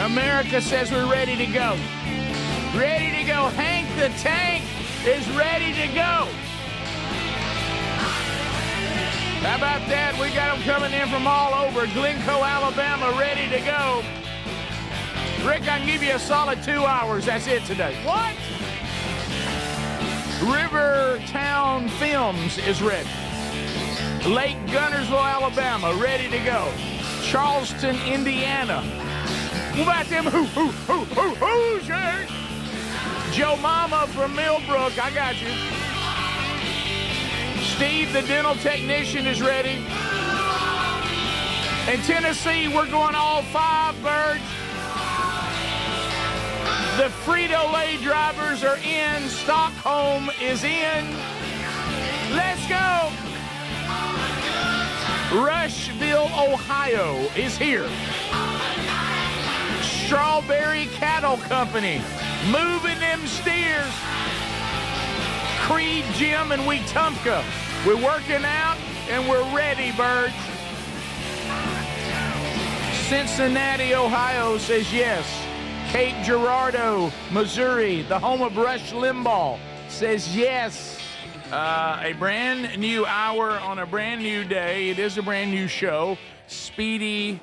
America says we're ready to go. Ready to go. Hank the Tank is ready to go. How about that? We got them coming in from all over. Glencoe, Alabama, ready to go. Rick, I can give you a solid 2 hours. That's it today. What? Rivertown Films is ready. Lake Gunnersville, Alabama, ready to go. Charleston, Indiana. What about them Hoosiers? Joe Mama from Millbrook, I got you. Steve, the dental technician, is ready. In Tennessee, we're going all 5 birds. The Frito-Lay drivers are in. Stockholm is in. Let's go. Rushville, Ohio is here. Strawberry Cattle Company, moving them steers. Creed, Jim, and Wetumpka. We're working out, and we're ready, birds. Cincinnati, Ohio says yes. Cape Girardeau, Missouri, the home of Rush Limbaugh, says yes. A brand new hour on a brand new day. It is a brand new show. Speedy,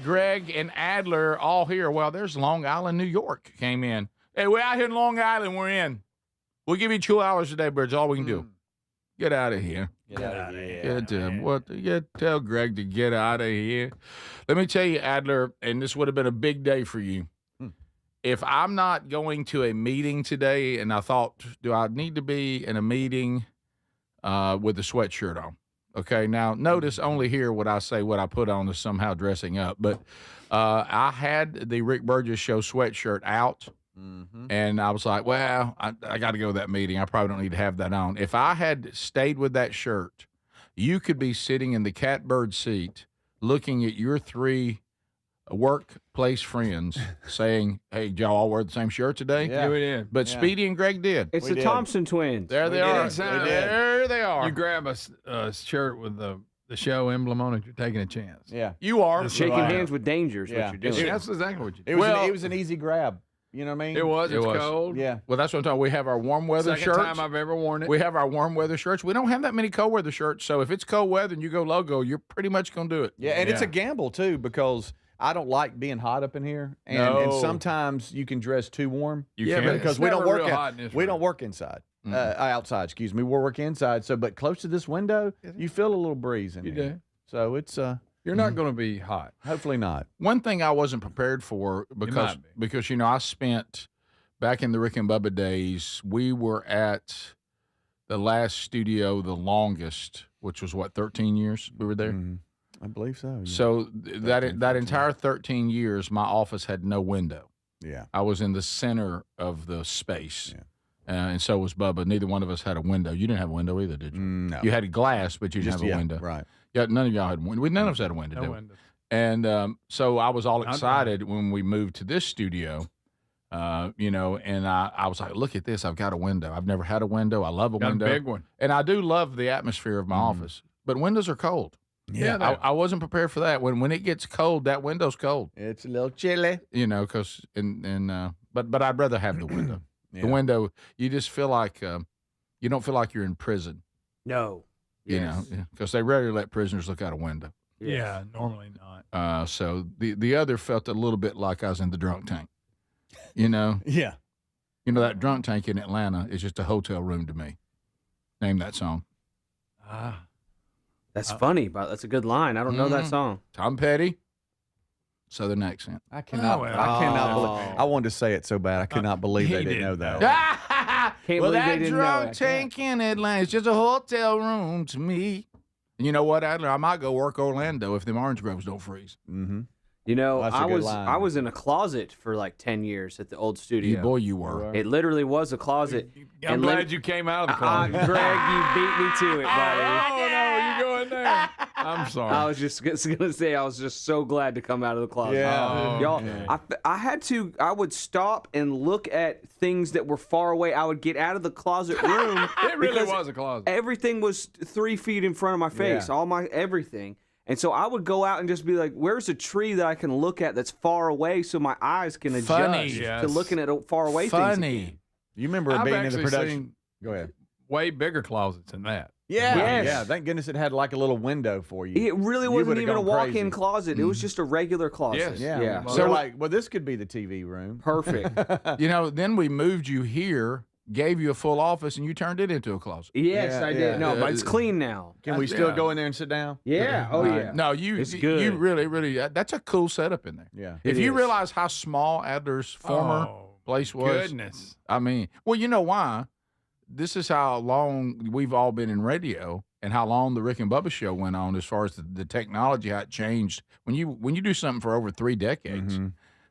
Greg, and Adler all here. Well, there's Long Island, New York came in. Hey, we're out here in Long Island. We're in. We'll give you 2 hours a day, Bridge. All we can do. Get out of here. Get out of here. Tell Greg to get out of here. Let me tell you, Adler, and this would have been a big day for you. If I'm not going to a meeting today, and I thought, do I need to be in a meeting with a sweatshirt on? Okay, now notice only here what I say, what I put on is somehow dressing up. But I had the Rick Burgess Show sweatshirt out, and I was like, well, I got to go to that meeting. I probably don't need to have that on. If I had stayed with that shirt, you could be sitting in the catbird seat looking at your 3 workplace friends saying, hey, did y'all all wear the same shirt today? Yeah, we did. But Speedy and Greg did. It's the Thompson twins. There they are. There they are. You grab a shirt with the show emblem on it, you're taking a chance. Yeah. You are. Just shaking hands with danger is what you're doing. That's exactly what you do. It was an easy grab. You know what I mean? It was. It's was. cold. Yeah. Well, that's what I'm talking about. We have our warm weather Second shirts. time I've ever worn it. We have our warm weather shirts. We don't have that many cold weather shirts. So if it's cold weather and you go logo, you're pretty much going to do it. Yeah, and it's a gamble, too, because I don't like being hot up in here. And sometimes you can dress too warm. You can. Because we don't work inside. Outside, excuse me. We work inside. So, but close to this window, you feel a little breeze in here. You do. So it's you're not going to be hot. Hopefully not. One thing I wasn't prepared for because you know I spent back in the Rick and Bubba days, we were at the last studio the longest, which was what, 13 years we were there? Mm-hmm. I believe so. Yeah. So that entire 13 years, my office had no window. Yeah. I was in the center of the space. Yeah. And so was Bubba. Neither one of us had a window. You didn't have a window either, did you? No. You had glass, but you didn't have a window. Right. Yeah, none of y'all had a window. None of us had a window. No window. And so I was all excited when we moved to this studio, you know, and I was like, look at this. I've got a window. I've never had a window. I love a window. A big one. And I do love the atmosphere of my office. But windows are cold. Yeah, I wasn't prepared for that. When it gets cold, that window's cold. It's a little chilly. You know, but I'd rather have the window. The window, you just feel like you don't feel like you're in prison. No. You know, because they rarely let prisoners look out a window. Yeah, normally not. So the other felt a little bit like I was in the drunk tank. You know? Yeah. You know, that drunk tank in Atlanta is just a hotel room to me. Name that song. That's funny, but that's a good line. I don't know that song. Tom Petty, Southern accent. I cannot believe. I wanted to say it so bad. I could not believe they didn't know that. Well, believe that they didn't drunk know it. tank in Atlanta is just a hotel room to me. And you know what, Adler? I might go work Orlando if them orange groves don't freeze. Mm-hmm. You know, That's a good line. I was in a closet for like 10 years at the old studio. You were. It literally was a closet. I'm glad you came out of the closet. Greg, you beat me to it, buddy. Oh, no, you go in there. I'm sorry. I was just going to say, I was just so glad to come out of the closet. Yeah. Y'all, I would stop and look at things that were far away. I would get out of the closet room. It really because was a closet. Everything was 3 feet in front of my face, everything. And so I would go out and just be like, where's a tree that I can look at that's far away so my eyes can adjust to looking at far away things. Again. You remember being in the production? Go ahead. Way bigger closets than that. Yeah, yeah. Thank goodness it had like a little window for you. It really wasn't even a walk-in closet. It was just a regular closet. Yes. Yeah. So like, well, this could be the TV room. Perfect. Then we moved you here, gave you a full office, and you turned it into a closet. Yes, I did. No, but it's clean now. Can we still go in there and sit down? Yeah. Oh, yeah. No, it's good. You really, that's a cool setup in there. Yeah. If you realize how small Adler's former place was. Goodness. I mean, well, you know why? This is how long we've all been in radio and how long the Rick and Bubba show went on as far as the technology, how it changed. When you do something for over 3 decades.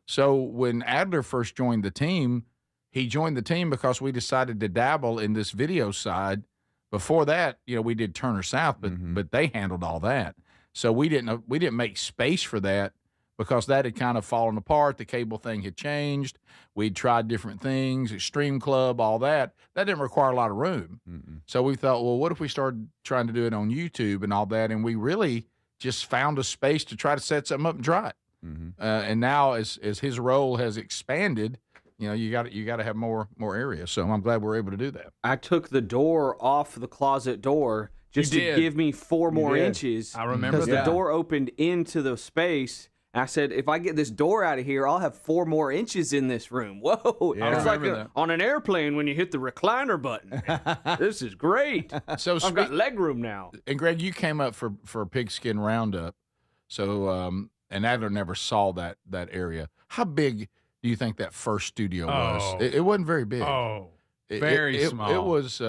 So when Adler first joined the team, he joined the team because we decided to dabble in this video side. Before that, we did Turner South, but they handled all that. So we didn't make space for that because that had kind of fallen apart. The cable thing had changed. We'd tried different things, Extreme Club, all that. That didn't require a lot of room. So we thought, well, what if we started trying to do it on YouTube and all that? And we really just found a space to try to set something up and try it. And now as his role has expanded, you got to have more area. So I'm glad we're able to do that. I took the door off the closet door just to give me 4 more inches. I remember that. Because the door opened into the space. I said, if I get this door out of here, I'll have 4 more inches in this room. Whoa. Yeah. It's like on an airplane when you hit the recliner button. This is great. So I've got leg room now. And Greg, you came up for Pigskin Roundup. So and Adler never saw that area. How big do you think that first studio was? It wasn't very big. Very small. It was.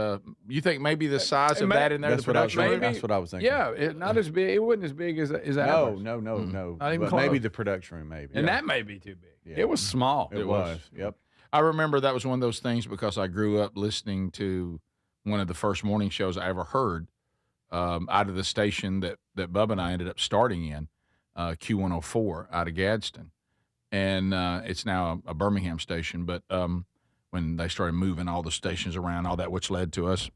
You think maybe the size of that in there? That's the what I was production? thinking. That's what I was thinking. Yeah, not as big. It wasn't as big as ours. No. Not even But close. maybe the production room, maybe. And that may be too big. Yeah. It was small. It was. Yep. I remember that was one of those things because I grew up listening to one of the first morning shows I ever heard out of the station that Bubba and I ended up starting in, Q104 out of Gadsden. And it's now a Birmingham station, but when they started moving all the stations around, all that, which led to us,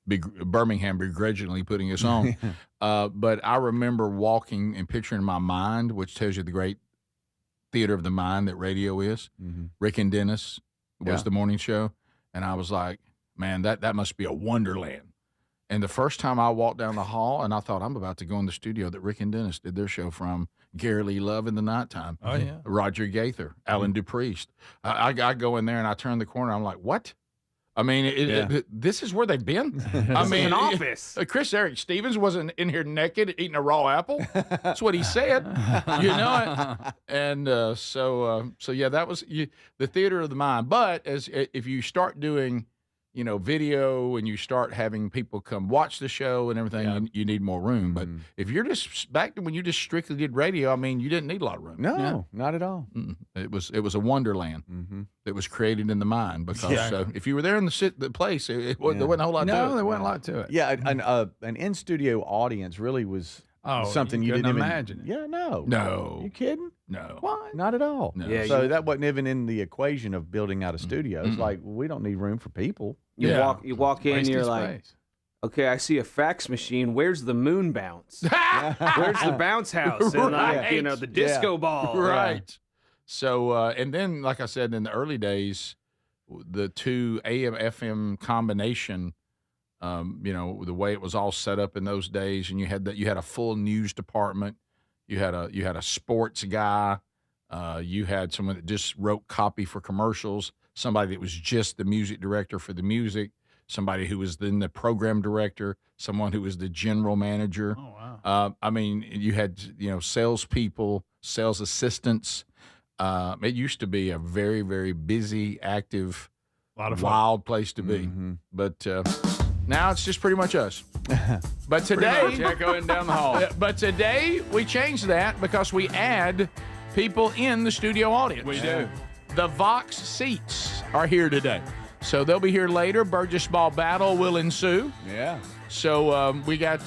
Birmingham begrudgingly putting us on. But I remember walking and picturing in my mind, which tells you the great theater of the mind that radio is. Rick and Dennis was the morning show. And I was like, man, that must be a wonderland. And the first time I walked down the hall, and I thought, I'm about to go in the studio that Rick and Dennis did their show from, Gary Lee Love in the Nighttime. Oh, yeah. Roger Gaither, Alan Dupriest. I go in there, and I turn the corner. I'm like, what? I mean, this is where they've been? I mean, an office. Chris Eric Stevens wasn't in here naked eating a raw apple. That's what he said. You know it. And so yeah, that was the theater of the mind. But if you start doing video and you start having people come watch the show and everything, you need more room. But if you're just back to when you just strictly did radio, I mean, you didn't need a lot of room. No, not at all. It was a wonderland that was created in the mind because if you were there in the place, there wasn't a whole lot to it. No, there wasn't a lot to it. Yeah, an in-studio audience really was something you didn't imagine. Yeah, no. No. You kidding? No. Why? Not at all. No. Yeah, so that wasn't even in the equation of building out a studio. It's like, we don't need room for people. You walk in, Wasted you're like, space. okay, I see a fax machine. Where's the moon bounce? Where's the bounce house? And the disco ball. Right. So, and then, like I said, in the early days, the 2 AM/FM combination, the way it was all set up in those days, and you had a full news department, you had a sports guy, you had someone that just wrote copy for commercials, somebody that was just the music director for the music, somebody who was then the program director, someone who was the general manager. Oh, wow. I mean, you had salespeople, sales assistants. It used to be a very, very busy, active, wild place to be. But now it's just pretty much us. But today, going down the hall. But today we changed that because we add people in the studio audience. We do. The Vox seats are here today, so they'll be here later. Burgess ball battle will ensue. Yeah. So we got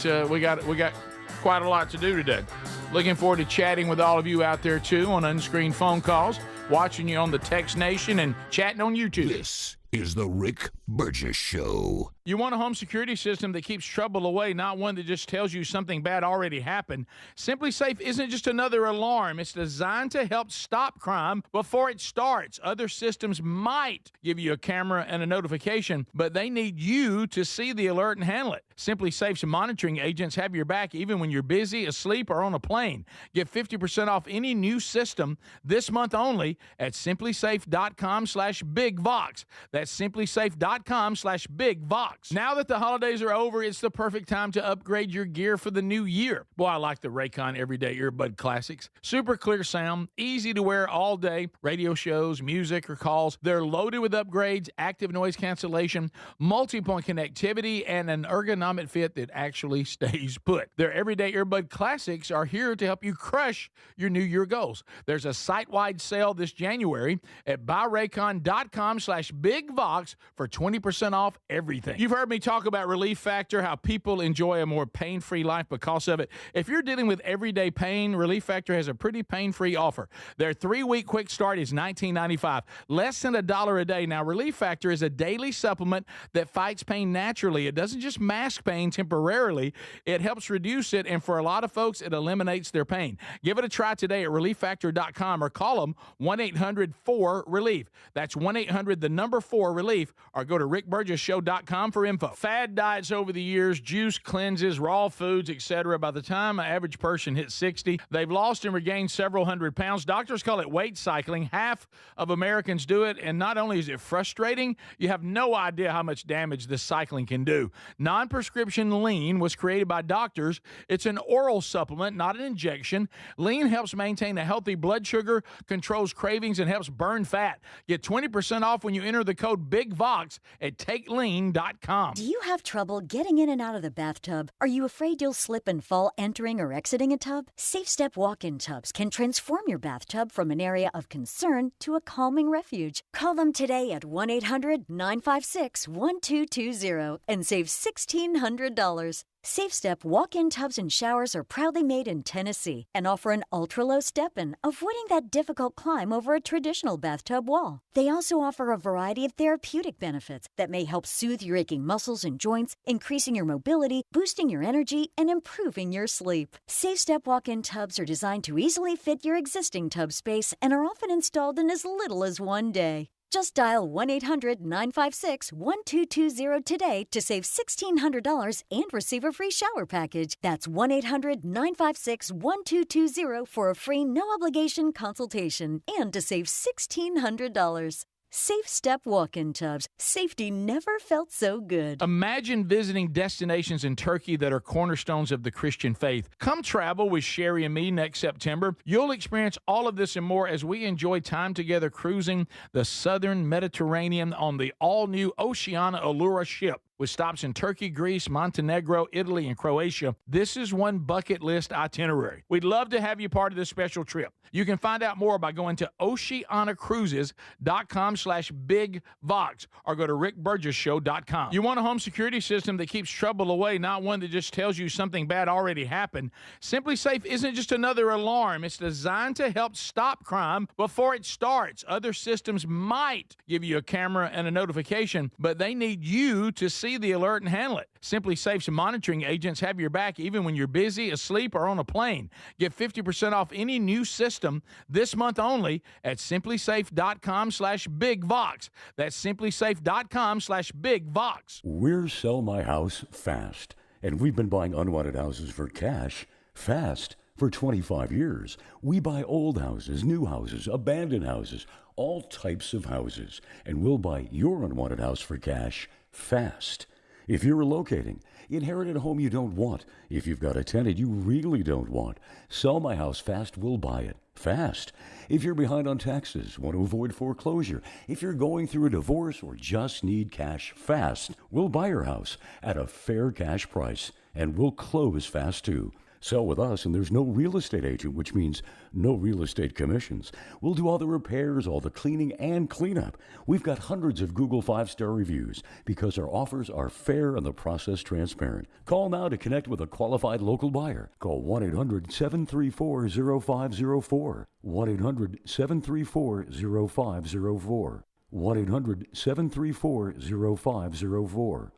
quite a lot to do today. Looking forward to chatting with all of you out there too on unscreened phone calls, watching you on the Text Nation, and chatting on YouTube. This is The Rick Burgess Show. You want a home security system that keeps trouble away, not one that just tells you something bad already happened. Simply Safe isn't just another alarm. It's designed to help stop crime before it starts. Other systems might give you a camera and a notification, but they need you to see the alert and handle it. Simply Safe's monitoring agents have your back even when you're busy, asleep, or on a plane. Get 50% off any new system this month only at simplysafe.com/bigvox. That's simplysafe.com/bigvox. Now that the holidays are over, it's the perfect time to upgrade your gear for the new year. Boy, I like the Raycon Everyday Earbud Classics. Super clear sound, easy to wear all day, radio shows, music, or calls. They're loaded with upgrades, active noise cancellation, multi-point connectivity, and an ergonomic fit that actually stays put. Their Everyday Earbud Classics are here to help you crush your new year goals. There's a site-wide sale this January at buyraycon.com/bigvox for 20% off everything. You've heard me talk about Relief Factor, how people enjoy a more pain-free life because of it. If you're dealing with everyday pain, Relief Factor has a pretty pain-free offer. Their 3-week quick start is $19.95, less than $1 a day. Now, Relief Factor is a daily supplement that fights pain naturally. It doesn't just mask pain temporarily. It helps reduce it, and for a lot of folks, it eliminates their pain. Give it a try today at relieffactor.com or call them 1-800-4-RELIEF. That's 1-800-4-RELIEF, or go to rickburgessshow.com for info. Fad diets over the years, juice cleanses, raw foods, etc. By the time an average person hits 60, they've lost and regained several hundred pounds. Doctors call it weight cycling. Half of Americans do it, and not only is it frustrating, you have no idea how much damage this cycling can do. Non-prescription Lean was created by doctors. It's an oral supplement, not an injection. Lean helps maintain a healthy blood sugar, controls cravings, and helps burn fat. Get 20% off when you enter the code BIGVOX at takelean.com. Do you have trouble getting in and out of the bathtub? Are you afraid you'll slip and fall entering or exiting a tub? SafeStep walk-in tubs can transform your bathtub from an area of concern to a calming refuge. Call them today at 1-800-956-1220 and save $1,600. SafeStep walk-in tubs and showers are proudly made in Tennessee and offer an ultra-low step-in, avoiding that difficult climb over a traditional bathtub wall. They also offer a variety of therapeutic benefits that may help soothe your aching muscles and joints, increasing your mobility, boosting your energy, and improving your sleep. SafeStep walk-in tubs are designed to easily fit your existing tub space and are often installed in as little as one day. Just dial 1-800-956-1220 today to save $1,600 and receive a free shower package. That's 1-800-956-1220 for a free no-obligation consultation and to save $1,600. SafeStep walk-in tubs. Safety never felt so good. Imagine visiting destinations in Turkey that are cornerstones of the Christian faith. Come travel with Sherry and me next September. You'll experience all of this and more as we enjoy time together cruising the southern Mediterranean on the all-new Oceana Allura ship. With stops in Turkey, Greece, Montenegro, Italy, and Croatia, this is one bucket list itinerary. We'd love to have you part of this special trip. You can find out more by going to oceanacruises.com/bigvox or go to rickburgessshow.com. You want a home security system that keeps trouble away, not one that just tells you something bad already happened. Simply Safe isn't just another alarm. It's designed to help stop crime before it starts. Other systems might give you a camera and a notification, but they need you to see the alert and handle it. Simply Safe's monitoring agents have your back even when you're busy, asleep, or on a plane. Get 50% off any new system this month only at simplysafe.com/bigvox. That's simplysafe.com/bigvox. We're Sell My House Fast, and we've been buying unwanted houses for cash fast for 25 years. We buy old houses, new houses, abandoned houses, all types of houses, and we'll buy your unwanted house for cash fast. If you're relocating, inherited a home you don't want, if you've got a tenant you really don't want, Sell My House Fast will buy it fast. If you're behind on taxes, want to avoid foreclosure, if you're going through a divorce or just need cash fast, we'll buy your house at a fair cash price, and we'll close fast too. Sell with us, and there's no real estate agent, which means no real estate commissions. We'll do all the repairs, all the cleaning, and cleanup. We've got hundreds of Google 5-star reviews because our offers are fair and the process transparent. Call now to connect with a qualified local buyer. Call 1-800-734-0504. 1-800-734-0504. 1-800-734-0504.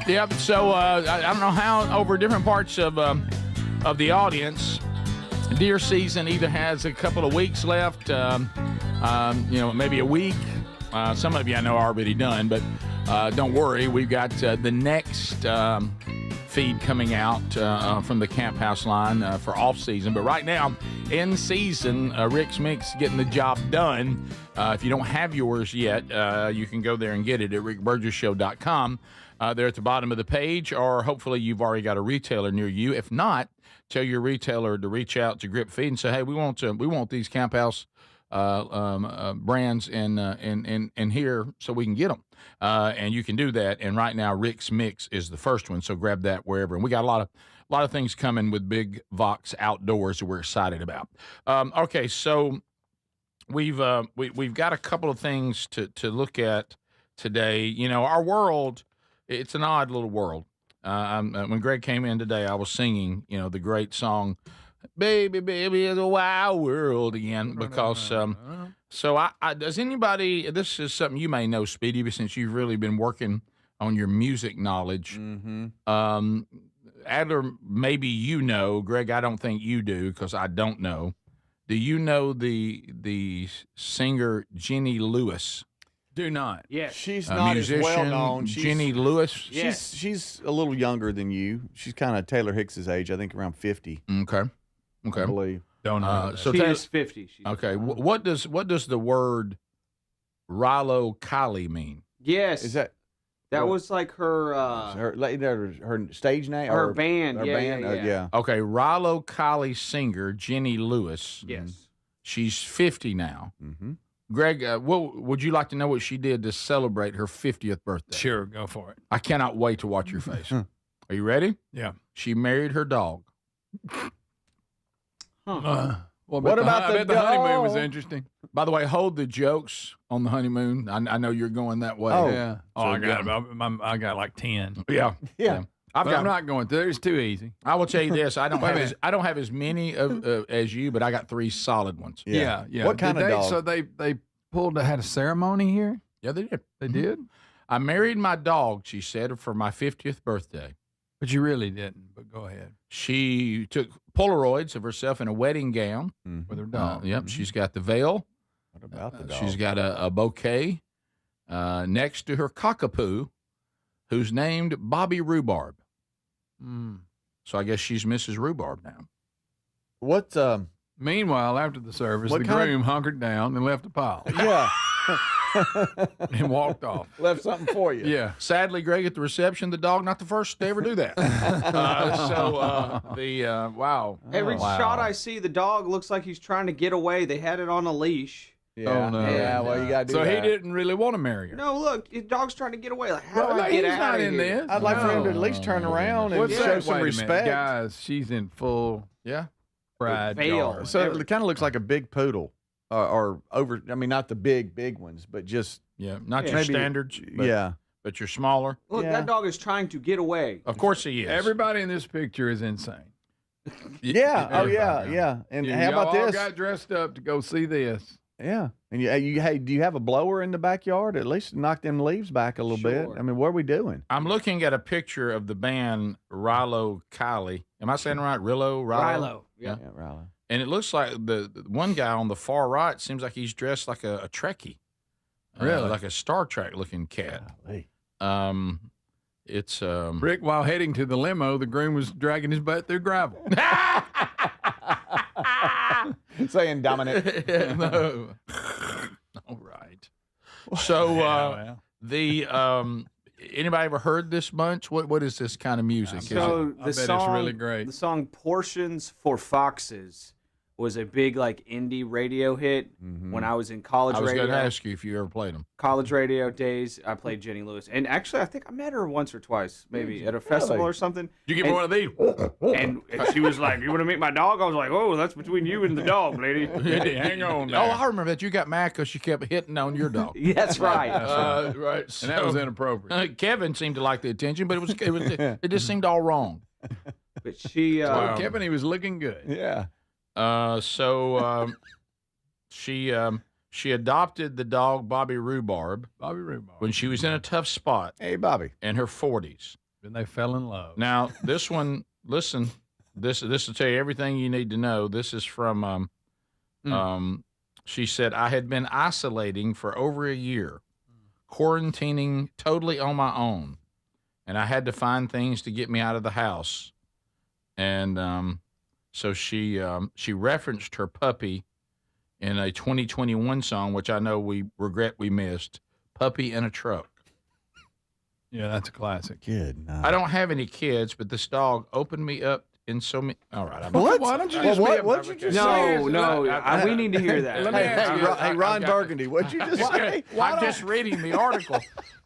Yep. So I don't know how over different parts of the audience, deer season either has a couple of weeks left, maybe a week. Some of you I know are already done, but don't worry, we've got the next feed coming out from the Camp House line for off season. But right now, in season, Rick's Mix getting the job done. If you don't have yours yet, you can go there and get it at rickburgessshow.com. There at the bottom of the page, or hopefully you've already got a retailer near you. If not, tell your retailer to reach out to Grip Feed and say, hey, we want these Camp House brands in here so we can get them. And you can do that. And right now, Rick's Mix is the first one, so grab that wherever. And we got a lot of things coming with Big Vox Outdoors that we're excited about. Okay, so we've got a couple of things to look at today. You know, our world. It's an odd little world. When Greg came in today, I was singing, the great song, "Baby, Baby, It's a Wild World" again, because. So, does anybody? This is something you may know, Speedy, since you've really been working on your music knowledge. Mm-hmm. Adler, maybe you know. Greg, I don't think you do because I don't know. Do you know the singer Jenny Lewis? Do not. Yes. She's not as well known. Jenny Lewis. Yes. She's a little younger than you. She's kind of Taylor Hicks's age. I think around 50. Okay. I believe. Don't know. So she is 50. Okay. What does the word Rilo Kiley mean? Yes. Is that was like her her stage name? Her band. Her band? Yeah. Okay. Rilo Kiley singer Jenny Lewis. Yes. She's 50 now. Mm-hmm. Greg, what would you like to know what she did to celebrate her 50th birthday? Sure, go for it. I cannot wait to watch your face. Are you ready? Yeah. She married her dog. What about the honeymoon was interesting. By the way, hold the jokes on the honeymoon. I know you're going that way. Oh, yeah. So I got like 10. Yeah. I'm not going to. It's too easy. I will tell you this: I don't have as many as you, but I got 3 solid ones. Yeah. What kind of dog? So they had a ceremony here. Yeah, they did. They did. I married my dog, she said, for my 50th birthday. But you really didn't. But go ahead. She took Polaroids of herself in a wedding gown with her dog. Yep, she's got the veil. What about the dog? She's got a bouquet next to her cockapoo, who's named Bobby Rhubarb. So I guess she's Mrs. Rhubarb now. What? Meanwhile, after the service, What the kind of- groom hunkered down and left a pile Yeah. and walked off. Left something for you. Yeah. Sadly, Greg, at the reception, the dog not the first to ever do that. Wow. Every shot I see, the dog looks like he's trying to get away. They had it on a leash. Yeah. Oh, no. Yeah. Well, you got to do So that. he didn't really want to marry her. No, look, the dog's trying to get away. Like, how do Well, I get he's out not of in here? this. I'd like for him to at No. least turn around and What's show that? some Wait a minute, respect. guys. She's in full Yeah. pride. Veil. garb. So it kind of looks like a big poodle, or over. I mean, not the big ones, but just Yeah. Not your Maybe- standards, but, yeah. but you're smaller. Look, Yeah. that dog is trying to get away. Of course he is. Everybody in this picture is insane. Yeah. Oh yeah. Everybody. Yeah. And You- how about y'all this? got dressed up to go see this. Yeah. And hey, do you have a blower in the backyard? At least knock them leaves back a little bit. Sure. I mean, what are we doing? I'm looking at a picture of the band Rilo Kiley. Am I saying it right? Rilo? Rilo. Yeah, Riley. And it looks like the one guy on the far right seems like he's dressed like a Trekkie. Really? Like a Star Trek looking cat. Golly. It's Rick, while heading to the limo, the groom was dragging his butt through gravel. Saying dominant. No. All right. So the anybody ever heard this bunch? What is this kind of music? So I bet it's really great. The song "Portions for Foxes" was a big like indie radio hit when I was in college radio. I was going to ask you if you ever played them. College radio days, I played Jenny Lewis. And actually, I think I met her once or twice, maybe at a festival or something. You give me one of these. And she was like, "You want to meet my dog?" I was like, "Oh, that's between you and the dog, lady." Hang on now. Oh, I remember that. You got mad because she kept hitting on your dog. Yeah, that's right. Right. So, And that was inappropriate. Kevin seemed to like the attention, but it just seemed all wrong. But she... Kevin, he was looking good. Yeah. She adopted the dog Bobby Rhubarb. Bobby Rhubarb. When she was in a tough spot. Hey, Bobby. In her 40s. Then they fell in love. Now, this one, listen, this will tell you everything you need to know. This is from, she said, I had been isolating for over a year, quarantining totally on my own, and I had to find things to get me out of the house. And so she referenced her puppy in a 2021 song, which I know we regret we missed, Puppy in a Truck. Yeah, that's a classic. Good night. I don't have any kids, but this dog opened me up in so many. All right. What? Why don't you just What'd you just say? No, we need to hear that. Hey, Ron Burgundy, what'd you just say? I'm just reading the article.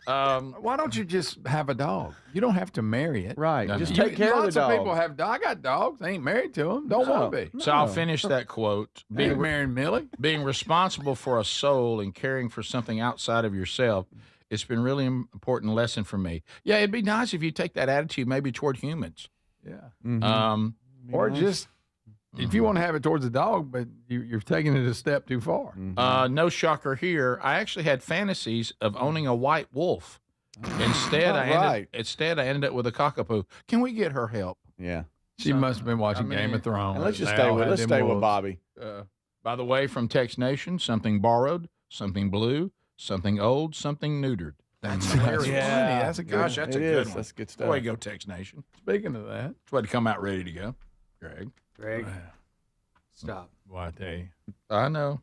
Why don't you just have a dog? You don't have to marry it. Right. No, Just no. take care of the Lots dog. of people have. I got dogs. They ain't married to them. Don't want to be. So I'll finish that quote. Being marrying Millie. Being responsible for a soul and caring for something outside of yourself, it's been really important lesson for me. Yeah, it'd be nice if you take that attitude maybe toward humans. Yeah. Or just if you want to have it towards a dog, but you're taking it a step too far. No shocker here. I actually had fantasies of owning a white wolf. Instead, I ended up with a cockapoo. Can we get her help? Yeah. She must have been watching Game of Thrones. And let's just They stay all with had them Bobby. By the way, from Text Nation, something borrowed, something blue, something old, something neutered. That's hilarious. Yeah, that's a good Gosh, one. that's a It good is. one. That's good stuff. Way to go, Text Nation. Speaking of that, It's way to come out ready to go. Greg. Stop. well, I tell you. I know.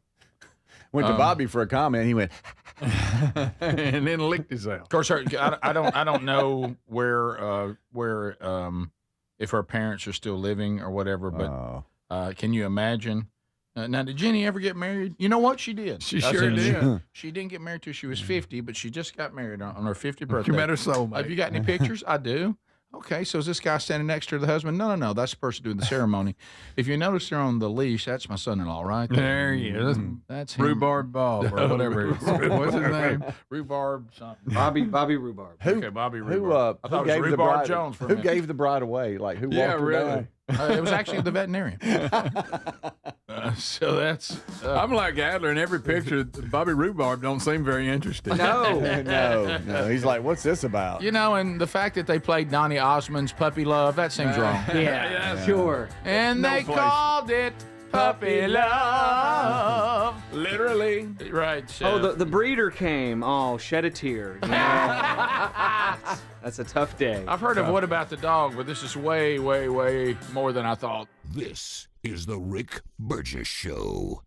Went to Bobby for a comment. He went, And then licked himself. Of course, I don't know where if her parents are still living or whatever. But can you imagine? Now, did Jenny ever get married? You know what? She did. She sure did. She didn't get married till she was 50, but she just got married on her 50th birthday. You met her soulmate. Have you got any pictures? I do. Okay, so is this guy standing next to the husband? No. That's the person doing the ceremony. If you notice there on the leash, that's my son-in-law, right? There he is. That's him. Rhubarb Bob or whatever. What's his name? Rhubarb something. Bobby Rhubarb. Okay, Bobby Rhubarb. I thought it was gave the Rhubarb bride? Jones for a Who minute. gave the bride away? Like who Yeah, walked her really. down? It was actually the veterinarian. So that's. I'm like Adler in every picture. Bobby Rhubarb don't seem very interested. No. No. He's like, what's this about? You know, and the fact that they played Donny Osmond's Puppy Love, that seems wrong. Yeah, sure. And they place. called it Puppy Love. Literally. Right. So. Oh, the breeder came. Oh, shed a tear. You know? That's a tough day. I've heard of What About the Dog, but this is way, way, way more than I thought. This is the Rick Burgess Show.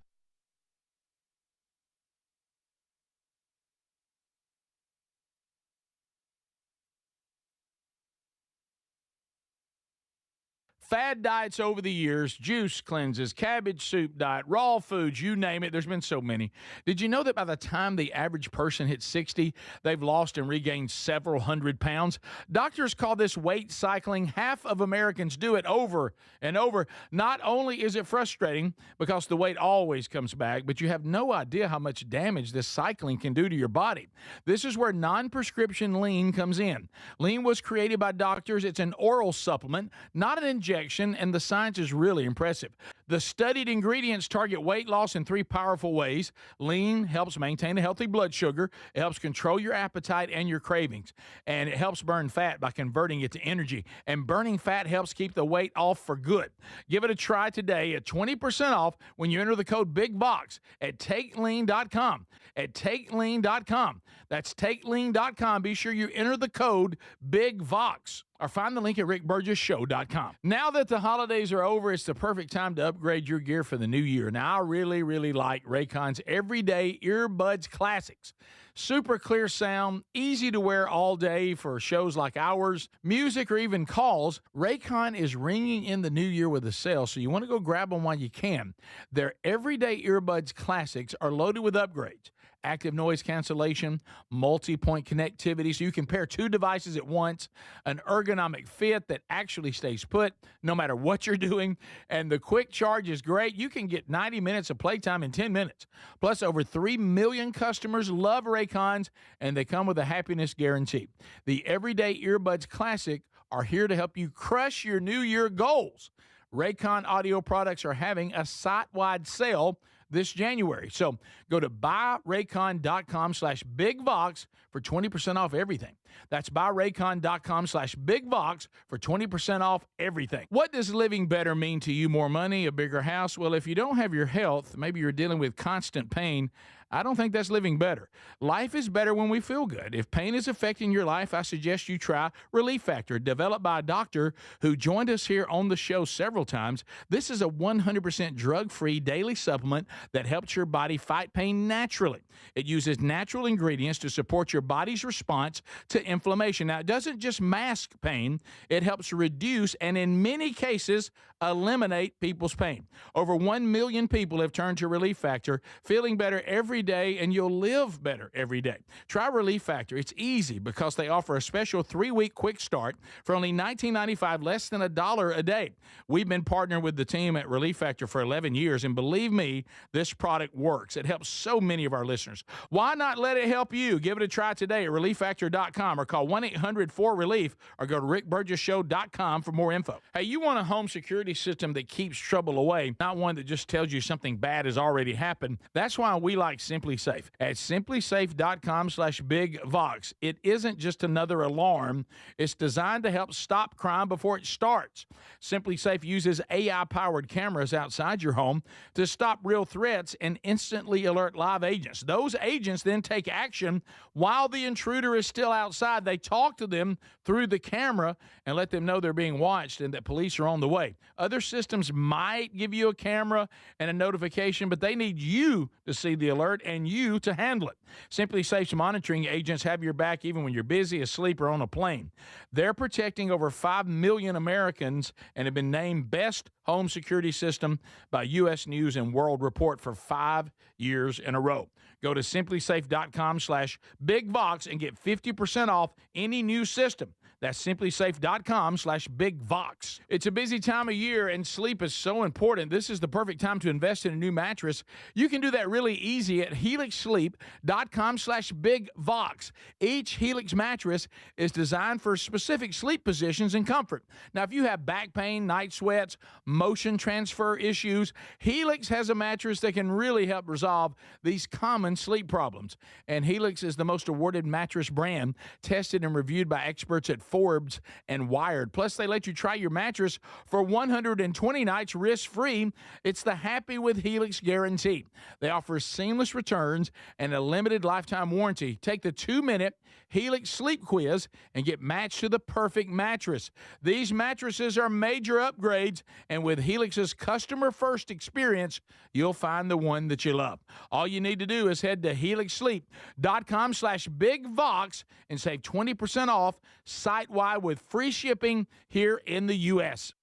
Fad diets over the years, juice cleanses, cabbage soup diet, raw foods, you name it. There's been so many. Did you know that by the time the average person hits 60, they've lost and regained several hundred pounds? Doctors call this weight cycling. Half of Americans do it over and over. Not only is it frustrating because the weight always comes back, but you have no idea how much damage this cycling can do to your body. This is where non-prescription lean comes in. Lean was created by doctors. It's an oral supplement, not an injection. And the science is really impressive. The studied ingredients target weight loss in 3 powerful ways. Lean helps maintain a healthy blood sugar. It helps control your appetite and your cravings. And it helps burn fat by converting it to energy. And burning fat helps keep the weight off for good. Give it a try today at 20% off when you enter the code BIGBOX at TakeLean.com. At TakeLean.com. That's TakeLean.com. Be sure you enter the code BIGVOX. Or find the link at rickburgessshow.com. Now that the holidays are over, it's the perfect time to upgrade your gear for the new year. Now, I really, really like Raycon's Everyday Earbuds Classics. Super clear sound, easy to wear all day for shows like ours, music, or even calls. Raycon is ringing in the new year with a sale, so you want to go grab them while you can. Their everyday earbuds classics are loaded with upgrades. Active noise cancellation, multi-point connectivity, so you can pair two devices at once, an ergonomic fit that actually stays put no matter what you're doing, and the quick charge is great. You can get 90 minutes of playtime in 10 minutes. Plus, over 3 million customers love Raycons, and they come with a happiness guarantee. The Everyday Earbuds Classic are here to help you crush your New Year goals. Raycon audio products are having a site-wide sale this January. So go to buyraycon.com/bigvox for 20% off everything. That's buyraycon.com/bigvox for 20% off everything. What does living better mean to you? More money, a bigger house? Well, if you don't have your health, maybe you're dealing with constant pain, I don't think that's living better. Life is better when we feel good. If pain is affecting your life, I suggest you try Relief Factor, developed by a doctor who joined us here on the show several times. This is a 100% drug-free daily supplement that helps your body fight pain naturally. It uses natural ingredients to support your body's response to inflammation. Now, it doesn't just mask pain, it helps reduce and in many cases eliminate people's pain. Over 1 million people have turned to Relief Factor, feeling better every day, and you'll live better every day. Try Relief Factor. It's easy because they offer a special 3-week quick start for only $19.95, less than $1 a day. We've been partnering with the team at Relief Factor for 11 years, and believe me, this product works. It helps so many of our listeners. Why not let it help you? Give it a try today at ReliefFactor.com or call 1-800-4RELIEF or go to RickBurgessShow.com for more info. Hey, you want a home security system that keeps trouble away, not one that just tells you something bad has already happened. That's why we like Simply Safe. At simplysafe.com/bigvox, it isn't just another alarm. It's designed to help stop crime before it starts. Simply Safe uses AI-powered cameras outside your home to stop real threats and instantly alert live agents. Those agents then take action while the intruder is still outside. They talk to them through the camera and let them know they're being watched and that police are on the way. Other systems might give you a camera and a notification, but they need you to see the alert and you to handle it. Simply Safe's monitoring agents have your back even when you're busy, asleep, or on a plane. They're protecting over 5 million Americans and have been named Best Home Security System by U.S. News and World Report for 5 years in a row. Go to simplysafe.com/bigvox and get 50% off any new system. That's simplysafe.com/bigvox. It's a busy time of year and sleep is so important. This is the perfect time to invest in a new mattress. You can do that really easy at helixsleep.com/bigvox. Each Helix mattress is designed for specific sleep positions and comfort. Now, if you have back pain, night sweats, motion transfer issues, Helix has a mattress that can really help resolve these common sleep problems. And Helix is the most awarded mattress brand, tested and reviewed by experts at Forbes and Wired. Plus, they let you try your mattress for 120 nights risk-free. It's the Happy with Helix guarantee. They offer seamless returns and a limited lifetime warranty. Take the 2-minute Helix sleep quiz and get matched to the perfect mattress. These mattresses are major upgrades, and with Helix's customer-first experience, you'll find the one that you love. All you need to do is head to helixsleep.com/bigvox and save 20% off site-wide with free shipping here in the U.S.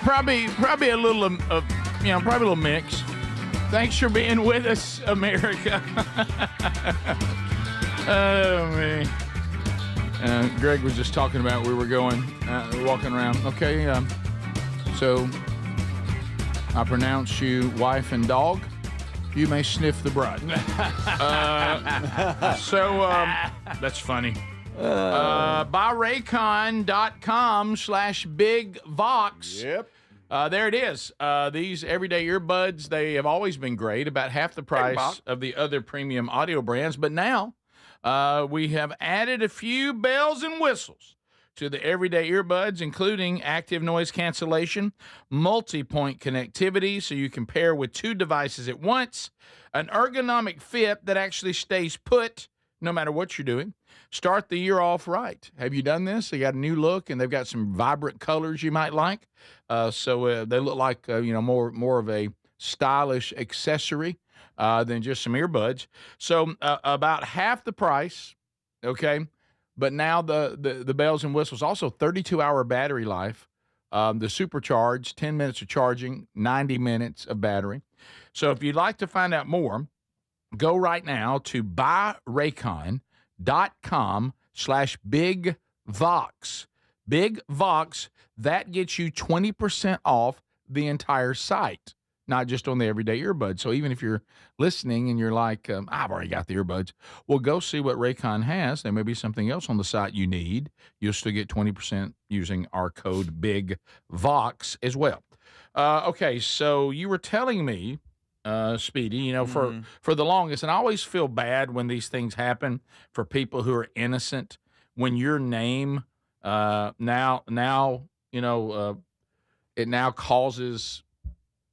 Probably a little, probably a little mix. Thanks for being with us, America. Oh, man. Greg was just talking about we were going, walking around. Okay, so I pronounce you wife and dog. You may sniff the bride. That's funny. Buyraycon.com/bigvox. Yep. There it is. These everyday earbuds, they have always been great, about half the price of the other premium audio brands. But now we have added a few bells and whistles to the everyday earbuds, including active noise cancellation, multi-point connectivity so you can pair with 2 devices at once, an ergonomic fit that actually stays put no matter what you're doing. Start the year off right. Have you done this? They got a new look, and they've got some vibrant colors you might like. So they look like more of a stylish accessory than just some earbuds. So about half the price, okay? But now the bells and whistles, also 32-hour battery life, the supercharged, 10 minutes of charging, 90 minutes of battery. So if you'd like to find out more, go right now to buyraycon.com/BigVox. Big Vox, that gets you 20% off the entire site, not just on the everyday earbuds. So even if you're listening and you're like, I've already got the earbuds, well, go see what Raycon has. There may be something else on the site you need. You'll still get 20% using our code BIGVOX as well. Okay, so you were telling me, Speedy, for the longest, and I always feel bad when these things happen for people who are innocent, when your name it now causes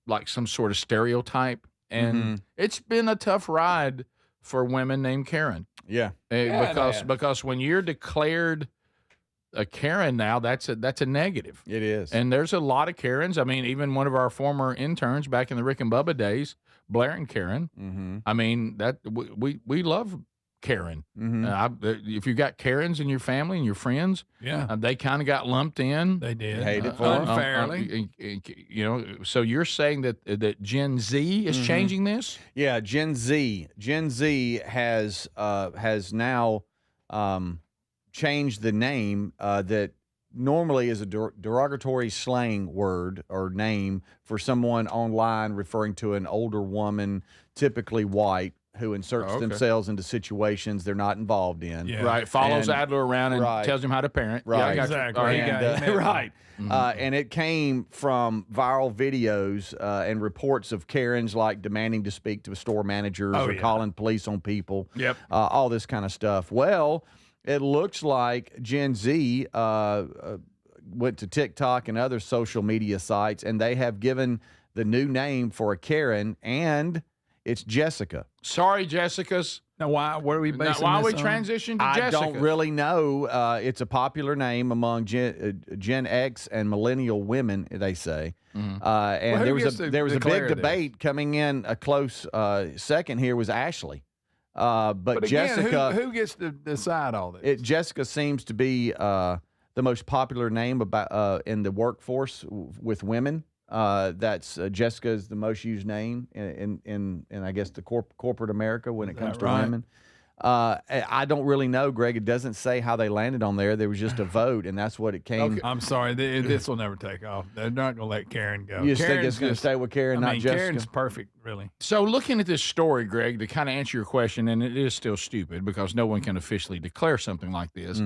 like some sort of stereotype, and it's been a tough ride for women named Karen. Yeah, because when you're declared a Karen now, that's a negative. It is. And there's a lot of Karens. I mean, even one of our former interns back in the Rick and Bubba days, Blair and Karen. Mm-hmm. I mean, that we love Karen. Mm-hmm. If you got Karens in your family and your friends, they kind of got lumped in. They did. Hated for unfairly. So you're saying that Gen Z is changing this? Yeah, Gen Z. Gen Z has now changed the name that normally is a derogatory slang word or name for someone online referring to an older woman, typically white, who inserts themselves into situations they're not involved in. Yeah. Right. Follows Adler around and tells him how to parent. Right. Yeah, exactly. Right. And it came from viral videos and reports of Karens like demanding to speak to store managers or calling police on people. Yep. All this kind of stuff. Well, it looks like Gen Z went to TikTok and other social media sites, and they have given the new name for a Karen, and it's Jessica. Sorry, Jessicas. Now, what are we basing this on? Why we transitioned to Jessica? I don't really know. It's a popular name among Gen X and millennial women, they say. And there was a big debate coming in. A close second here was Ashley. But again, Jessica, who gets to decide all this? Jessica seems to be the most popular name in the workforce with women. That's Jessica is the most used name in I guess the corporate America when it comes to women. I don't really know, Greg. It doesn't say how they landed on there. There was just a vote, and that's what it came. Okay. I'm sorry, this will never take off. They're not going to let Karen go. You just think it's going to stay with Karen, not Jessica? Karen's perfect, really. So looking at this story, Greg, to kind of answer your question, and it is still stupid because no one can officially declare something like this.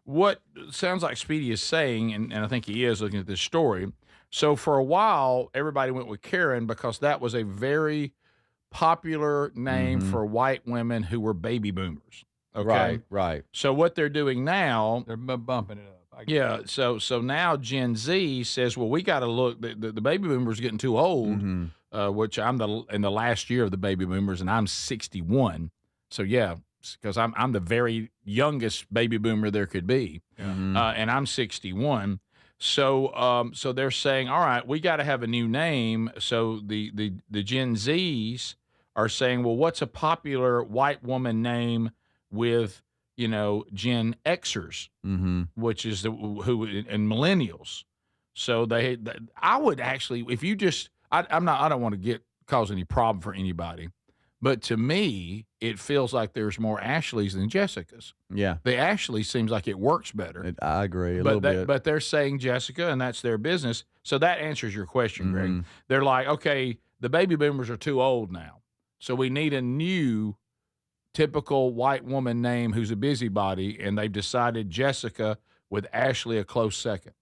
What sounds like Speedy is saying, and I think he is looking at this story. So for a while, everybody went with Karen because that was a very popular name for white women who were baby boomers. Okay, right. So what they're doing now, they're bumping it up. So now Gen Z says, well, we got to look. The baby boomers are getting too old, which I'm in the last year of the baby boomers, and I'm 61. So because I'm the very youngest baby boomer there could be, and I'm 61. So they're saying, all right, we got to have a new name. So the Gen Zs are saying, well, what's a popular white woman name with Gen Xers, which is who and millennials. So I would actually, if you just, I don't want to cause any problem for anybody. But to me, it feels like there's more Ashleys than Jessicas. Yeah. The Ashley seems like it works better. I agree a little bit. But they're saying Jessica, and that's their business. So that answers your question, Greg. They're like, okay, the baby boomers are too old now. So we need a new typical white woman name who's a busybody, and they've decided Jessica with Ashley a close second.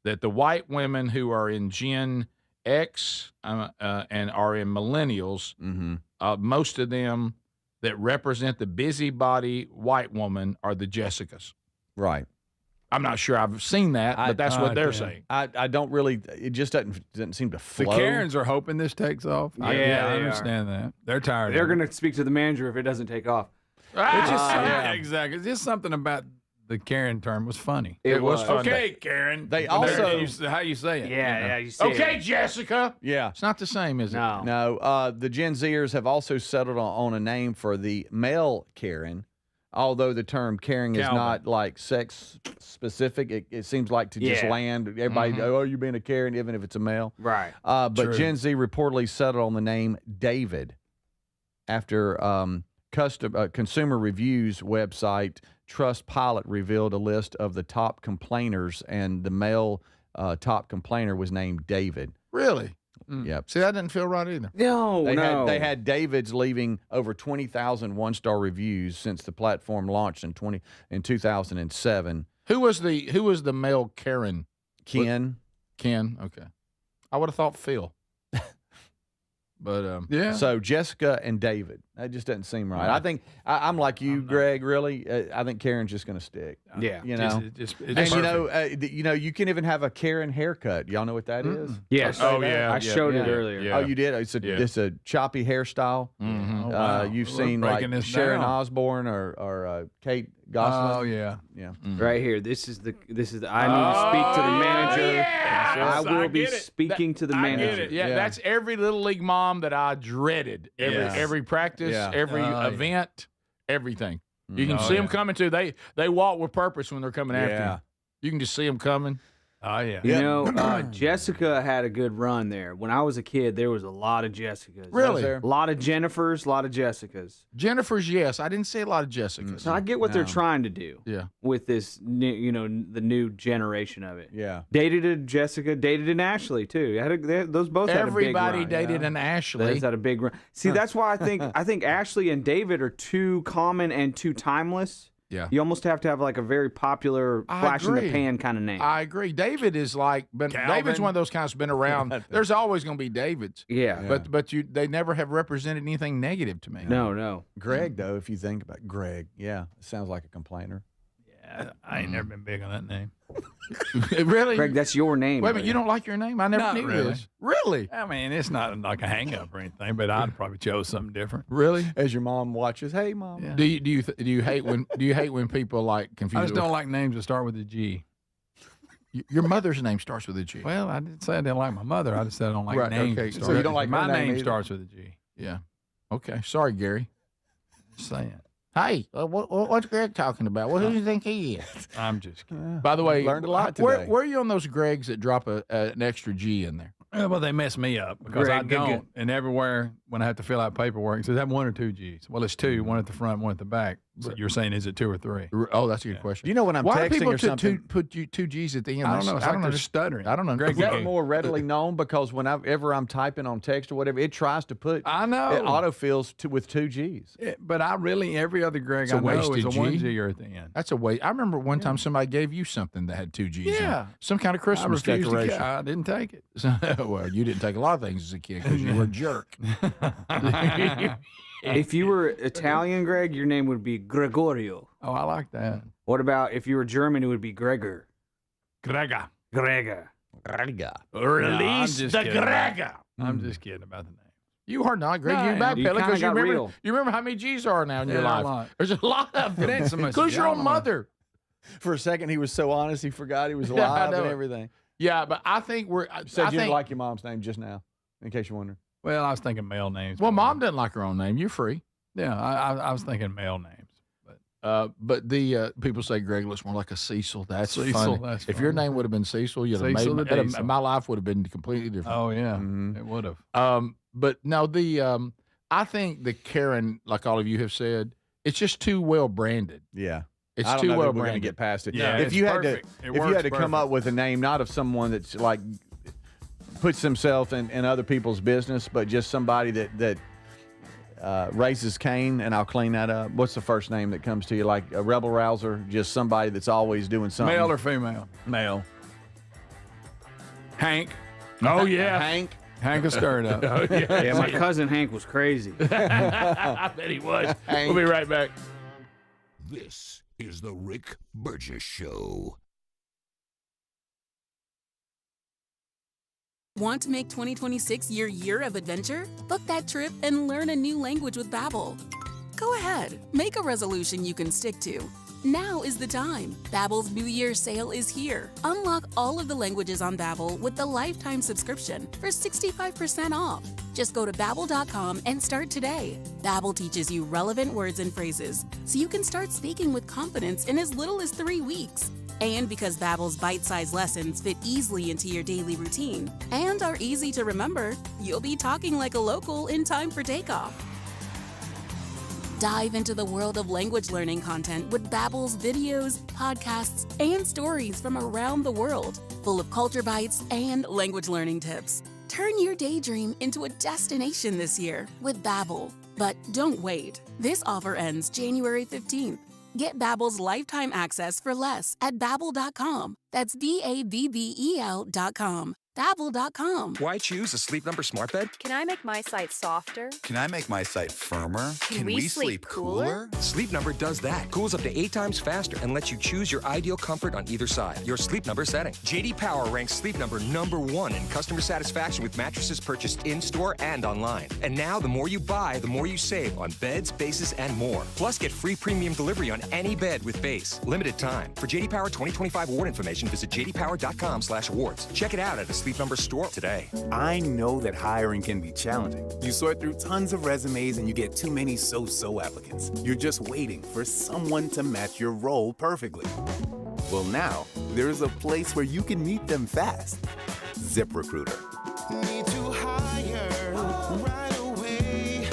That the white women who are in Gen X and are in millennials, most of them that represent the busybody white woman are the Jessicas. Right. I'm not sure I've seen that, but that's what they're saying. I don't really. It just doesn't seem to flow. The Karens are hoping this takes off. I understand that. They're tired. They're going to speak to the manager if it doesn't take off. Exactly. It's just something about the Karen term was funny. It was funny. Okay, Karen. They also how you say it. Yeah, you say okay, it. Jessica. Yeah. It's not the same, is it? No. The Gen Zers have also settled on a name for the male Karen, although the term Karen is not like sex specific. It seems like to just land. Everybody, oh, you're being a Karen, even if it's a male. Right. But Gen Z reportedly settled on the name David after consumer reviews website Trustpilot revealed a list of the top complainers, and the male top complainer was named David. Really? Yep. See, that didn't feel right either. They had David's leaving over 20,000 one-star reviews since the platform launched in 2007. Who was the male Karen? Ken. Ken. Okay. I would have thought Phil. But yeah. So Jessica and David. That just doesn't seem right. I think I'm like you, Greg. Really, I think Karen's just going to stick. Yeah. You know. And you can even have a Karen haircut. Y'all know what that is? Yes. I showed it earlier. Yeah. Oh, you did. It's a choppy hairstyle. Mm-hmm. Wow. You've seen like Sharon Osbourne or Kate Gosselin. Oh yeah. Mm-hmm. Right here. This is the. I need to speak to the manager. Yeah. I will be speaking to the manager. I get it. Yeah, that's every little league mom that I dreaded. Every practice, every event, everything. You can see them coming too. They walk with purpose when they're coming after you. You can just see them coming. Oh, yeah. You know, Jessica had a good run there. When I was a kid, there was a lot of Jessicas. Really? A lot of Jennifers, a lot of Jessicas. Jennifers, yes. I didn't say a lot of Jessicas. So I get what they're trying to do with this, new, the new generation of it. Yeah. Dated a Jessica, dated an Ashley, too. Those both had a big Everybody run. dated an Ashley. Those had a big run. See, that's why I think Ashley and David are too common and too timeless. Yeah. You almost have to have like a very popular flash in the pan kind of name. I agree. David is like David's one of those kinds that's been around. There's always going to be Davids. Yeah. But they never have represented anything negative to me. No. Greg, though, if you think about it, Greg, it sounds like a complainer. Yeah, I ain't never been big on that name. Really? Greg, that's your name. Wait a minute, you don't like your name? I never knew this. Really? I mean, it's not like a hang up or anything, but I'd probably chose something different. Really? As your mom watches, hey mom. Yeah. Do you hate when people like confuse? I just don't like names that start with a G. Your mother's name starts with a G. Well, I didn't say I didn't like my mother. I just said I don't like names. Okay, so you don't like my name either? starts with a G. Yeah. Okay. Sorry, Gary. Just saying. Hey, what's Greg talking about? Who do you think he is? I'm just kidding. By the way, learned a lot today. Where are you on those Gregs that drop an extra G in there? Well, they mess me up because I don't. And everywhere when I have to fill out paperwork, it says have 1 or 2 G's. Well, it's 2, one at the front, one at the back. So you're saying is it 2 or 3? Oh, that's a good question. You know when I'm Why texting do people or something? put 2 G's at the end? I don't know. It's like they're stuttering. I don't know. Is that more readily known because whenever I'm typing on text or whatever, it tries to put. I know. It autofills with 2 G's. But I really every other Greg I know is a 1 G or at the end. That's a waste. I remember one time somebody gave you something that had 2 G's. Yeah. Some kind of Christmas decoration. I didn't take it. Well, you didn't take a lot of things as a kid because you were a jerk. If you were Italian, Greg, your name would be Gregorio. Oh, I like that. What about if you were German, it would be Gregor. Gregor. Gregor. Release the Gregor. I'm just kidding about the name. You are not, Greg. No, You're backpedaling because you remember how many G's are now in your life. A lot. There's a lot of them. It ain't so much. Includes your own mother. For a second, he was so honest, he forgot he was alive and everything. Yeah, but I think you didn't like your mom's name just now, in case you're wondering. Well, I was thinking male names. Well, Mom doesn't like her own name. You're free. Yeah, I was thinking male names. But the people say Greg looks more like a Cecil. That's Cecil, funny. that's if your name would have been Cecil, you'd have Cecil made the Diesel. my life would have been completely different. Oh yeah, it would have. But no, I think the Karen, like all of you have said, it's just too well branded. Yeah. It's I don't too know well that we're going to branded. get past it. Yeah, if it's you perfect. had to come up with a name, not of someone that's like puts themselves in other people's business, but just somebody that raises Cain, and I'll clean that up. What's the first name that comes to you? Like a rebel rouser, just somebody that's always doing something. Male or female? Male. Hank. Oh yeah, Hank. Hank is stirred up. Oh yeah. Yeah, my cousin Hank was crazy. I bet he was. We'll be right back. This is the Rick Burgess Show. Want to make 2026 your year of adventure? Book that trip and learn a new language with Babbel. Go ahead, make a resolution you can stick to. Now is the time. Babbel's New Year sale is here. Unlock all of the languages on Babbel with the lifetime subscription for 65% off. Just go to Babbel.com and start today. Babbel teaches you relevant words and phrases, so you can start speaking with confidence in as little as 3 weeks. And because Babbel's bite-sized lessons fit easily into your daily routine and are easy to remember, you'll be talking like a local in time for takeoff. Dive into the world of language learning content with Babbel's videos, podcasts, and stories from around the world, full of culture bites and language learning tips. Turn your daydream into a destination this year with Babbel. But don't wait. This offer ends January 15th. Get Babbel's lifetime access for less at Babbel.com. That's Babbel.com. Babbel.com. Why choose a Sleep Number smart bed? Can I make my site softer? Can I make my site firmer? Can we sleep cooler? Sleep Number does that. Cools up to 8 times faster and lets you choose your ideal comfort on either side. Your Sleep Number setting. J.D. Power ranks Sleep Number #1 in customer satisfaction with mattresses purchased in-store and online. And now, the more you buy, the more you save on beds, bases, and more. Plus, get free premium delivery on any bed with base. Limited time. For J.D. Power 2025 award information, visit jdpower.com/awards. Check it out at a Sleep Number store today. I know that hiring can be challenging. You sort through tons of resumes and you get too many so-so applicants. You're just waiting for someone to match your role perfectly. Well, now, there's a place where you can meet them fast. ZipRecruiter. Need to hire right away.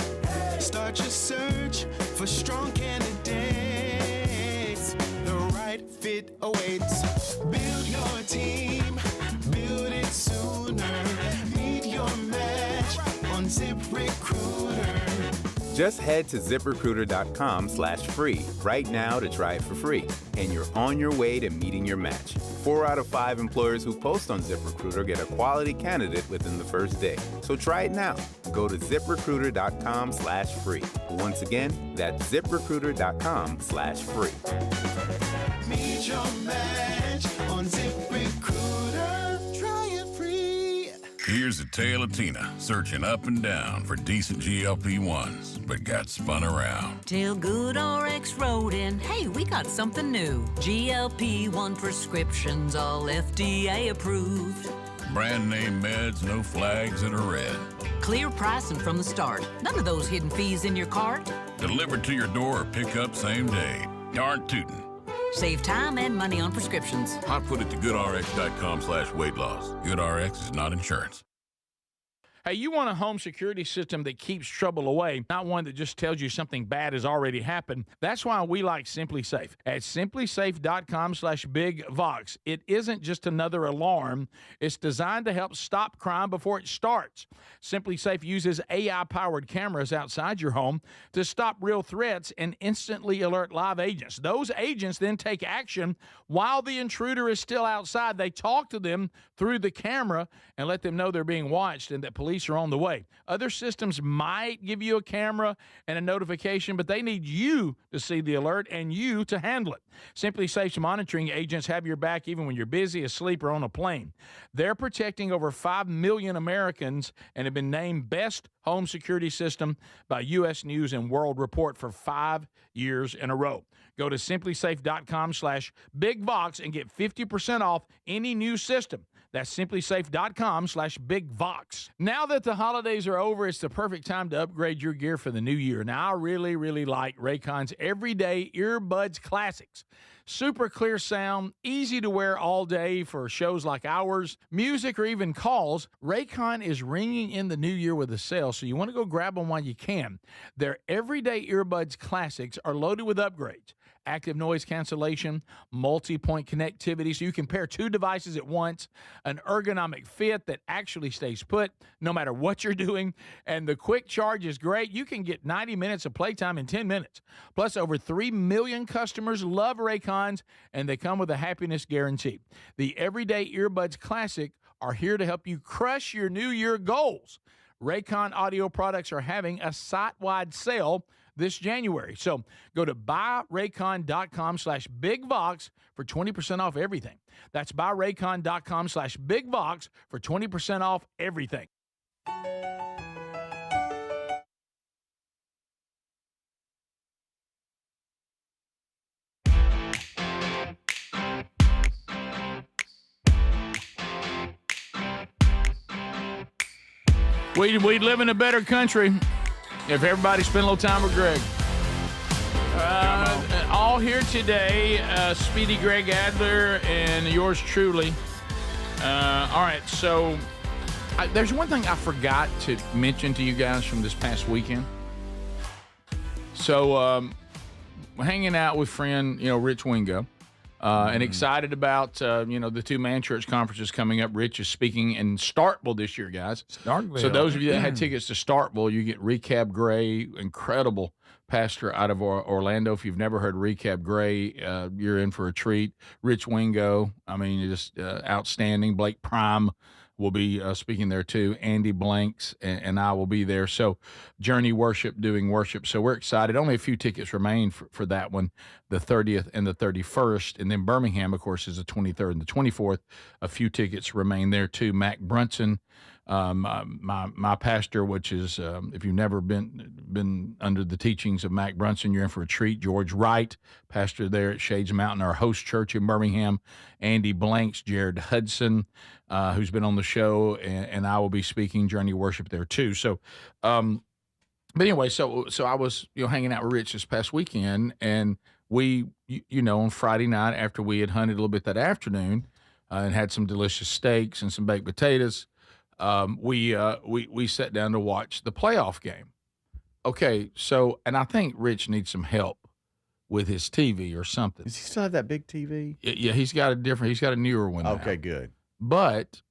Start your search for strong candidates. The right fit awaits. Build your team. Build it sooner. Meet your match on ZipRecruiter. Just head to ZipRecruiter.com/free right now to try it for free. And you're on your way to meeting your match. 4 out of 5 employers who post on ZipRecruiter get a quality candidate within the first day. So try it now. Go to ZipRecruiter.com/free. Once again, that's ZipRecruiter.com/free. Meet your match on ZipRecruiter. Try it free. Here's the tale of Tina searching up and down for decent GLP-1s, but got spun around. Till GoodRx wrote in, hey, we got something new. GLP-1 prescriptions, all FDA approved. Brand name meds, no flags that are red. Clear pricing from the start. None of those hidden fees in your cart. Delivered to your door or pick up same day. Darn tootin'. Save time and money on prescriptions. I put it to goodrx.com/weight loss. GoodRx is not insurance. Hey, you want a home security system that keeps trouble away, not one that just tells you something bad has already happened. That's why we like SimpliSafe. At simplysafe.com/bigvox. It isn't just another alarm. It's designed to help stop crime before it starts. SimpliSafe uses AI-powered cameras outside your home to stop real threats and instantly alert live agents. Those agents then take action while the intruder is still outside. They talk to them through the camera and let them know they're being watched and that police are on the way. Other systems might give you a camera and a notification, but they need you to see the alert and you to handle it. SimpliSafe's monitoring agents have your back even when you're busy, asleep, or on a plane. They're protecting over 5 million Americans and have been named Best Home Security System by U.S. News and World Report for 5 years in a row. Go to simplysafe.com/bigvox and get 50% off any new system. That's simplysafe.com/bigvox. Now that the holidays are over, it's the perfect time to upgrade your gear for the new year. Now, I really like Raycon's Everyday Earbuds Classics. Super clear sound, easy to wear all day for shows like ours, music, or even calls. Raycon is ringing in the new year with a sale, so you want to go grab them while you can. Their Everyday Earbuds Classics are loaded with upgrades. Active noise cancellation, multi-point connectivity, so you can pair 2 devices at once, an ergonomic fit that actually stays put no matter what you're doing, and the quick charge is great. You can get 90 minutes of playtime in 10 minutes. Plus, over 3 million customers love Raycons, and they come with a happiness guarantee. The Everyday Earbuds Classic are here to help you crush your New Year goals. Raycon audio products are having a site-wide sale this January. So go to buyraycon.com/bigvox for 20% off everything. That's buyraycon.com/bigvox for 20% off everything. We'd live in a better country if everybody spent a little time with Greg. All here today, Speedy Greg Adler and yours truly. All right, so there's one thing I forgot to mention to you guys from this past weekend. So hanging out with friend, Rich Wingo. And excited about, the two Man Church conferences coming up. Rich is speaking in Starkville this year, guys. Starkville. So those of you that had tickets to Starkville, you get Recab Gray, incredible pastor out of Orlando. If you've never heard Recab Gray, you're in for a treat. Rich Wingo, just outstanding. Blake Prime will be speaking there too. Andy Blanks and I will be there. So Journey Worship doing worship. So we're excited. Only a few tickets remain for that one, the 30th and the 31st. And then Birmingham, of course, is the 23rd and the 24th. A few tickets remain there too. Mac Brunson, my pastor, which is, if you've never been under the teachings of Mac Brunson, you're in for a treat. George Wright, pastor there at Shades Mountain, our host church in Birmingham. Andy Blanks, Jared Hudson, who's been on the show, and I will be speaking Journey Worship there too. So, but anyway, so I was hanging out with Rich this past weekend, and we on Friday night after we had hunted a little bit that afternoon, and had some delicious steaks and some baked potatoes. We sat down to watch the playoff game. Okay, so, and I think Rich needs some help with his TV or something. Does he still have that big TV? Yeah, he's got a newer one now. Okay, good. But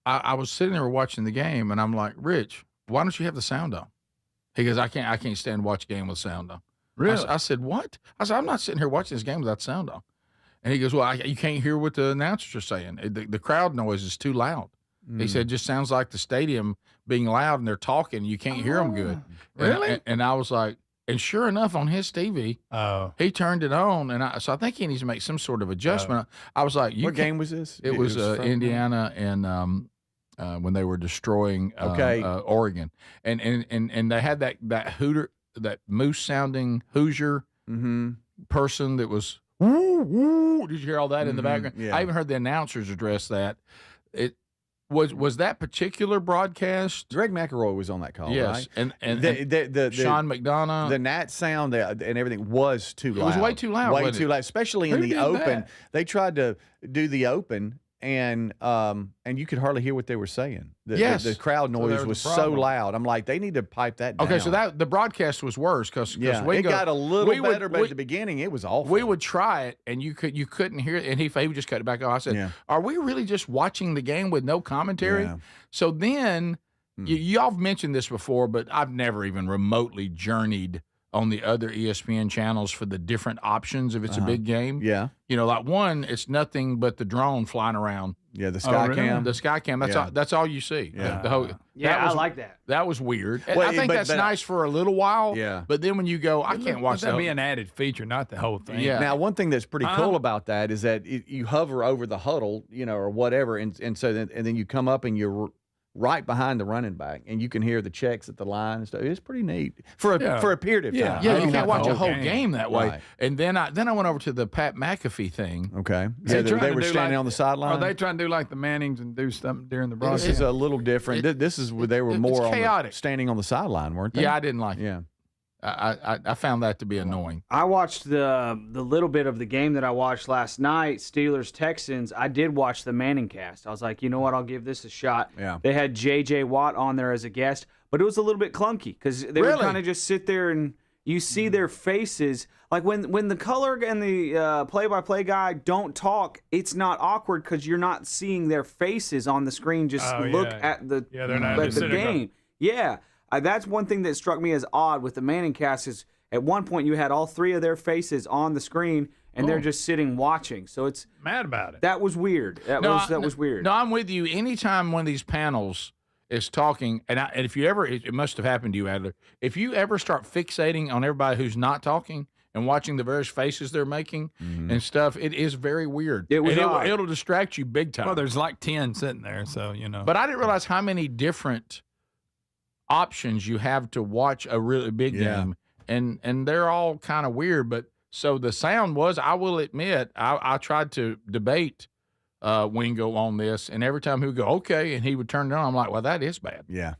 I was sitting there watching the game, and I'm like, Rich, why don't you have the sound on? He goes, I can't stand to watch a game with sound on. Really? I said, what? I said, I'm not sitting here watching this game without sound on. And he goes, well, you can't hear what the announcers are saying. The crowd noise is too loud. He said, it just sounds like the stadium being loud and they're talking. You can't hear them good. Really? And I was like, and sure enough, on his TV, he turned it on. And so I think he needs to make some sort of adjustment. I was like, what game was this? It was Indiana and when they were destroying Oregon. And they had that moose sounding Hoosier person that was, woo, woo. Did you hear all that in the background? Yeah. I even heard the announcers address that. Was that particular broadcast? Greg McElroy was on that call, yes, right? And Sean McDonough. The Nat sound and everything was too loud. It was way too loud. Way too loud, especially in the open. They tried to do the open, and you could hardly hear what they were saying. The crowd noise was so loud. I'm like, they need to pipe that down. Okay, so the broadcast was worse because it got a little better, but at the beginning it was awful. We would try it, and you couldn't hear it, and he would just cut it back off. I said, "Are we really just watching the game with no commentary?" Yeah. So then, y'all have mentioned this before, but I've never even remotely journeyed on the other ESPN channels for the different options if it's a big game. Yeah. Like one, it's nothing but the drone flying around. Yeah, the sky cam. The sky cam. That's all you see. Yeah. I like that. That was weird. Well, I think that's nice for a little while. Yeah. But then when you go, I can't watch that. That'd be an added feature, not the whole thing. Yeah. Now, one thing that's pretty cool about that is that you hover over the huddle, or whatever, and so then you come up and you're right behind the running back, and you can hear the checks at the line and stuff. It's pretty neat for a period of time. Yeah, you can't watch a whole game that way. Right. And then I went over to the Pat McAfee thing. Okay. Yeah, they were standing on the sideline. Are they trying to do like the Mannings and do something during the broadcast? This is a little different. This is where they were more chaotic. Standing on the sideline, weren't they? Yeah, I didn't like it. Yeah. I found that to be annoying. I watched the little bit of the game that I watched last night, Steelers-Texans. I did watch the Manning cast. I was like, you know what, I'll give this a shot. Yeah. They had J.J. Watt on there as a guest, but it was a little bit clunky because they would kind of just sit there and you see their faces. Like when the color and the play-by-play guy don't talk, it's not awkward because you're not seeing their faces on the screen. Just look at the game. Yeah. That's one thing that struck me as odd with the Manning cast is at one point you had all three of their faces on the screen and they're just sitting watching. So it's mad about it. That was weird. That was weird. No, I'm with you. Anytime one of these panels is talking, and if you ever, it must have happened to you, Adler. If you ever start fixating on everybody who's not talking and watching the various faces they're making and stuff, it is very weird. It'll distract you big time. Well, there's like 10 sitting there, so But I didn't realize how many different options you have to watch a really big game, and they're all kind of weird. But so the sound was, I will admit, I tried to debate Wingo on this, and every time he would go okay, and he would turn it on, I'm like, well, that is bad. Yeah.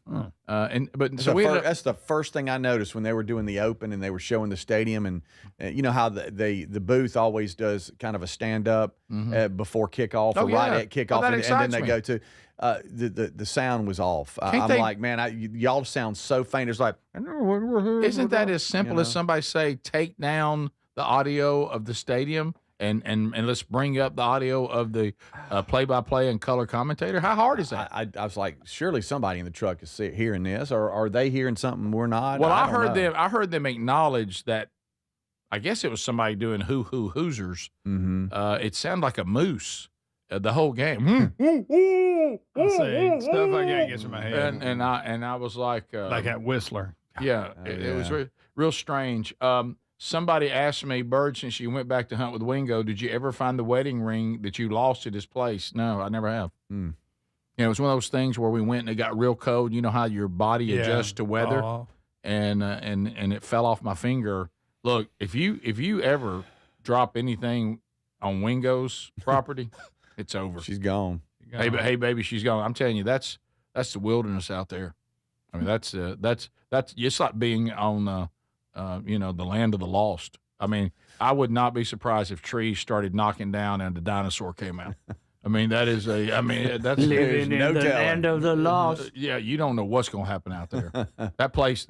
That's the first thing I noticed when they were doing the open and they were showing the stadium, and you know how the booth always does kind of a stand up before kickoff or right at kickoff, and then they go to the sound was off. I'm like, man, y'all sound so faint. It's like, isn't that as simple as somebody say, take down the audio of the stadium? And let's bring up the audio of the play-by-play and color commentator. How hard is that? I was like, surely somebody in the truck is hearing this, or are they hearing something we're not? Well, I heard them acknowledge that. I guess it was somebody doing Hoosers. It sounded like a moose the whole game. I see stuff I can't get from my head. And I was like that Whistler. Yeah, it was real strange. Somebody asked me, Bird, since you went back to hunt with Wingo, did you ever find the wedding ring that you lost at his place? No, I never have. You know, it was one of those things where we went and it got real cold. You know how your body adjusts to weather, and it fell off my finger. Look, if you ever drop anything on Wingo's property, it's over. She's gone. Hey, baby, she's gone. I'm telling you, that's the wilderness out there. I mean, that's it's like being on. The land of the lost. I mean, I would not be surprised if trees started knocking down and the dinosaur came out. I mean, that's living in the land of the lost. Yeah, you don't know what's going to happen out there. That place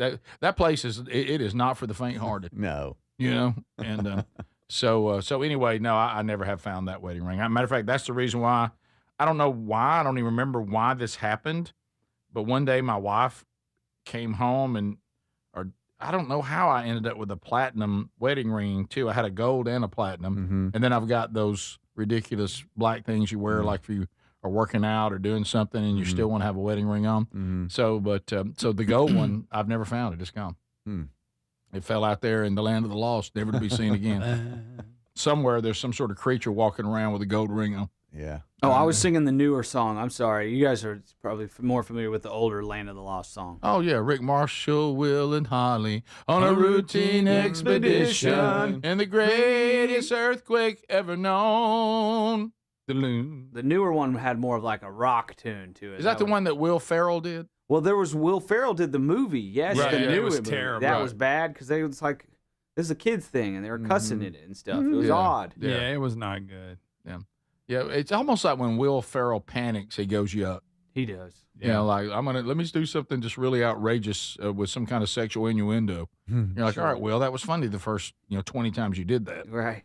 is not for the faint-hearted. No, and so anyway, no, I never have found that wedding ring. As a matter of fact, that's the reason why. I don't know why. I don't even remember why this happened. But one day my wife came home I don't know how I ended up with a platinum wedding ring, too. I had a gold and a platinum. And then I've got those ridiculous black things you wear, like if you are working out or doing something and you still want to have a wedding ring on. So the gold one, I've never found it. It's gone. It fell out there in the land of the lost, never to be seen again. Somewhere there's some sort of creature walking around with a gold ring on. Yeah. Oh, I was singing the newer song. I'm sorry. You guys are probably more familiar with the older Land of the Lost song. Oh, yeah. Rick Marshall, Will, and Holly on a routine expedition in the greatest earthquake ever known. The newer one had more of like a rock tune to it. Is that the one that Will Ferrell did? Well, there was Will Ferrell did the movie. Yes, right, the new was terrible. That was bad because it was like, this is a kid's thing, and they were cussing in it and stuff. It was odd. Yeah, it was not good. Yeah, it's almost like when Will Ferrell panics, he goes you up. He does. Yeah, like let me do something just really outrageous with some kind of sexual innuendo. You're like, all right, Will, that was funny the first 20 times you did that. Right.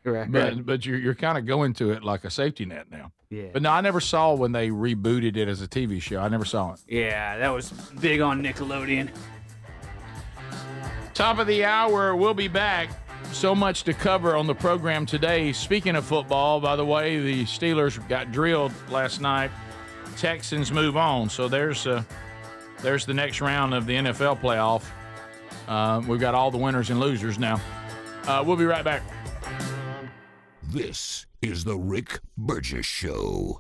But you're kind of going to it like a safety net now. Yeah. But no, I never saw when they rebooted it as a TV show. I never saw it. Yeah, that was big on Nickelodeon. Top of the hour, we'll be back. So much to cover on the program today. Speaking of football, by the way, the Steelers got drilled last night. Texans move on. So there's the next round of the NFL playoff. We've got all the winners and losers now. We'll be right back. This is the Rick Burgess Show.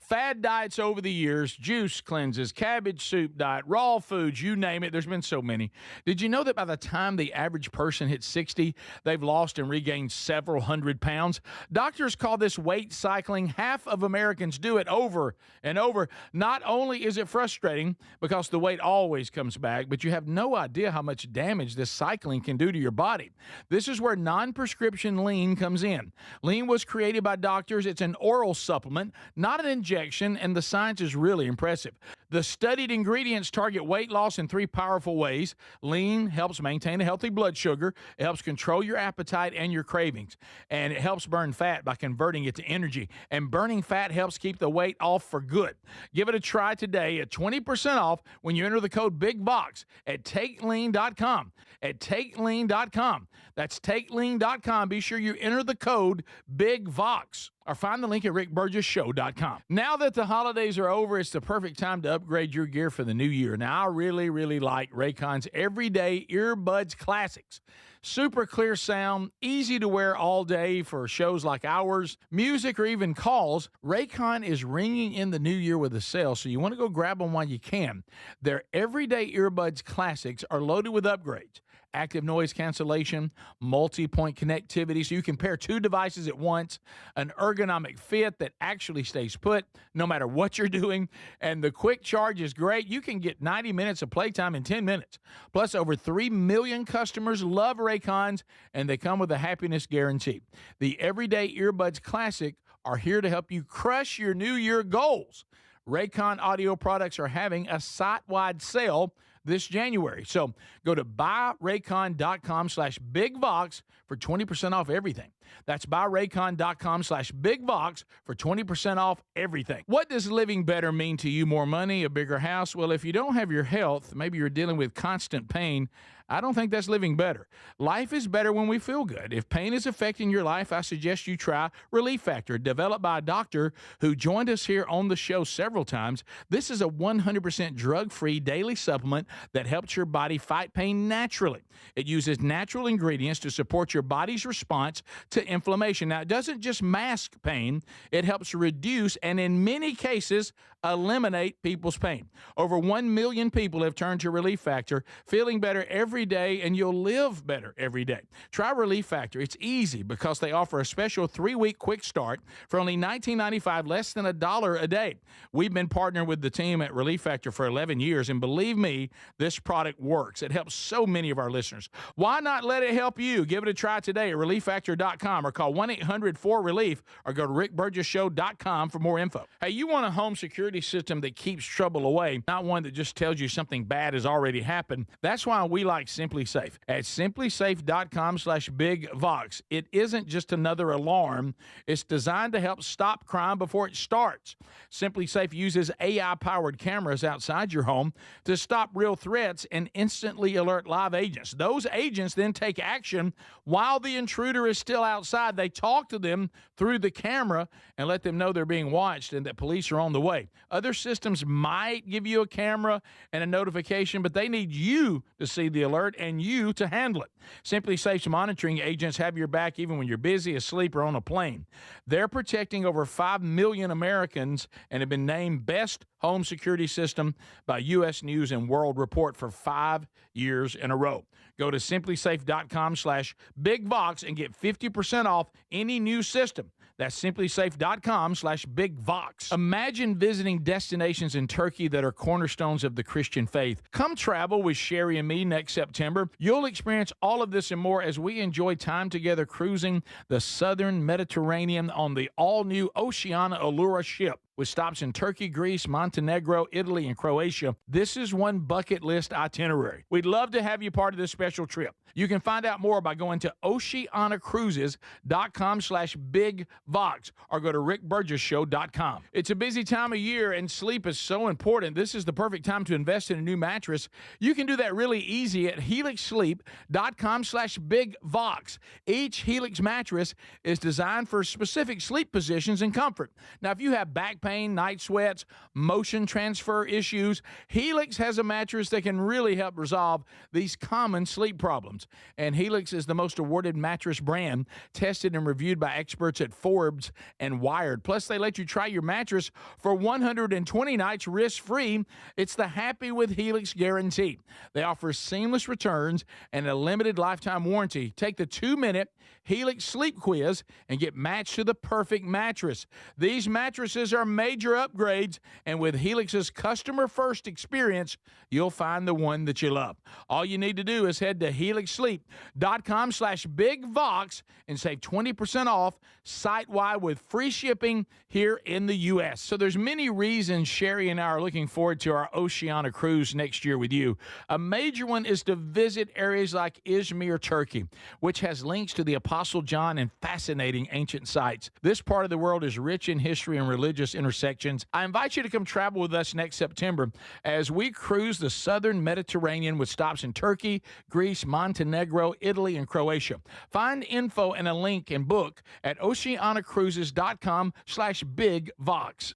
Fad diets over the years, juice cleanses, cabbage soup diet, raw foods, you name it. There's been so many. Did you know that by the time the average person hits 60, they've lost and regained several hundred pounds? Doctors call this weight cycling. Half of Americans do it over and over. Not only is it frustrating because the weight always comes back, but you have no idea how much damage this cycling can do to your body. This is where non-prescription lean comes in. Lean was created by doctors. It's an oral supplement, not an injection, and the science is really impressive. The studied ingredients target weight loss in 3 powerful ways. Lean helps maintain a healthy blood sugar. It helps control your appetite and your cravings. And it helps burn fat by converting it to energy. And burning fat helps keep the weight off for good. Give it a try today at 20% off when you enter the code BIGVOX at TakeLean.com. At TakeLean.com. That's TakeLean.com. Be sure you enter the code BIGVOX. Or find the link at rickburgessshow.com. Now that the holidays are over, it's the perfect time to upgrade your gear for the new year. Now, I really, really like Raycon's Everyday Earbuds Classics. Super clear sound, easy to wear all day for shows like ours, music, or even calls. Raycon is ringing in the new year with a sale, so you want to go grab them while you can. Their Everyday Earbuds Classics are loaded with upgrades. Active noise cancellation, multi-point connectivity, so you can pair 2 devices at once, an ergonomic fit that actually stays put no matter what you're doing, and the quick charge is great. You can get 90 minutes of playtime in 10 minutes. Plus, over 3 million customers love Raycons, and they come with a happiness guarantee. The Everyday Earbuds Classic are here to help you crush your New Year goals. Raycon audio products are having a site-wide sale this January. So go to buyraycon.com/bigvox for 20% off everything. That's buyraycon.com/bigvox for 20% off everything. What does living better mean to you? More money, a bigger house? Well, if you don't have your health, maybe you're dealing with constant pain, I don't think that's living better. Life is better when we feel good. If pain is affecting your life, I suggest you try Relief Factor, developed by a doctor who joined us here on the show several times. This is a 100% drug-free daily supplement that helps your body fight pain naturally. It uses natural ingredients to support your body's response to inflammation. Now, it doesn't just mask pain, it helps reduce and in many cases eliminate people's pain. Over 1 million people have turned to Relief Factor, feeling better every day, and you'll live better every day. Try Relief Factor. It's easy because they offer a special 3-week quick start for only $19.95, less than $1 a day. We've been partnering with the team at Relief Factor for 11 years, and believe me, this product works. It helps so many of our listeners. Why not let it help you? Give it a try today at ReliefFactor.com or call 1-800-4RELIEF or go to rickburgessshow.com for more info. Hey, you want a home security system that keeps trouble away, not one that just tells you something bad has already happened. That's why we like Simply Safe. At simplysafe.com/bigvox. It isn't just another alarm. It's designed to help stop crime before it starts. Simply Safe uses AI-powered cameras outside your home to stop real threats and instantly alert live agents. Those agents then take action while the intruder is still outside. They talk to them through the camera and let them know they're being watched and that police are on the way. Other systems might give you a camera and a notification, but they need you to see the alert and you to handle it. Simply Safe's monitoring agents have your back even when you're busy, asleep, or on a plane. They're protecting over 5 million Americans and have been named Best Home Security System by U.S. News and World Report for 5 years in a row. Go to simplysafe.com/bigvox and get 50% off any new system. That's simplysafe.com/bigvox. Imagine visiting destinations in Turkey that are cornerstones of the Christian faith. Come travel with Sherry and me next September. You'll experience all of this and more as we enjoy time together cruising the southern Mediterranean on the all-new Oceana Allura ship. With stops in Turkey, Greece, Montenegro, Italy, and Croatia, this is one bucket list itinerary. We'd love to have you part of this special trip. You can find out more by going to oceanacruises.com/bigvox or go to rickburgessshow.com. It's a busy time of year and sleep is so important. This is the perfect time to invest in a new mattress. You can do that really easy at helixsleep.com/bigvox. Each Helix mattress is designed for specific sleep positions and comfort. Now, if you have back pain, night sweats, motion transfer issues, Helix has a mattress that can really help resolve these common sleep problems. And Helix is the most awarded mattress brand, tested and reviewed by experts at Forbes and Wired. Plus, they let you try your mattress for 120 nights risk-free. It's the Happy with Helix guarantee. They offer seamless returns and a limited lifetime warranty. Take the 2-minute Helix sleep quiz and get matched to the perfect mattress. These mattresses are major upgrades, and with Helix's customer-first experience, you'll find the one that you love. All you need to do is head to helixsleep.com/bigvox and save 20% off site-wide with free shipping here in the U.S. So there's many reasons Sherry and I are looking forward to our Oceania cruise next year with you. A major one is to visit areas like Izmir, Turkey, which has links to the Apostle John and fascinating ancient sites. This part of the world is rich in history and religious intersections. I invite you to come travel with us next September as we cruise the southern Mediterranean with stops in Turkey, Greece, Montenegro, Italy, and Croatia. Find info and a link and book at oceanacruises.com/bigvox.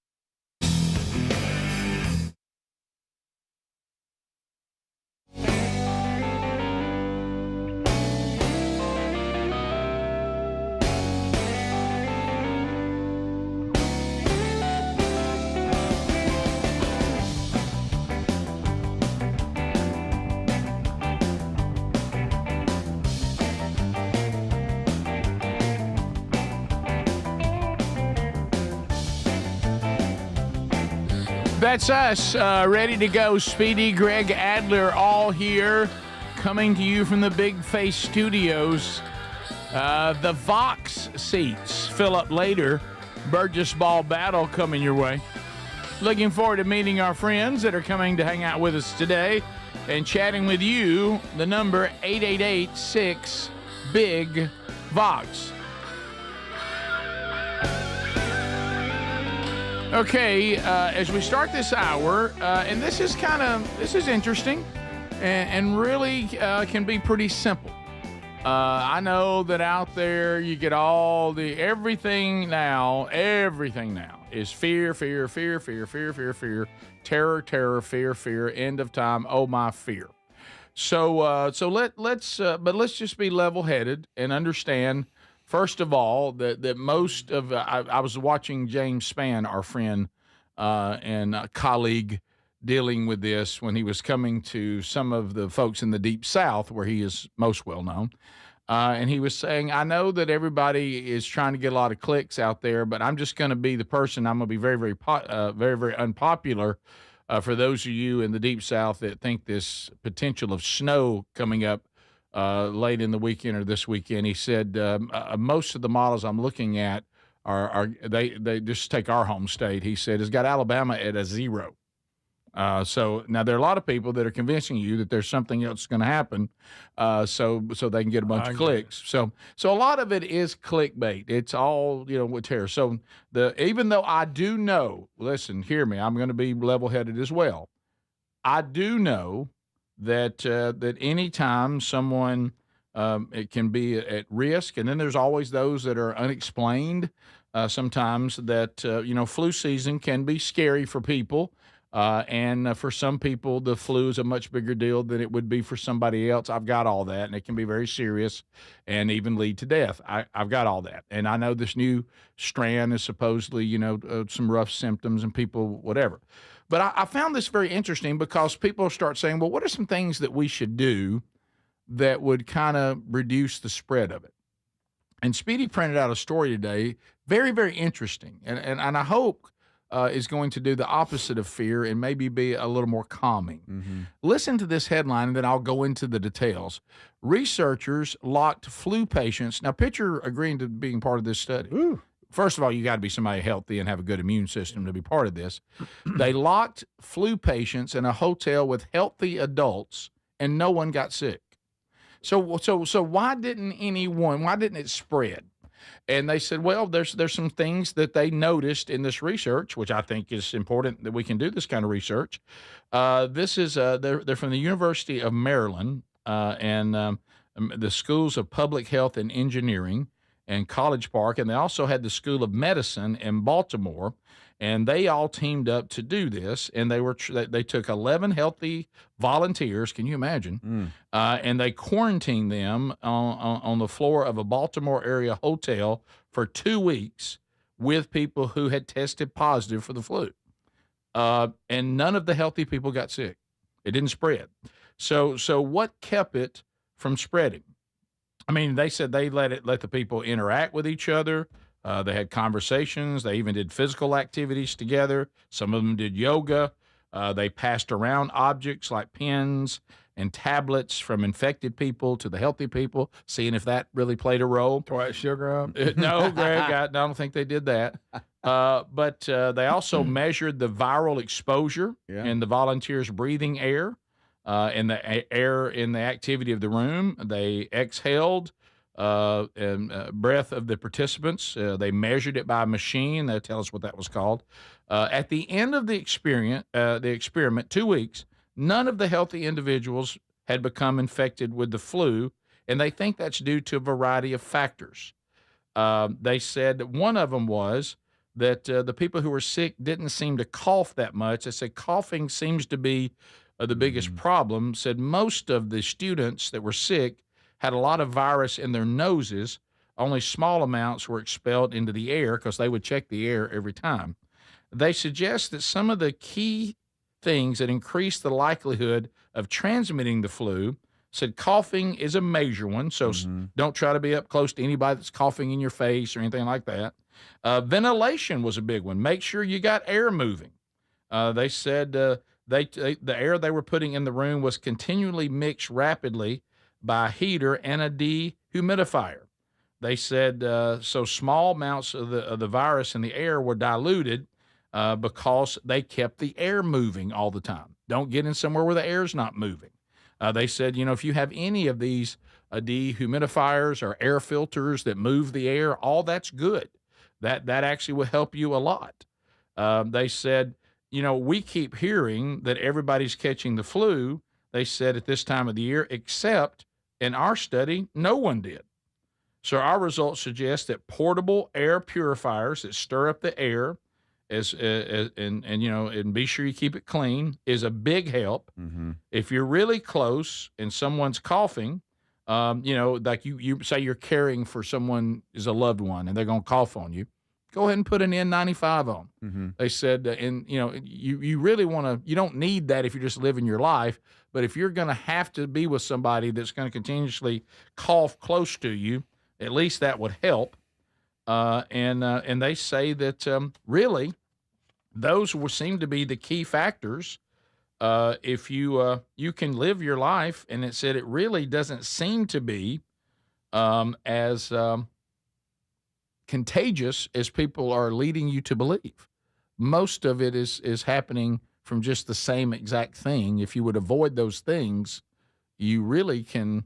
That's us, ready to go. Speedy, Greg, Adler, all here, coming to you from the Big Face Studios. The Vox seats fill up later. Burgess Ball Battle coming your way. Looking forward to meeting our friends that are coming to hang out with us today and chatting with you. The number 888-6-BIG-VOX. Okay, as we start this hour, and this is interesting and really can be pretty simple. I know that out there you get everything now is fear, terror, fear, end of time, oh my fear. So let's just be level-headed and understand. First of all, that most of I was watching James Spann, our friend and colleague, dealing with this when he was coming to some of the folks in the Deep South, where he is most well known, and he was saying, "I know that everybody is trying to get a lot of clicks out there, but I'm just going to be the person. I'm going to be very, very unpopular for those of you in the Deep South that think this potential of snow coming up." Late in the weekend or this weekend, he said most of the models I'm looking at they just take our home state. He said it's got Alabama at a 0. So now there are a lot of people that are convincing you that there's something else going to happen, so they can get a bunch of clicks. So a lot of it is clickbait. It's all with terror. So even though I do know, listen, hear me, I'm going to be level-headed as well. I do know that any time someone it can be at risk, and then there's always those that are unexplained. Sometimes that flu season can be scary for people, and for some people the flu is a much bigger deal than it would be for somebody else. I've got all that, and it can be very serious and even lead to death. I've got all that, and I know this new strand is supposedly some rough symptoms and people whatever. But I found this very interesting because people start saying, well, what are some things that we should do that would kind of reduce the spread of it? And Speedy printed out a story today, very, very interesting, and I hope is going to do the opposite of fear and maybe be a little more calming. Mm-hmm. Listen to this headline, and then I'll go into the details. Researchers locked flu patients. Now, picture agreeing to being part of this study. Ooh. First of all, you got to be somebody healthy and have a good immune system to be part of this. They locked flu patients in a hotel with healthy adults, and no one got sick. So why didn't it spread? And they said, well, there's some things that they noticed in this research, which I think is important that we can do this kind of research. This is they're from the University of Maryland and the Schools of Public Health and Engineering and College Park, and they also had the School of Medicine in Baltimore, and they all teamed up to do this. And they took 11 healthy volunteers. Can you imagine? And they quarantined them on the floor of a Baltimore area hotel for 2 weeks with people who had tested positive for the flu, and none of the healthy people got sick. It didn't spread. So what kept it from spreading? I mean, they said they let the people interact with each other. They had conversations. They even did physical activities together. Some of them did yoga. They passed around objects like pens and tablets from infected people to the healthy people, seeing if that really played a role. Twice sugar up? No, Greg, I don't think they did that. But they also measured the viral exposure in the volunteers breathing air and the air in the activity of the room. They exhaled breath of the participants. They measured it by a machine. They'll tell us what that was called. At the end of the experiment, 2 weeks, none of the healthy individuals had become infected with the flu, and they think that's due to a variety of factors. They said that one of them was that the people who were sick didn't seem to cough that much. They said coughing seems to be the biggest problem. Said most of the students that were sick had a lot of virus in their noses. Only small amounts were expelled into the air because they would check the air every time. They suggest that some of the key things that increase the likelihood of transmitting the flu, said coughing is a major one, so don't try to be up close to anybody that's coughing in your face or anything like that. Ventilation was a big one. Make sure you got air moving. They said the air they were putting in the room was continually mixed rapidly by a heater and a dehumidifier. They said so small amounts of the virus in the air were diluted because they kept the air moving all the time. Don't get in somewhere where the air's not moving. They said, if you have any of these dehumidifiers or air filters that move the air, all that's good. That actually will help you a lot. They said, we keep hearing that everybody's catching the flu. They said at this time of the year, except in our study, no one did. So our results suggest that portable air purifiers that stir up the air and be sure you keep it clean is a big help. If you're really close and someone's coughing, like you say you're caring for someone is a loved one and they're going to cough on you, go ahead and put an N95 on. They said, you really want to, you don't need that if you're just living your life, but if you're going to have to be with somebody that's going to continuously cough close to you, at least that would help. And they say that really those will seem to be the key factors. If you can live your life, and it said it really doesn't seem to be as contagious as people are leading you to believe. Most of it is happening from just the same exact thing. If you would avoid those things, you really can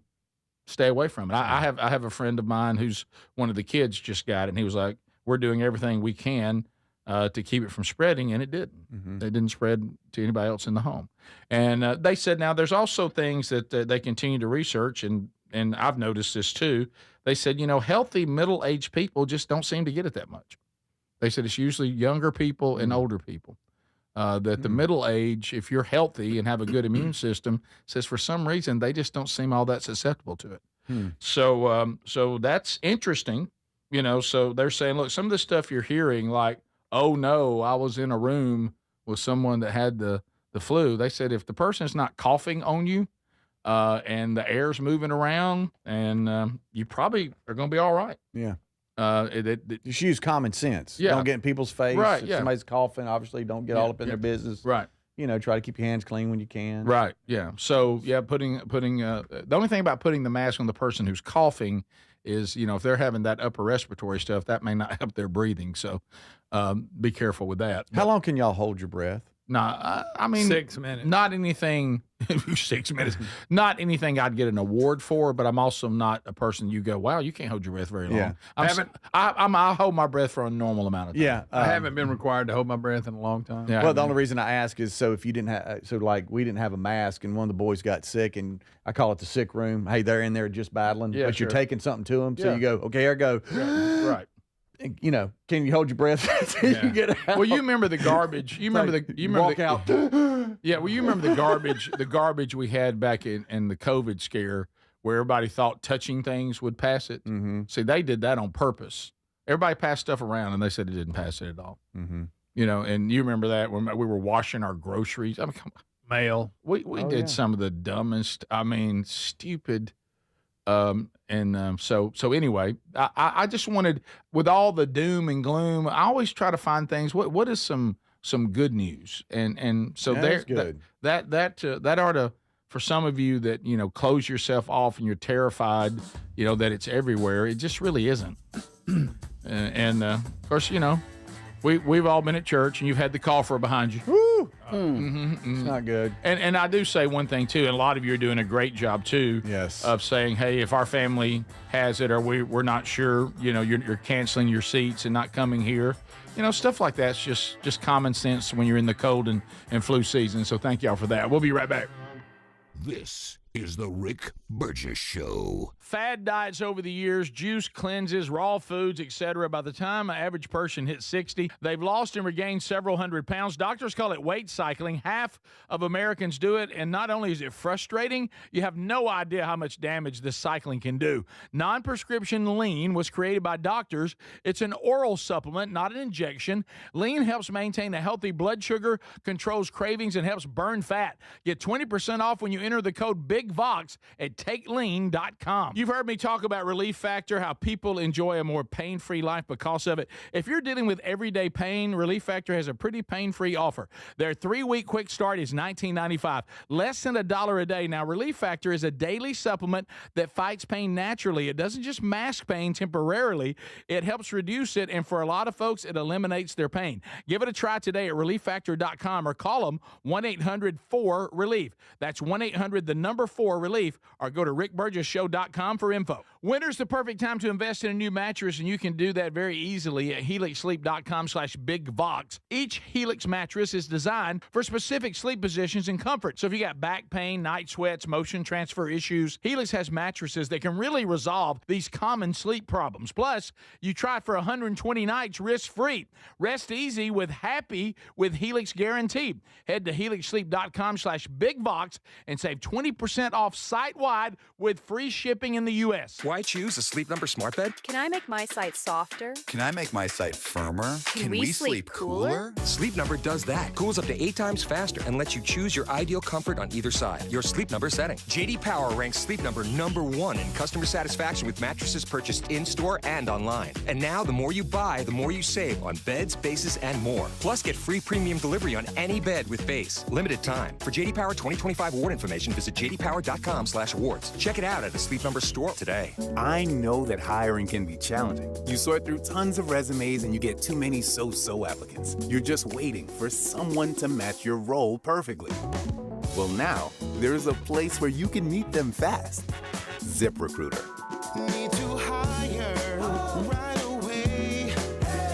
stay away from it. I have a friend of mine who's one of the kids just got it, and he was like, we're doing everything we can to keep it from spreading, and it didn't. It didn't spread to anybody else in the home. And they said now there's also things that they continue to research, and I've noticed this too. They said, healthy middle-aged people just don't seem to get it that much. They said it's usually younger people and older people. That the middle age, if you're healthy and have a good immune system, says for some reason they just don't seem all that susceptible to it. So that's interesting, So they're saying, look, some of the stuff you're hearing, like, oh no, I was in a room with someone that had the flu. They said if the person's not coughing on you, and the air's moving around, and you probably are going to be all right. Yeah. Just use common sense. Yeah. Don't get in people's face. Right, If yeah. somebody's coughing, obviously don't get all up in their business. Right. Try to keep your hands clean when you can. Right. Yeah. So putting the only thing about putting the mask on the person who's coughing is, if they're having that upper respiratory stuff, that may not help their breathing. So be careful with that. How long can y'all hold your breath? No, I mean 6 minutes. Not anything. 6 minutes. Not anything I'd get an award for. But I'm also not a person you go, wow, you can't hold your breath very long. Yeah. I hold my breath for a normal amount of time. Yeah, I haven't been required to hold my breath in a long time. Yeah. Well, the only reason I ask is so if you didn't have, we didn't have a mask and one of the boys got sick, and I call it the sick room. Hey, they're in there just battling, Yeah, but sure. you're taking something to them. So Yeah. you go, okay, here I go. Right. Can you hold your breath until you get out? Well, you remember the garbage. You remember walk out. Yeah, well, you remember the garbage we had back in the COVID scare where everybody thought touching things would pass it. See, they did that on purpose. Everybody passed stuff around, and they said it didn't pass it at all. And you remember that when we were washing our groceries. I mean, come on. Mail. We did some of the dumbest, stupid So anyway, I just wanted, with all the doom and gloom, I always try to find things. What is some good news? And so that's good. That ought to, for some of you that, close yourself off and you're terrified, that it's everywhere. It just really isn't. Of course, we've all been at church and you've had the cougher behind you. Woo! It's not good. And I do say one thing too, and a lot of you are doing a great job too. Yes. Of saying, hey, if our family has it or we're not sure, you're canceling your seats and not coming here. Stuff like that's just common sense when you're in the cold and flu season. So thank y'all for that. We'll be right back. This is the Rick Burgess Show. Fad diets over the years, juice cleanses, raw foods, etc. By the time an average person hits 60, they've lost and regained several hundred pounds. Doctors call it weight cycling. Half of Americans do it, and not only is it frustrating, you have no idea how much damage this cycling can do. Non-prescription Lean was created by doctors. It's an oral supplement, not an injection. Lean helps maintain a healthy blood sugar, controls cravings, and helps burn fat. Get 20% off when you enter the code BIGVOX at TakeLean.com. You've heard me talk about Relief Factor, how people enjoy a more pain-free life because of it. If you're dealing with everyday pain, Relief Factor has a pretty pain-free offer. Their 3-week quick start is $19.95, less than $1 a day. Now, Relief Factor is a daily supplement that fights pain naturally. It doesn't just mask pain temporarily. It helps reduce it, and for a lot of folks, it eliminates their pain. Give it a try today at ReliefFactor.com or call them 1-800-4RELIEF. That's 1-800-4RELIEF, or go to RickBurgessShow.com for info. Winter's the perfect time to invest in a new mattress, and you can do that very easily at HelixSleep.com/BigVox. Each Helix mattress is designed for specific sleep positions and comfort. So if you got back pain, night sweats, motion transfer issues, Helix has mattresses that can really resolve these common sleep problems. Plus, you try it for 120 nights risk-free. Rest easy with Happy with Helix Guaranteed. Head to HelixSleep.com/BigVox and save 20% off site-wide with free shipping in the U.S. Why choose a Sleep Number smart bed? Can I make my site softer? Can I make my site firmer? Can we sleep cooler? Sleep Number does that. Cools up to 8 times faster and lets you choose your ideal comfort on either side. Your Sleep Number setting. JD Power ranks Sleep Number #1 in customer satisfaction with mattresses purchased in-store and online. And now, the more you buy, the more you save on beds, bases, and more. Plus, get free premium delivery on any bed with base. Limited time. For JD Power 2025 award information, visit jdpower.com/awards. Check it out at a Sleep Number store today. I know that hiring can be challenging. You sort through tons of resumes and you get too many so-so applicants. You're just waiting for someone to match your role perfectly. Well, now, there's a place where you can meet them fast. ZipRecruiter. Need to hire right away.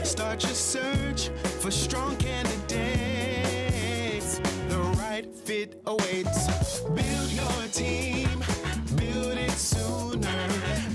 Start your search for strong candidates. The right fit awaits. Build your team. Build it sooner.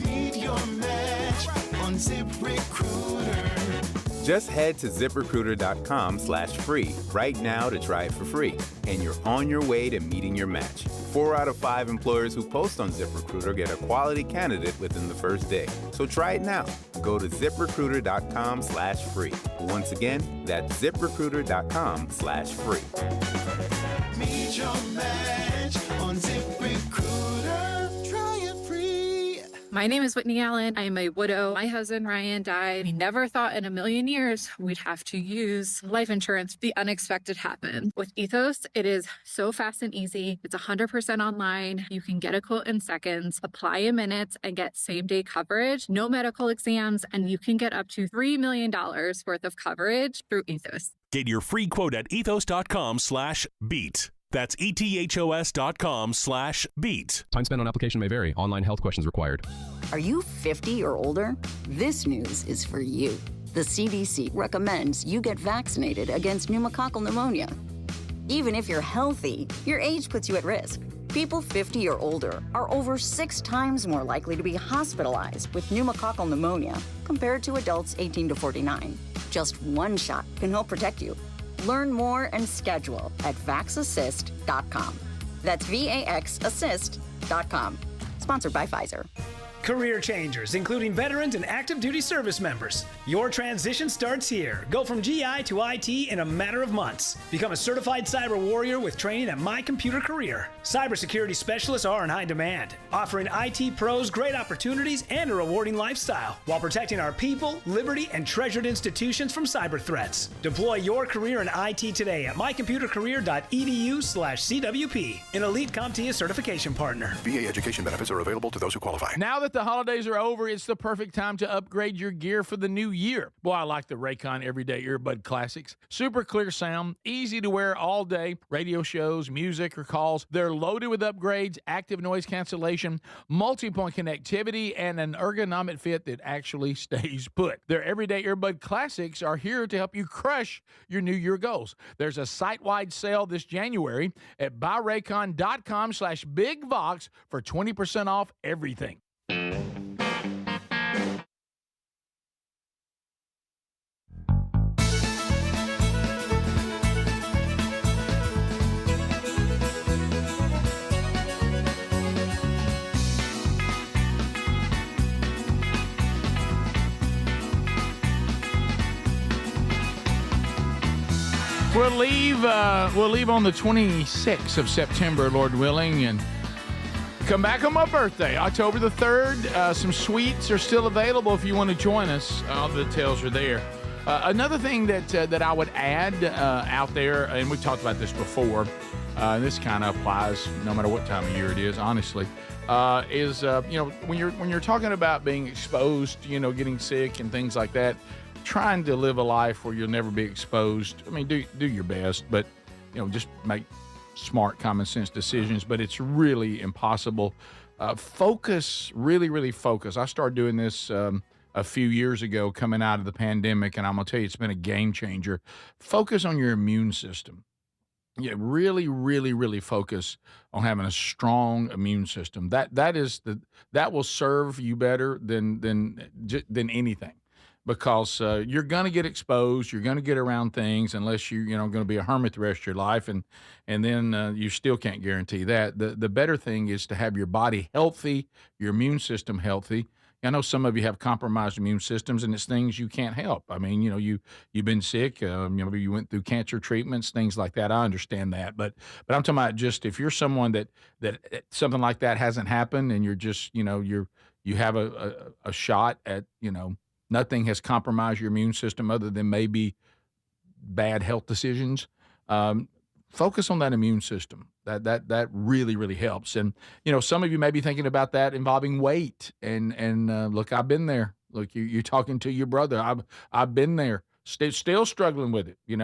Meet your match on ZipRecruiter. Just head to ZipRecruiter.com/free right now to try it for free. And you're on your way to meeting your match. 4 out of 5 employers who post on ZipRecruiter get a quality candidate within the first day. So try it now. Go to ZipRecruiter.com/free. Once again, that's ZipRecruiter.com/free. Meet your match on ZipRecruiter. Try it free. My name is Whitney Allen. I am a widow. My husband, Ryan, died. We never thought in a million years we'd have to use life insurance. The unexpected happened. With Ethos, it is so fast and easy. It's 100% online. You can get a quote in seconds, apply in minutes, and get same-day coverage, no medical exams, and you can get up to $3 million worth of coverage through Ethos. Get your free quote at ethos.com/beat. That's ethos.com/beat. Time spent on application may vary. Online health questions required. Are you 50 or older? This news is for you. The CDC recommends you get vaccinated against pneumococcal pneumonia. Even if you're healthy, your age puts you at risk. People 50 or older are over 6 times more likely to be hospitalized with pneumococcal pneumonia compared to adults 18 to 49. Just one shot can help protect you. Learn more and schedule at vaxassist.com. That's VAXassist.com. Sponsored by Pfizer. Career changers, including veterans and active duty service members. Your transition starts here. Go from GI to IT in a matter of months. Become a certified cyber warrior with training at My Computer Career. Cybersecurity specialists are in high demand, offering IT pros great opportunities and a rewarding lifestyle while protecting our people, liberty, and treasured institutions from cyber threats. Deploy your career in IT today at mycomputercareer.edu/CWP, an elite CompTIA certification partner. VA education benefits are available to those who qualify. Now that the holidays are over, it's the perfect time to upgrade your gear for the new year. Boy, I like the Raycon Everyday Earbud Classics. Super clear sound, easy to wear all day, radio shows, music, or calls. They're loaded with upgrades, active noise cancellation, multi-point connectivity, and an ergonomic fit that actually stays put. Their Everyday Earbud Classics are here to help you crush your new year goals. There's a site-wide sale this January at buyraycon.com/BigVox for 20% off everything. We'll leave on the 26th of September, Lord willing, and come back on my birthday, October the 3rd. Some suites are still available if you want to join us. All the details are there. Another thing that I would add out there, and we talked about this before, and this kind of applies no matter what time of year it is, honestly, is when you're talking about being exposed, getting sick and things like that, trying to live a life where you'll never be exposed. I mean, do your best, but just make smart, common sense decisions. But it's really impossible. Focus, really focus. I started doing this a few years ago, coming out of the pandemic, and I'm gonna tell you, it's been a game changer. Focus on your immune system. Yeah, really focus on having a strong immune system. That will serve you better than anything. Because you're going to get exposed, you're going to get around things unless you're going to be a hermit the rest of your life, and then you still can't guarantee that. The better thing is to have your body healthy, your immune system healthy. I know some of you have compromised immune systems, and it's things you can't help. I mean, you've been sick, maybe you went through cancer treatments, things like that. I understand that, but I'm talking about just if you're someone that something like that hasn't happened, and you're just you have a shot at nothing has compromised your immune system other than maybe bad health decisions. Focus on that immune system. That really helps. And some of you may be thinking about that involving weight. And look, I've been there. Look, you're talking to your brother. I've been there. Still struggling with it. You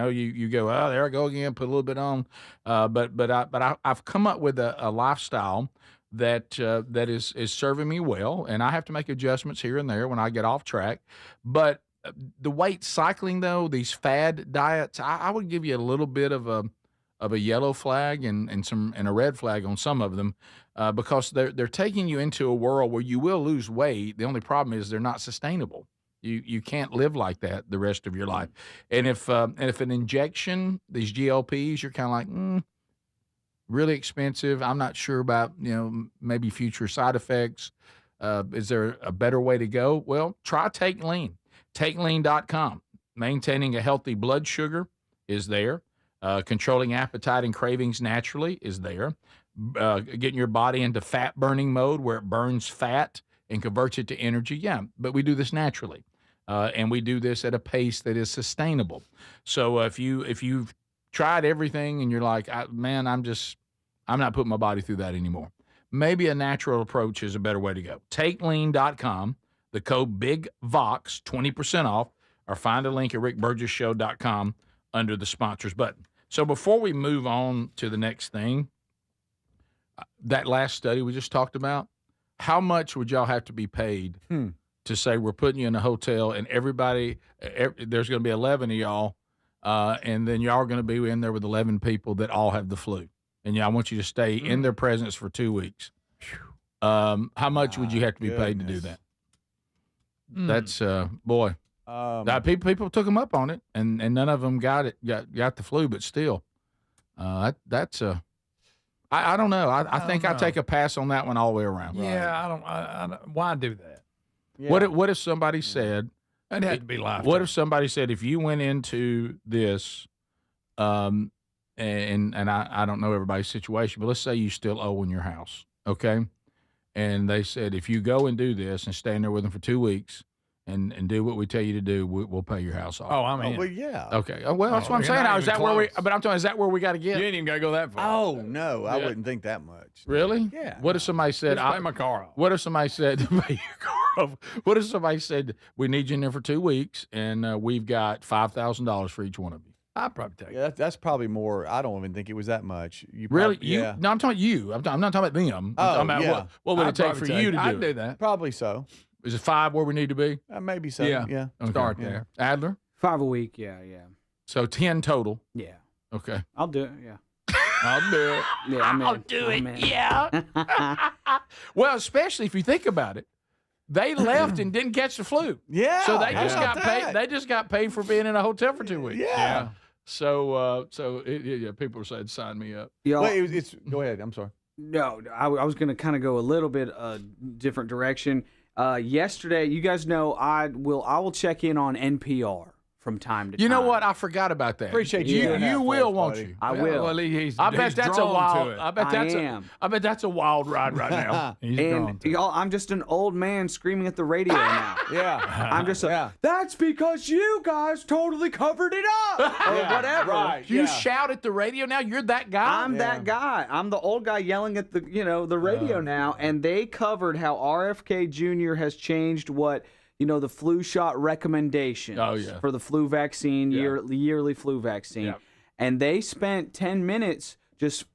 go, oh, there I go again. Put a little bit on. But I've come up with a lifestyle that is serving me well, and I have to make adjustments here and there when I get off track. But the weight cycling, though, these fad diets, I would give you a little bit of a yellow flag and a red flag on some of them, because they're taking you into a world where you will lose weight. The only problem is they're not sustainable. You can't live like that the rest of your life. And if an injection, these GLPs, you're kind of like, really expensive. I'm not sure about, maybe future side effects. Is there a better way to go? Well, try Take Lean. TakeLean.com. Maintaining a healthy blood sugar is there. Controlling appetite and cravings naturally is there. Getting your body into fat burning mode where it burns fat and converts it to energy. Yeah, but we do this naturally. And we do this at a pace that is sustainable. So if you've tried everything and you're like, man, I'm not putting my body through that anymore, maybe a natural approach is a better way to go. TakeLean.com, the code BIGVOX, 20% off, or find a link at rickburgesshow.com under the sponsors button. So before we move on to the next thing, that last study we just talked about, how much would y'all have to be paid to say we're putting you in a hotel and there's going to be 11 of y'all, and then y'all are going to be in there with 11 people that all have the flu? And I want you to stay in their presence for 2 weeks. How much would you have to be paid to do that? That's boy. People took them up on it, and none of them got the flu, but still, that's I don't know. I think I take a pass on that one all the way around. Yeah, I don't. Why do that? Yeah. What if somebody said? It had to be live. What if somebody said, if you went into this, and I don't know everybody's situation, but let's say you still owe on your house, okay? And they said, if you go and do this and stand there with them for 2 weeks and do what we tell you to do, we'll pay your house off. Oh, I'm in. Well, yeah. Okay. Well, that's what I'm saying. Is that where we? But I'm telling you, is that where we got to get? You ain't even got to go that far. Oh no, I wouldn't think that much. Really? Yeah. What if somebody said, Just pay my car off. What if somebody said, to pay your car off? What if somebody said, we need you in there for 2 weeks, and we've got $5,000 for each one of you? I'd probably take it. Yeah, that's probably more. I don't even think it was that much. You Really? probably, yeah. No, I'm talking you. I'm not talking about them. I'm talking about what would it take for you to do I'd it? do that. Probably so. Is it 5 where we need to be? Maybe so. Yeah. Yeah. Okay. Start there. Adler? 5 a week. Yeah. So 10 total. Yeah. Okay. I'll do it. Yeah. I'll do it. Yeah, I'm in. I'll do I'm it. in. Yeah. Well, especially if you think about it. They left and didn't catch the flu. Yeah. So they just how got about paid. that? They just got paid for being in a hotel for 2 weeks. Yeah. So people were saying, sign me up. Y'all, Wait, it's go ahead. I'm sorry. No, I was going to kind of go a little bit different direction. Yesterday, you guys know I will check in on NPR from time to time. You know what? I forgot about that. Appreciate you doing that You for will, us, won't buddy. you? I will. Well, I bet that's a wild. I I bet that's a wild ride right now. And y'all, I'm just an old man screaming at the radio now. Yeah. I'm just that's because you guys totally covered it up or whatever. Right. You shout at the radio now. You're that guy. I'm that guy. I'm the old guy yelling at the the radio now, and they covered how RFK Jr. has changed what the flu shot recommendations for the flu vaccine, yearly flu vaccine, Yep. and they spent 10 minutes just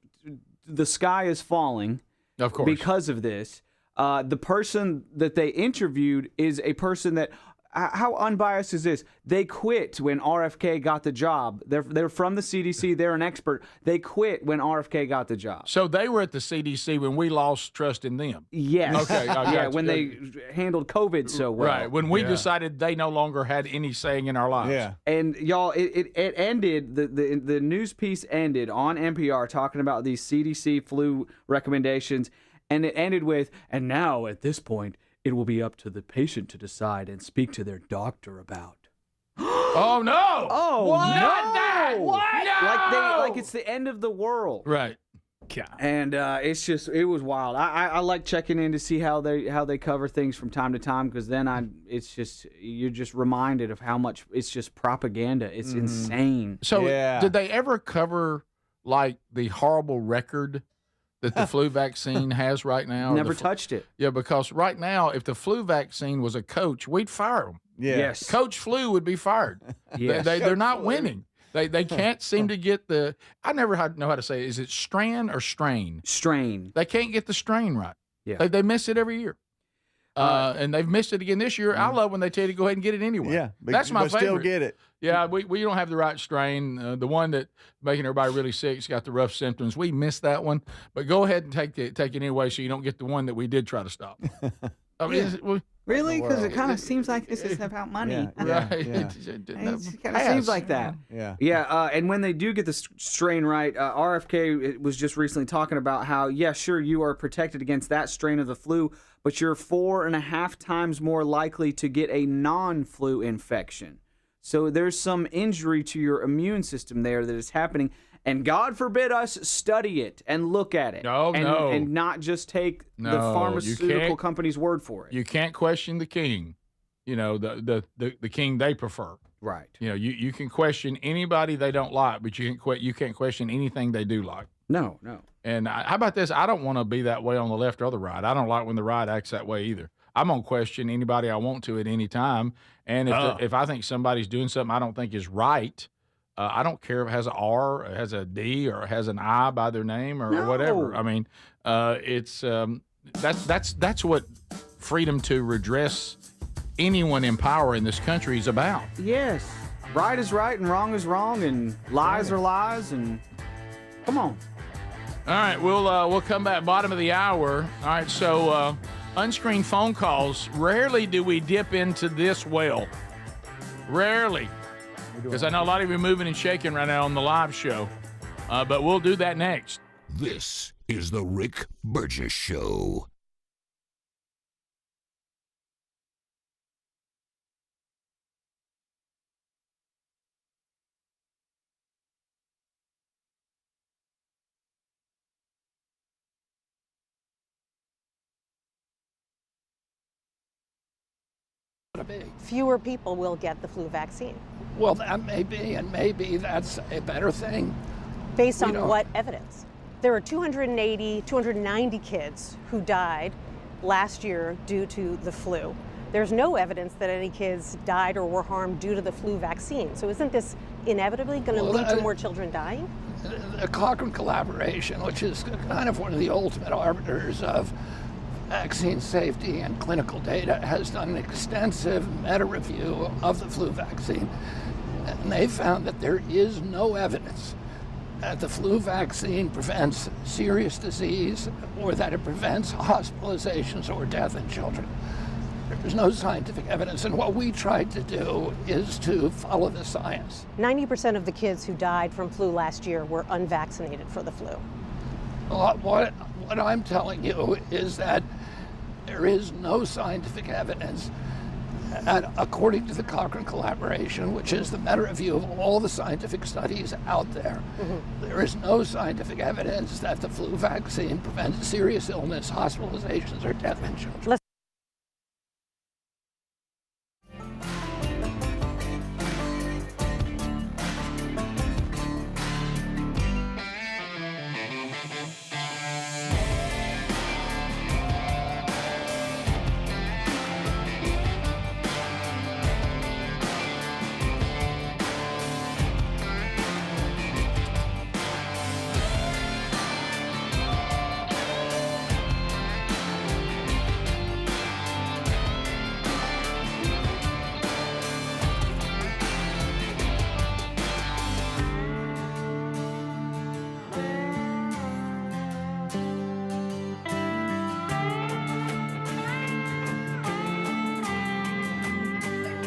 the sky is falling, Of course. because of this. The person that they interviewed is a person that. How unbiased is this? They quit when RFK got the job. They're from the CDC. They're an expert. They quit when RFK got the job. So they were at the CDC when we lost trust in them. Yes. Okay. I got you. when they handled COVID so well. Right. When we decided they no longer had any saying in our lives. Yeah. And y'all, it ended. The news piece ended on NPR talking about these CDC flu recommendations, and it ended with, and now at this point, it will be up to the patient to decide and speak to their doctor about. Oh no! Oh, what? no! Not that! What? No! Like it's the end of the world. Right. And it was wild. I like checking in to see how they cover things from time to time, because then you're just reminded of how much it's just propaganda. It's insane. So did they ever cover like the horrible record that the flu vaccine has right now? Never touched it. Yeah, because right now, if the flu vaccine was a coach, we'd fire him. Yeah. Yes. Coach Flu would be fired. Yes. They're not winning. They can't seem to get the. I never know how to say it. Is it strain or strain? Strain. They can't get the strain right. Yeah. They miss it every year. And they've missed it again this year. I love when they tell you to go ahead and get it anyway. Yeah. That's my favorite. Still get it. Yeah, we don't have the right strain. The one that making everybody really sick, it's got the rough symptoms. We missed that one. But go ahead and take it anyway, so you don't get the one that we did try to stop. I mean, Really? Because it kind of seems like this is about money. right. It kind of seems like that. Yeah. Yeah, and when they do get the strain right, RFK was just recently talking about how, sure, you are protected against that strain of the flu, but you're 4.5 times more likely to get a non-flu infection. So there's some injury to your immune system there that is happening. And God forbid us study it and look at it. And not just take the pharmaceutical company's word for it. You can't question the king. The king they prefer. Right. You can question anybody they don't like, but you can't question anything they do like. No. And how about this? I don't want to be that way on the left or the right. I don't like when the right acts that way either. I'm going to question anybody I want to at any time. And if I think somebody's doing something I don't think is right, I don't care if it has an R, or has a D, or has an I by their name or whatever. I mean, it's that's what freedom to redress anyone in power in this country is about. Yes. Right is right and wrong is wrong and lies are lies, and come on. All right, we'll come back bottom of the hour. All right, so unscreened phone calls. Rarely do we dip into this well. Rarely. Because I know a lot of you are moving and shaking right now on the live show. But we'll do that next. This is The Rick Burgess Show. Fewer people will get the flu vaccine. Well, that may be, and maybe that's a better thing. Based on what evidence? There were 290 kids who died last year due to the flu. There's no evidence that any kids died or were harmed due to the flu vaccine. So isn't this inevitably going to lead to more children dying? The Cochrane collaboration, which is kind of one of the ultimate arbiters of vaccine safety and clinical data, has done an extensive meta-review of the flu vaccine. And they found that there is no evidence that the flu vaccine prevents serious disease or that it prevents hospitalizations or death in children. There's no scientific evidence, and what we tried to do is to follow the science. 90% of the kids who died from flu last year were unvaccinated for the flu. What I'm telling you is that there is no scientific evidence, and according to the Cochrane collaboration, which is the meta-review of all the scientific studies out there, there is no scientific evidence that the flu vaccine prevents serious illness, hospitalizations, or death in children.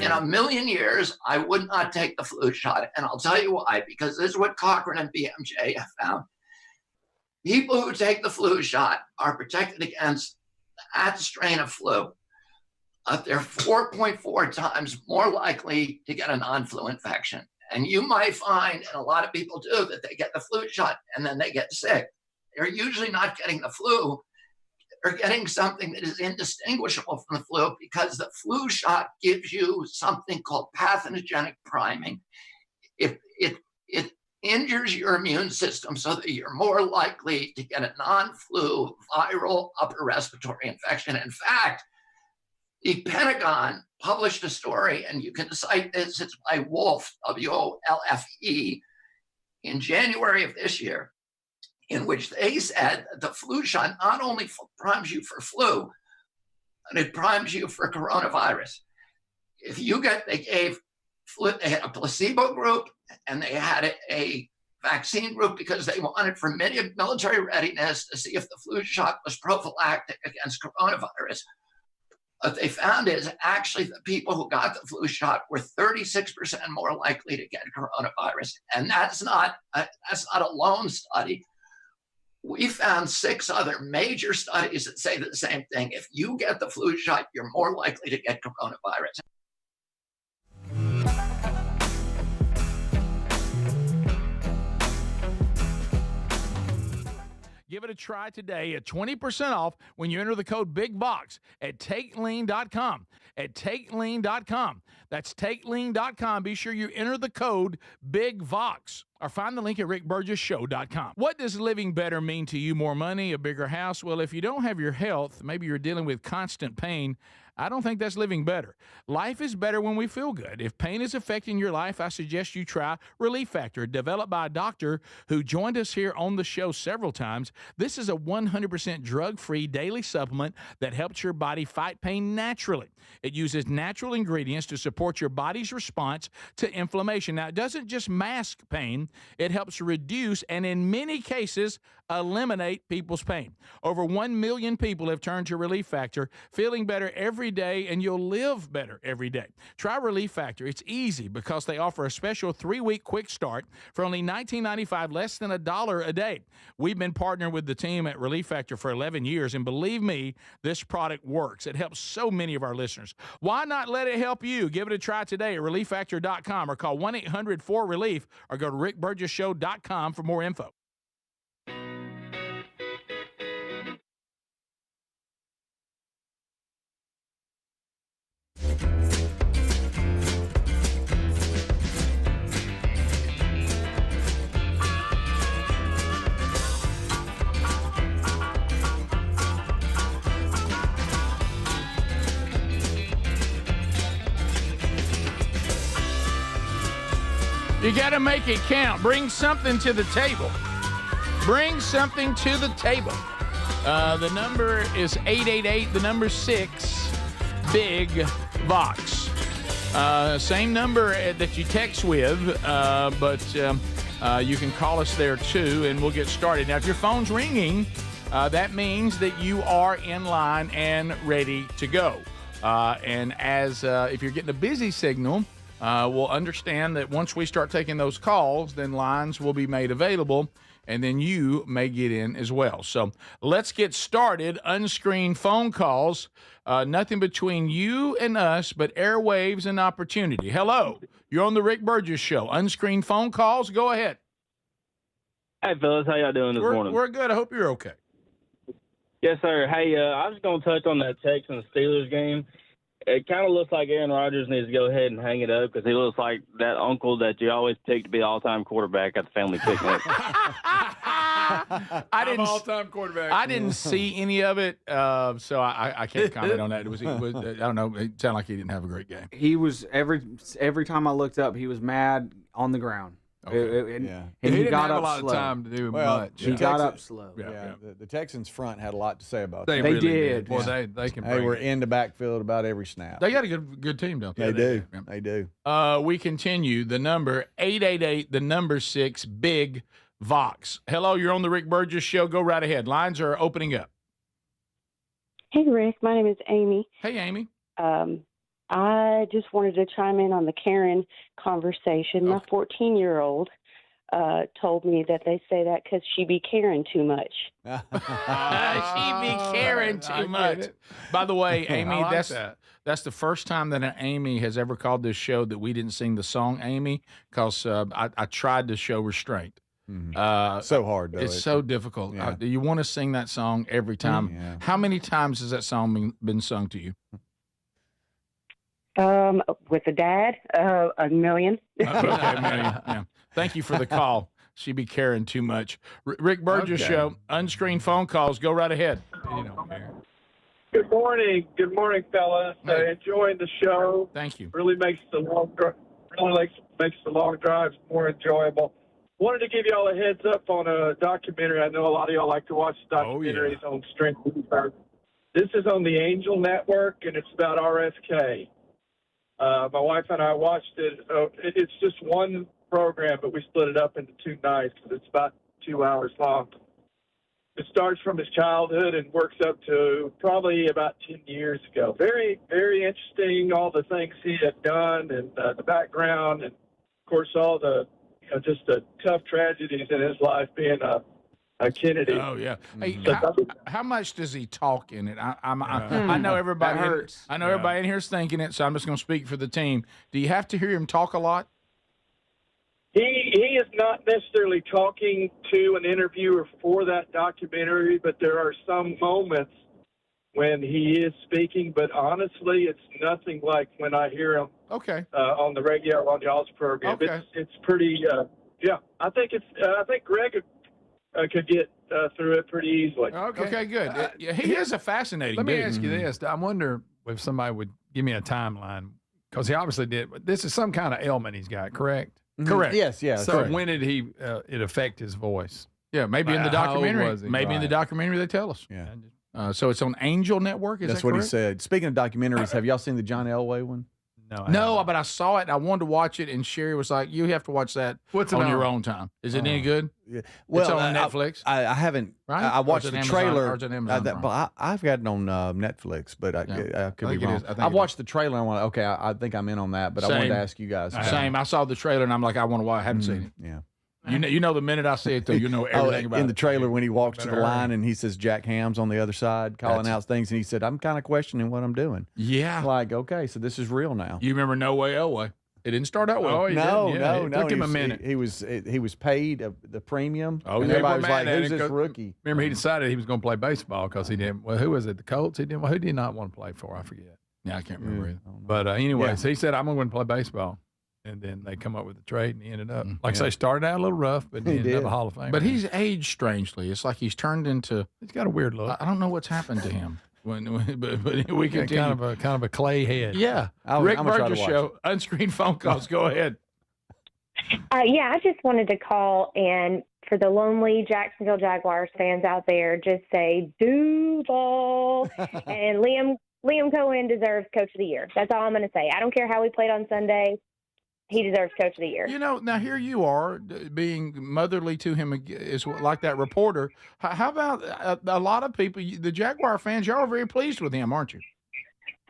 In a million years, I would not take the flu shot. And I'll tell you why, because this is what Cochrane and BMJ have found. People who take the flu shot are protected against that strain of flu. They're 4.4 times more likely to get a non-flu infection. And you might find, and a lot of people do, that they get the flu shot and then they get sick. They're usually not getting the flu. They're getting something that is indistinguishable from the flu, because the flu shot gives you something called pathogenic priming. It injures your immune system so that you're more likely to get a non-flu viral upper respiratory infection. In fact, the Pentagon published a story, and you can cite this, it's by Wolfe, W-O-L-F-E, in January of this year, in which they said that the flu shot not only primes you for flu, but it primes you for coronavirus. If you get, they gave flu, they had a placebo group and they had a vaccine group because they wanted for military readiness to see if the flu shot was prophylactic against coronavirus. What they found is actually the people who got the flu shot were 36% more likely to get coronavirus. And that's not a lone study. We found 6 other major studies that say the same thing. If you get the flu shot, you're more likely to get coronavirus. Give it a try today at 20% off when you enter the code BIGBOX at TakeLean.com. At TakeLean.com. That's TakeLean.com. Be sure you enter the code BIGVOX or find the link at RickBurgessShow.com. What does living better mean to you? More money, a bigger house? Well, if you don't have your health, maybe you're dealing with constant pain, I don't think that's living better. Life is better when we feel good. If pain is affecting your life, I suggest you try Relief Factor, developed by a doctor who joined us here on the show several times. This is a 100% drug-free daily supplement that helps your body fight pain naturally. It uses natural ingredients to support your body's response to inflammation. Now, it doesn't just mask pain, it helps reduce and in many cases eliminate people's pain. Over 1 million people have turned to Relief Factor, feeling better every every day, and you'll live better every day. Try Relief Factor. It's easy because they offer a special 3-week quick start for only $19.95, less than $1 a day. We've been partnering with the team at Relief Factor for 11 years, and believe me, this product works. It helps so many of our listeners. Why not let it help you? Give it a try today at ReliefFactor.com or call 1-800-4RELIEF or go to RickBurgessShow.com for more info. You got to make it count. Bring something to the table. Bring something to the table. The number is 888, the number 6, Big Vox. Same number that you text with, but you can call us there too, and we'll get started. Now, if your phone's ringing, that means that you are in line and ready to go. And as if you're getting a busy signal, we'll understand that once we start taking those calls, then lines will be made available, and then you may get in as well. So let's get started. Unscreened phone calls, nothing between you and us but airwaves and opportunity. Hello, you're on the Rick Burgess Show. Unscreened phone calls, go ahead. Hey, fellas, how y'all doing this morning? We're good. I hope you're okay. Yes, sir. Hey, I was going to touch on that Texans-Steelers game. It kind of looks like Aaron Rodgers needs to go ahead and hang it up because he looks like that uncle that you always pick to be all-time quarterback at the family picnic. I'm all-time quarterback. I didn't see any of it, so I can't comment on that. It was I don't know. It sounded like he didn't have a great game. He was every time I looked up, he was mad on the ground. Okay. And he he didn't got have up a lot slow. of time to do Well, much. He got up slow. Yeah. The Texans front had a lot to say about They that. really did. Well, they can. They were in the backfield about every snap. They got a good team, don't they? They do. We continue. The number 888, the number 6, Big Vox. Hello, you're on the Rick Burgess Show. Go right ahead. Lines are opening up. Hey, Rick. My name is Amy. Hey, Amy. I just wanted to chime in on the Karen conversation. My 14-year-old told me that they say that because she be caring too much. She be caring too much. By the way, Amy, like that's the first time that an Amy has ever called this show that we didn't sing the song Amy, because I tried to show restraint. So hard, though. It's so difficult. Yeah. You want to sing that song every time. Yeah. How many times has that song been sung to you? With a dad, 1 million. Okay, yeah. Thank you for the call. She be caring too much. Rick Burgess Show, unscreened phone calls. Go right ahead. You don't care. Good morning, fellas. Hey. Enjoying the show. Thank you. Really makes the long drives more enjoyable. Wanted to give y'all a heads up on a documentary. I know a lot of y'all like to watch documentaries on strength. This is on the Angel Network, and it's about RFK. My wife and I watched it. It's just one program, but we split it up into 2 nights because it's about 2 hours long. It starts from his childhood and works up to probably about 10 years ago. Very, very interesting, all the things he had done and the background, and, of course, all the just the tough tragedies in his life being a Kennedy. Oh yeah. Hey, how much does he talk in it? I know everybody. That hurts. I know everybody in here is thinking it, so I'm just going to speak for the team. Do you have to hear him talk a lot? He is not necessarily talking to an interviewer for that documentary, but there are some moments when he is speaking. But honestly, it's nothing like when I hear him. Okay. On the regular on y'all's program. Okay. It's pretty. I think Greg could get through it pretty easily. Okay, good. He is a fascinating. Let me dude. ask you this. I wonder if somebody would give me a timeline, because he obviously did. This is some kind of ailment he's got, correct? Correct. Yes, yeah. So correct. when did it affect his voice? Yeah, maybe in the How old documentary. was he? Maybe in the documentary they tell us. Yeah. So it's on Angel Network. Is That's that what correct? he said. Speaking of documentaries, have y'all seen the John Elway one? No, but I saw it and I wanted to watch it, and Sherry was like, "You have to watch that on your own time." Is it any good? Yeah. Well, it's on Netflix. I haven't. Right? I watched Or is it the Amazon, trailer. or is it Amazon but I've got it on Netflix, but I could I be think it wrong. is. I think I've it watched the trailer and I went, okay, I think I'm in on that, but I wanted to ask you guys. Same. I saw the trailer and I'm like, I want to watch. I haven't seen it. Yeah. You know the minute I see it, though, you know everything about it. In the trailer, when he walks to the Better line and he says Jack Ham's on the other side calling out things, and he said, I'm kind of questioning what I'm doing. Yeah. Like, okay, so this is real now. You remember No Way, Elway? It didn't start out well. Oh, No. It took him a minute. He was paid the premium. Oh, and yeah. everybody was like, Mad at who's him this 'cause- rookie? Remember, he decided he was going to play baseball because he didn't. Well, who was it? The Colts? He didn't. Well, who did he not want to play for? I forget. Yeah, I can't remember either. But anyways, he said, I'm going to play baseball. And then they come up with the trade, and he ended up, like I say, started out a little rough, but he ended up a Hall of Fame. But he's aged strangely. It's like he's turned into. He's got a weird look. I don't know what's happened to him. But we continue. Kind of a clay head. Yeah. Rick Burgess Show. Unscreened phone calls. Go ahead. Yeah, I just wanted to call and for the lonely Jacksonville Jaguars fans out there, just say Duval. And Liam Cohen deserves Coach of the Year. That's all I'm going to say. I don't care how he played on Sunday. He deserves Coach of the Year. You know, now here you are being motherly to him, is like that reporter. How about a lot of people, the Jaguar fans, y'all are very pleased with him, aren't you?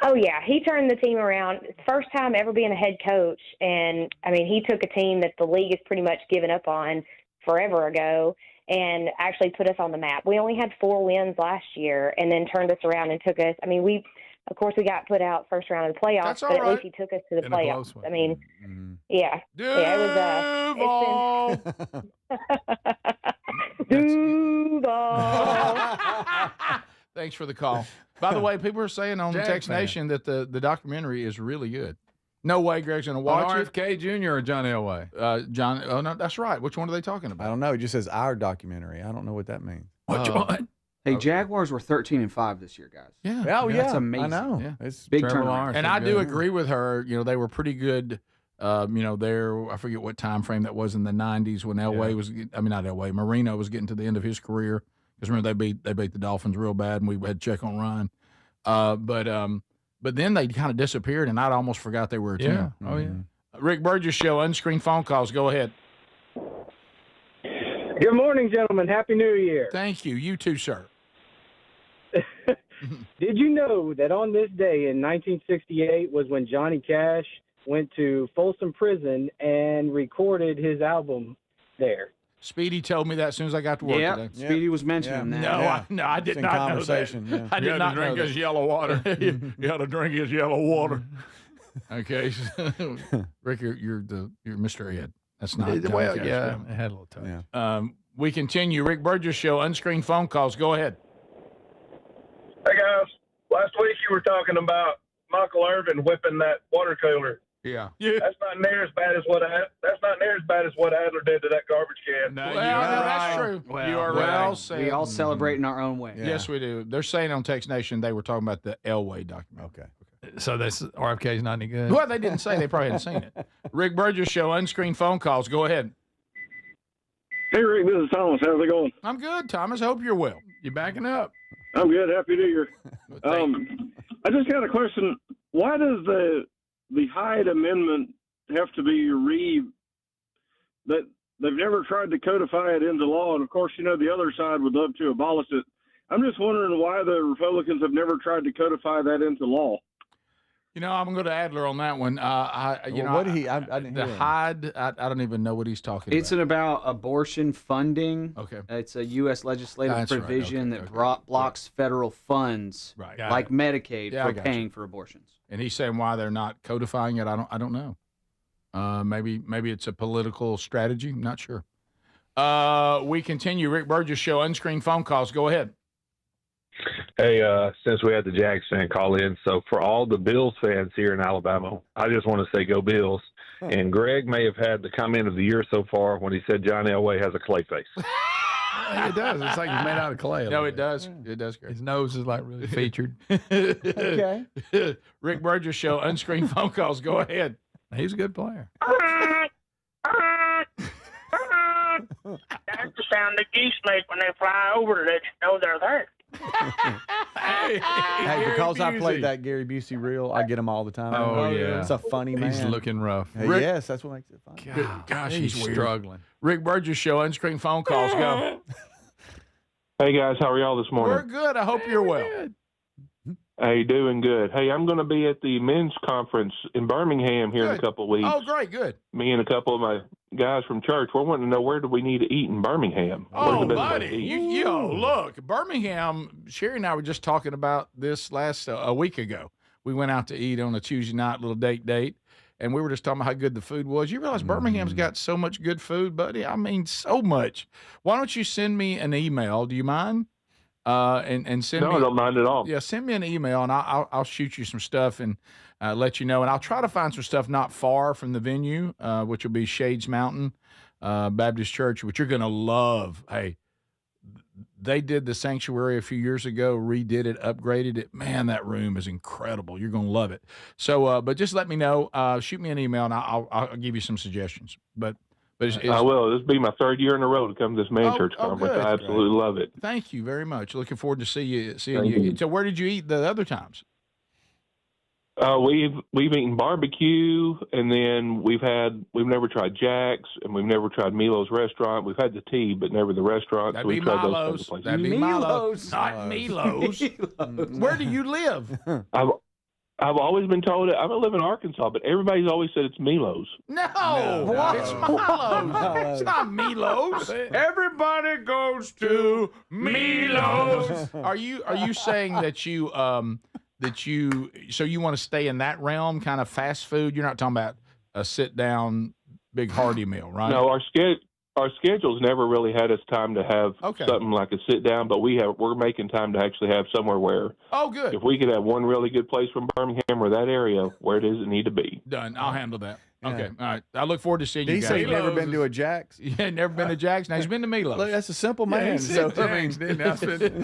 Oh, yeah. He turned the team around. First time ever being a head coach. And, I mean, he took a team that the league has pretty much given up on forever ago and actually put us on the map. We only had 4 wins last year and then turned us around and took us. I mean, of course, we got put out first round of the playoffs, but at least he took us to the playoffs. I mean, yeah. Yeah, it was Duval. Thanks for the call. By the way, people are saying on the Jag Text fan. Nation that the documentary is really good. No way Greg's going to watch it. RFK Jr. or John Elway? John. Oh, no, that's right. Which one are they talking about? I don't know. It just says our documentary. I don't know what that means. Hey, Jaguars were 13-5 this year, guys. Yeah. That's amazing. I know. Yeah. It's Big Trevor turnaround. Lawrence And did I do good. agree with her. You know, they were pretty good. You know, I forget what time frame that was in the 90s when Elway was. I mean, not Elway. Marino was getting to the end of his career. Because remember they beat the Dolphins real bad, and we had to check on Ryan. But then they kind of disappeared, and I almost forgot they were a team. Yeah. Oh, yeah. Rick Burgess Show. Unscreened phone calls. Go ahead. Good morning, gentlemen. Happy New Year. Thank you. You too, sir. Did you know that on this day in 1968 was when Johnny Cash went to Folsom Prison and recorded his album there? Speedy told me that as soon as I got to work today. Speedy was mentioning that. No, I did not know that. I did not drink his yellow water. You had to drink his yellow water. Okay, Rick, you're Mr. Ed. That's not Well, Johnny Cash. yeah, it had a little touch. Yeah. We continue. Rick Burgess Show. Unscreened phone calls. Go ahead. Hey guys, last week you were talking about Michael Irvin whipping that water cooler. Yeah. That's not near as bad as what Adler did to that garbage can. No, that's true. You are well said. We all celebrate in our own way. Yes, we do. They're saying on Text Nation they were talking about the Elway documentary. Okay. So this RFK's not any good? Well, they didn't say. They probably hadn't seen it. Rick Burgess Show. Unscreened phone calls. Go ahead. Hey Rick, this is Thomas. How's it going? I'm good, Thomas. Hope you're well. You backing up? I'm good. Happy New Year. I just got a question. Why does the Hyde Amendment have to be that they've never tried to codify it into law? And of course, you know, the other side would love to abolish it. I'm just wondering why the Republicans have never tried to codify that into law. You know, I'm going to go to Adler on that one. I didn't hear him. Hyde. I don't even know what he's talking It's about abortion funding. Okay. It's a U.S. legislative That's right. provision Okay, that blocks federal funds, Right. like Medicaid, Yeah, I for got paying for abortions. And he's saying why they're not codifying it. I don't know. Maybe it's a political strategy. I'm not sure. We continue. Rick Burgess Show. Unscreened phone calls. Go ahead. Hey, since we had the Jags fan call in, so for all the Bills fans here in Alabama, I just want to say go Bills. And Greg may have had the comment of the year so far when he said John Elway has a clay face. It does. It's like he's made out of clay. No, it does. It does, Greg. His nose is like really featured. Okay. Rick Burgess Show. Unscreened phone calls. Go ahead. He's a good player. That's the sound the geese make when they fly over to let you know they're there. Hey, because I played that Gary Busey reel, I get him all the time. Oh, yeah. It's a funny man. He's looking rough. Hey, yes, that's what makes it funny. Gosh, he's weird. struggling. Rick Burgess Show, unscreened phone calls. Go. Hey, guys, how are y'all this morning? We're good. I hope you're well. Hey, doing good. Hey, I'm going to be at the men's conference in Birmingham here in a couple of weeks. Oh, great, good. Me and a couple of my guys from church, we're wanting to know, where do we need to eat in Birmingham? Oh, buddy. Look, Birmingham, Sherry and I were just talking about this a week ago. We went out to eat on a Tuesday night, little date, and we were just talking about how good the food was. You realize Birmingham's got so much good food, buddy? I mean, so much. Why don't you send me an email? Do you mind? And send me. No, I don't mind at all. Yeah, send me an email, and I'll shoot you some stuff and let you know. And I'll try to find some stuff not far from the venue, which will be Shades Mountain Baptist Church, which you're going to love. Hey, they did the sanctuary a few years ago, redid it, upgraded it. Man, that room is incredible. You're going to love it. So, but just let me know. Shoot me an email, and I'll give you some suggestions. But I will. This will be my third year in a row to come to this church conference. Good. I absolutely love it. Thank you very much. Looking forward to seeing you. So where did you eat the other times? We've eaten barbecue, and then we've never tried Jack's, and we've never tried Milo's restaurant. We've had the tea, but never the restaurant. That'd so be tried Milo's. those places. That'd be Milo's. Not Milo's. Where do you live? I've always been told it. I live in Arkansas, but everybody's always said it's Milo's. No, it's Milo's. It's not Milo's. Everybody goes to Milo's. Are you saying that you want to stay in that realm, kind of fast food? You're not talking about a sit down big hearty meal, right? No, our schedules never really had us time to have something like a sit down, but we're making time to actually have somewhere where. Oh, good. If we could have one really good place from Birmingham or that area, where does it need to be? Done. I'll handle that. Okay. All right. I look forward to seeing Did you he guys. say he's never been to a Jack's? Yeah, never been to Jack's. Now he's been to Milo's. Look, that's a simple man. Yeah, he said Jack's, didn't he?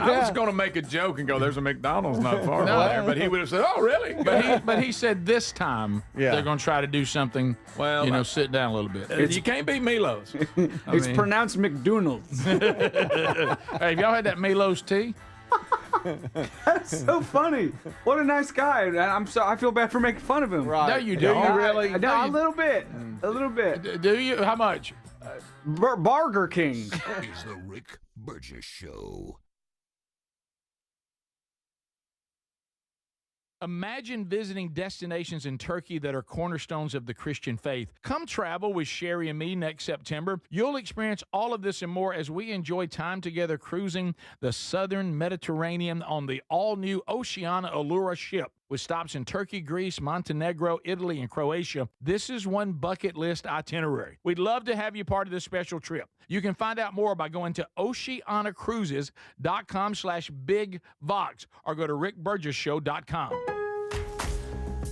I was going to make a joke and go, "There's a McDonald's not far from there," but he would have said, "Oh, really?" But he said this time they're going to try to do something. Well, sit down a little bit. You can't beat Milo's. It's pronounced McDonald's. Hey, have y'all had that Milo's tea? That's so funny. What a nice guy. I feel bad for making fun of him. Right. No, you don't. Do you really? A little bit. A little bit. Do you? How much? Burger King. It's the Rick Burgess Show. Imagine visiting destinations in Turkey that are cornerstones of the Christian faith. Come travel with Sherry and me next September. You'll experience all of this and more as we enjoy time together cruising the southern Mediterranean on the all-new Oceana Allura ship. With stops in Turkey, Greece, Montenegro, Italy, and Croatia, this is one bucket list itinerary. We'd love to have you part of this special trip. You can find out more by going to oceanacruises.com/bigvox or go to rickburgessshow.com.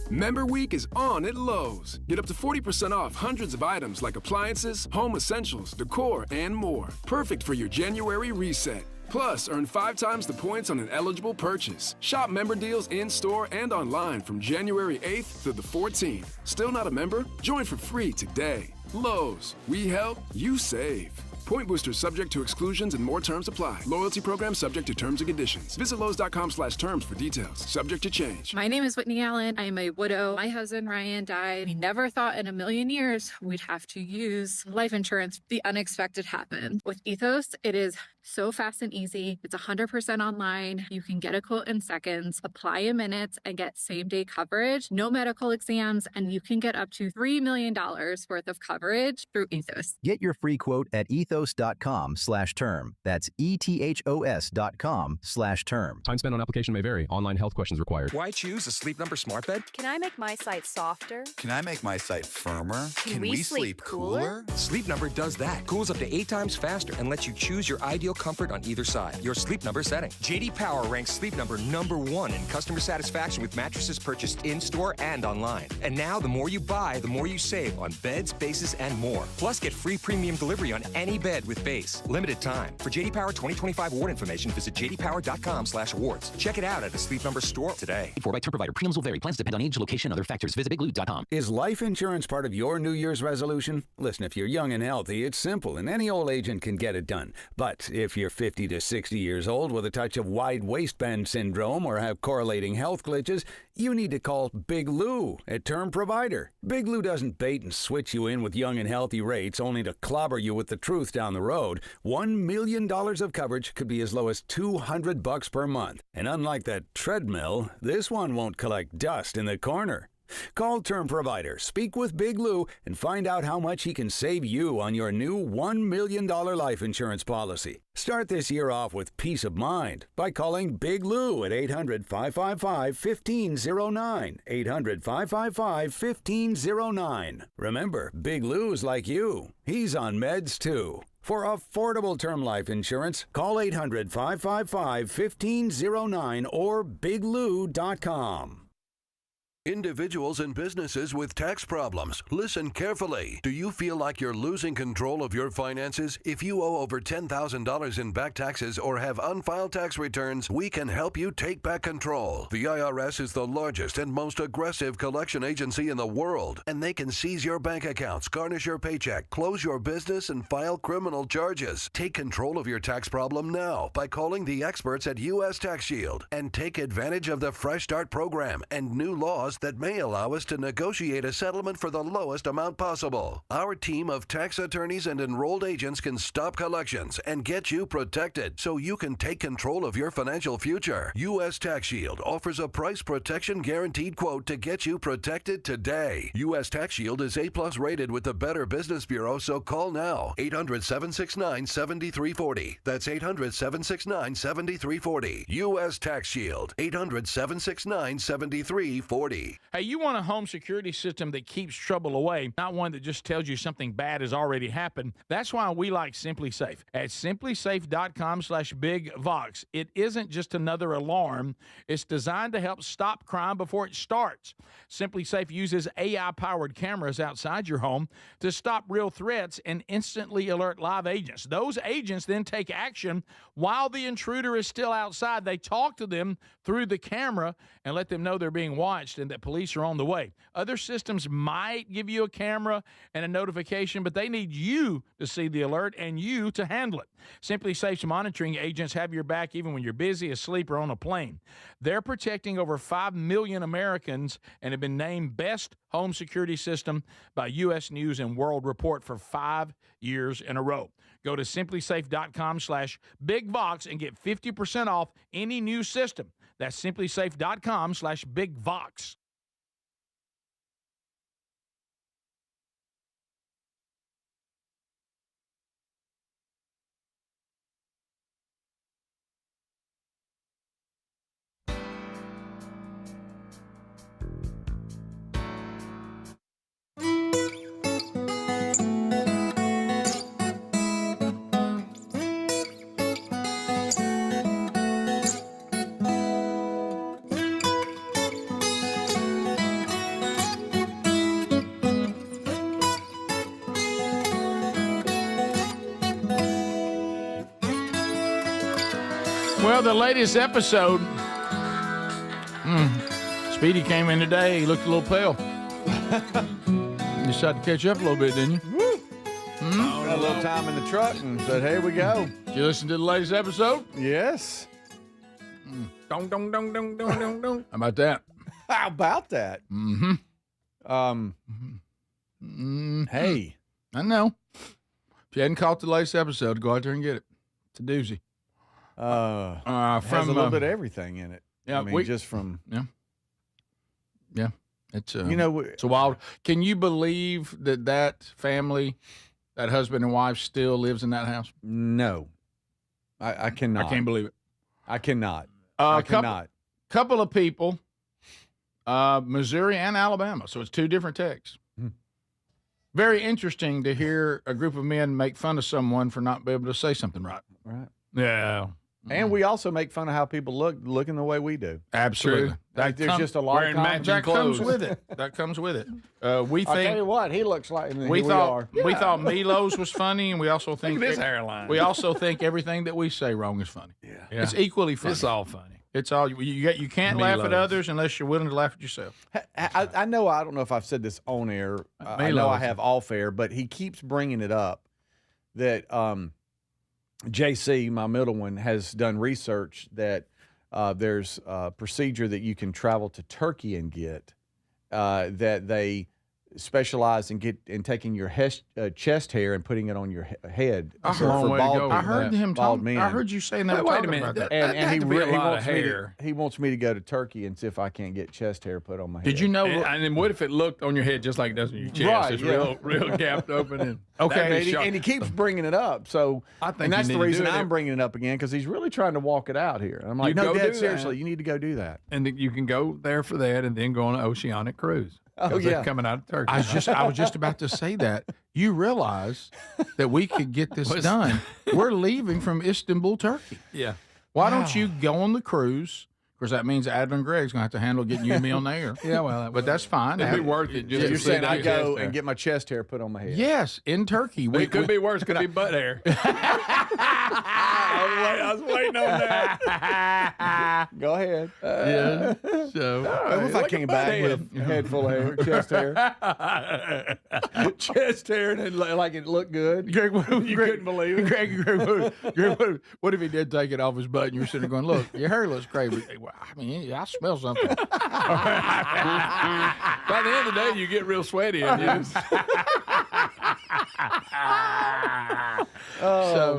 Member Week is on at Lowe's. Get up to 40% off hundreds of items like appliances, home essentials, decor, and more. Perfect for your January reset. Plus, earn 5 times the points on an eligible purchase. Shop member deals in-store and online from January 8th through the 14th. Still not a member? Join for free today. Lowe's. We help, you save. Point boosters subject to exclusions and more terms apply. Loyalty program subject to terms and conditions. Visit Lowe's.com/terms for details. Subject to change. My name is Whitney Allen. I am a widow. My husband, Ryan, died. We never thought in a million years we'd have to use life insurance. The unexpected happened. With Ethos, it is so fast and easy. It's 100% online. You can get a quote in seconds, apply in minutes, and get same-day coverage. No medical exams, and you can get up to $3 million worth of coverage through Ethos. Get your free quote at ethos.com/term. That's ETHOS.com/term. Time spent on application may vary. Online health questions required. Why choose a Sleep Number smart bed? Can I make my site softer? Can I make my site firmer? Can we sleep cooler? Sleep Number does that. Cools up to 8 times faster and lets you choose your ideal comfort on either side. Your Sleep Number setting. JD Power ranks Sleep Number #1 in customer satisfaction with mattresses purchased in-store and online. And now, the more you buy, the more you save on beds, bases, and more. Plus, get free premium delivery on any bed with base. Limited time. For JD Power 2025 award information, visit jdpower.com/awards. Check it out at a Sleep Number store today. For by term provider, premiums will vary. Plans depend on age, location, and other factors. Visit bigloo.com. Is life insurance part of your New Year's resolution? Listen, if you're young and healthy, it's simple, and any old agent can get it done. But if you're 50 to 60 years old with a touch of wide waistband syndrome or have correlating health glitches, you need to call Big Lou at Term Provider. Big Lou doesn't bait and switch you in with young and healthy rates only to clobber you with the truth down the road. $1 million of coverage could be as low as $200 per month. And unlike that treadmill, this one won't collect dust in the corner. Call Term Provider, speak with Big Lou, and find out how much he can save you on your new $1 million life insurance policy. Start this year off with peace of mind by calling Big Lou at 800-555-1509. 800-555-1509. Remember, Big Lou's like you. He's on meds, too. For affordable term life insurance, call 800-555-1509 or biglou.com. Individuals and businesses with tax problems, listen carefully. Do you feel like you're losing control of your finances? If you owe over $10,000 in back taxes or have unfiled tax returns, we can help you take back control. The IRS is the largest and most aggressive collection agency in the world, and they can seize your bank accounts, garnish your paycheck, close your business, and file criminal charges. Take control of your tax problem now by calling the experts at U.S. Tax Shield and take advantage of the Fresh Start program and new laws that may allow us to negotiate a settlement for the lowest amount possible. Our team of tax attorneys and enrolled agents can stop collections and get you protected so you can take control of your financial future. U.S. Tax Shield offers a price protection guaranteed quote to get you protected today. U.S. Tax Shield is A+ rated with the Better Business Bureau, so call now. 800-769-7340. That's 800-769-7340. U.S. Tax Shield. 800-769-7340. Hey, you want a home security system that keeps trouble away, not one that just tells you something bad has already happened. That's why we like Simply Safe. At simplysafe.com/bigvox, it isn't just another alarm. It's designed to help stop crime before it starts. Simply Safe uses AI-powered cameras outside your home to stop real threats and instantly alert live agents. Those agents then take action while the intruder is still outside. They talk to them through the camera and let them know they're being watched and that police are on the way. Other systems might give you a camera and a notification, but they need you to see the alert and you to handle it. Simply Safe's monitoring agents have your back even when you're busy, asleep, or on a plane. They're protecting over 5 million Americans and have been named Best Home Security System by U.S. News and World Report for 5 years in a row. Go to simplysafe.com/bigvox and get 50% off any new system. That's simplysafe.com/bigvox. Well, the latest episode, Speedy came in today. He looked a little pale. You decided to catch up a little bit, didn't you? Woo! Got a little time in the truck and said, "Here we go." Did you listen to the latest episode? Yes. Dong, dong, dong, dong, dong, dong, dong. How about that? How about that? Hey. I know. If you hadn't caught the latest episode, go out there and get it. It's a doozy. It has a little bit of everything in it. Yeah, I mean, just from yeah. It's it's a wild. Can you believe that family, that husband and wife, still lives in that house? No, I cannot. I can't believe it. I cannot. I cannot. Couple of people, Missouri and Alabama. So it's two different texts. Very interesting to hear a group of men make fun of someone for not being able to say something right. Right. Yeah. And we also make fun of how people looking the way we do. Absolutely. There's just a lot of that comes with it. That comes with it. We think. I'll tell you what, he looks like. We thought Milo's was funny, and we also think this hairline. We also think everything that we say wrong is funny. Yeah. It's equally funny. It's all funny. It's all you can't laugh at others unless you're willing to laugh at yourself. I know. I don't know if I've said this on air. I know I have off air, but he keeps bringing it up that JC, my middle one, has done research that there's a procedure that you can travel to Turkey and get that they specialize in taking your chest hair and putting it on your head. I heard him talk. I heard you saying that. Wait a minute. And he really he wants me to go to Turkey and see if I can't get chest hair put on my head. Did you know? And then what if it looked on your head just like it does on your chest? Right, it's real gapped open. And and he keeps bringing it up. So I think and that's the reason I'm bringing it up again, because he's really trying to walk it out here. I'm like, no, Dad, seriously, you need to go do that. And you can go there for that, and then go on an oceanic cruise. Oh yeah, coming out of Turkey. I was just about to say that. You realize that we could get this done. We're leaving from Istanbul, Turkey. Yeah. Why don't you go on the cruise? Of course, that means Adler and Greg's going to have to handle getting you and me on the air. Yeah, well, but that's fine. It'd be worth it. Just you're saying I go and get my chest hair put on my head? Yes, in Turkey. It could be worse. It could be butt hair. I was waiting on that. Go ahead. Yeah. So, what if I came back with a head full of hair, chest hair, chest hair, and like it looked good? Greg, you couldn't believe it. Greg, what if he did take it off his butt and you're sitting there going, "Look, your hair looks crazy." I mean, I smell something. By the end of the day, you get real sweaty. And so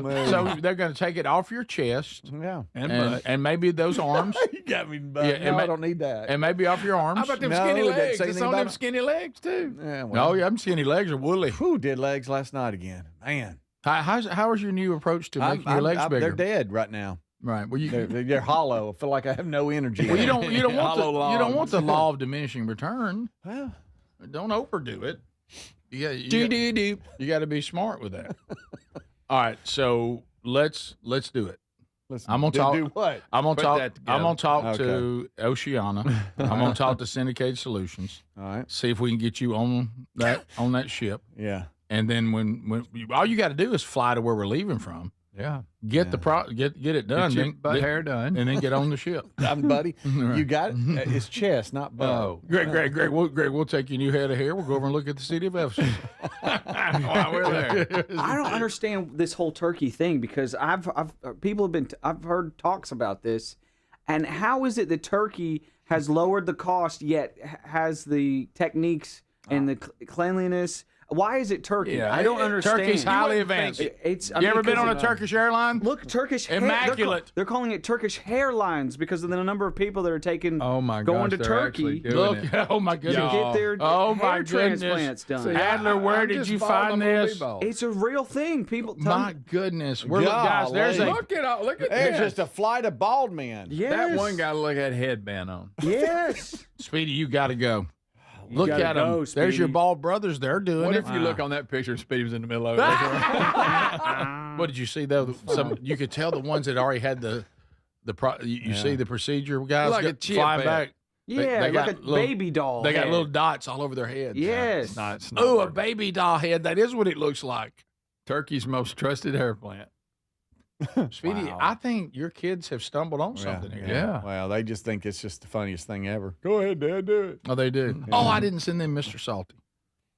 they're going to take it off your chest, and maybe those arms. You got me, buddy. No, I don't need that. And maybe off your arms. How about them skinny legs? It's on them skinny legs too. Yeah, well, them skinny legs are woolly. Who did legs last night again? Man, how is your new approach to making your legs bigger? They're dead right now. Right. Well, they're hollow. I feel like I have no energy. Well, you don't want the law of diminishing return. Well, don't overdo it. You got to be smart with that. All right, so let's do it. I'm gonna talk. Do what? I'm gonna talk to Oceana. I'm gonna talk to Syndicated Solutions. All right. See if we can get you on that ship. Yeah. And then when all you got to do is fly to where we're leaving from. Yeah. Get it done. Get your butt hair done, and then get on the ship. Buddy, you got it. It's chest, not butt. Oh, Greg, we'll take your new head of hair. We'll go over and look at the city of Ephesus. While we're there. I don't understand this whole Turkey thing, because I've heard talks about this, and how is it that Turkey has lowered the cost yet has the techniques and the cleanliness? Why is it Turkey? Yeah, I don't understand. Turkey's highly advanced. You ever been on a Turkish airline? Look, Turkish immaculate. They're calling it Turkish hairlines because of the number of people that are taking going to Turkey. Look, oh my goodness, to get their hair transplants done. See, Adler, where did you find this? It's a real thing. People. My goodness, guys. There's look at there's just a flight of bald men. Yes. That one guy look at headband on. Yes, Speedy, you got to go. Look at them. Speedy. There's your bald brothers. They're doing it. What if you look on that picture and Speedy was in the middle of it? What did you see though? You could tell the ones that already had you see the procedure guys like flying back. Yeah, they like a baby doll. They got little dots all over their heads. Yes. It's not a baby doll head. That is what it looks like. Turkey's most trusted hair plant. Speedy, wow. I think your kids have stumbled on something here. Yeah. Well, they just think it's just the funniest thing ever. Go ahead, Dad, do it. Oh, they do. Yeah. Oh, I didn't send them Mr. Salty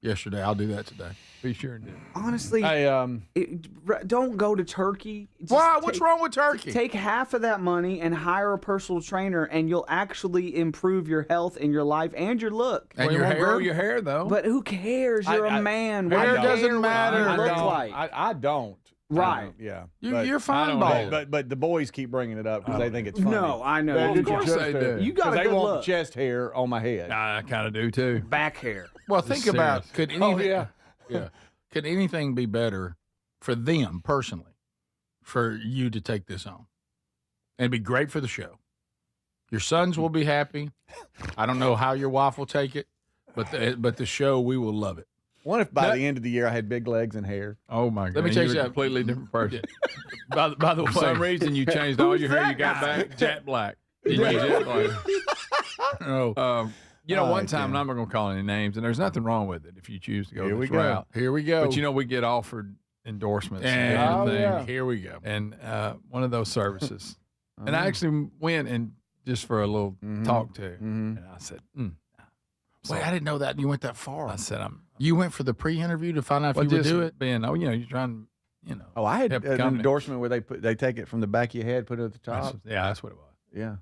yesterday. I'll do that today. Be sure and do. Honestly, don't go to Turkey. Why? What's wrong with Turkey? Take half of that money and hire a personal trainer, and you'll actually improve your health and your life and your look. And your hair? Grow your hair, though. But who cares? You're a man. Hair doesn't matter. I don't. Right. Yeah. You're fine, bald. But the boys keep bringing it up because they think it's funny. No, I know. Well, of course they do. You got a good good want look. chest hair on my head. I kind of do too. Back hair. Well, think about could anything? Yeah. Could anything be better for them personally, for you to take this on? And it'd be great for the show. Your sons will be happy. I don't know how your wife will take it, but the show, we will love it. What if by the end of the year I had big legs and hair? Oh my God! Let me tell you something. A completely different person. By the way, For some reason, you changed all your hair. You got back jet black. Jet black. Oh. One time, and I'm not going to call any names, and there's nothing wrong with it if you choose to go this route. Here we go. But we get offered endorsements and everything. Yeah. Here we go. And one of those services. And I actually went and just for a little talk to, and I said, Wait, I didn't know that you went that far. I said, You went for the pre-interview to find out if you would do it? You're trying, Oh, I had an endorsement where they take it from the back of your head, put it at the top. That's what it was. Yeah.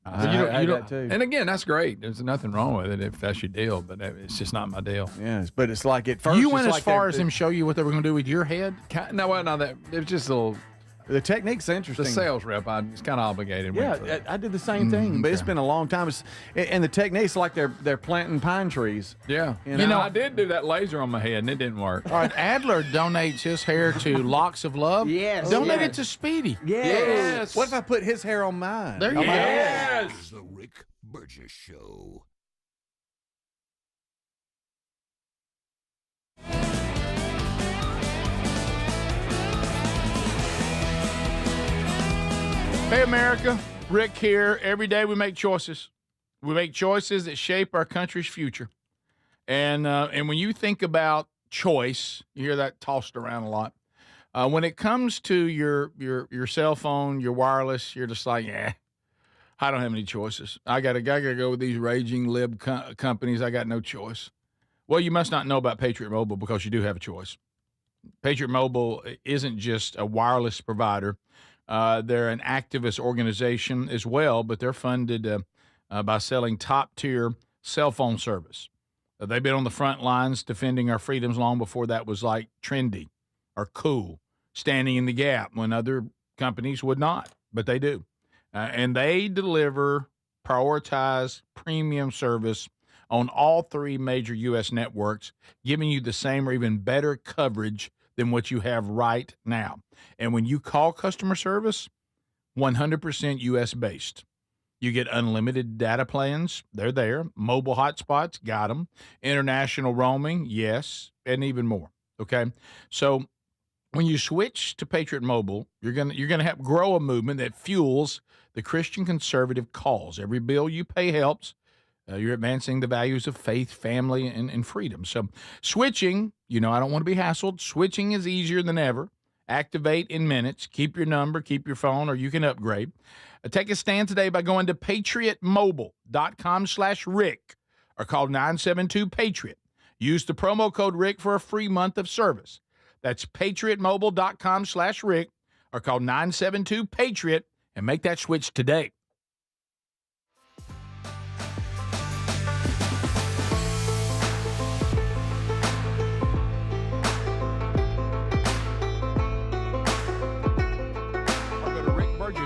You don't, and again, that's great. There's nothing wrong with it if that's your deal, but it's just not my deal. Yes, but it's like at first you went as far as him show you what they were going to do with your head. No, that it was just a little. The technique's interesting. The sales rep, I was kind of obligated. Yeah, I did the same thing, but it's been a long time. And the technique's like they're planting pine trees. Yeah, I did do that laser on my head, and it didn't work. All right, Adler donates his hair to Locks of Love. Yes, donate it to Speedy. Yes. What if I put his hair on mine? There you go. This is the Rick Burgess Show. Hey, America. Rick here. Every day we make choices. We make choices that shape our country's future. And when you think about choice, you hear that tossed around a lot. When it comes to your cell phone, your wireless, you're just like, I don't have any choices. I gotta go with these raging lib companies. I got no choice. Well, you must not know about Patriot Mobile because you do have a choice. Patriot Mobile isn't just a wireless provider. They're an activist organization as well, but they're funded by selling top-tier cell phone service. They've been on the front lines defending our freedoms long before that was like trendy or cool, standing in the gap when other companies would not, but they do. And they deliver prioritized premium service on all three major U.S. networks, giving you the same or even better coverage than what you have right now. And when you call customer service, 100% U.S.-based. You get unlimited data plans. They're there. Mobile hotspots, got them. International roaming, yes, and even more, okay? So when you switch to Patriot Mobile, you're gonna help grow a movement that fuels the Christian conservative cause. Every bill you pay helps. You're advancing the values of faith, family, and freedom. So switching, I don't want to be hassled. Switching is easier than ever. Activate in minutes. Keep your number, keep your phone, or you can upgrade. Take a stand today by going to patriotmobile.com/Rick or call 972-PATRIOT. Use the promo code Rick for a free month of service. That's patriotmobile.com/Rick or call 972-PATRIOT and make that switch today.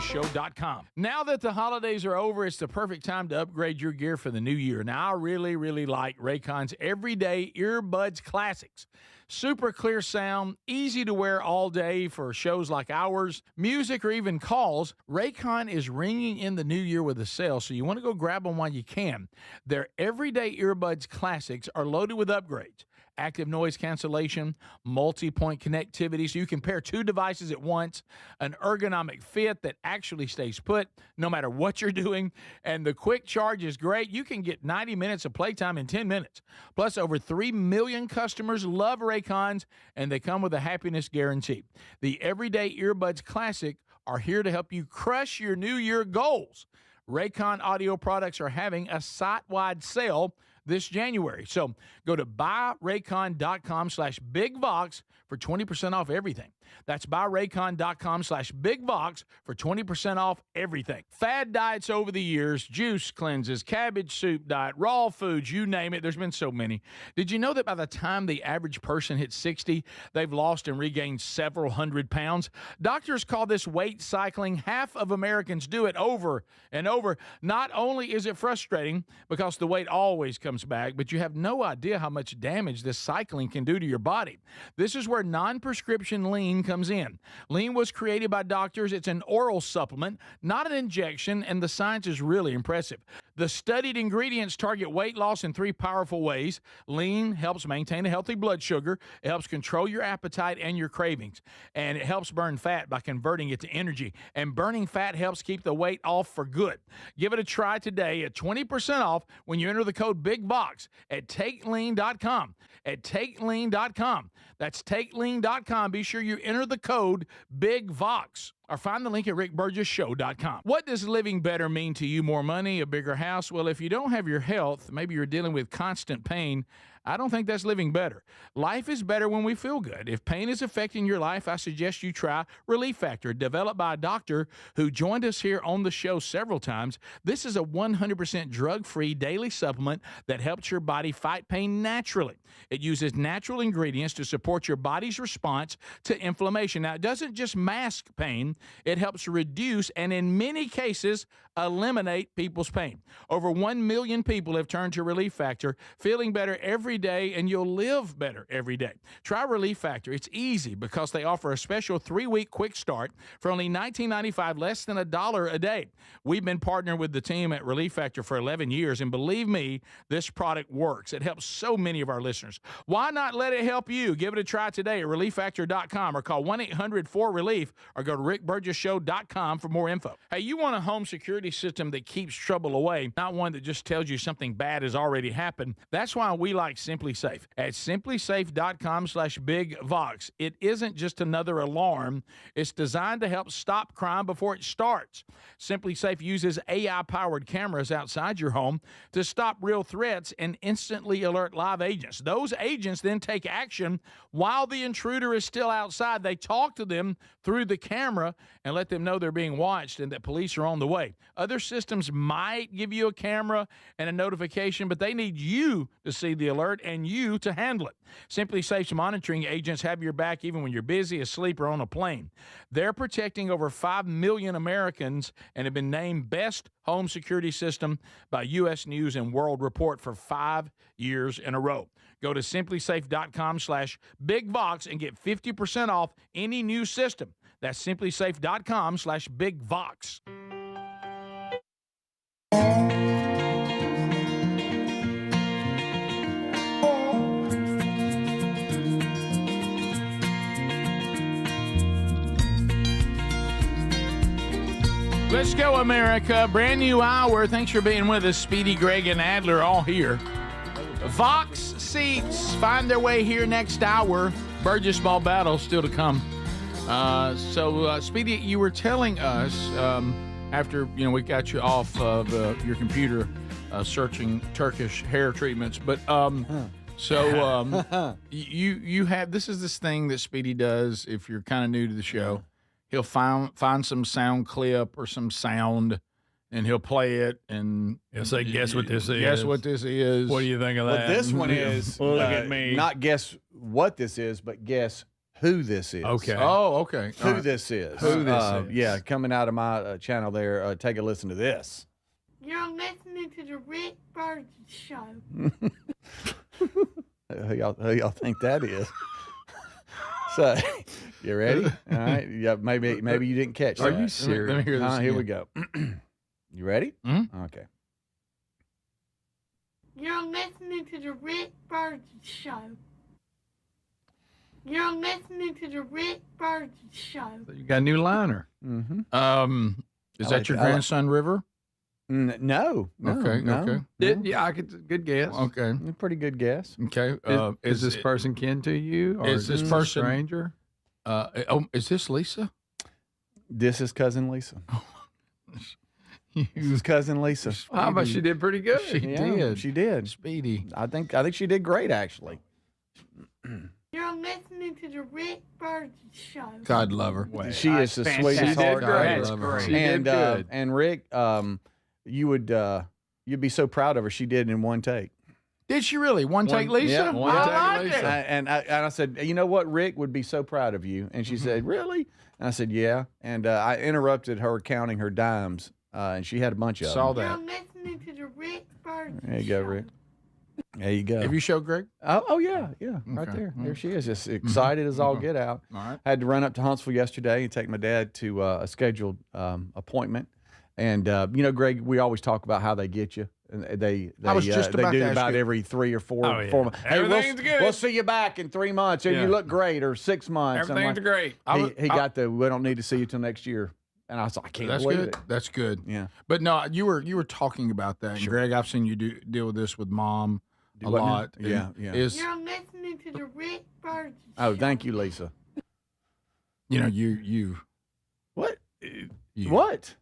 Show.com. Now that the holidays are over, it's the perfect time to upgrade your gear for the new year. Now, I really, really like Raycon's Everyday Earbuds Classics. Super clear sound, easy to wear all day for shows like ours, music, or even calls. Raycon is ringing in the new year with a sale, so you want to go grab them while you can. Their Everyday Earbuds Classics are loaded with upgrades. Active noise cancellation, multi-point connectivity, so you can pair two devices at once, an ergonomic fit that actually stays put no matter what you're doing, and the quick charge is great. You can get 90 minutes of playtime in 10 minutes. Plus, over 3 million customers love Raycons, and they come with a happiness guarantee. The Everyday Earbuds Classic are here to help you crush your New Year goals. Raycon audio products are having a site-wide sale this January. So go to buyraycon.com/BigVox for 20% off everything. That's buyraycon.com/BigVox for 20% off everything. Fad diets over the years, juice cleanses, cabbage soup diet, raw foods, you name it. There's been so many. Did you know that by the time the average person hits 60, they've lost and regained several hundred pounds? Doctors call this weight cycling. Half of Americans do it over and over. Not only is it frustrating because the weight always comes back, but you have no idea how much damage this cycling can do to your body. This is where non-prescription lean Lean comes in. Lean was created by doctors. It's an oral supplement, not an injection, and the science is really impressive. The studied ingredients target weight loss in 3 powerful ways. Lean helps maintain a healthy blood sugar. It helps control your appetite and your cravings. And it helps burn fat by converting it to energy. And burning fat helps keep the weight off for good. Give it a try today at 20% off when you enter the code BIGVOX at TakeLean.com. At TakeLean.com. That's TakeLean.com. Be sure you enter the code BIGVOX. Or find the link at rickburgessshow.com. What does living better mean to you? More money, a bigger house? Well, if you don't have your health, maybe you're dealing with constant pain, I don't think that's living better. Life is better when we feel good. If pain is affecting your life, I suggest you try Relief Factor, developed by a doctor who joined us here on the show several times. This is a 100% drug-free daily supplement that helps your body fight pain naturally. It uses natural ingredients to support your body's response to inflammation. Now, it doesn't just mask pain, it helps reduce and in many cases eliminate people's pain. Over 1 million people have turned to Relief Factor, feeling better every day, and you'll live better every day. Try Relief Factor. It's easy because they offer a special 3-week quick start for only $19.95, less than $1 a day. We've been partnering with the team at Relief Factor for 11 years, and believe me, this product works. It helps so many of our listeners. Why not let it help you? Give it a try today at ReliefFactor.com or call 1-800-4RELIEF or go to rickburgessshow.com for more info. Hey, you want a home security system that keeps trouble away, not one that just tells you something bad has already happened. That's why we like Simply Safe. At simplysafe.com/bigvox. It isn't just another alarm. It's designed to help stop crime before it starts. Simply Safe uses AI-powered cameras outside your home to stop real threats and instantly alert live agents. Those agents then take action while the intruder is still outside. They talk to them through the camera and let them know they're being watched and that police are on the way. Other systems might give you a camera and a notification, but they need you to see the alert and you to handle it. Simply Safe's monitoring agents have your back even when you're busy, asleep, or on a plane. They're protecting over 5 million Americans and have been named Best Home Security System by U.S. News and World Report for 5 years in a row. Go to simplysafe.com/bigvox and get 50% off any new system. That's simplysafe.com/bigvox. Let's go, America. Brand new hour. Thanks for being with us. Speedy, Greg, and Adler all here. Vox seats find their way here next hour. Burgess Small Battle still to come. Speedy, you were telling us after we got you off of your computer searching Turkish hair treatments, but you have this thing that Speedy does if you're kind of new to the show. He'll find some sound clip or some sound, and he'll play it, and he'll say, "Guess what this is? Guess what this is? What do you think of that?" Well, this one is look at me. Not guess what this is, but guess who this is. Okay. Oh, okay. Who this is? Who this is? Yeah, coming out of my channel there. Take a listen to this. You're listening to the Rick Burgess Show. Who y'all think that is? So, you ready? All right. Yeah, maybe you didn't catch that. Are you serious? Let me hear this Here we go. You ready? Mm-hmm. Okay. You're listening to the Rick Burgess Show. You're listening to the Rick Burgess Show. So you got a new liner. Mm-hmm. Is that your grandson, River? No. Okay. No. Yeah, I could. Good guess. Okay. Pretty good guess. Okay. Is this person kin to you, or is this person a stranger? Is this Lisa? This is cousin Lisa. This is cousin Lisa. How about she did pretty good? She did. Speedy. I think she did great, actually. You're listening to the Rick Burgess Show. God love her. Wow. She is the sweetest heart. That's great. She did good. And Rick, you'd be so proud of her. She did in one take. Did she really? One take, Lisa? Yeah, I like it. And I said, you know what? Rick would be so proud of you. And she said, really? And I said, yeah. And I interrupted her counting her dimes, and she had a bunch of them. Saw that. You're listening to the Rick Burgess There you go, Rick. There you go. Have you showed Greg? Oh yeah, right there. There she is, just excited as all get out. All right. Had to run up to Huntsville yesterday and take my dad to a scheduled appointment. And Greg, we always talk about how they get you. And they do about every 3 or 4 4 months. Hey, Everything's good. We'll see you back in 3 months, and you look great, or 6 months. Everything's great. He got the we don't need to see you till next year. And I was like, I can't believe it. That's good. Yeah. But no, you were talking about that. And Greg, I've seen you deal with this with Mom a lot. Yeah. You're listening to the Rick Burgess Oh, thank you, Lisa. You. What? What?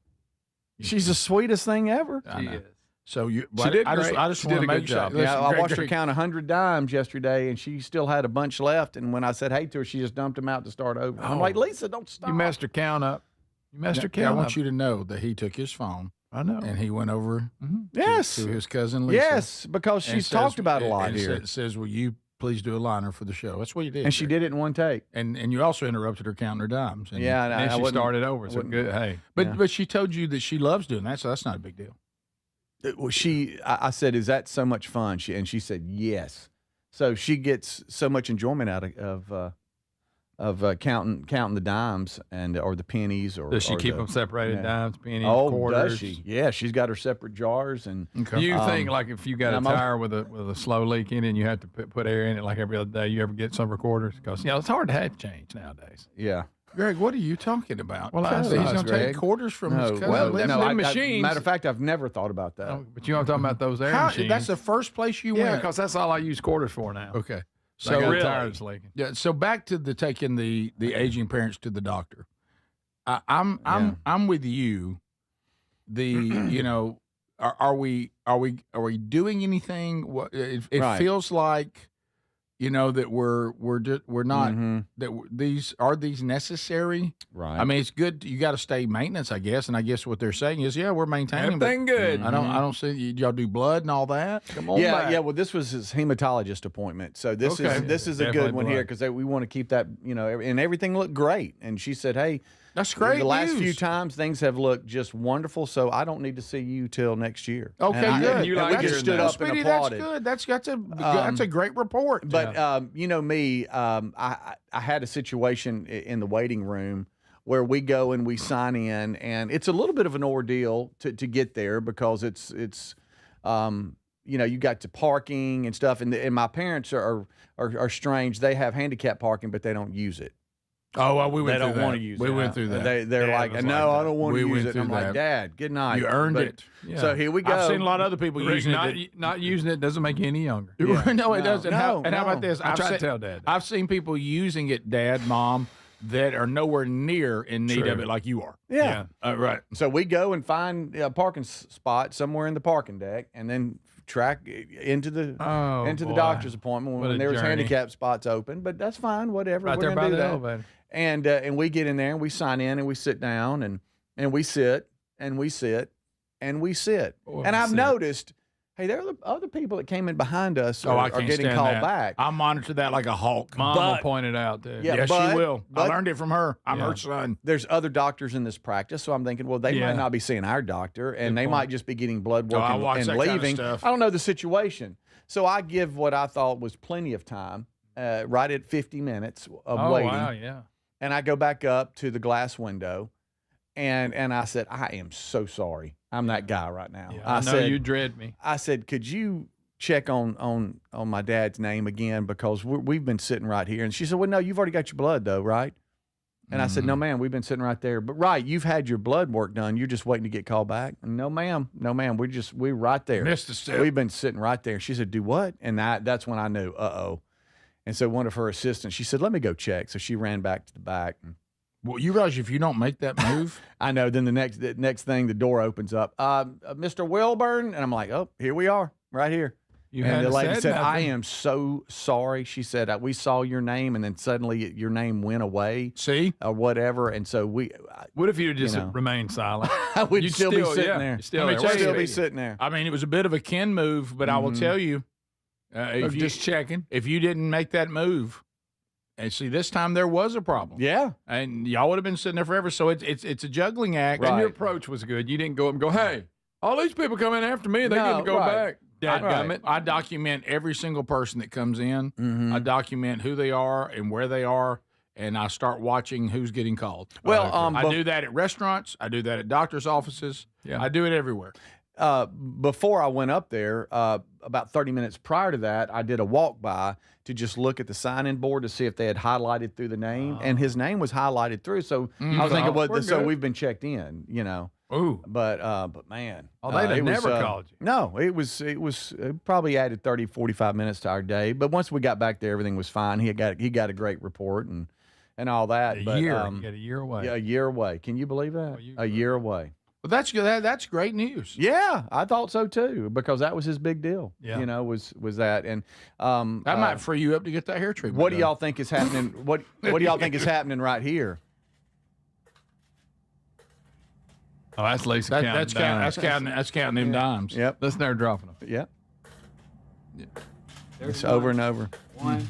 She's the sweetest thing ever. She is. So she did great. I just She want did to a make good sure. job. Yeah, I watched her count 100 dimes yesterday, and she still had a bunch left. And when I said hey to her, she just dumped them out to start over. I'm like, Lisa, don't stop. You messed her count up. You messed her I count up. want you to know that he took his phone. I know. And he went over Yes. to his cousin Lisa. Yes, because she's talked about a lot here. Says, will you please do a liner for the show? That's what you did. And she did it in one take. And you also interrupted her counting her dimes. And Yeah, And I she wouldn't- started over. So good. Hey. But she told you that she loves doing that, so that's not a big deal. Well, I said, is that so much fun? She said yes. So she gets so much enjoyment out of counting the dimes or the pennies. Does she keep them separated, dimes, pennies, oh, quarters? Does she? Yeah, she's got her separate jars. And Do you think, like, if you got a tire with a slow leak in it and you have to put air in it like every other day, you ever get some recorders? Because it's hard to have change nowadays. Yeah. Greg, what are you talking about? Well, he's going to take quarters from his cousin. Well, them machines. Matter of fact, I've never thought about that. Oh, but you know what I'm talking about, those air machines. That's the first place you Yeah, went. because that's all I use quarters for now. Okay. So I got a tire that's leaking. Yeah. So back to taking the aging parents to the doctor. I'm with you. Are we doing anything? It feels like that we're not that these necessary. Right. I mean, it's good. You got to stay maintenance, I guess. And I guess what they're saying is, we're maintaining everything good. I don't see y'all do blood and all that. Come on. Yeah. Well, this was his hematologist appointment, so this is a good one here because we want to keep that. And everything looked great. And she said, hey. That's great. The last news. few times things have looked just wonderful, so I don't need to see you till next year. Okay, good. And we just stood up and applauded. That's good. That's a great report. But me, I had a situation in the waiting room where we go and we sign in, and it's a little bit of an ordeal to get there because it's you got to parking and stuff, and my parents are strange. They have handicap parking, but they don't use it. Oh, well, we went through that. They don't want to use it. We went through that. They're like, no, I don't want to use it. And I'm that. like, Dad, good night. You earned it. Yeah. So here we go. I've seen a lot of other people using it. Not using it doesn't make you any younger. Yeah. No, it doesn't. How about this? I try to tell Dad. I've seen people using it, Dad, Mom, that are nowhere near in need of it like you are. Yeah. Right. So we go and find a parking spot somewhere in the parking deck and then track into the doctor's appointment when there's handicap spots open. But that's fine, whatever. Right We're there by do the that. elevator. And we get in there and we sign in and we sit down and we sit and we sit and we sit. And I've noticed, hey, there are other people that came in behind us are getting called back. I monitor that like a hawk. Mom will point it out, too. Yeah, yes, she will. I learned it from her. I'm her son. There's other doctors in this practice, so I'm thinking, well, they might not be seeing our doctor, and they might just be getting blood work and leaving. Kind of I don't know the situation. So I give what I thought was plenty of time, right at 50 minutes of waiting. Wow, yeah. And I go back up to the glass window, and I said, I am so sorry. I'm that guy right now. Yeah, I know you dread me. I said, could you check on my dad's name again because we've been sitting right here? And she said, well, no, you've already got your blood though, right? And I said, no, ma'am, we've been sitting right there. But right, you've had your blood work done. You're just waiting to get called back. No, ma'am, we're right there. Missed a step. We've been sitting right there. She said, do what? And that's when I knew, uh-oh. And so one of her assistants, she said, let me go check. So she ran back to the back. Well, you realize if you don't make that move, I know. Then the next thing, the door opens up. Mr. Wilburn, and I'm like, oh, here we are, right here. And the lady said, I am so sorry. She said, we saw your name, and then suddenly your name went away. See? Or whatever. And so what if you just remained silent? I would still be sitting there. Still be sitting there. I mean, it was a bit of a Ken move, but I will tell you, just checking. If you didn't make that move, and see, this time there was a problem. Yeah. And y'all would have been sitting there forever. So it's a juggling act. Right. And your approach was good. You didn't go up and go, hey, all these people come in after me. They didn't go back. I document every single person that comes in. I document who they are and where they are, and I start watching who's getting called. Well, I do that at restaurants. I do that at doctor's offices. Yeah. I do it everywhere. Before I went up there, about 30 minutes prior to that, I did a walk by to just look at the sign-in board to see if they had highlighted through the name, and his name was highlited through. So I was thinking, so we've been checked in, you know. Ooh, but man, they'd never called you. No, it was probably added 30, 45 minutes to our day. But once we got back there, everything was fine. He got a great report and all that. You got a year away. Yeah, a year away. Can you believe that? A year away. Well, that's good. That's great news. Yeah, I thought so too, because that was his big deal. Yeah. You know, was that, and that might free you up to get that hair treatment. What do y'all think is happening? What do y'all think is happening right here? Oh, that's Lisa counting. That's counting them dimes. Yep, that's never dropping them. Yep. It's over and over. One.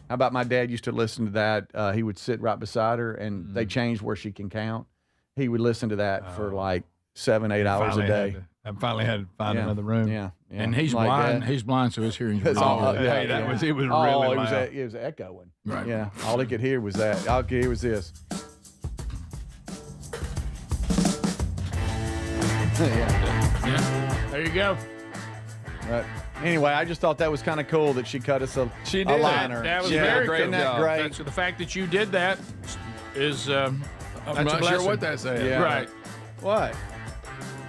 How about my dad used to listen to that? He would sit right beside her, and they changed where she can count. He would listen to that for like 7-8 hours a day. I finally had to find another room. Yeah. And he's like blind. that. He's blind, so his hearing's That's really all. good. Hey, it was really loud. It was echoing. Right. Yeah. All he could hear was that. All he could hear was this. Yeah. There you go. Right. Anyway, I just thought that was kind of cool that she cut us a liner. That was yeah, very great. Isn't that job. great? The fact that you did that is I'm that's not a sure blessing. what that says. Yeah. Right. What?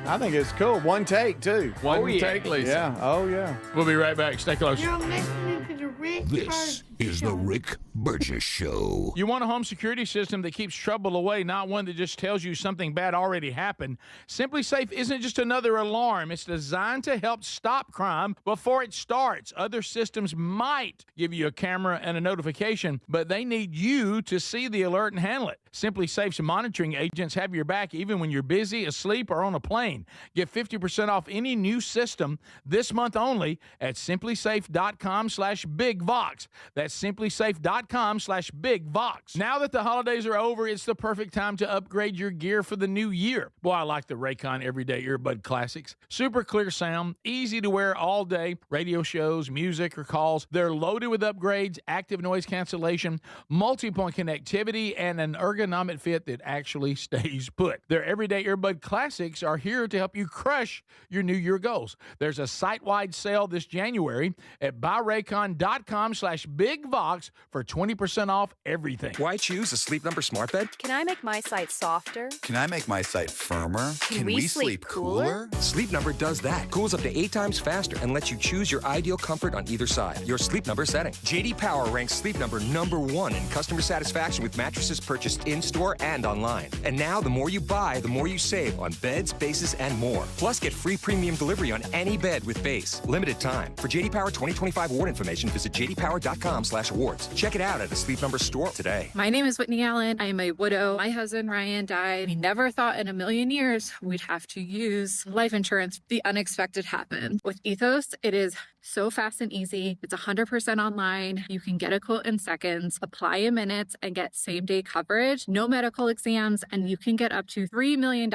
I think it's cool. One take, too. One take, Lisa. Yeah. Oh, yeah. We'll be right back. Stay close. You're listening to the Rick This is the Rick Burgess Show. You want a home security system that keeps trouble away, not one that just tells you something bad already happened. Simply Safe isn't just another alarm. It's designed to help stop crime before it starts. Other systems might give you a camera and a notification, but they need you to see the alert and handle it. Simply Safe's monitoring agents have your back even when you're busy, asleep, or on a plane. Get 50% off any new system this month only at simplysafe.com/bigvox. That's simplysafe.com/bigvox. Now that the holidays are over, it's the perfect time to upgrade your gear for the new year. Boy, I like the Raycon Everyday Earbud Classics. Super clear sound, easy to wear all day, radio shows, music, or calls. They're loaded with upgrades, active noise cancellation, multi-point connectivity, and an ergonomic fit that actually stays put. Their Everyday Earbud Classics are here to help you crush your New Year goals. There's a site-wide sale this January at buyraycon.com/bigvox for 20% off everything. Why choose a Sleep Number smart bed? Can I make my site softer? Can I make my site firmer? Can we sleep cooler? Sleep Number does that. Cools up to 8 times faster and lets you choose your ideal comfort on either side. Your Sleep Number setting. JD Power ranks Sleep Number #1 in customer satisfaction with mattresses purchased in-store and online. And now, the more you buy, the more you save on beds, bases, and more. Plus, get free premium delivery on any bed with base. Limited time. For JD Power 2025 award information, visit jdpower.com/awards. Check it out at a Sleep Number store today. My name is Whitney Allen. I am a widow. My husband, Ryan, died. We never thought in a million years we'd have to use life insurance. The unexpected happened. With Ethos, it is so fast and easy. It's 100% online. You can get a quote in seconds, apply in minutes, and get same-day coverage. No medical exams, and you can get up to $3 million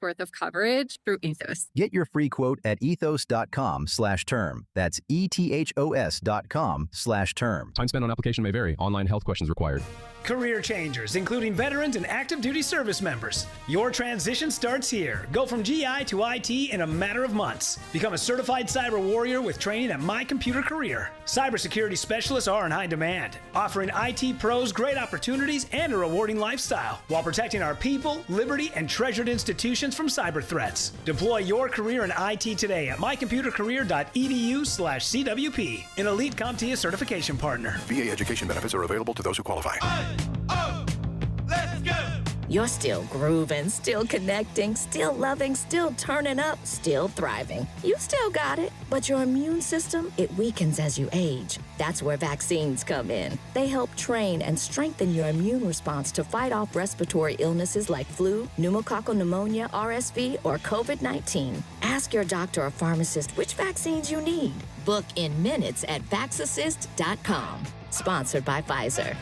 worth of coverage through Ethos. Get your free quote at ethos.com/term. That's ethos.com/term. Time spent on application may vary. Online health questions required. Career changers, including veterans and active duty service members. Your transition starts here. Go from GI to IT in a matter of months. Become a certified cyber warrior with training at My Computer Career. Cybersecurity specialists are in high demand, offering IT pros great opportunities and a rewarding lifestyle while protecting our people, liberty, and treasured institutions from cyber threats. Deploy your career in IT today at mycomputercareer.edu/CWP, an elite CompTIA certification partner. VA education benefits are available to those who qualify. You're still grooving, still connecting, still loving, still turning up, still thriving. You still got it, but your immune system, it weakens as you age. That's where vaccines come in. They help train and strengthen your immune response to fight off respiratory illnesses like flu, pneumococcal pneumonia, RSV, or COVID-19. Ask your doctor or pharmacist which vaccines you need. Book in minutes at VaxAssist.com. Sponsored by Pfizer.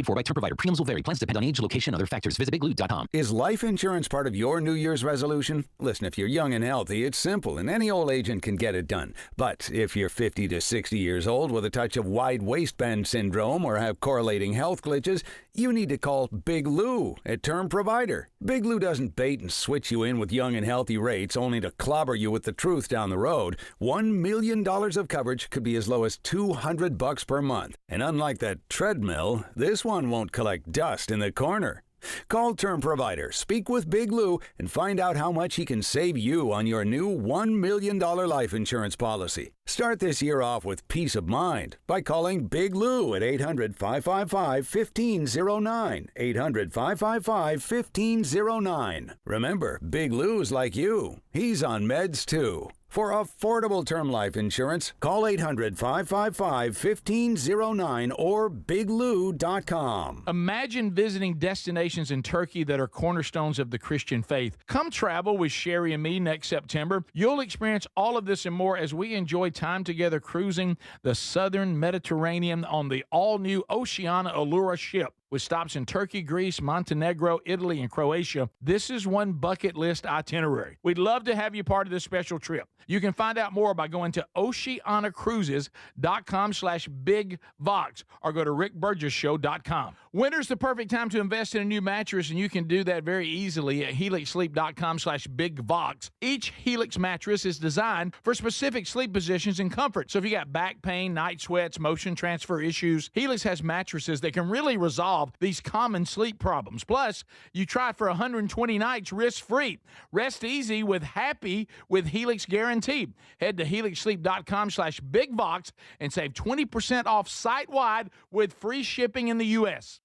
For by term provider. Premiums will vary. Plans depend on age, location, other factors. Visit BigBlue.com. Is life insurance part of your New Year's resolution? Listen, if you're young and healthy, it's simple, and any old agent can get it done. But if you're 50 to 60 years old with a touch of wide waistband syndrome or have correlating health glitches, you need to call Big Lou at Term Provider. Big Lou doesn't bait and switch you in with young and healthy rates only to clobber you with the truth down the road. $1 million of coverage could be as low as $200 per month. And unlike that treadmill, this one won't collect dust in the corner. Call Term Provider, speak with Big Lou, and find out how much he can save you on your new $1 million life insurance policy. Start this year off with peace of mind by calling Big Lou at 800-555-1509. 800-555-1509. Remember, Big Lou's like you. He's on meds too. For affordable term life insurance, call 800-555-1509 or biglou.com. Imagine visiting destinations in Turkey that are cornerstones of the Christian faith. Come travel with Sherry and me next September. You'll experience all of this and more as we enjoy time together cruising the southern Mediterranean on the all-new Oceana Allura ship. With stops in Turkey, Greece, Montenegro, Italy, and Croatia, this is one bucket list itinerary. We'd love to have you part of this special trip. You can find out more by going to oceanacruises.com/bigvox or go to rickburgessshow.com. Winter's the perfect time to invest in a new mattress, and you can do that very easily at helixsleep.com/bigvox. Each Helix mattress is designed for specific sleep positions and comfort. So if you got back pain, night sweats, motion transfer issues, Helix has mattresses that can really resolve these common sleep problems. Plus, you try it for 120 nights risk-free. Rest easy with Happy with Helix Guaranteed. Head to helixsleep.com/bigvox and save 20% off site-wide with free shipping in the U.S.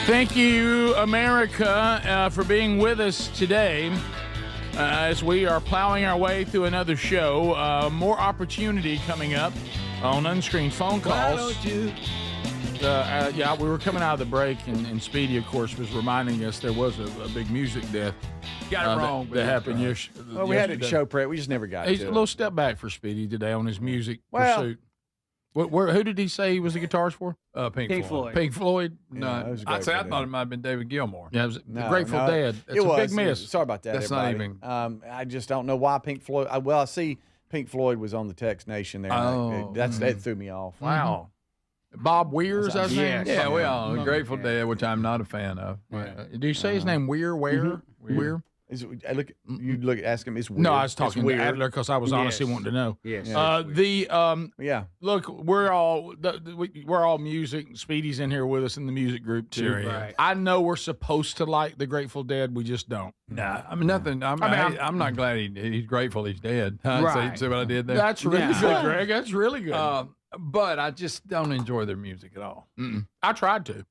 Thank you, America, for being with us today as we are plowing our way through another show. More opportunity coming up on unscreened phone calls. Why don't you? Yeah, we were coming out of the break, and Speedy, of course, was reminding us there was a big music death. Got it wrong. That happened Well, we had it in show prep. We just never got He's to a it. little step back for Speedy today on his music pursuit. Who did he say he was the guitarist for? Pink Floyd. Pink Floyd? No, I thought it might have been David Gilmour. Yeah, it was the Grateful Dead. It's a big miss. Sorry about that, That's everybody. not even. I just don't know why Pink Floyd. I see Pink Floyd was on the Text Nation there. That threw me off. Wow. Bob Weir's, I think. Yeah, we all Grateful Dead, which I'm not a fan of. Do you say his name Weir? Weir? Ask him. It's weird. No, I was talking to weird. Adler because I was honestly wanting to know. Yes. Look, we're all music. Speedy's in here with us in the music group too. Sure, right. I know we're supposed to like the Grateful Dead. We just don't. Nah, I mean nothing. I'm not glad he's grateful he's dead. Huh? Right. See what I did there? That's really good, Greg. That's really good. But I just don't enjoy their music at all. I tried to.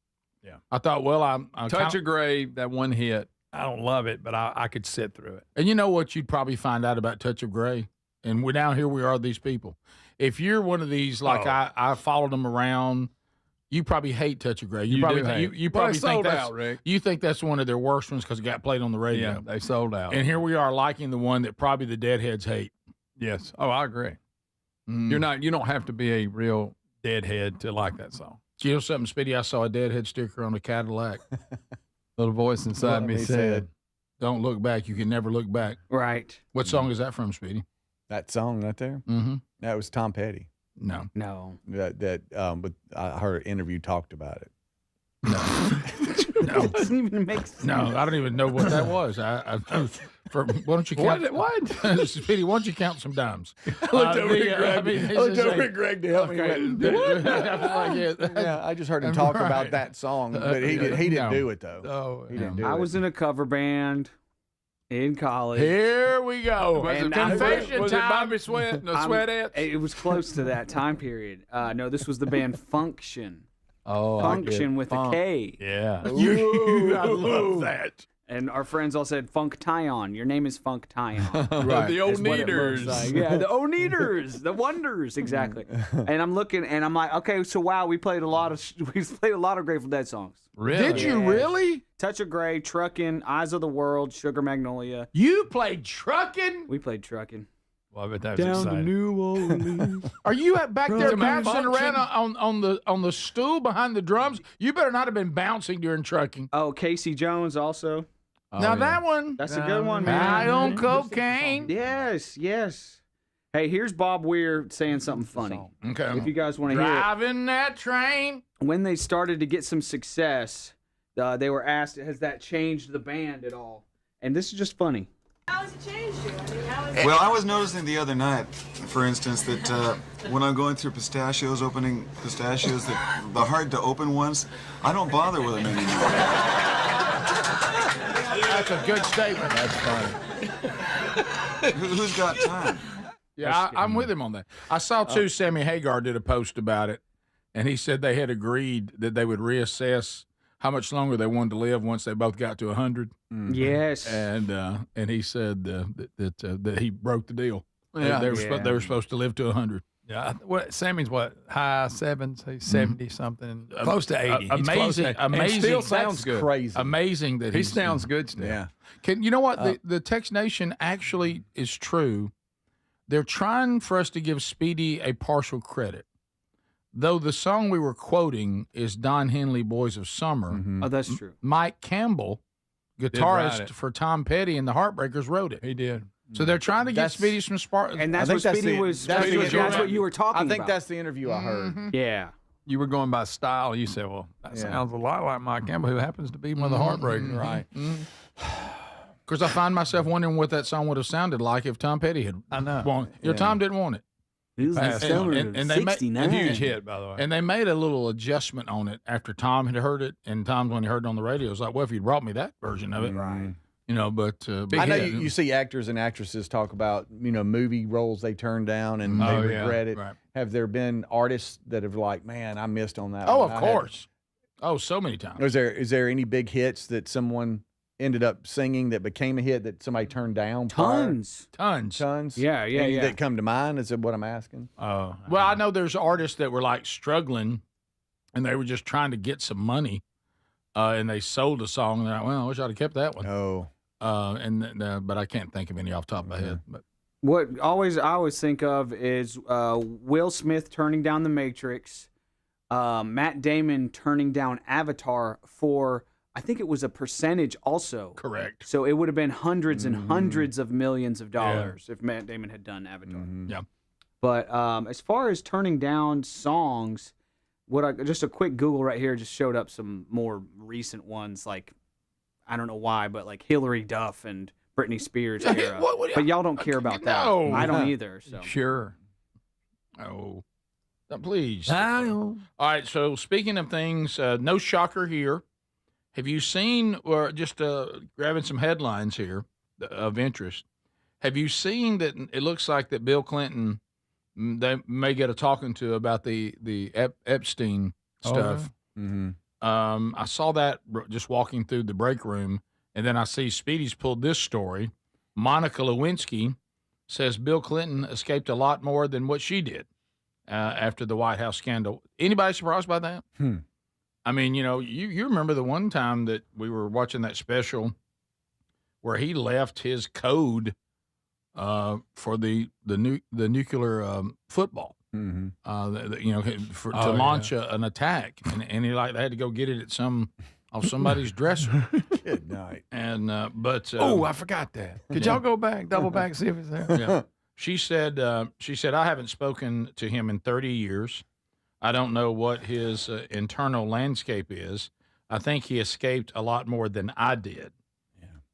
Yeah. I thought, well, I'm Touch of Grey, that one hit. I don't love it, but I could sit through it. And you know what you'd probably find out about Touch of Grey? And we're now here we are, these people. If you're one of these, like I followed them around, you probably hate Touch of Grey. You probably think that's Rick. You think that's one of their worst ones because it got played on the radio. Yeah, they sold out. And here we are liking the one that probably the Deadheads hate. Yes. Oh, I agree. You don't have to be a real Deadhead to like that song. You know something, Speedy? I saw a Deadhead sticker on a Cadillac. Little voice inside me said, "Don't look back. You can never look back." Right. What song is that from, Speedy? That song right there? Mm-hmm. That was Tom Petty. No. But I heard an interview talked about it. No. It doesn't even make sense. No, I don't even know what that was. Why don't you count? What? Speedy, why don't you count some dimes? I looked over at Greg to help me. Yeah, I just heard him talk about that song, but he didn't do it though. Oh, he didn't do it. I was in a cover band in college. Here we go. Was it Bobby Sweat? No, Sweatettes? It was close to that time period. No, this was the band Function. Oh, Function with a K. Yeah. I love that. And our friends all said, Funk Tyon. Your name is Funk Tyon. Right. The Is what it looks Oneaters. like. Yeah, the Oneaters, the Wonders, exactly. And I'm looking, and I'm like, okay, so wow, we played a lot of Grateful Dead songs. Really? Did you really? Touch of Grey, Truckin', Eyes of the World, Sugar Magnolia. You played Truckin'? We played Truckin'. Well, I bet that was Down to exciting. New Orleans. Are you back there Truckin' bouncing function? around on the stool behind the drums? You better not have been bouncing during trucking. Oh, Casey Jones also. Now that one. That's a good one, man. I on cocaine. Yes, yes. Hey, here's Bob Weir saying something funny. Okay. If you guys want to hear it. Driving that train. When they started to get some success, they were asked, has that changed the band at all? And this is just funny. How has it changed you? I mean, how is Well, I was noticing the other night, for instance, that when I'm going through opening pistachios, the hard-to-open ones, I don't bother with them anymore. That's a good statement. That's funny. Who's got time? Yeah, I'm with him on that. I saw too. Sammy Hagar did a post about it, and he said they had agreed that they would reassess how much longer they wanted to live once they both got to 100. Yes. And he said that he broke the deal. Yeah. They were supposed to live to 100. Yeah, Sammy's high sevens? He's 70 something, close to 80. He's close Amazing, to, amazing. And still sounds That's good. Crazy. Amazing that He sounds good still. Yeah. You know what? The Text Nation actually is true. They're trying for us to give Speedy a partial credit. Though the song we were quoting is Don Henley, Boys of Summer. Oh, that's true. Mike Campbell, write guitarist it. for Tom Petty and the Heartbreakers, wrote it. He did. So they're trying to get Speedy some spark. And that's what Speedy was. That's what you were talking about. I think that's the interview I heard. Yeah. You were going by style. You said, well, that sounds a lot like Mike Campbell, who happens to be one of the Heartbreakers. Right. Because I find myself wondering what that song would have sounded like if Tom Petty had won. Tom didn't want it. It was the summer of they made 69. A huge hit, by the way. And they made a little adjustment on it after Tom had heard it, and Tom, when he heard it on the radio, was like, well, if you'd brought me that version of it. Right. But I know you see actors and actresses talk about, movie roles they turned down and they regret it. Right. Have there been artists that have like, man, I missed on that Oh, one. of course. So many times. Is there any big hits that someone ended up singing that became a hit that somebody turned down? Tons. Yeah. Any that come to mind? Is that what I'm asking? Well, I know there's artists that were like struggling, and they were just trying to get some money, and they sold a song. And they're like, well, I wish I'd have kept that one. Oh. But I can't think of any off the top of my head. But What I always think of is Will Smith turning down The Matrix, Matt Damon turning down Avatar for, I think it was a percentage also. Correct. So it would have been hundreds and hundreds of millions of dollars if Matt Damon had done Avatar. Yeah. But as far as turning down songs, just a quick Google right here just showed up some more recent ones, like, I don't know why, but like Hillary Duff and Britney Spears era. But y'all don't care about that. No. I don't either. So. Sure. Oh, please. All right. So speaking of things, no shocker here. Have you seen, or just grabbing some headlines here of interest? Have you seen that it looks like that Bill Clinton, they may get a talking to about the Epstein stuff? Mm-hmm. I saw that just walking through the break room, and then I see Speedy's pulled this story. Monica Lewinsky says Bill Clinton escaped a lot more than what she did after the White House scandal. Anybody surprised by that? I mean, you remember the one time that we were watching that special where he left his code for the nuclear football. Mm-hmm. To launch an attack, and he they had to go get it at off somebody's dresser. Good night. And but I forgot that. Could y'all go back, double back, see if it's there? Yeah. She said I haven't spoken to him in 30 years. I don't know what his internal landscape is. I think he escaped a lot more than I did.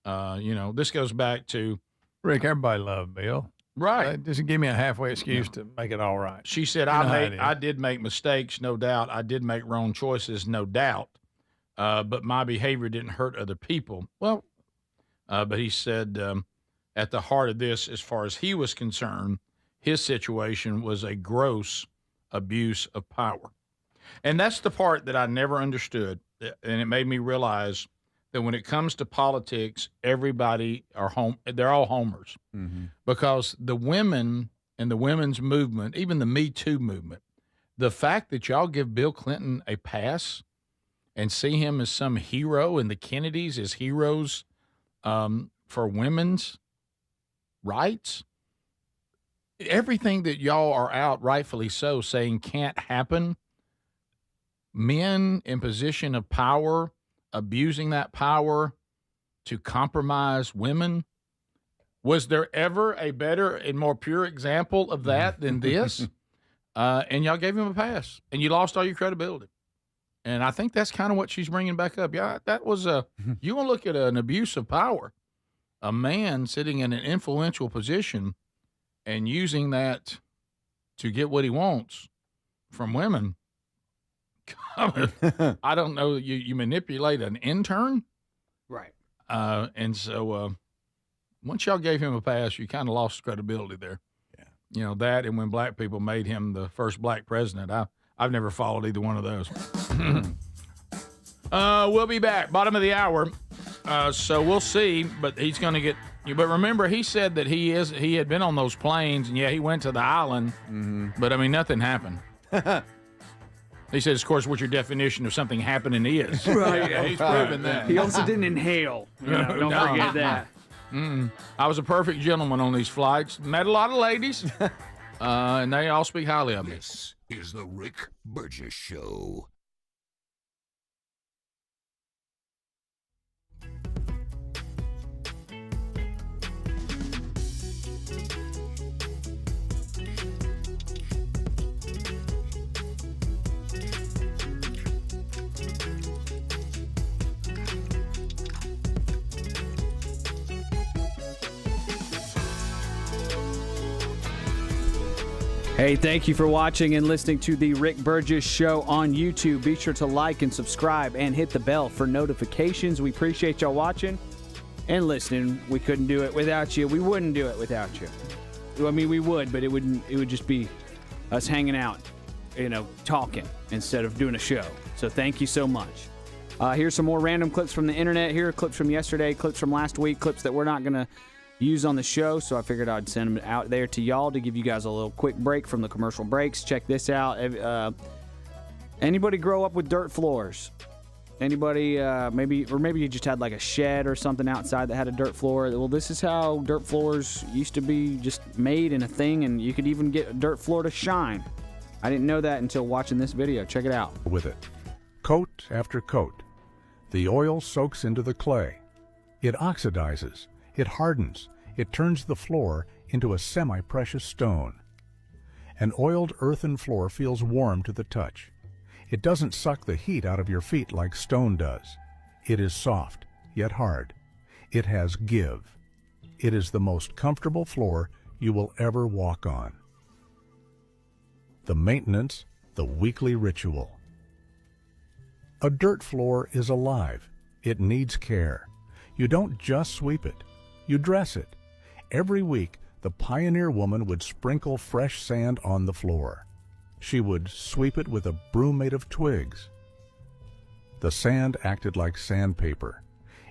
Yeah. This goes back to Rick. Everybody loved Bill. Right. Just give me a halfway excuse to make it all right. She said, I did make mistakes, no doubt. I did make wrong choices, no doubt. But my behavior didn't hurt other people. Well, but he said at the heart of this, as far as he was concerned, his situation was a gross abuse of power. And that's the part that I never understood, and it made me realize that when it comes to politics, everybody they're all homers. Mm-hmm. Because the women and the women's movement, even the Me Too movement, the fact that y'all give Bill Clinton a pass and see him as some hero and the Kennedys as heroes for women's rights, everything that y'all are out, rightfully so, saying can't happen, men in position of power abusing that power to compromise women. Was there ever a better and more pure example of that than this? And y'all gave him a pass, and you lost all your credibility. And I think that's kind of what she's bringing back up. Yeah, that was you want to look at an abuse of power, a man sitting in an influential position and using that to get what he wants from women. I don't know. You manipulate an intern, right? And so once y'all gave him a pass, you kind of lost credibility there. Yeah, you know that, and when black people made him the first black president, I've never followed either one of those. We'll be back, bottom of the hour. So we'll see, but he's going to get. But remember, he said that he had been on those planes, and he went to the island. Mm-hmm. But I mean, nothing happened. He says, of course, what your definition of something happening is. Right. Yeah, he's proven that. He also didn't inhale. Don't forget that. I was a perfect gentleman on these flights. Met a lot of ladies, and they all speak highly of me. This is the Rick Burgess Show. Hey, thank you for watching and listening to the Rick Burgess Show on YouTube. Be sure to like and subscribe and hit the bell for notifications. We appreciate y'all watching and listening. We couldn't do it without you. We wouldn't do it without you. I mean, we would, but it would just be us hanging out, talking instead of doing a show. So thank you so much. Here's some more random clips from the internet. Here are clips from yesterday, clips from last week, clips that we're not going to use on the show, so I figured I'd send them out there to y'all to give you guys a little quick break from the commercial breaks. Check this out. Anybody grow up with dirt floors? Anybody, maybe you just had like a shed or something outside that had a dirt floor. Well, this is how dirt floors used to be, just made in a thing, and you could even get a dirt floor to shine. I didn't know that until watching this video. Check it out. With it, coat after coat, the oil soaks into the clay. It oxidizes. It hardens. It turns the floor into a semi-precious stone. An oiled earthen floor feels warm to the touch. It doesn't suck the heat out of your feet like stone does. It is soft, yet hard. It has give. It is the most comfortable floor you will ever walk on. The maintenance, the weekly ritual. A dirt floor is alive. It needs care. You don't just sweep it. You dress it. Every week, the pioneer woman would sprinkle fresh sand on the floor. She would sweep it with a broom made of twigs. The sand acted like sandpaper.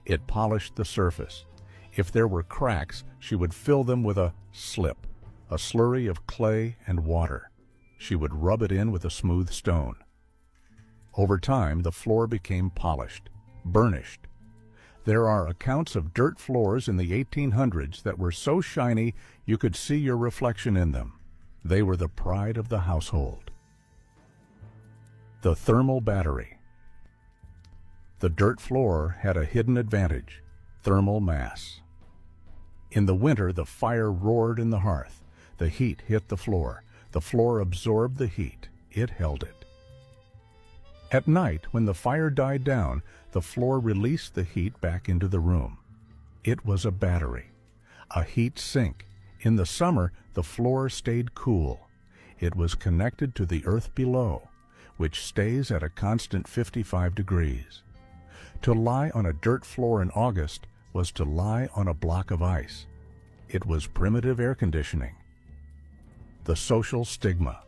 It polished the surface. If there were cracks, she would fill them with a slip, a slurry of clay and water. She would rub it in with a smooth stone. Over time, the floor became polished, burnished. There are accounts of dirt floors in the 1800s that were so shiny you could see your reflection in them. They were the pride of the household. The thermal battery. The dirt floor had a hidden advantage, thermal mass. In the winter, the fire roared in the hearth. The heat hit the floor. The floor absorbed the heat. It held it. At night, when the fire died down, the floor released the heat back into the room. It was a battery, a heat sink. In the summer, the floor stayed cool. It was connected to the earth below, which stays at a constant 55 degrees. To lie on a dirt floor in August was to lie on a block of ice. It was primitive air conditioning. The social stigma.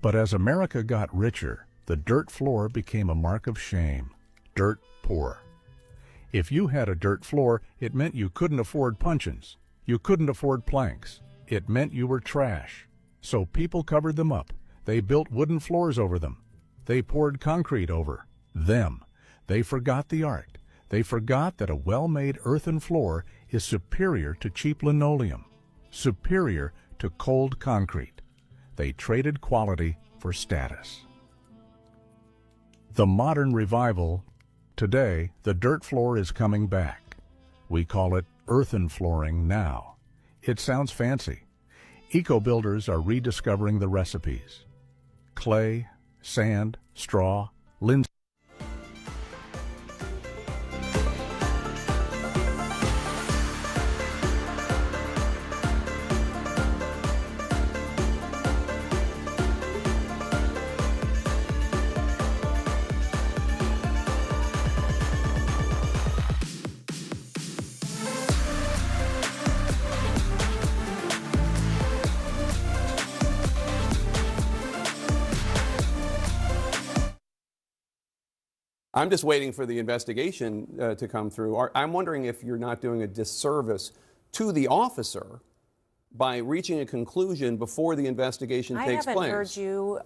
But as America got richer, the dirt floor became a mark of shame. Dirt poor. If you had a dirt floor, it meant you couldn't afford puncheons. You couldn't afford planks. It meant you were trash. So people covered them up. They built wooden floors over them. They poured concrete over them. They forgot the art. They forgot that a well-made earthen floor is superior to cheap linoleum, superior to cold concrete. They traded quality for status. The modern revival. Today, the dirt floor is coming back. We call it earthen flooring now. It sounds fancy. Eco-builders are rediscovering the recipes. Clay, sand, straw, linseed. I'm just waiting for the investigation to come through. I'm wondering if you're not doing a disservice to the officer by reaching a conclusion before the investigation takes place. I haven't heard you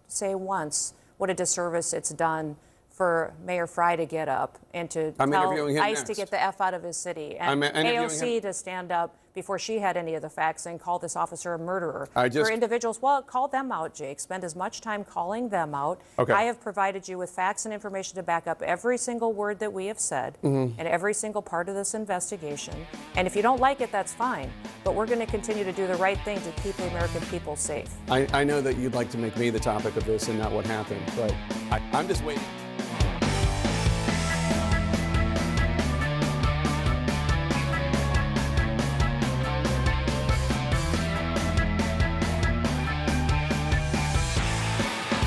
say once what a disservice it's done for Mayor Fry to get up and to tell ICE to get the F out of his city, and AOC to stand up before she had any of the facts and call this officer a murderer. For individuals, well, call them out, Jake. Spend as much time calling them out. Okay. I have provided you with facts and information to back up every single word that we have said and every single part of this investigation. And if you don't like it, that's fine. But we're going to continue to do the right thing to keep the American people safe. I know that you'd like to make me the topic of this and not what happened, but I'm just waiting.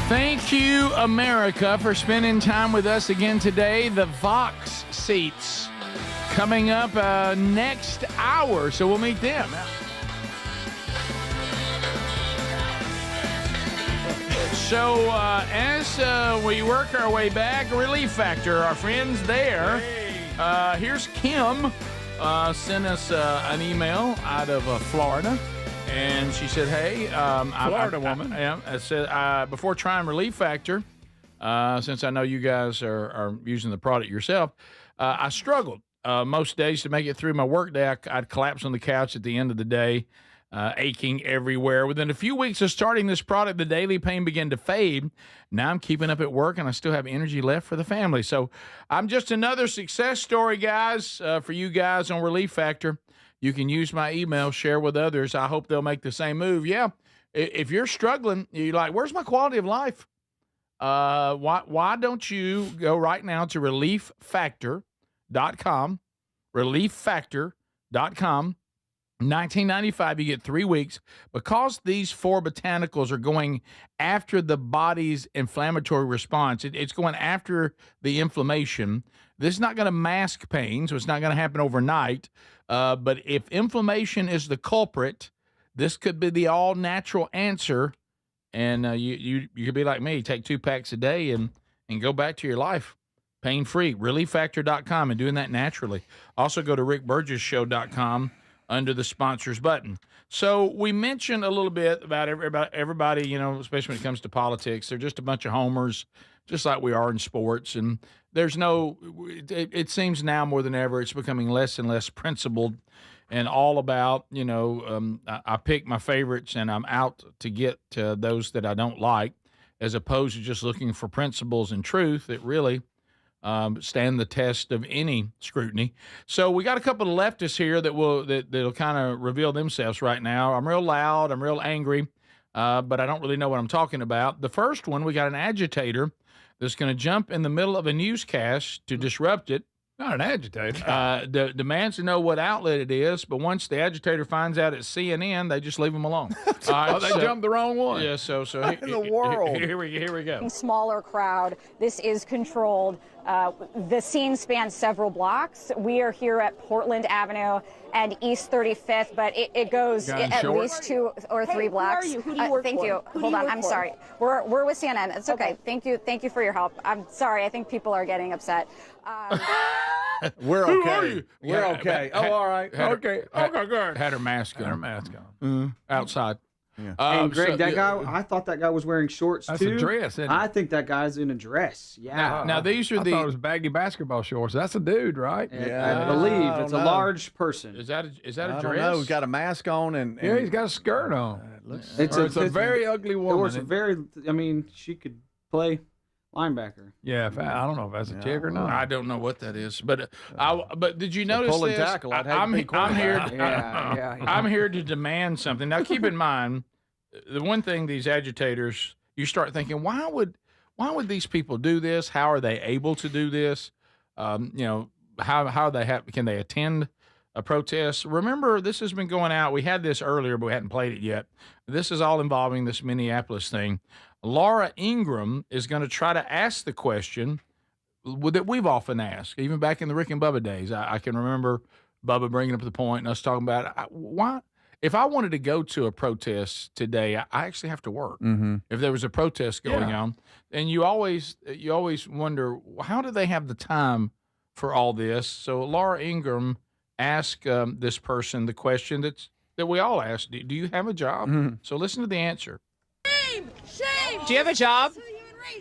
Thank you, America, for spending time with us again today. The Vox seats coming up next hour, so we'll meet them. So as we work our way back, Relief Factor, our friends there. Here's Kim sent us an email out of Florida. And she said, hey, Florida woman. I said, before trying Relief Factor, since I know you guys are using the product yourself, I struggled most days to make it through my work day. I'd collapse on the couch at the end of the day, aching everywhere. Within a few weeks of starting this product, the daily pain began to fade. Now I'm keeping up at work, and I still have energy left for the family. So I'm just another success story, guys, for you guys on Relief Factor. You can use my email, share with others. I hope they'll make the same move. Yeah, if you're struggling, you're like, where's my quality of life? Why don't you go right now to relieffactor.com, relieffactor.com, $19.95, you get 3 weeks. Because these 4 botanicals are going after the body's inflammatory response, it's going after the inflammation. This is not going to mask pain, so it's not going to happen overnight. But if inflammation is the culprit, this could be the all-natural answer. And you could be like me, take 2 packs a day and go back to your life pain-free. Relieffactor.com, and doing that naturally. Also go to rickburgessshow.com under the sponsors button. So we mentioned a little bit about everybody, you know, especially when it comes to politics. They're just a bunch of homers, just like we are in sports. And there's it seems now more than ever, it's becoming less and less principled and all about, you know, I pick my favorites and I'm out to get those that I don't like, as opposed to just looking for principles and truth that really stand the test of any scrutiny. So we got a couple of leftists here that'll kind of reveal themselves right now. I'm real loud, I'm real angry, but I don't really know what I'm talking about. The first one, we got an agitator that's going to jump in the middle of a newscast to disrupt it. Not an agitator. Demands to know what outlet it is, but once the agitator finds out it's CNN, they just leave them alone. They jumped the wrong one. Yeah, so in the world. Here we go. Smaller crowd. This is controlled. The scene spans several blocks. We are here at Portland Avenue and East 35th, but it goes at least 2 or 3 blocks. Who do you work thank for? you. Who do Hold you on. work I'm for? sorry. We're with CNN. It's okay. Thank you for your help. I'm sorry. I think people are getting upset. We're okay. Who are you? We're okay. All right. Okay, good. Had her mask on. Outside. Yeah. And Greg, that guy, I thought that guy was wearing shorts That's too. a dress, isn't it? I think that guy's in a dress. Yeah. Now these are I thought it was baggy basketball shorts. That's a dude, right? I believe it's a large person. Is that a I dress? don't know. He's got a mask on and Yeah, he's got a skirt on. It's a very ugly woman. Or it's a very. I mean, she could play linebacker. Yeah, I don't know if that's a chick or not. I don't know what that is, but but did you notice pull and this? tackle. I'd have I'm to be here. quarterback. I'm here to demand something. Now, keep in mind, the one thing these agitators, you start thinking, why would these people do this? How are they able to do this? How can they attend a protest? Remember, this has been going out. We had this earlier, but we hadn't played it yet. This is all involving this Minneapolis thing. Laura Ingraham is going to try to ask the question that we've often asked, even back in the Rick and Bubba days. I can remember Bubba bringing up the point and us talking about why. If I wanted to go to a protest today, I actually have to work. Mm-hmm. If there was a protest going on, and you always wonder, how do they have the time for all this? So Laura Ingraham asked this person the question that we all ask: Do you have a job? Mm-hmm. So listen to the answer. Shame! Shame! Do you have a job?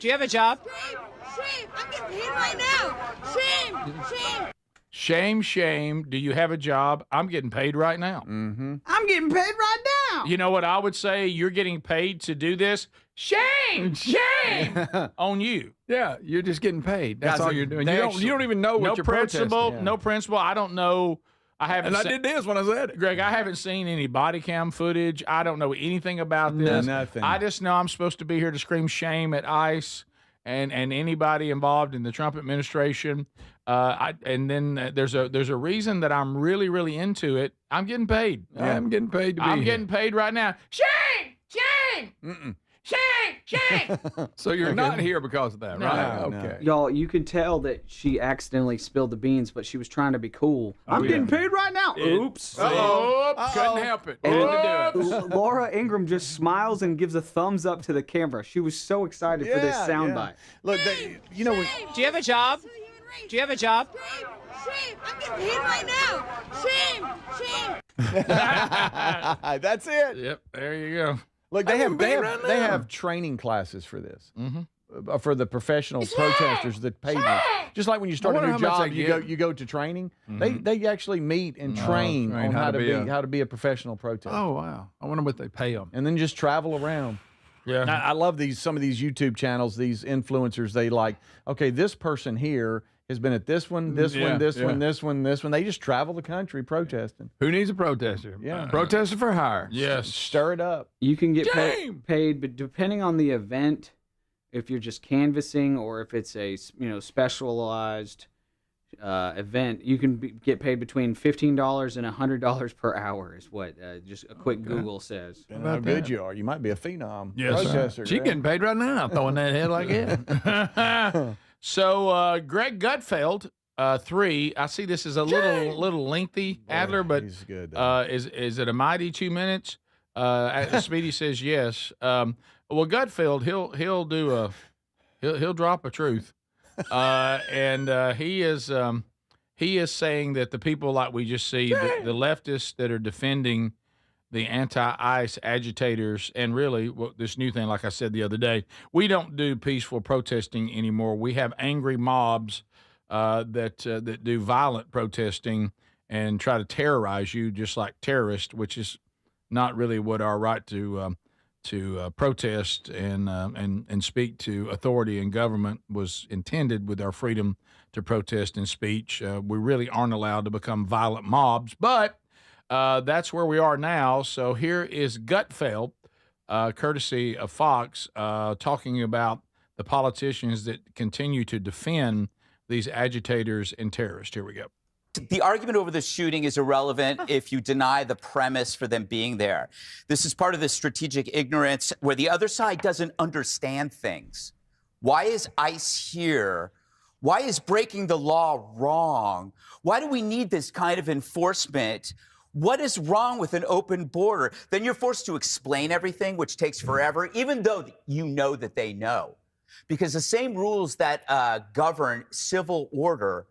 Do you have a job? Shame! I'm getting paid right now. Shame! Shame! Shame. Do you have a job? I'm getting paid right now. Mm-hmm. I'm getting paid right now. You know what I would say? You're getting paid to do this. Shame! Shame on you. Yeah, you're just getting paid. That's all you're doing. You don't even know what no you're principle. protesting. No principle. I don't know. I haven't. And I did this when I said it. Greg, I haven't seen any body cam footage. I don't know anything about this. Nothing. I just know I'm supposed to be here to scream shame at ICE and anybody involved in the Trump administration. And then there's a reason that I'm really, really into it. I'm getting paid. I'm getting paid to be I'm here. getting paid right now. Shame! Shame! Mm-mm. Shame! Shame! So you're not here because of that, right? No. Okay. Y'all, you could tell that she accidentally spilled the beans, but she was trying to be cool. I'm getting paid right now. Oops. Couldn't help it. Had to do it. Laura Ingraham just smiles and gives a thumbs up to the camera. She was so excited for this soundbite. Look, you know, Do you have a job? Do you have a job? Shame! I'm getting paid right now. Shame! that's it. Yep, there you go. Look, they have training classes for this. Mm-hmm. For the professional protesters that pay them. Just like when you start a new job, you go to training. Mm-hmm. They actually meet and train on how to be a professional protester. Oh wow! I wonder what they pay them. And then just travel around. Yeah, I love some of these YouTube channels. These influencers, they like, okay, this person here has been at this one, this one, this one, this one, this one. They just travel the country protesting. Who needs a protester? Yeah, protester for hire. Yes, stir it up. You can get paid, but depending on the event, if you're just canvassing or if it's a specialized event, you can get paid between $15 and $100 per hour. Is what just a quick Google says. Depending on how good you are, you might be a phenom She's protester. getting paid right now, throwing that head like that. So Greg Gutfeld, 3. I see this is a little lengthy, Adler, but he's good. Is it a mighty 2 minutes? Speedy says yes. Well, Gutfeld, he'll drop a truth, and he is saying that the people like we just see, the leftists that are defending the anti-ICE agitators, and really this new thing, like I said the other day, we don't do peaceful protesting anymore. We have angry mobs that do violent protesting and try to terrorize you, just like terrorists, which is not really what our right to protest and speak to authority and government was intended with our freedom to protest and speech. We really aren't allowed to become violent mobs, but that's where we are now. So here is Gutfeld, courtesy of Fox, talking about the politicians that continue to defend these agitators and terrorists. Here we go. The argument over the shooting is irrelevant if you deny the premise for them being there. This is part of the strategic ignorance where the other side doesn't understand things. Why is ICE here? Why is breaking the law wrong? Why do we need this kind of enforcement? What is wrong with an open border? Then you're forced to explain everything, which takes forever, even though you know that they know. Because the same rules that govern civil order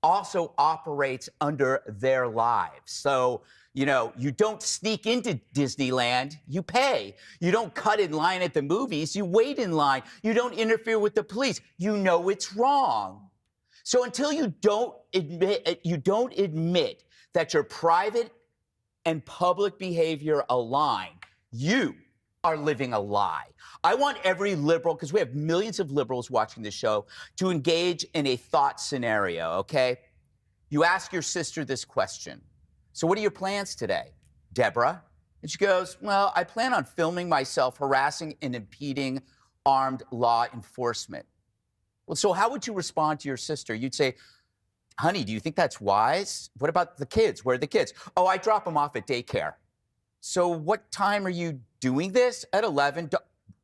also operates under their lives. So, you know, you don't sneak into Disneyland, you pay. You don't cut in line at the movies, you wait in line. You don't interfere with the police. You know it's wrong. So until you don't admit that your private and public behavior align, you are living a lie. I want every liberal, because we have millions of liberals watching this show, to engage in a thought scenario, okay? You ask your sister this question. So what are your plans today, Deborah? And she goes, well, I plan on filming myself harassing and impeding armed law enforcement. Well, so how would you respond to your sister? You'd say, honey, do you think that's wise? What about the kids? Where are the kids? Oh, I drop them off at daycare. So what time are you doing this? At 11?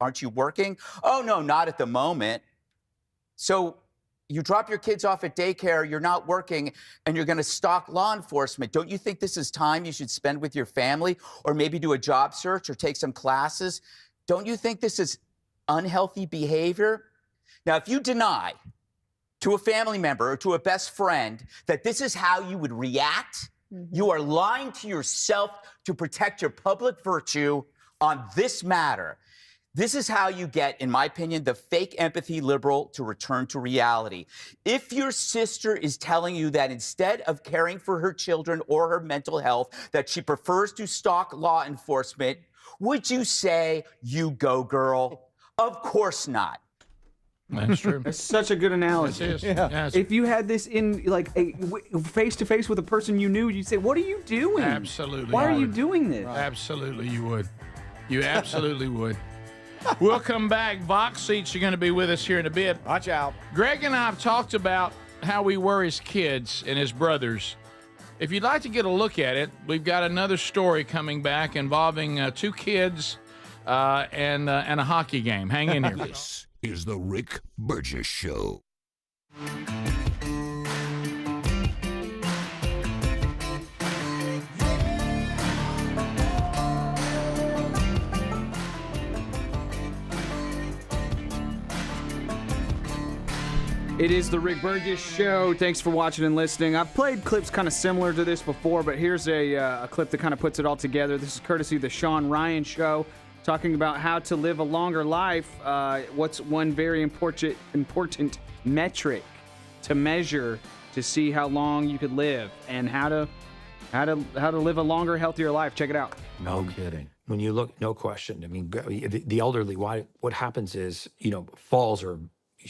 Aren't you working? Oh, no, not at the moment. So you drop your kids off at daycare, you're not working, and you're going to stalk law enforcement. Don't you think this is time you should spend with your family, or maybe do a job search or take some classes? Don't you think this is unhealthy behavior? Now, if you deny to a family member or to a best friend that this is how you would react, you are lying to yourself to protect your public virtue on this matter. This is how you get, in my opinion, the fake empathy liberal to return to reality. If your sister is telling you that instead of caring for her children or her mental health, that she prefers to stalk law enforcement, would you say, you go, girl? Of course not. That's true. That's such a good analogy. Yes, it is. Yes. If you had this in like a face to face with a person you knew, you'd say, "What are you doing? Absolutely. Why are you doing this?" Absolutely, you would. You absolutely would. We'll come back. Vox Seats are going to be with us here in a bit. Watch out. Greg and I have talked about how we were as kids and as brothers. If you'd like to get a look at it, we've got another story coming back involving two kids and a hockey game. Hang in here. This is the Rick Burgess Show. It is the Rick Burgess Show. Thanks for watching and listening. I've played clips kind of similar to this before, but here's a clip that kind of puts it all together. This is courtesy of the Sean Ryan Show, talking about how to live a longer life. What's one very important metric to measure to see how long you could live, and how to live a longer, healthier life. Check it out. No kidding. When you look, no question. I mean, the elderly. What happens is, falls are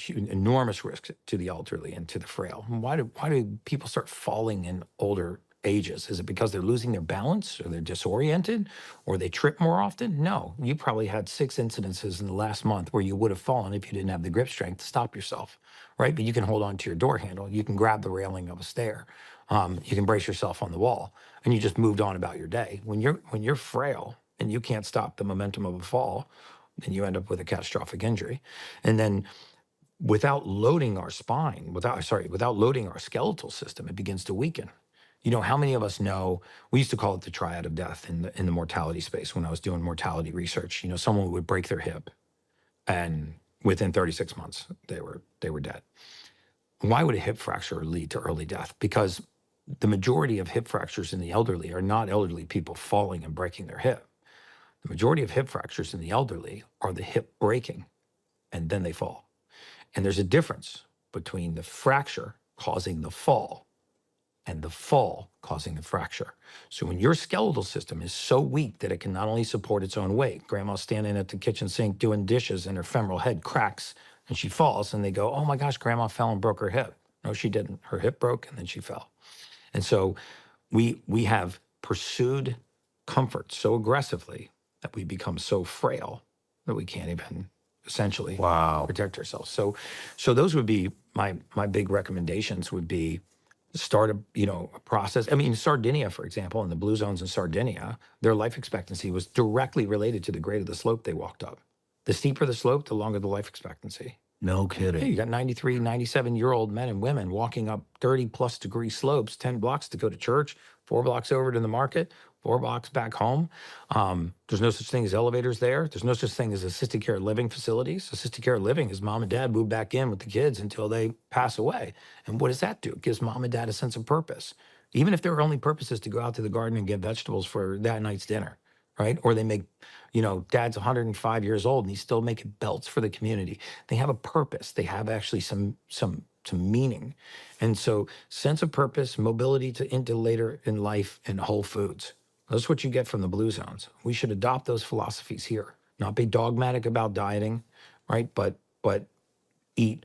enormous risk to the elderly and to the frail. Why do people start falling in older ages? Is it because they're losing their balance, or they're disoriented, or they trip more often? No. You probably had 6 incidences in the last month where you would have fallen if you didn't have the grip strength to stop yourself, right? But you can hold on to your door handle. You can grab the railing of a stair. You can brace yourself on the wall, and you just moved on about your day. When you're frail and you can't stop the momentum of a fall, then you end up with a catastrophic injury. And then without loading our spine, without loading our skeletal system, it begins to weaken. How many of us know, we used to call it the triad of death in the mortality space when I was doing mortality research. Someone would break their hip, and within 36 months, they were dead. Why would a hip fracture lead to early death? Because the majority of hip fractures in the elderly are not elderly people falling and breaking their hip. The majority of hip fractures in the elderly are the hip breaking, and then they fall. And there's a difference between the fracture causing the fall and the fall causing the fracture. So when your skeletal system is so weak that it can not only support its own weight, grandma's standing at the kitchen sink doing dishes and her femoral head cracks and she falls, and they go, oh my gosh, grandma fell and broke her hip. No, she didn't. Her hip broke and then she fell. And so we have pursued comfort so aggressively that we become so frail that we can't even essentially. Wow. Protect ourselves. So those would be my big recommendations. Would be start a process. I mean, Sardinia, for example, in the blue zones in Sardinia, their life expectancy was directly related to the grade of the slope they walked up. The steeper the slope, the longer the life expectancy. No kidding. Hey, you got 93, 97-year-old men and women walking up 30-plus degree slopes, 10 blocks to go to church, 4 blocks over to the market, 4 blocks back home. There's no such thing as elevators there. There's no such thing as assisted care living facilities. Assisted care living is mom and dad move back in with the kids until they pass away. And what does that do? It gives mom and dad a sense of purpose. Even if their only purpose is to go out to the garden and get vegetables for that night's dinner, right? Or they make, dad's 105 years old and he's still making belts for the community. They have a purpose. They have actually some meaning. And so sense of purpose, mobility into later in life, and whole foods. That's what you get from the blue zones. We should adopt those philosophies here. Not be dogmatic about dieting, right? But eat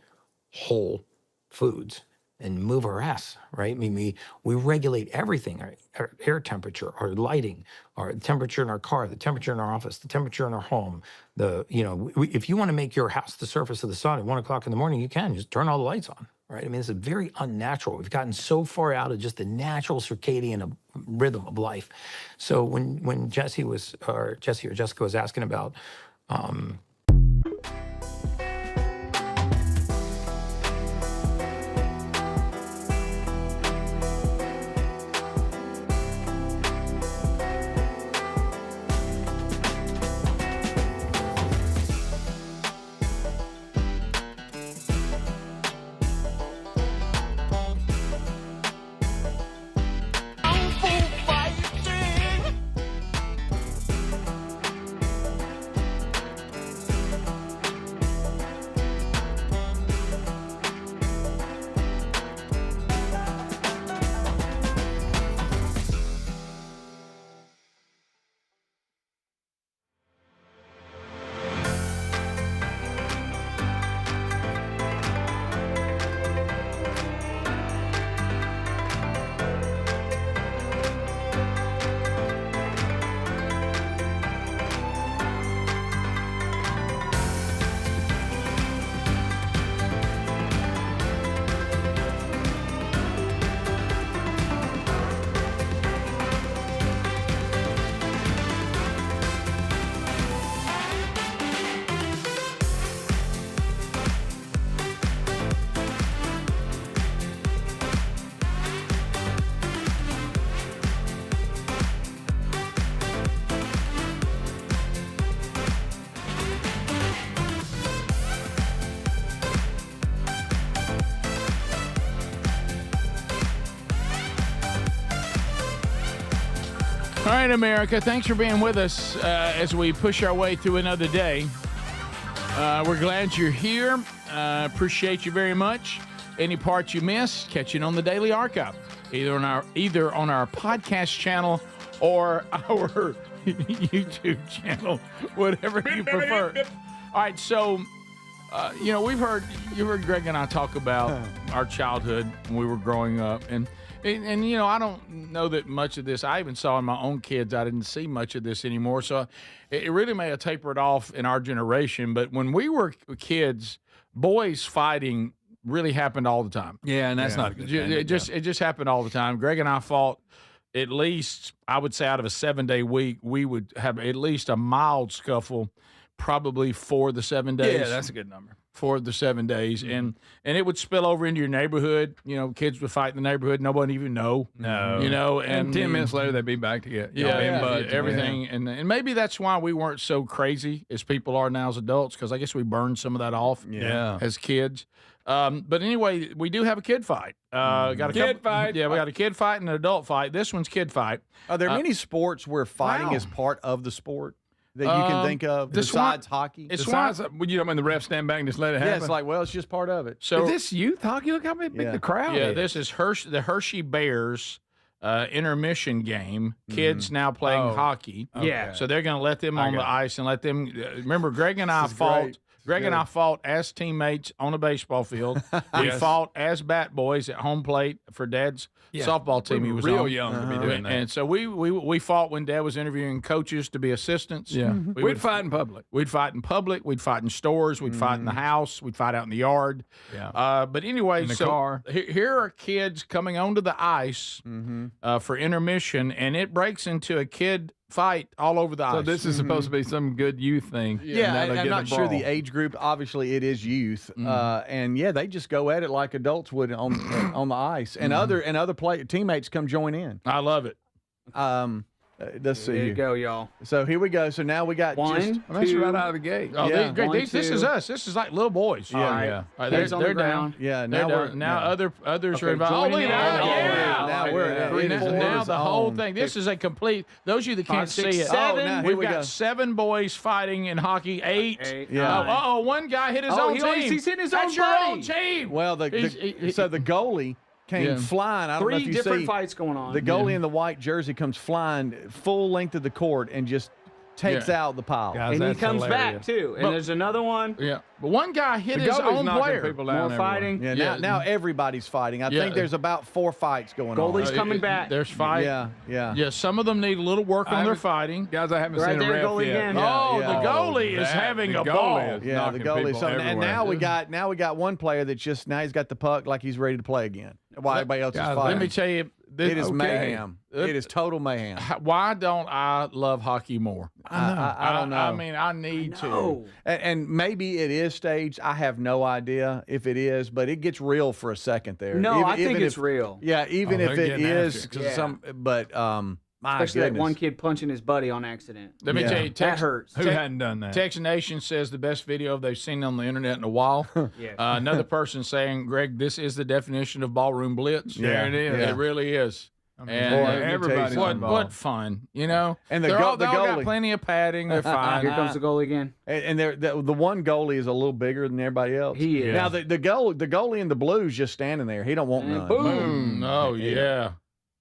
whole foods and move our ass, right? I mean, we regulate everything, our air temperature, our lighting, our temperature in our car, the temperature in our office, the temperature in our home. If you want to make your house the surface of the sun at 1 o'clock in the morning, you can. Just turn all the lights on, right? I mean, it's very unnatural. We've gotten so far out of just the natural circadian rhythm of life. So when Jesse or Jessica was asking about All right, America, thanks for being with us as we push our way through another day. We're glad you're here. Appreciate you very much. Any parts you missed, catch it on the Daily Archive, either on our podcast channel or our YouTube channel, whatever you prefer. All right, so you heard Greg and I talk about our childhood when we were growing up, and I don't know that much of this I even saw in my own kids. I didn't see much of this anymore. So it really may have tapered off in our generation. But when we were kids, boys fighting really happened all the time. Yeah, and that's not a good thing. It just happened all the time. Greg and I fought at least, I would say, out of a 7-day week, we would have at least a mild scuffle, probably for the 7 days. Yeah, that's a good number. For the 7 days, and it would spill over into your neighborhood. Kids would fight in the neighborhood. Nobody even know. No. And 10 minutes later, they'd be back together. Everything. Yeah. And maybe that's why we weren't so crazy as people are now as adults, because I guess we burned some of that off as kids. But anyway, we do have a kid fight. Got a kid fight. Yeah, we got a kid fight and an adult fight. This one's kid fight. Are there many sports where fighting is part of the sport that you can think of besides hockey? Besides, when the refs stand back and just let it happen? Yeah, it's like, well, it's just part of it. So is this youth hockey? Look how big the crowd is. Yeah, this is the Hershey Bears intermission game. Kids now playing hockey. Okay. So they're going to let them on the ice and let them. Remember, Greg and I fought Greg and I fought as teammates on a baseball field. We fought as bat boys at home plate for Dad's softball team. He was real young to be doing that. And so we fought when Dad was interviewing coaches to be assistants. Yeah. We'd fight in public. We'd fight in public. We'd fight in stores. We'd fight in the house. We'd fight out in the yard. Yeah. But anyway, in the car. Here are kids coming onto the ice for intermission, and it breaks into a kid fight all over the ice. So this is supposed to be some good youth thing. Yeah, I'm not sure the age group. Obviously, it is youth, and they just go at it like adults would on the ice, and other teammates come join in. I love it. Let's see. There you go, y'all. So here we go. So now we got that's right out of the gate. Oh, this is us. This is like little boys. Yeah. All right, they're down. Yeah. Now others are involved. Now the whole thing. This is a complete. Those of you that can't see it. We've got 7 boys fighting in hockey. 8. Yeah. One guy hit his own team. He's hitting his That's own your buddy. own team. Well, so the goalie came flying. I don't know if you see. 3 different fights going on. The goalie in the white jersey comes flying full length of the court and just takes out the pile. And he comes back, too. And there's another one. Yeah. But one guy hit his own player. More fighting. Yeah, now everybody's fighting. I think there's about 4 fights going on. Goalie's coming back. There's fight. Yeah. Some of them need a little work on their fighting. Guys, I haven't seen a ref goalie yet. again. The goalie is having a ball. The goalie. And now we got one player that's just now he's got the puck like he's ready to play again. While everybody else is fighting. Let me tell you, it is mayhem. It is total mayhem. Why don't I love hockey more? I don't know. I mean, I need to. And maybe it is staged. I have no idea if it is, but it gets real for a second there. No, I think it's real. Yeah, even if it is, especially that one kid punching his buddy on accident. Let me tell you, that hurts. Who hadn't done that? Texas Nation says the best video they've seen on the internet in a while. Another person saying, Greg, this is the definition of ballroom blitz. There it is. It really is. I mean, everybody's what fun, you know? And they all goalie got plenty of padding. They're fine. Here comes the goalie again. And the one goalie is a little bigger than everybody else. He is. Now the goalie in the blues just standing there. He don't want none. Boom. Oh yeah.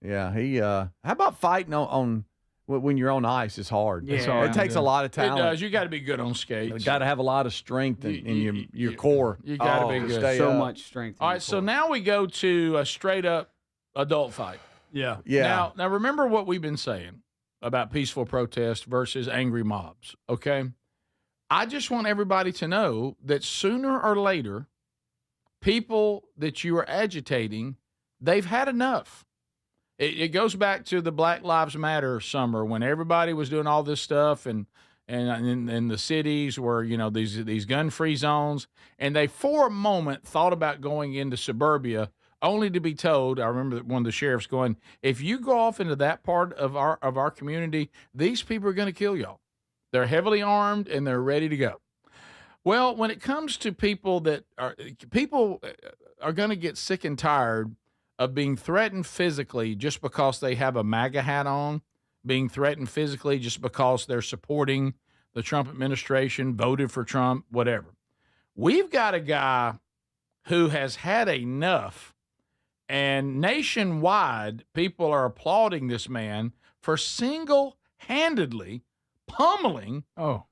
Yeah. He. How about fighting on when you're on ice? It's hard. Yeah. It's hard. It takes a lot of talent. It does. You got to be good on skates. You got to have a lot of strength in your core. You got to be good. So much strength. All right. So now we go to a straight up adult fight. Yeah. Yeah. Now remember what we've been saying about peaceful protest versus angry mobs, okay? I just want everybody to know that sooner or later, people that you are agitating, they've had enough. It goes back to the Black Lives Matter summer when everybody was doing all this stuff and in the cities were, these gun-free zones, and they for a moment thought about going into suburbia only to be told, I remember one of the sheriffs going, if you go off into that part of our community, these people are going to kill y'all. They're heavily armed and they're ready to go. Well, when it comes to people are going to get sick and tired of being threatened physically just because they have a MAGA hat on, being threatened physically just because they're supporting the Trump administration, voted for Trump, whatever. We've got a guy who has had enough. And nationwide, people are applauding this man for single-handedly pummeling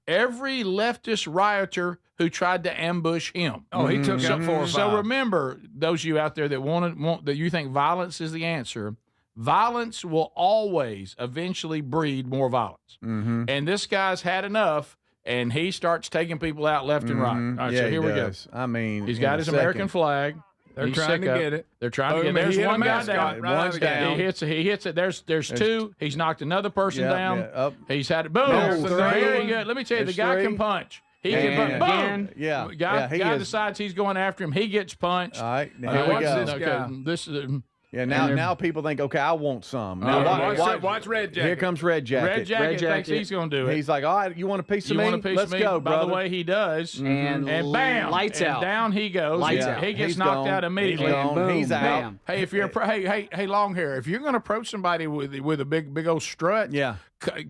every leftist rioter who tried to ambush him. Oh, he took out 4 or 5. So remember, those of you out there that that you think violence is the answer, violence will always eventually breed more violence. And this guy's had enough, and he starts taking people out left and right. All right, so here we go. I mean, he's got his American flag. They're trying to get it. They're trying to get it. There's one guy down. One's down. He hits it. There's 2. He's knocked another person down. Up. He's had it. Boom. Very good. Let me tell you, the guy can punch. He can punch. Boom. Yeah. Guy decides he's going after him. He gets punched. All right. Here we go. This guy. This is. Yeah, now people think, okay, I want some. Now watch Red Jacket. Here comes Red Jacket. Red Jacket thinks he's going to do it. He's like, all right, you want a piece of me? Let's go, brother. By the way, he does. And bam, lights out. Down he goes. Lights out. He gets He's knocked gone. out immediately. He's out. Bam. Hey, if you're hey long hair, if you're going to approach somebody with a big old strut,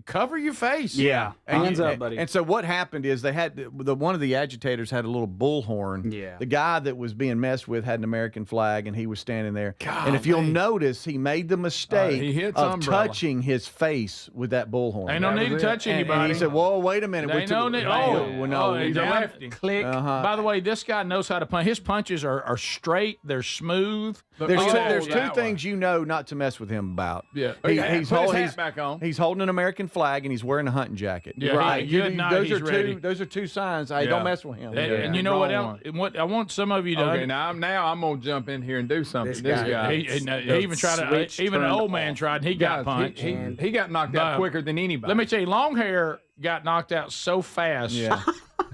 cover your face. Yeah, hands up, buddy. And so what happened is they had one of the agitators had a little bullhorn. Yeah. The guy that was being messed with had an American flag, and he was standing there. God, and if you'll notice, he made the mistake of touching his face with that bullhorn. Ain't no need to touch anybody. And he said, "Whoa, wait a minute." Ain't no need. He's a lefty. Click. By the way, this guy knows how to punch. His punches are straight. They're smooth. There's two things you know not to mess with him about. Yeah. He's Put his hat back on. He's holding an American flag and he's wearing a hunting jacket. Yeah, right. Those are two signs. Hey, don't mess with him. And you know what else? I want some of you to. Okay, now I'm gonna jump in here and do something. This guy. He even tried to. Even an old man tried. And he got punched. He got knocked out quicker than anybody. Let me tell you, long hair got knocked out so fast. Yeah.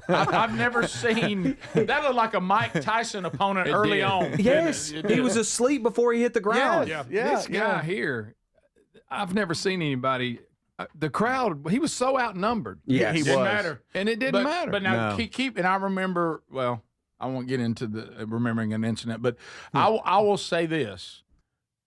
I've never seen that. Looked like a Mike Tyson opponent early on. Yes, he was asleep before he hit the ground. Yeah. This guy here, I've never seen anybody. The crowd, he was so outnumbered. Yeah, he didn't was. matter, and it didn't matter. But now keep. And I remember. Well, I won't get into the remembering an incident, but I will say this: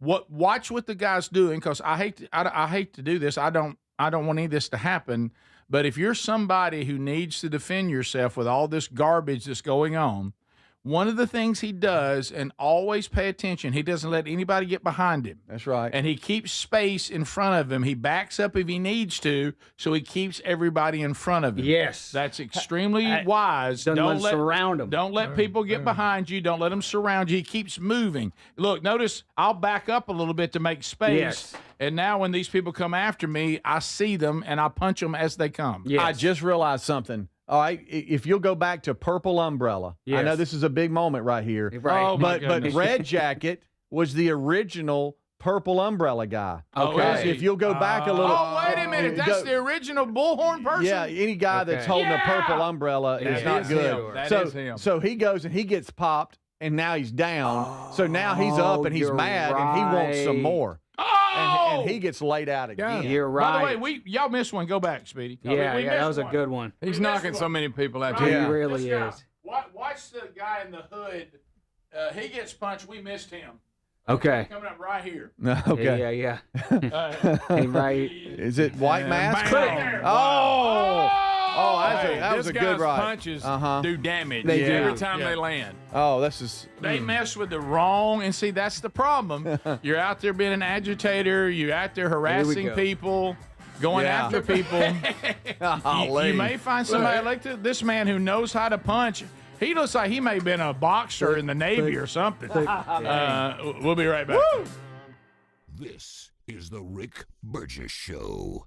watch what the guy's doing, because I hate to do this. I don't want any of this to happen. But if you're somebody who needs to defend yourself with all this garbage that's going on, one of the things he does, and always pay attention, he doesn't let anybody get behind him. That's right. And he keeps space in front of him. He backs up if he needs to, so he keeps everybody in front of him. Yes. That's extremely wise. Don't let surround him. Don't let people get behind you. Don't let them surround you. He keeps moving. Look, notice I'll back up a little bit to make space. Yes. And now when these people come after me, I see them and I punch them as they come. Yes. I just realized something. All right, if you'll go back to Purple Umbrella, I know this is a big moment right here. Right. Oh, but Red Jacket was the original Purple Umbrella guy. Okay. So if you'll go back a little. Oh, wait a minute. That's the original bullhorn person? Yeah, any guy that's holding a purple umbrella is not good. That is him. So he goes and he gets popped, and now he's down. So now he's up and he's mad, and he wants some more. Oh! And he gets laid out again. You're right. By the way, y'all missed one. Go back, Speedy. Yeah, that was a good one. He's knocking so many people out. He really is. Watch the guy in the hood. He gets punched. We missed him. Okay. Coming up right here. Okay. Yeah. Right. Is it White Mask? Oh, that was a good ride. Punches do damage They do. every time they land. Oh, this is. They mess with the wrong, and see, that's the problem. You're out there being an agitator. You're out there harassing people, going after people. You may find somebody like this man who knows how to punch. He looks like he may have been a boxer in the Navy or something. We'll be right back. Woo! This is the Rick Burgess Show.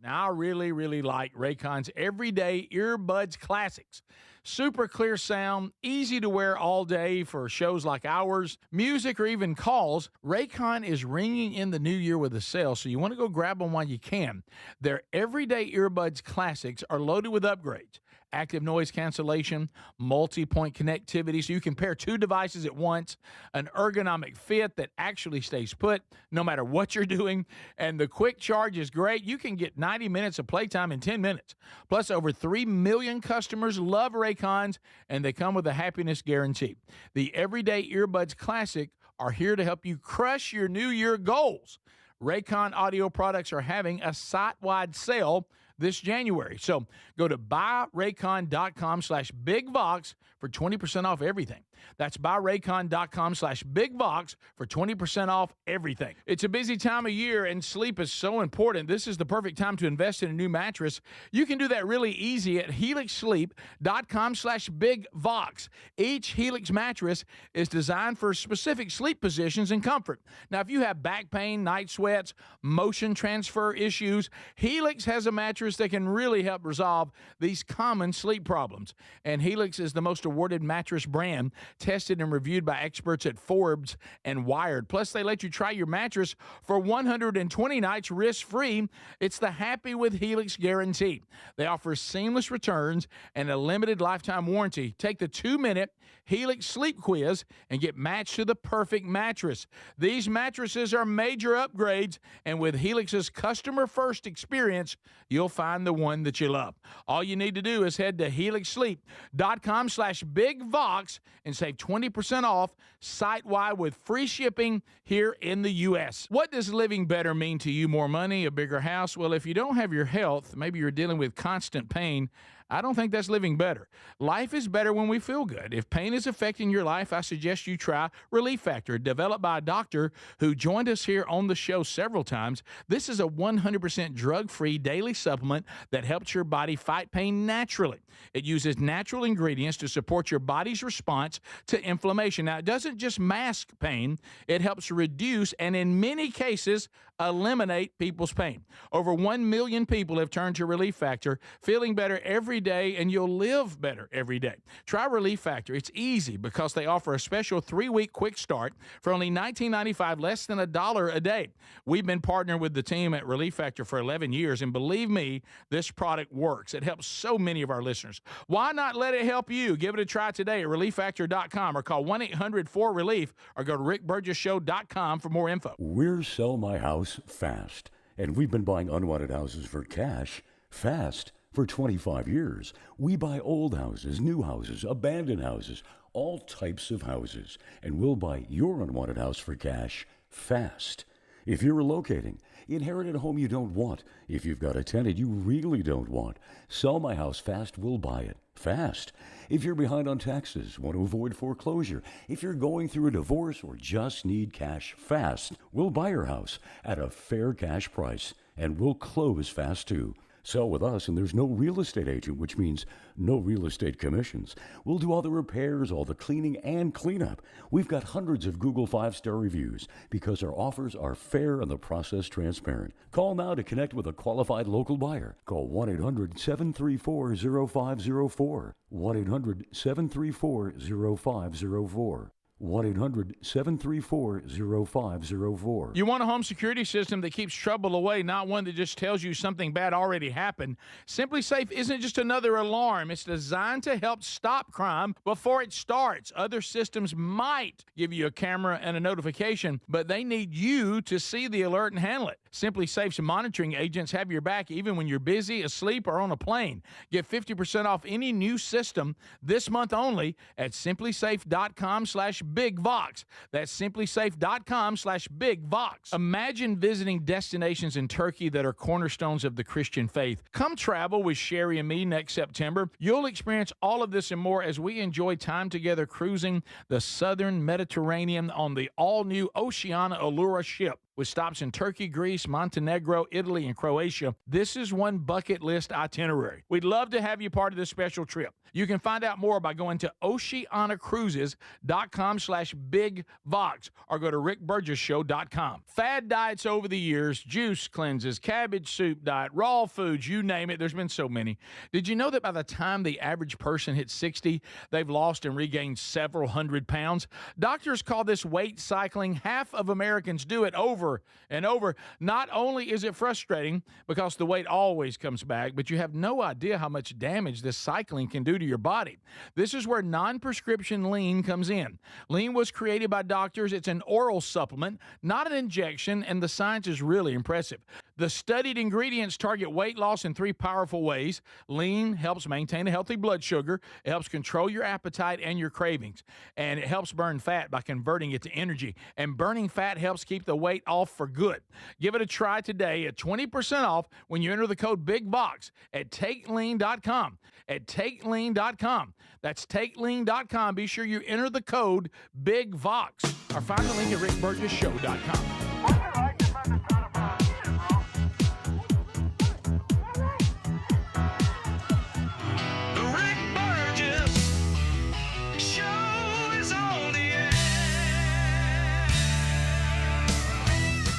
Now, I really, really like Raycon's Everyday Earbuds Classics. Super clear sound, easy to wear all day for shows like ours, music, or even calls. Raycon is ringing in the new year with a sale, so you want to go grab them while you can. Their Everyday Earbuds Classics are loaded with upgrades. Active noise cancellation, multi-point connectivity, so you can pair two devices at once, an ergonomic fit that actually stays put no matter what you're doing, and the quick charge is great. You can get 90 minutes of playtime in 10 minutes. Plus, over 3 million customers love Raycons, and they come with a happiness guarantee. The Everyday Earbuds Classic are here to help you crush your New Year goals. Raycon audio products are having a site-wide sale this January. So go to buyraycon.com/bigvox for 20% off everything. That's buyraycon.com/bigvox for 20% off everything. It's a busy time of year and sleep is so important. This is the perfect time to invest in a new mattress. You can do that really easy at helixsleep.com/bigvox. Each Helix mattress is designed for specific sleep positions and comfort. Now, if you have back pain, night sweats, motion transfer issues, Helix has a mattress that can really help resolve these common sleep problems. And Helix is the most awarded mattress brand, tested and reviewed by experts at Forbes and Wired. Plus, they let you try your mattress for 120 nights risk-free. It's the Happy with Helix guarantee. They offer seamless returns and a limited lifetime warranty. Take the 2-minute Helix sleep quiz and get matched to the perfect mattress. These mattresses are major upgrades, and with Helix's customer-first experience, you'll find the one that you love. All you need to do is head to helixsleep.com/bigvox and save 20% off site-wide with free shipping here in the U.S. What does living better mean to you? More money, a bigger house? Well, if you don't have your health, maybe you're dealing with constant pain, I don't think that's living better. Life is better when we feel good. If pain is affecting your life, I suggest you try Relief Factor, developed by a doctor who joined us here on the show several times. This is a 100% drug-free daily supplement that helps your body fight pain naturally. It uses natural ingredients to support your body's response to inflammation. Now, it doesn't just mask pain, it helps reduce and in many cases eliminate people's pain. Over 1 million people have turned to Relief Factor, feeling better every day, and you'll live better every day. Try Relief Factor. It's easy because they offer a special 3-week quick start for only $19.95, less than $1 a day. We've been partnering with the team at Relief Factor for 11 years, and believe me, this product works. It helps so many of our listeners. Why not let it help you? Give it a try today at ReliefFactor.com or call 1-800-4RELIEF or go to RickBurgessShow.com for more info. We're Sell My House Fast, and we've been buying unwanted houses for cash fast for 25 years. We buy old houses, new houses, abandoned houses, all types of houses, and we'll buy your unwanted house for cash fast. If you're relocating, inherited a home you don't want, if you've got a tenant you really don't want, Sell My House Fast will buy it fast. If you're behind on taxes, want to avoid foreclosure, if you're going through a divorce or just need cash fast, we'll buy your house at a fair cash price, and we'll close fast too. Sell with us, and there's no real estate agent, which means no real estate commissions. We'll do all the repairs, all the cleaning, and cleanup. We've got hundreds of Google 5-star reviews because our offers are fair and the process transparent. Call now to connect with a qualified local buyer. Call 1-800-734-0504. 1-800-734-0504. 1-800-734-0504. You want a home security system that keeps trouble away, not one that just tells you something bad already happened. Simply Safe isn't just another alarm. It's designed to help stop crime before it starts. Other systems might give you a camera and a notification, but they need you to see the alert and handle it. Simply Safe's monitoring agents have your back even when you're busy, asleep, or on a plane. Get 50% off any new system this month only at simplysafe.com/BigVox. That's simplysafe.com/BigVox. Imagine visiting destinations in Turkey that are cornerstones of the Christian faith. Come travel with Sherry and me next September. You'll experience all of this and more as we enjoy time together cruising the southern Mediterranean on the all-new Oceana Allura ship. With stops in Turkey, Greece, Montenegro, Italy, and Croatia, this is one bucket list itinerary. We'd love to have you part of this special trip. You can find out more by going to oceanacruises.com/BigVox or go to rickburgessshow.com. Fad diets over the years, juice cleanses, cabbage soup diet, raw foods, you name it. There's been so many. Did you know that by the time the average person hits 60, they've lost and regained several hundred pounds? Doctors call this weight cycling. Half of Americans do it over and over. Not only is it frustrating because the weight always comes back, but you have no idea how much damage this cycling can do to your body. This is where non-prescription lean comes in. Lean was created by doctors. It's an oral supplement, not an injection, and the science is really impressive. The studied ingredients target weight loss in 3 powerful ways. Lean helps maintain a healthy blood sugar. It helps control your appetite and your cravings. And it helps burn fat by converting it to energy. And burning fat helps keep the weight off for good. Give it a try today at 20% off when you enter the code BIGVOX at TakeLean.com. At TakeLean.com. That's TakeLean.com. Be sure you enter the code BIGVOX or find the link at RickBurgessShow.com.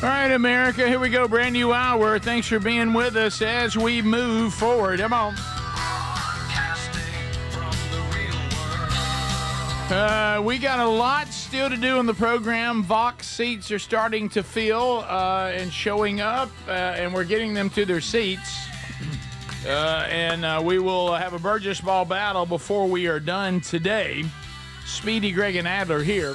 All right, America, here we go. Brand new hour. Thanks for being with us as we move forward. Come on. We got a lot still to do in the program. Vox seats are starting to fill and showing up, and we're getting them to their seats. And we will have a Burgess Ball battle before we are done today. Speedy, Greg, and Adler here.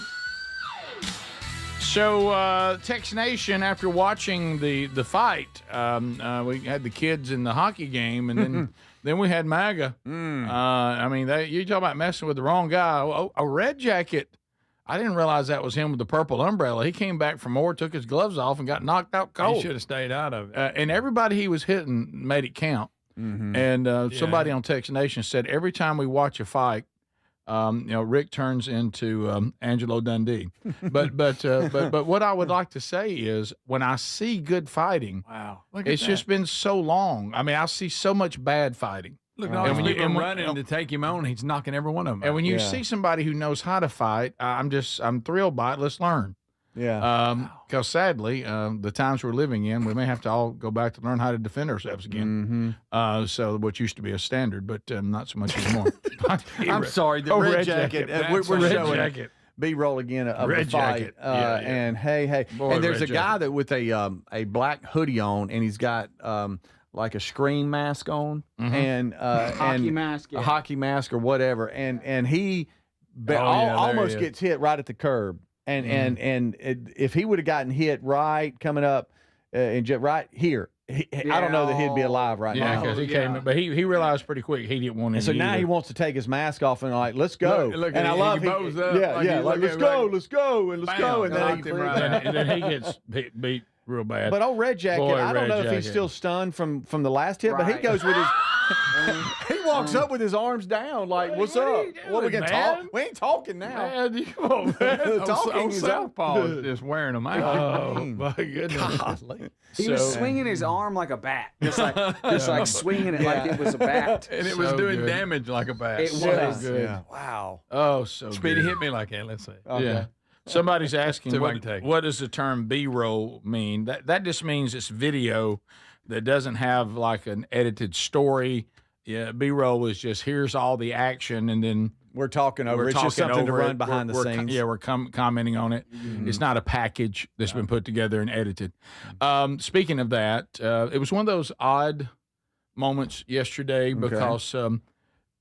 So, Tex Nation, after watching the fight, we had the kids in the hockey game, and then we had MAGA. I mean, you talk about messing with the wrong guy. A Red Jacket. I didn't realize that was him with the purple umbrella. He came back for more, took his gloves off, and got knocked out cold. He should have stayed out of it. And everybody he was hitting made it count. And somebody on Tex Nation said every time we watch a fight, Rick turns into Angelo Dundee. But what I would like to say is when I see good fighting, wow, it's just been so long. I mean, I see so much bad fighting. Look, and when you're running to take him on, he's knocking every one of them out. And when you see somebody who knows how to fight, I'm thrilled by it. Let's learn. Yeah. Because sadly, the times we're living in, we may have to all go back to learn how to defend ourselves again. So what used to be a standard, but not so much anymore. I'm sorry, the Red Jacket. We're showing Jacket. B-roll again of Red the fight. Jacket. And hey, Boy, and there's Red a guy Jacket. that with a black hoodie on, and he's got like a Scream mask on, and Hockey mask, a hockey mask or whatever, and he almost gets hit right at the curb. And if he would have gotten hit right coming up and jet right here, I don't know that he'd be alive right now. Yeah, because he came, but he realized pretty quick he didn't want to. And so now he wants to take his mask off and like, let's go. Look, and I love let's go, and then he gets beat real bad. But old Red Jacket, Boy, I don't Red know if he's Jacket. still stunned from the last hit, but he goes with his. He walks up with his arms down, like, "What's up? What we got talk? We ain't talking now." Man, come on, man. Talking is Southpaw is just wearing them out. Oh my goodness! He was swinging his arm like a bat, just like swinging it like it was a bat, and it was doing damage like a bat. It was good. Yeah. Wow. Oh, so Speedy good. hit me like that. Let's see. Okay. Yeah. Somebody's asking, See if I can take it. what does the term B-roll mean? That just means it's video that doesn't have like an edited story. Yeah, B-roll is just here's all the action, and then we're talking over. It's just something to run behind the scenes. We're commenting on it. It's not a package that's been put together and edited. Speaking of that, it was one of those odd moments yesterday because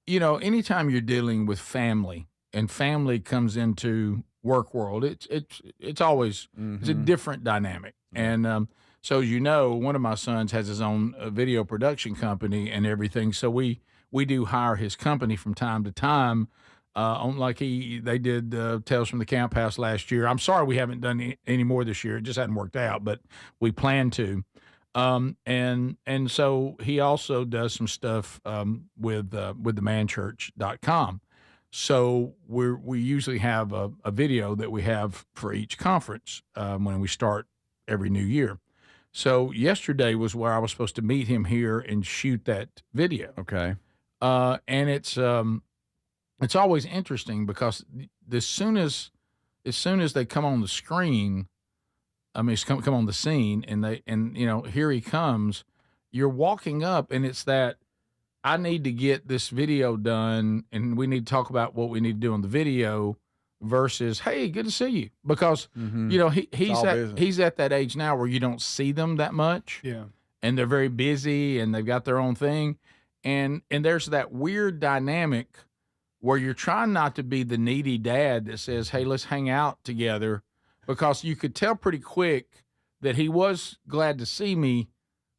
anytime you're dealing with family and family comes into work world, it's always it's a different dynamic. And so as you know, one of my sons has his own video production company and everything. So we do hire his company from time to time. They did Tales from the Camp House last year. I'm sorry we haven't done any more this year. It just hadn't worked out, but we plan to. And so he also does some stuff with themanchurch.com. So we usually have a video that we have for each conference when we start every new year. So yesterday was where I was supposed to meet him here and shoot that video. Okay. And it's always interesting because as soon as they come on the screen, I mean, come on the scene, and here he comes. You're walking up, and it's that I need to get this video done, and we need to talk about what we need to do on the video. Versus, hey, good to see you, because he's at that age now where you don't see them that much, and they're very busy and they've got their own thing, and there's that weird dynamic where you're trying not to be the needy dad that says, hey, let's hang out together, because you could tell pretty quick that he was glad to see me,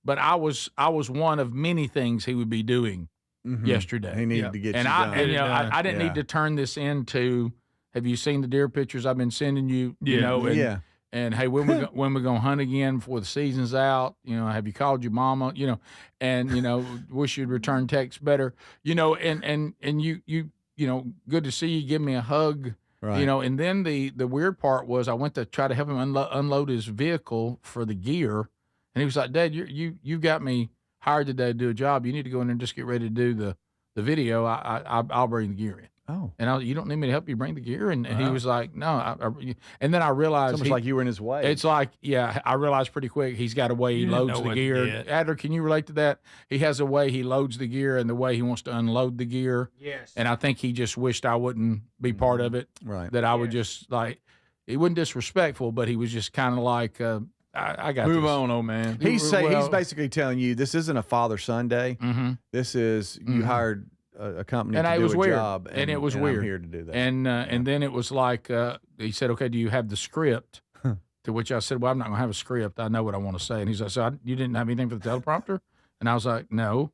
but I was one of many things he would be doing yesterday. He needed to get and you done. I didn't need to turn this into. Have you seen the deer pictures I've been sending you? And hey, when we gonna hunt again before the season's out? Have you called your mama? And wish you'd return text better. And you good to see you. Give me a hug. Right. And then the weird part was I went to try to help him unload his vehicle for the gear, and he was like, "Dad, you got me hired today to do a job. You need to go in there and just get ready to do the video. I'll bring the gear in." Oh. And you don't need me to help you bring the gear? And he was like, no. And then I realized. It's almost like you were in his way. It's like, I realized pretty quick he's got a way he loads the gear. Adler, can you relate to that? He has a way he loads the gear and the way he wants to unload the gear. Yes. And I think he just wished I wouldn't be part of it. Right. That I would just like, he wasn't disrespectful, but he was just kind of like, I got Move this. on, old man. He's basically telling you this isn't a Father-son day. This is you hired a company and to it do was a weird. job, and it was weird. I'm here to do that. And then it was like he said, "Okay, do you have the script?" To which I said, well, I'm not going to have a script. I know what I want to say. And he's like, so you didn't have anything for the teleprompter? And I was like, no,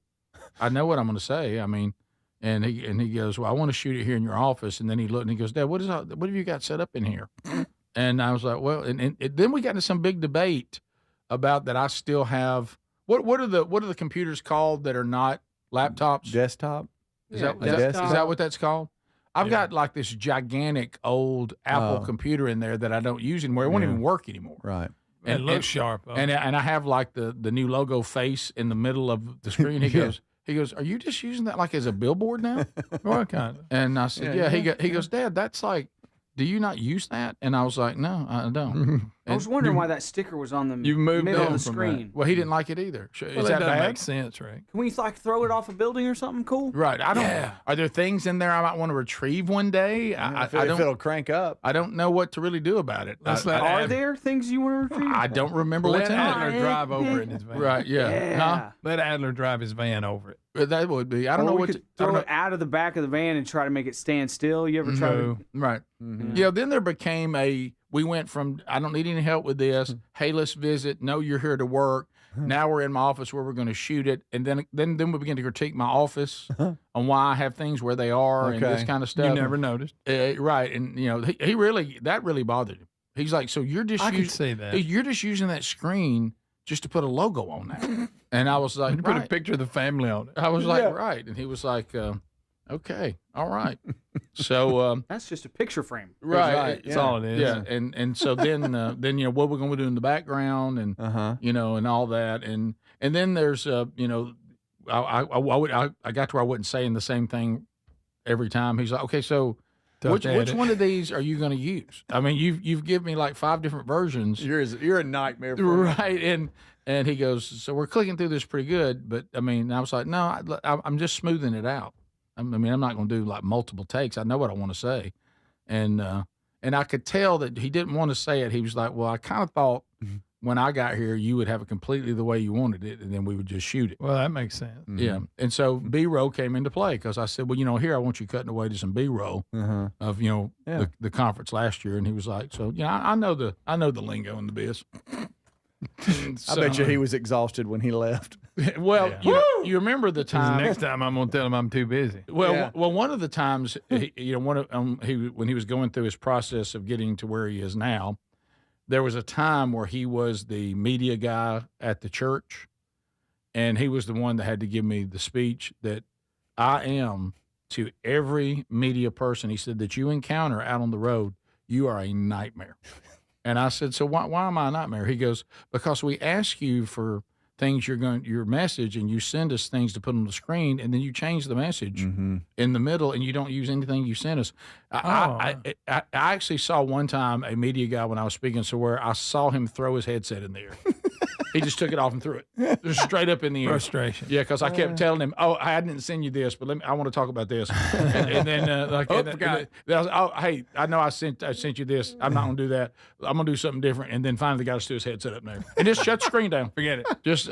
I know what I'm going to say. I mean, and he goes, well, I want to shoot it here in your office. And then he looked and he goes, Dad, what have you got set up in here? And I was like, well, and then we got into some big debate about that. I still have, what are the computers called that are not laptops? Desktop. Is that what that's called? I've got like this gigantic old Apple computer in there that I don't use anymore. It won't even work anymore. Right. And it looks sharp. And I have like the new logo face in the middle of the screen. He goes, are you just using that like as a billboard now? What kind of? And I said, yeah. He goes, Dad, that's like, do you not use that? And I was like, no, I don't. I was wondering why that sticker was on the middle of the screen. Well, he didn't like it either. Is that bad? Makes sense, right? Can we like throw it off a building or something cool? Right. I don't. Are there things in there I might want to retrieve one day? I don't. If it'll crank up. I don't know what to really do about it. Are there things you want to retrieve? I don't remember what's in it. Let Adler drive over in his van. Right. Yeah. Huh? Let Adler drive his van over it. That would be. I don't know what to throw it out of the back of the van and try to make it stand still. You ever try to? Right. Mm-hmm. Yeah. Then there became we went from, I don't need any help with this. Hey, let's visit. No, you're here to work. Now we're in my office where we're going to shoot it. And then we begin to critique my office on why I have things where they are and this kind of stuff. You never noticed. Right. And, that really bothered him. He's like, so you're just you're just using that screen just to put a logo on that. And I was like, put a picture of the family on it. I was like, right. And he was like, okay, all right. So that's just a picture frame, right? That's all it is. Yeah, and so then what we're going to do in the background and and all that, and then there's I got to where I wasn't saying the same thing every time. He's like, okay, so which one of these are you going to use? I mean, you've given me like 5 different versions. You're a nightmare for me. Right? And he goes, so we're clicking through this pretty good, but I mean, I was like, no, I'm just smoothing it out. I mean, I'm not going to do like multiple takes. I know what I want to say. And I could tell that he didn't want to say it. He was like, well, I kind of thought when I got here, you would have it completely the way you wanted it, and then we would just shoot it. Well, that makes sense. Mm-hmm. Yeah. And so B-roll came into play because I said, well, here I want you cutting away to some B-roll of, the conference last year. And he was like, so, I know the lingo in the biz. I bet you he was exhausted when he left. Well, you remember the time. Next time I'm going to tell him I'm too busy. Well, one of the times, when he was going through his process of getting to where he is now, there was a time where he was the media guy at the church, and he was the one that had to give me the speech that I am to every media person. He said that you encounter out on the road, you are a nightmare. And I said, so why am I a nightmare? He goes, because we ask you for things your message, and you send us things to put on the screen, and then you change the message in the middle, and you don't use anything you sent us. I actually saw one time a media guy when I was speaking somewhere, I saw him throw his headset in the air. He just took it off and threw it. Just straight up in the air. Frustration. Yeah, because I kept telling him, I didn't send you this, but I want to talk about this. And then, hey, I know I sent you this. I'm not going to do that. I'm going to do something different. And then finally the guy just threw his headset up there. And just shut the screen down. Forget it.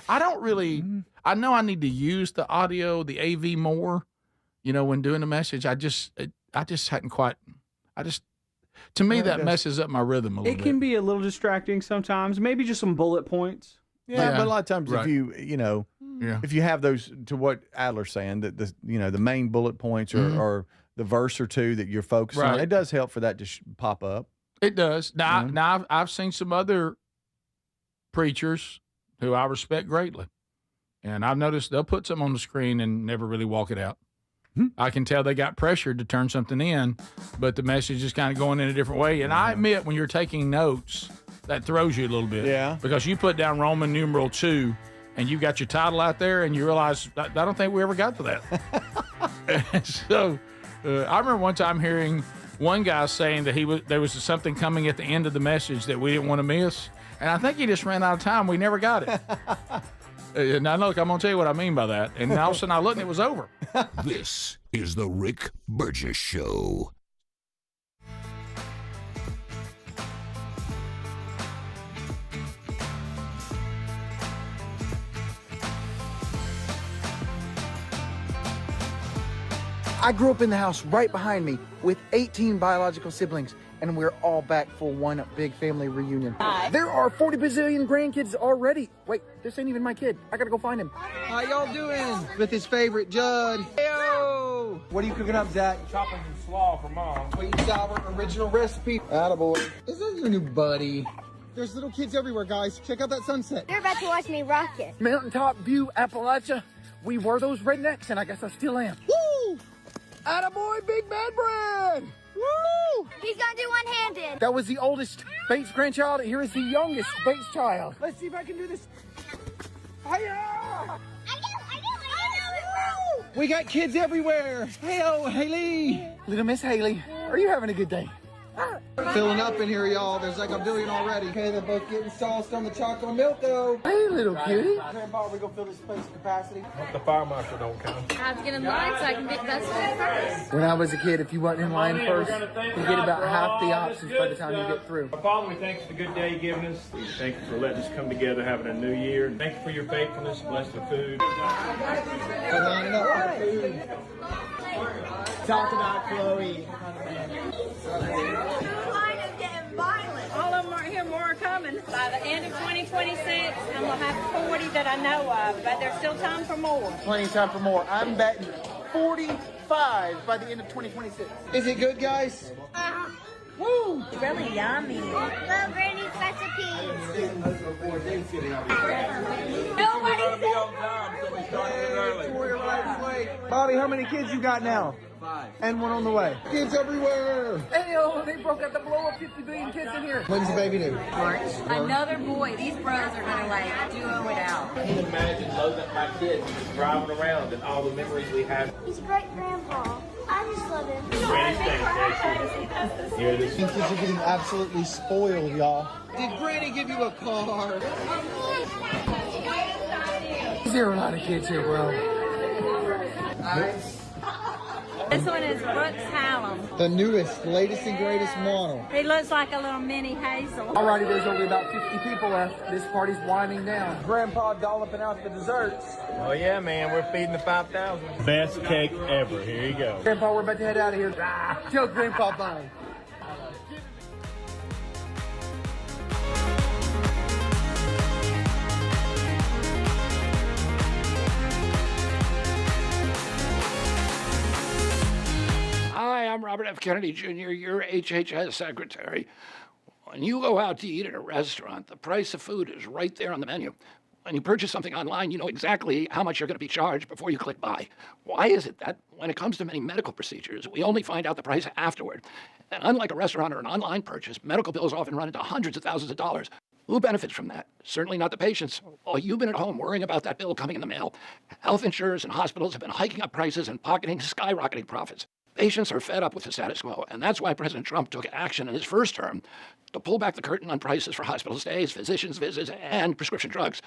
I don't really, I know I need to use the audio, the AV more, when doing the message. I just hadn't quite, to me, that messes up my rhythm a little bit. It can be a little distracting sometimes. Maybe just some bullet points. Yeah, but a lot of times if if you have those, to what Adler's saying, that the main bullet points or the verse or two that you're focusing on, it does help for that to pop up. It does. Now I've seen some other preachers who I respect greatly, and I've noticed they'll put something on the screen and never really walk it out. I can tell they got pressured to turn something in, but the message is kind of going in a different way. And I admit, when you're taking notes, that throws you a little bit. Yeah. Because you put down Roman numeral 2, and you got your title out there, and you realize, I don't think we ever got to that. So I remember one time hearing one guy saying that there was something coming at the end of the message that we didn't want to miss. And I think he just ran out of time. We never got it. Now, look, I'm going to tell you what I mean by that. And all of a sudden I looked and it was over. This is the Rick Burgess Show. I grew up in the house right behind me with 18 biological siblings, and we're all back for one big family reunion. Hi. There are 40 bazillion grandkids already. Wait, this ain't even my kid. I gotta go find him. How y'all doing? With his favorite Judd. Heyo! What are you cooking up, Zach? Chopping some slaw for Mom. Sweet and sour original recipe. Attaboy. Is that your new buddy? There's little kids everywhere, guys. Check out that sunset. They're about to watch me rock it. Mountaintop View, Appalachia. We were those rednecks, and I guess I still am. Woo! Attaboy, Big Bad Bread! Woo! He's gonna do one-handed. That was the oldest Bates grandchild. Here is the youngest Bates child. Let's see if I can do this. Hiya! We got kids everywhere. Hey-oh, Haley. Little Miss Haley, are you having a good day? Filling up in here, y'all. There's like a billion already. Okay, they're both getting sauced on the chocolate milk, though. Hey, little cutie. Grandpa, we gonna fill this place to capacity. Hope the fire marshal don't come. I have to get in line so I can get best food first. When I was a kid, if you wasn't in line first, you get about half the options by the time you get through. Our Father, we thank you for the good day you've given us. We thank you for letting us come together, having a new year. And thank you for your faithfulness. Bless the food. Lining up for the food. Talk about Chloe. All of them are here, more are coming. By the end of 2026, I'm going to have 40 that I know of, but there's still time for more. Plenty of time for more. I'm betting 45 by the end of 2026. Is it good, guys? Woo! It's really yummy. Love Granny's recipes. Nobody's be on time, so we started early. Bobby, how many kids you got now? 5. And one on the way. Kids everywhere. Hey-oh, they broke out the blow up 50 billion kids in here. When's the baby due? March. Another boy. These bros are going to like duo it out. I can imagine loading up my kids and just driving around and all the memories we have. He's a great grandpa. I just love him. These kids are getting absolutely spoiled, y'all. Did Granny give you a car? There are a lot of kids here, bro. This one is Brooks Hallam. The newest, latest and greatest model. He looks like a little mini Hazel. Alrighty, there's only about 50 people left. This party's winding down. Grandpa dolloping out the desserts. Oh yeah, man, we're feeding the 5,000. Best cake ever. Here you go. Grandpa, we're about to head out of here. Tell Grandpa bye. Hi, I'm Robert F. Kennedy Jr., your HHS secretary. When you go out to eat at a restaurant, the price of food is right there on the menu. When you purchase something online, you know exactly how much you're going to be charged before you click buy. Why is it that when it comes to many medical procedures, we only find out the price afterward? And unlike a restaurant or an online purchase, medical bills often run into hundreds of thousands of dollars. Who benefits from that? Certainly not the patients. While you've been at home worrying about that bill coming in the mail, health insurers and hospitals have been hiking up prices and pocketing skyrocketing profits. Patients are fed up with the status quo, and that's why President Trump took action in his first term to pull back the curtain on prices for hospital stays, physicians' visits, and prescription drugs.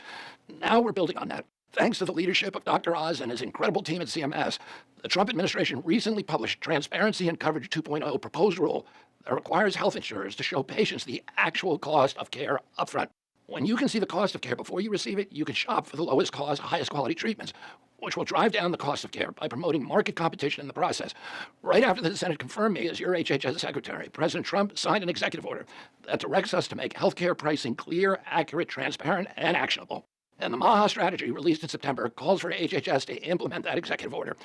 Now we're building on that. Thanks to the leadership of Dr. Oz and his incredible team at CMS, the Trump administration recently published Transparency and Coverage 2.0 proposed rule that requires health insurers to show patients the actual cost of care upfront. When you can see the cost of care before you receive it, you can shop for the lowest cost, highest quality treatments, which will drive down the cost of care by promoting market competition in the process. Right after the Senate confirmed me as your HHS secretary, President Trump signed an executive order that directs us to make healthcare pricing clear, accurate, transparent, and actionable. And the MAHA strategy, released in September, calls for HHS to implement that executive order.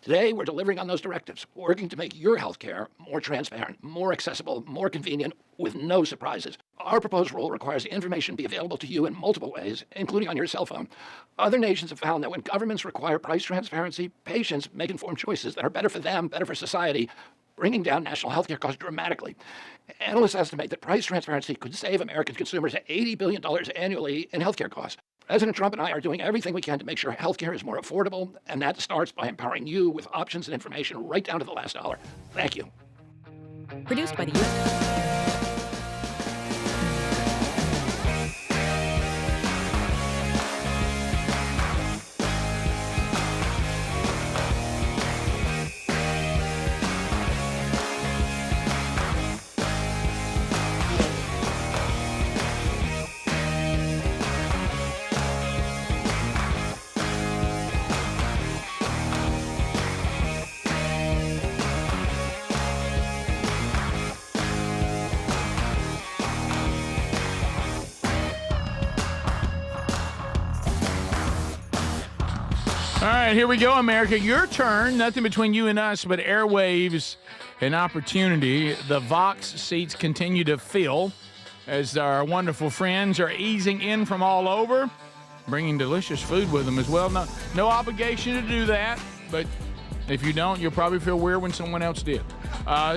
Today, we're delivering on those directives, working to make your healthcare more transparent, more accessible, more convenient, with no surprises. Our proposed rule requires the information be available to you in multiple ways, including on your cell phone. Other nations have found that when governments require price transparency, patients make informed choices that are better for them, better for society, bringing down national healthcare costs dramatically. Analysts estimate that price transparency could save American consumers $80 billion annually in healthcare costs. President Trump and I are doing everything we can to make sure healthcare is more affordable, and that starts by empowering you with options and information right down to the last dollar. Thank you. Produced by the U.S. right, here we go, America. Your turn. Nothing between you and us but airwaves and opportunity. The Vox seats continue to fill as our wonderful friends are easing in from all over, bringing delicious food with them as well. No obligation to do that, but if you don't, you'll probably feel weird when someone else did.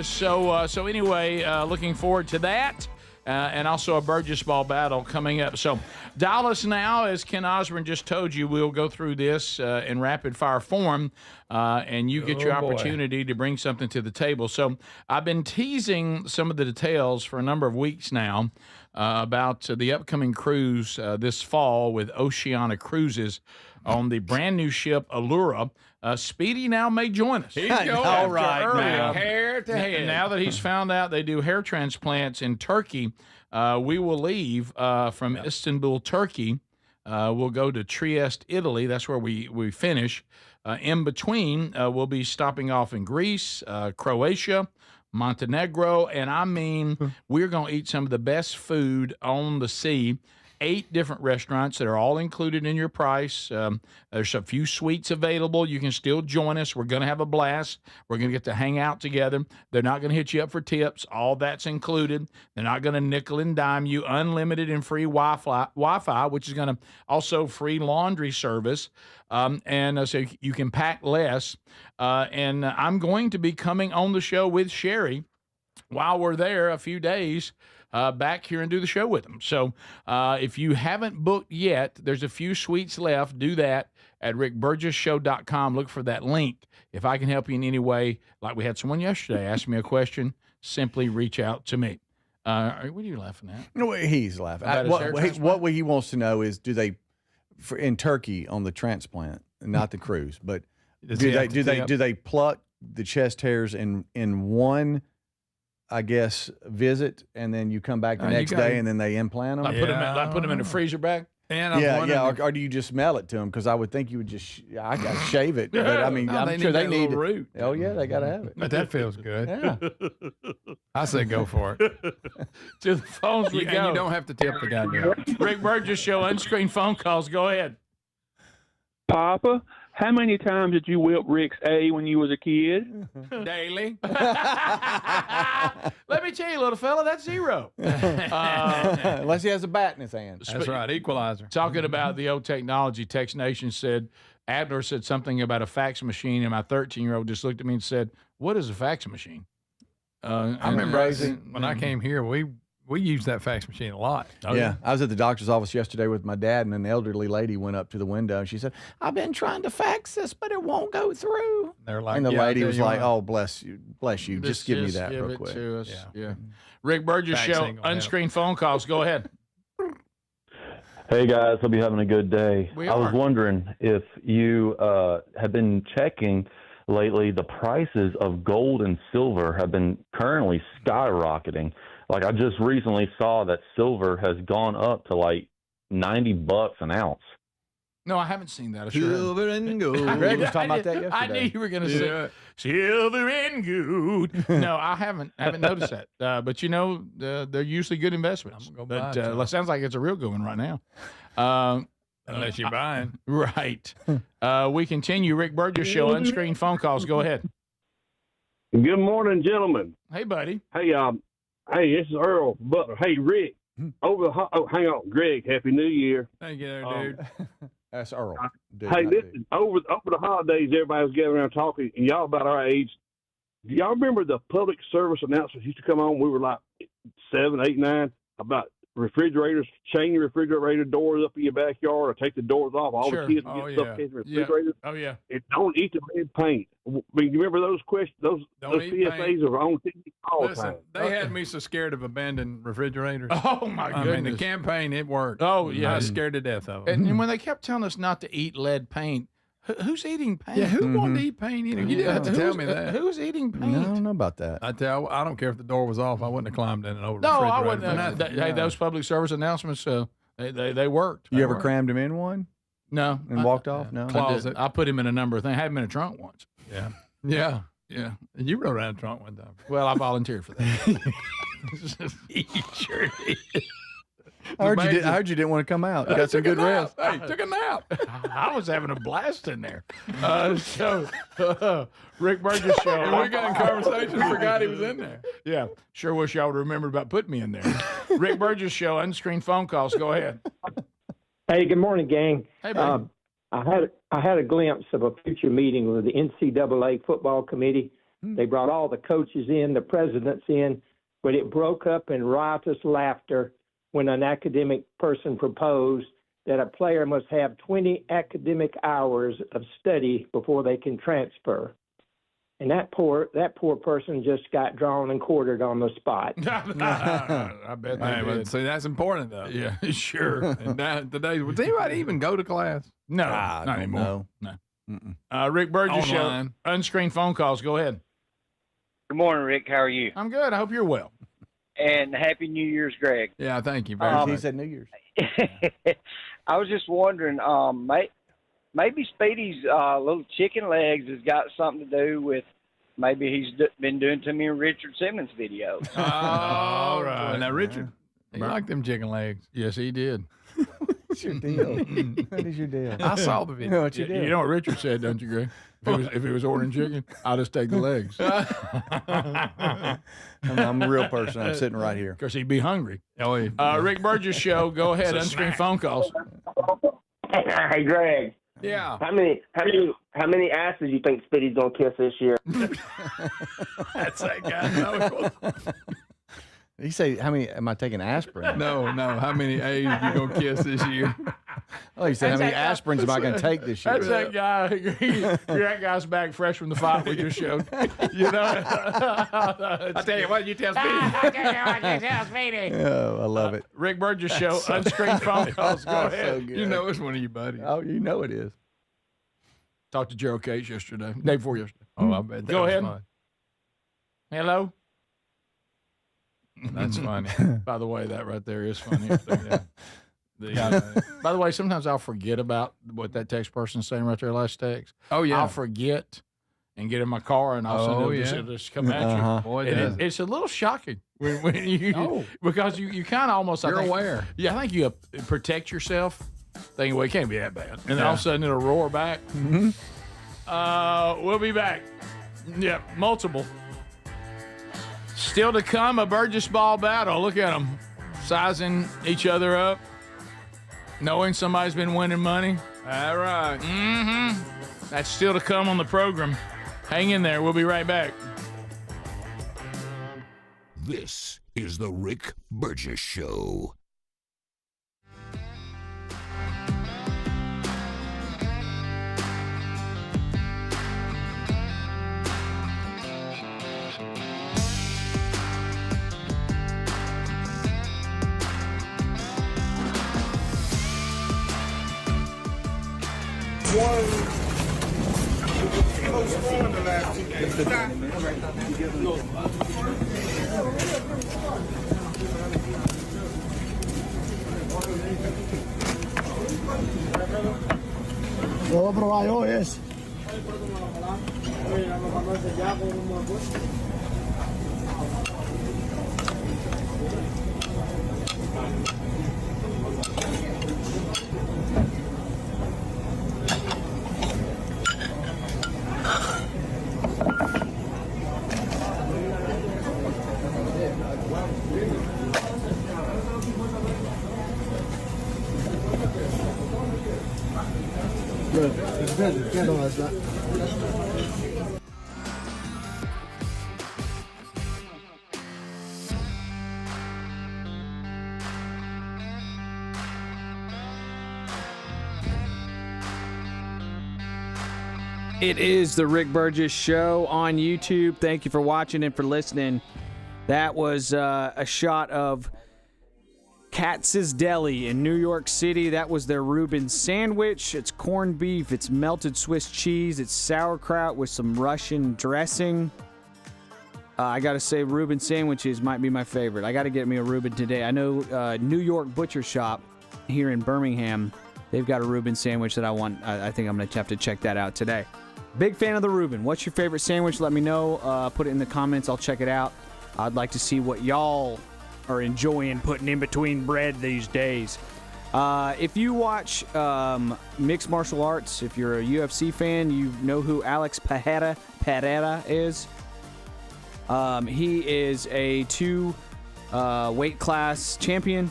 So anyway, looking forward to that. And also a Burgess ball battle coming up. So dial us now. As Ken Osborne just told you, we'll go through this in rapid-fire form, and you get your opportunity to bring something to the table. So I've been teasing some of the details for a number of weeks now about the upcoming cruise this fall with Oceana Cruises on the brand-new ship Allura. Speedy now may join us. He's going all right now. Hair to head. Now that he's found out they do hair transplants in Turkey, we will leave from Istanbul, Turkey. We'll go to Trieste, Italy. That's where we finish. In between, we'll be stopping off in Greece, Croatia, Montenegro, and I mean, we're going to eat some of the best food on the sea. 8 different restaurants that are all included in your price. There's a few suites available. You can still join us. We're going to have a blast. We're going to get to hang out together. They're not going to hit you up for tips. All that's included. They're not going to nickel and dime you. Unlimited and free Wi-Fi, which is going to also free laundry service. So you can pack less. And I'm going to be coming on the show with Sherry while we're there a few days. Back here and do the show with them. So if you haven't booked yet, there's a few suites left. Do that at rickburgessshow.com. Look for that link. If I can help you in any way, like we had someone yesterday ask me a question, simply reach out to me. What are you laughing at? No, he's laughing. What he wants to know is, do they, in Turkey on the transplant, not the cruise, but do they pluck the chest hairs in one, I guess, visit, and then you come back the next day, and then they implant them? I put them in a freezer bag? And or do you just smell it to them? Because I would think you would just, I got to shave it. But I mean, I'm sure they need root. Oh, yeah, they got to have it. But that feels good. Yeah. I say go for it. To the phones we go. And you don't have to tip the guy down. Rick Burgess Show, unscreened phone calls. Go ahead. Papa, how many times did you whip Rick's A when you was a kid? Daily. Let me tell you, little fella, that's 0. Unless he has a bat in his hand. That's right, equalizer. Talking about the old technology, Text Nation said, Adler said something about a fax machine, and my 13-year-old just looked at me and said, "What is a fax machine?" I remember when I came here, we used that fax machine a lot. Yeah. I was at the doctor's office yesterday with my dad, and an elderly lady went up to the window, and she said, "I've been trying to fax this, but it won't go through." They're like, and the lady was like, "Oh, bless you. Just give me that real quick." To us. Yeah. Rick Burgess Show, unscreened phone calls. Go ahead. Hey, guys. Hope you're having a good day. I was wondering if you have been checking lately. The prices of gold and silver have been currently skyrocketing. Like, I just recently saw that silver has gone up to like $90 an ounce. No, I haven't seen that. Silver and gold. Greg was talking about that yesterday. I knew you were going to say silver and gold. No, I haven't noticed that. But they're usually good investments. But sounds like it's a real good one right now. Unless you're buying. Right. We continue. Rick Burgess Show, unscreened phone calls. Go ahead. Good morning, gentlemen. Hey, buddy. Hey, this is Earl Butler. Hey, Rick. hang on, Greg. Happy New Year. Thank you, there, dude. That's Earl. Hey, listen. Over the holidays, everybody was gathering around talking, and y'all about our age. Do y'all remember the public service announcements used to come on? We were like 7, 8, 9 about refrigerators, chain your refrigerator doors up in your backyard, or take the doors off. All the kids get stuff in the refrigerators. Oh yeah. And don't eat the lead paint. I mean, you remember those questions? Those PSAs are on TV all the time. They had me so scared of abandoned refrigerators. Oh my goodness! I mean, the campaign, it worked. Oh yeah, I was scared to death of them. And when they kept telling us not to eat lead paint. Who's eating paint? Yeah, who wanted to eat paint? You didn't have to tell me that. Who's eating paint? No, I don't know about that. I don't care if the door was off. I wouldn't have climbed in and over. No, I wouldn't. Hey, those public service announcements, they worked. You ever crammed him in one? No. And walked off? No. Closet. I put him in a number of things. I had him in a trunk once. Yeah. And you rode around a trunk one time. Well, I volunteered for that. He sure did. I heard you didn't want to come out. You got some good rest. Hey, took a nap. I was having a blast in there. Rick Burgess show. And we got in conversation, forgot he was in there. Yeah, sure wish y'all would remembered about putting me in there. Rick Burgess show, unscreened phone calls. Go ahead. Hey, good morning, gang. Hey, buddy. I had a glimpse of a future meeting with the NCAA football committee. They brought all the coaches in, the presidents in, but it broke up in riotous laughter when an academic person proposed that a player must have 20 academic hours of study before they can transfer. And that poor person just got drawn and quartered on the spot. I bet they did. See, that's important, though. Yeah, sure. And now, today, does anybody even go to class? No, not anymore. No. Rick Burgess Online. show, unscreened phone calls. Go ahead. Good morning, Rick. How are you? I'm good. I hope you're well. And Happy New Year's, Greg. Yeah, thank you very much. He said New Year's. I was just wondering, maybe Speedy's little chicken legs has got something to do with maybe he's been doing too many Richard Simmons videos. All right. Now, Richard, he liked them chicken legs. Yes, he did. What's your deal? What is your deal? I saw the video. What's your deal? You know what Richard said, don't you, Greg? If he was ordering chicken, I'll just take the legs. I'm a real person. I'm sitting right here. Because he'd be hungry. Oh, yeah. Rick Burgess show. Go ahead. Unscreened phone calls. Hey, Greg. Yeah. How many asses you think Speedy's gonna kiss this year? That's that guy. He say, how many, am I taking aspirin? No. How many A's you going to kiss this year? Oh, he said, how many aspirins am I going to take this year? That's that guy. That guy's back fresh from the fight we just showed. You know? I tell you what, you tell Speedy. Oh, I love it. Rick Burgess show, unscreened phone calls. Go ahead. So You know it's one of you buddies. Oh, you know it is. Talked to Gerald Case yesterday. Day before yesterday. Oh, I bet that Go was ahead. fun. Hello? That's funny. By the way, that right there is funny. By the way, sometimes I'll forget about what that text person's saying right there last text. Oh, yeah. I'll forget and get in my car and I'll just come at you. Boy, it's a little shocking when you because you kind of almost You're aware. Yeah, I think you protect yourself, thinking, well, it can't be that bad, and then all of a sudden it'll roar back. We'll be back. Yeah, multiple. Still to come, a Burgess ball battle. Look at them sizing each other up, knowing somebody's been winning money. All right. That's still to come on the program. Hang in there. We'll be right back. This is the Rick Burgess Show. Postponed the last 2 days. Lo voy a probar yo, es. No, it's not. It is the Rick Burgess Show on YouTube. Thank you for watching and for listening. That was a shot of Katz's Deli in New York City. That was their Reuben sandwich. It's corned beef. It's melted Swiss cheese. It's sauerkraut with some Russian dressing. I got to say, Reuben sandwiches might be my favorite. I got to get me a Reuben today. I know New York Butcher Shop here in Birmingham, they've got a Reuben sandwich that I want. I think I'm going to have to check that out today. Big fan of the Reuben. What's your favorite sandwich? Let me know. Put it in the comments. I'll check it out. I'd like to see what y'all are enjoying putting in between bread these days. If you watch mixed martial arts, if you're a UFC fan, you know who Alex Pereira is. He is a 2 weight class champion.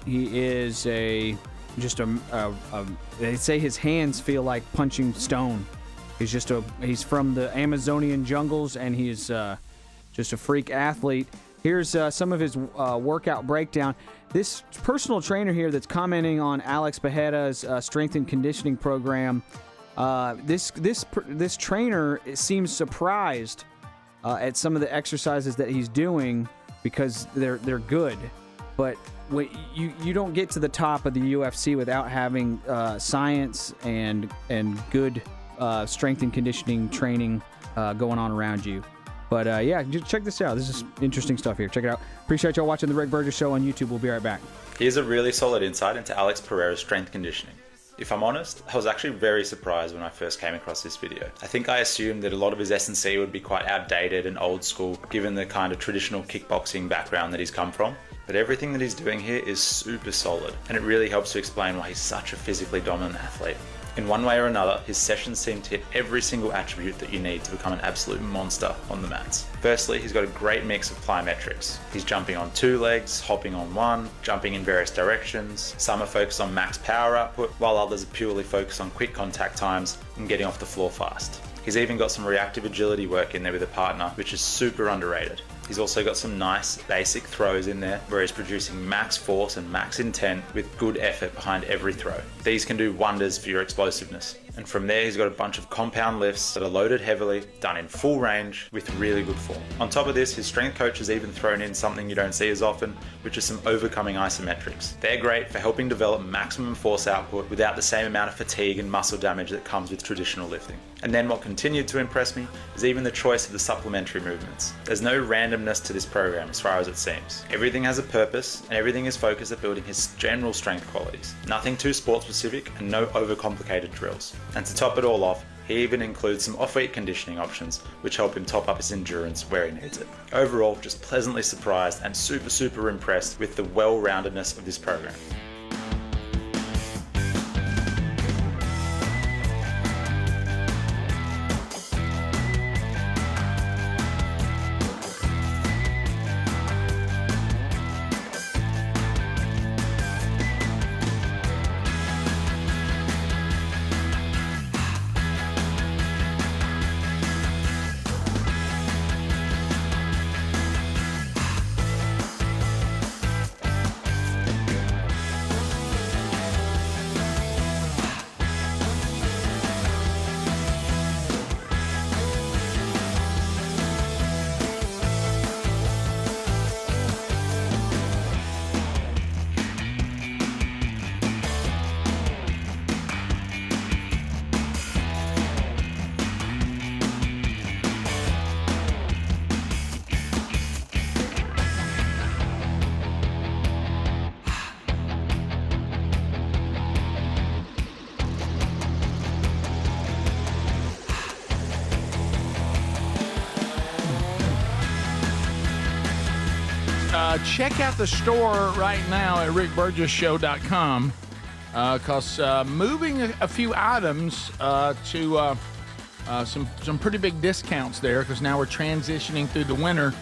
He is they say his hands feel like punching stone. He's from the Amazonian jungles, and he's just a freak athlete. Here's some of his workout breakdown. This personal trainer here that's commenting on Alex Pereira's strength and conditioning program. This trainer seems surprised at some of the exercises that he's doing because they're good, but you don't get to the top of the UFC without having science and good strength and conditioning training going on around you. But yeah, just check this out. This is interesting stuff here. Check it out. Appreciate y'all watching the Rick Burgess Show on YouTube. We'll be right back. Here's a really solid insight into Alex Pereira's strength conditioning. If I'm honest, I was actually very surprised when I first came across this video. I think I assumed that a lot of his S&C would be quite outdated and old school, given the kind of traditional kickboxing background that he's come from. But everything that he's doing here is super solid, and it really helps to explain why he's such a physically dominant athlete. In one way or another, his sessions seem to hit every single attribute that you need to become an absolute monster on the mats. Firstly, he's got a great mix of plyometrics. He's jumping on 2 legs, hopping on 1, jumping in various directions. Some are focused on max power output, while others are purely focused on quick contact times and getting off the floor fast. He's even got some reactive agility work in there with a partner, which is super underrated. He's also got some nice basic throws in there where he's producing max force and max intent with good effort behind every throw. These can do wonders for your explosiveness. And from there, he's got a bunch of compound lifts that are loaded heavily, done in full range with really good form. On top of this, his strength coach has even thrown in something you don't see as often, which is some overcoming isometrics. They're great for helping develop maximum force output without the same amount of fatigue and muscle damage that comes with traditional lifting. And then what continued to impress me is even the choice of the supplementary movements. There's no randomness to this program as far as it seems. Everything has a purpose, and everything is focused at building his general strength qualities. Nothing too sport specific and no overcomplicated drills. And to top it all off, he even includes some off-weight conditioning options, which help him top up his endurance where he needs it. Overall, just pleasantly surprised and super impressed with the well-roundedness of this program. Check out the store right now at rickburgessshow.com because moving a few items to some pretty big discounts there because now we're transitioning through the winter,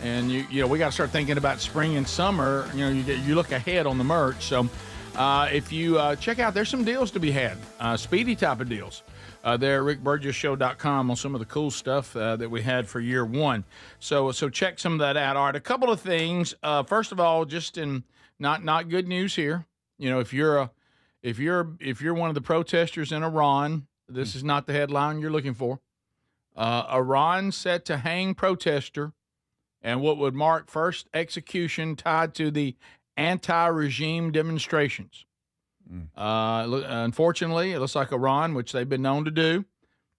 and you know we got to start thinking about spring and summer. You know you look ahead on the merch. So if you check out, there's some deals to be had, speedy type of deals. There at rickburgessshow.com on some of the cool stuff that we had for year one. So check some of that out. All right, a couple of things. First of all, just in not good news here. You know, if you're one of the protesters in Iran, this is not the headline you're looking for. Iran set to hang protester, and what would mark first execution tied to the anti-regime demonstrations. Unfortunately, it looks like Iran, which they've been known to do,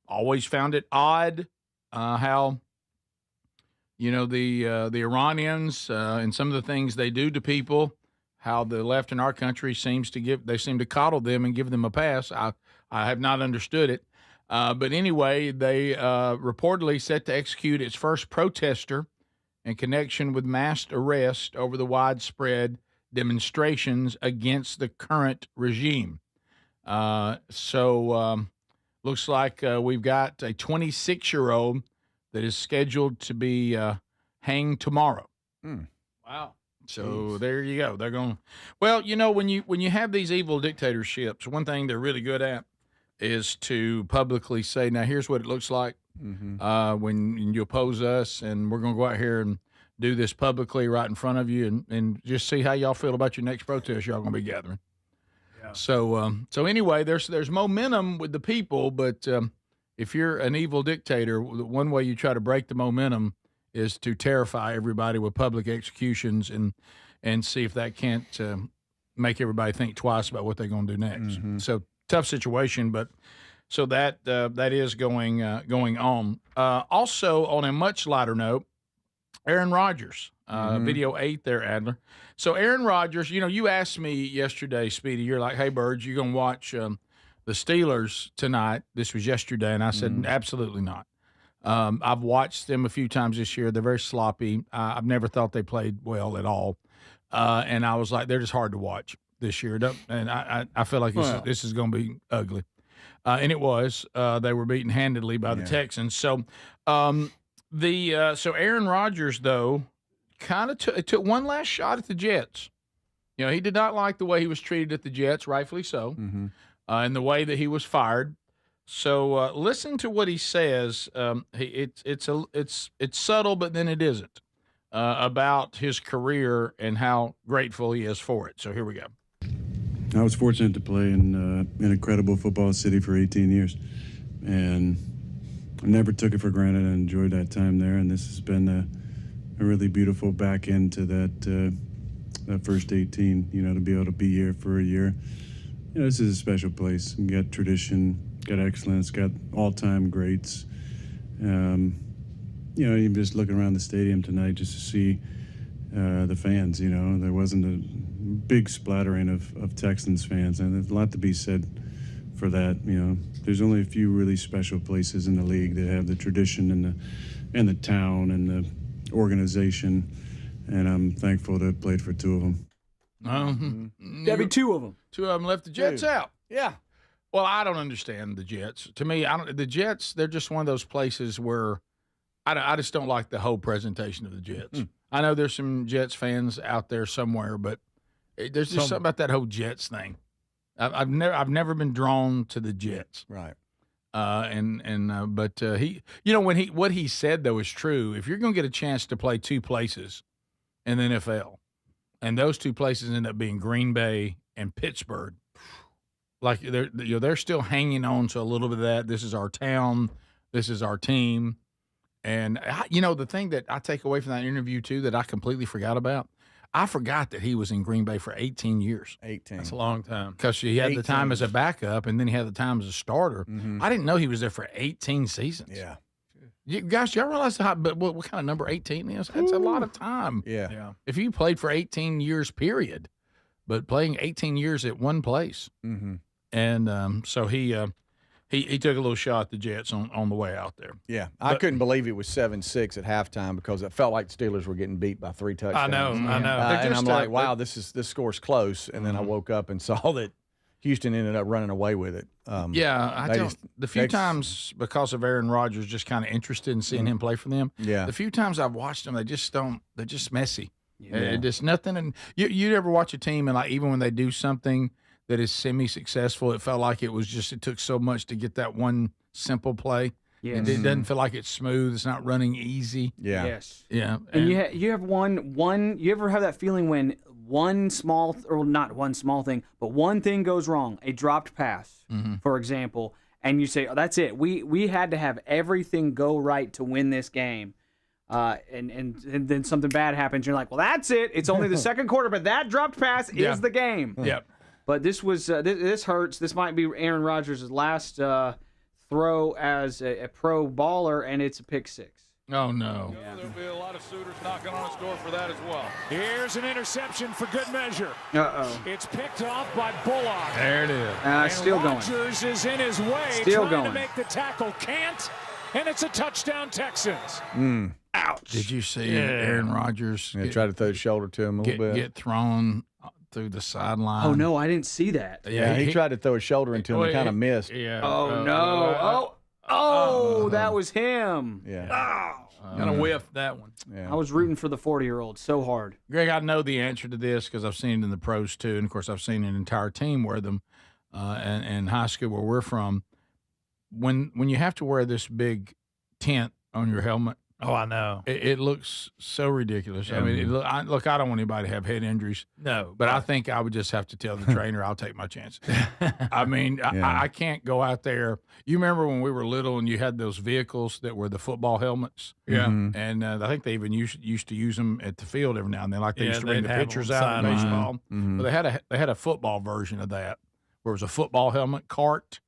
always found it odd how, you know, the Iranians and some of the things they do to people, how the left in our country seem to coddle them and give them a pass. I have not understood it. But anyway, they reportedly set to execute its first protester in connection with mass arrest over the widespread demonstrations against the current regime. Looks like we've got a 26-year-old that is scheduled to be hanged tomorrow. Wow. So there you go. They're going. Well, when you have these evil dictatorships, one thing they're really good at is to publicly say, "Now here's what it looks like when you oppose us, and we're going to go out here and do this publicly right in front of you, and just see how y'all feel about your next protest y'all going to be gathering." Yeah. So anyway, there's momentum with the people, but if you're an evil dictator, one way you try to break the momentum is to terrify everybody with public executions and see if that can't make everybody think twice about what they're going to do next. So tough situation, but so that is going on. Also, on a much lighter note, Aaron Rodgers, video 8 there, Adler. So Aaron Rodgers, you asked me yesterday, Speedy, you're like, "Hey, Birds, you going to watch the Steelers tonight?" This was yesterday, and I said, absolutely not. I've watched them a few times this year. They're very sloppy. I've never thought they played well at all. And I was like, they're just hard to watch this year. And I feel like this is going to be ugly. And it was. They were beaten handedly by the Texans. So so Aaron Rodgers, though, kind of took one last shot at the Jets. He did not like the way he was treated at the Jets, rightfully so, and the way that he was fired. So listen to what he says. It's subtle, but then it isn't, about his career and how grateful he is for it. So here we go. I was fortunate to play in an incredible football city for 18 years, and I never took it for granted. I enjoyed that time there, and this has been a really beautiful back end to that first 18. To be able to be here for a year. This is a special place. You got tradition. Got excellence, got all-time greats. Even just looking around the stadium tonight just to see the fans, there wasn't a big splattering of Texans fans, and there's a lot to be said for that. There's only a few really special places in the league that have the tradition and the town and the organization, and I'm thankful to have played for two of them. That'd be two of them. Two of them left the Jets out. Yeah. Well, I don't understand the Jets. To me, the Jets, they're just one of those places where I just don't like the whole presentation of the Jets. I know there's some Jets fans out there somewhere, but there's just something about that whole Jets thing. I've never been drawn to the Jets. Right. But he, what he said though is true. If you're going to get a chance to play two places in the NFL, and those two places end up being Green Bay and Pittsburgh, like they're still hanging on to a little bit of that. This is our town. This is our team. And the thing that I take away from that interview too that I completely forgot about, I forgot that he was in Green Bay for 18 years. 18. That's a long time. Because he had the time as a backup, and then he had the time as a starter. I didn't know he was there for 18 seasons. Yeah. Guys, y'all realize what kind of number 18 is? That's a lot of time. Yeah. If you played for 18 years, period, but playing 18 years at one place. And so he took a little shot at the Jets on the way out there. Yeah, I couldn't believe it was 7-6 at halftime because it felt like the Steelers were getting beat by 3 touchdowns. I know. And I'm like, wow, this score's close. And then I woke up and saw that Houston ended up running away with it. The few times, because of Aaron Rodgers, just kind of interested in seeing him play for them. Yeah. The few times I've watched them, they're just messy. Yeah. Just nothing. And you ever watch a team and like even when they do something that is semi-successful, it felt like it took so much to get that one simple play. Yes. It doesn't feel like it's smooth. It's not running easy. Yeah. Yes. Yeah. And you have you ever have that feeling when not one small thing, but one thing goes wrong, a dropped pass, for example, and you say, oh, that's it. We had to have everything go right to win this game. And then something bad happens. You're like, well, that's it. It's only the second quarter, but that dropped pass is the game. Yep. But this was this hurts. This might be Aaron Rodgers' last throw as a pro baller, and it's a pick six. Oh, no. Yeah. There'll be a lot of suitors knocking on his door for that as well. Here's an interception for good measure. Uh-oh. It's picked off by Bullock. There it is. Still going. Rodgers is in his way, still trying going to make the tackle. Can't, and it's a touchdown, Texans. Ouch. Ouch. Did you see Aaron Rodgers try to throw his shoulder to him a little bit? Get thrown through the sideline? Oh, no, I didn't see that. Yeah, he tried to throw his shoulder into him and kind of missed. Yeah. Oh, no. That was him. Yeah. Kind of whiffed that one. Yeah. I was rooting for the 40-year-old so hard. Greg, I know the answer to this because I've seen it in the pros too, and of course I've seen an entire team wear them, and high school where we're from. When you have to wear this big tent on your helmet, Oh, I know. it looks so ridiculous. I mean, I don't want anybody to have head injuries. No, but I think I would just have to tell the trainer I'll take my chances. I mean, I can't go out there. You remember when we were little and you had those vehicles that were the football helmets? Yeah. And I think they even used to use them at the field every now and then, like they used to bring the they'd have pitchers them out in sideline. baseball. Mhm. But they had a football version of that, where it was a football helmet cart.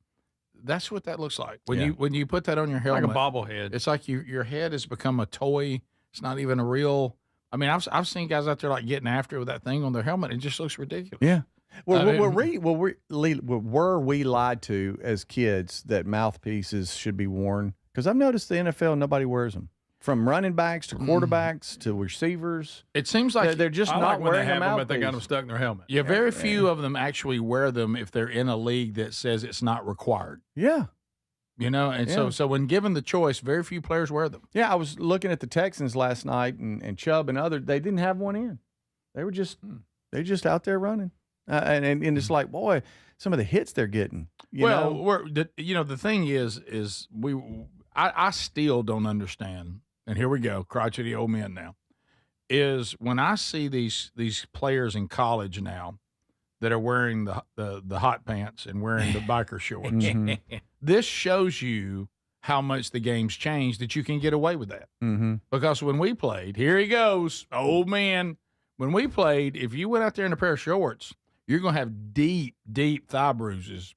That's what that looks like when you put that on your helmet. Like a bobblehead. It's like your head has become a toy. It's not even a real. I mean, I've seen guys out there like getting after it with that thing on their helmet. It just looks ridiculous. Yeah. Well, I mean, were we lied to as kids that mouthpieces should be worn? Because I've noticed the NFL, nobody wears them. From running backs to quarterbacks to receivers. It seems like they're just I not like when wearing they have them, them, but they got them mouthpiece. stuck in their helmet. Yeah, very few of them actually wear them if they're in a league that says it's not required. Yeah. You know, and so when given the choice, very few players wear them. Yeah, I was looking at the Texans last night, and Chubb and others, they didn't have one in. They were just out there running. And it's like, boy, some of the hits they're getting. The thing is I still don't understand. And here we go, crotchety old men now. Is when I see these players in college now that are wearing the hot pants and wearing the biker shorts. This shows you how much the game's changed that you can get away with that. Mm-hmm. Because when we played, here he goes, old man. When we played, if you went out there in a pair of shorts, you're going to have deep, deep thigh bruises.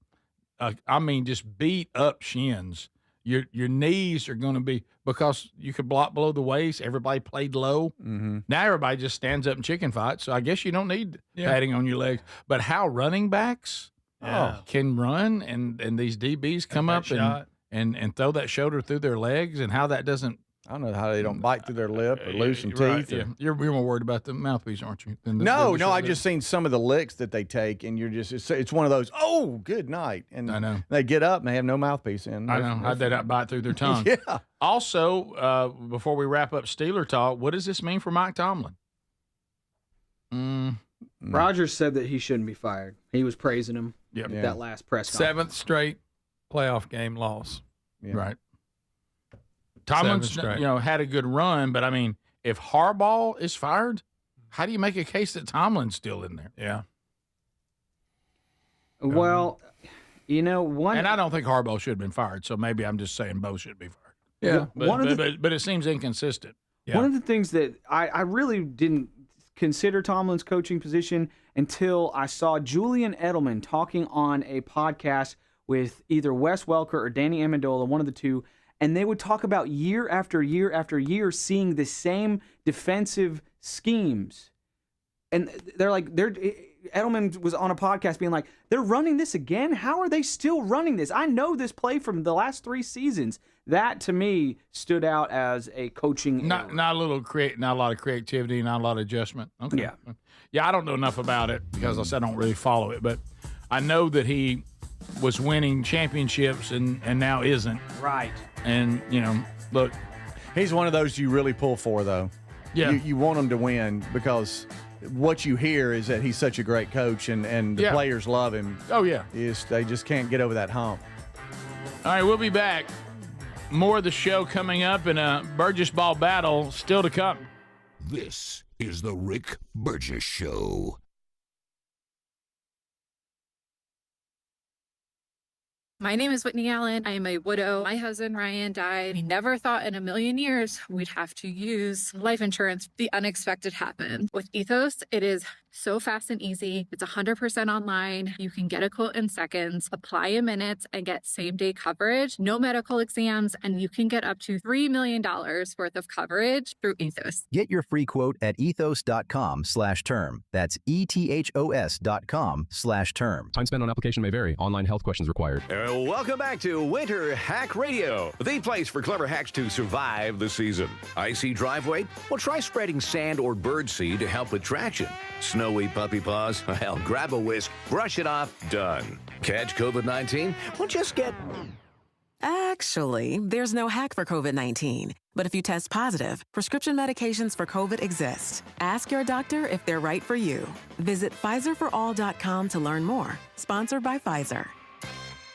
I mean, just beat up shins. Your knees are going to be, because you could block below the waist. Everybody played low. Mm-hmm. Now everybody just stands up and chicken fights. So I guess you don't need padding on your legs. But how running backs can run and these DBs come up and throw that shoulder through their legs, and how that doesn't. I don't know how they don't bite through their lip or lose some teeth. Yeah. You're more worried about the mouthpiece, aren't you? No, I just seen some of the licks that they take, and you're just, it's one of those, oh, good night. And I know. They get up and they have no mouthpiece in. I know. How'd they not bite through their tongue? Yeah. Also, before we wrap up Steeler talk, what does this mean for Mike Tomlin? Rodgers said that he shouldn't be fired. He was praising him at that last press conference. 7th straight playoff game loss. Yeah. Right. Tomlin's, had a good run, but I mean, if Harbaugh is fired, how do you make a case that Tomlin's still in there? Yeah. Well, and I don't think Harbaugh should have been fired, so maybe I'm just saying both should be fired. Yeah. But it seems inconsistent. Yeah. One of the things that I really didn't consider Tomlin's coaching position until I saw Julian Edelman talking on a podcast with either Wes Welker or Danny Amendola, one of the two, and they would talk about year after year after year seeing the same defensive schemes. And Edelman was on a podcast being like, they're running this again? How are they still running this? I know this play from the last 3 seasons. That, to me, stood out as a coaching not a lot of creativity, not a lot of adjustment. Okay. Yeah, I don't know enough about it because I don't really follow it, but I know that he was winning championships and now isn't. Right. And, look. He's one of those you really pull for, though. Yeah. You want him to win because what you hear is that he's such a great coach and the players love him. Oh, yeah. They just can't get over that hump. All right, we'll be back. More of the show coming up, and a Burgess ball battle still to come. This is the Rick Burgess Show. My name is Whitney Allen. I am a widow. My husband, Ryan, died. We never thought in a million years we'd have to use life insurance. The unexpected happened. With Ethos, it is so fast and easy. It's 100% online. You can get a quote in seconds, apply in minutes, and get same-day coverage, no medical exams, and you can get up to $3 million worth of coverage through Ethos. Get your free quote at ethos.com/term. That's ethos.com/term. Time spent on application may vary. Online health questions required. Welcome back to Winter Hack Radio, the place for clever hacks to survive the season. Icy driveway? Well, try spreading sand or birdseed to help with traction. Snowy puppy paws? Well, grab a whisk, brush it off, done. Catch COVID-19? Well, just get... Actually, there's no hack for COVID-19. But if you test positive, prescription medications for COVID exist. Ask your doctor if they're right for you. Visit PfizerForAll.com to learn more. Sponsored by Pfizer.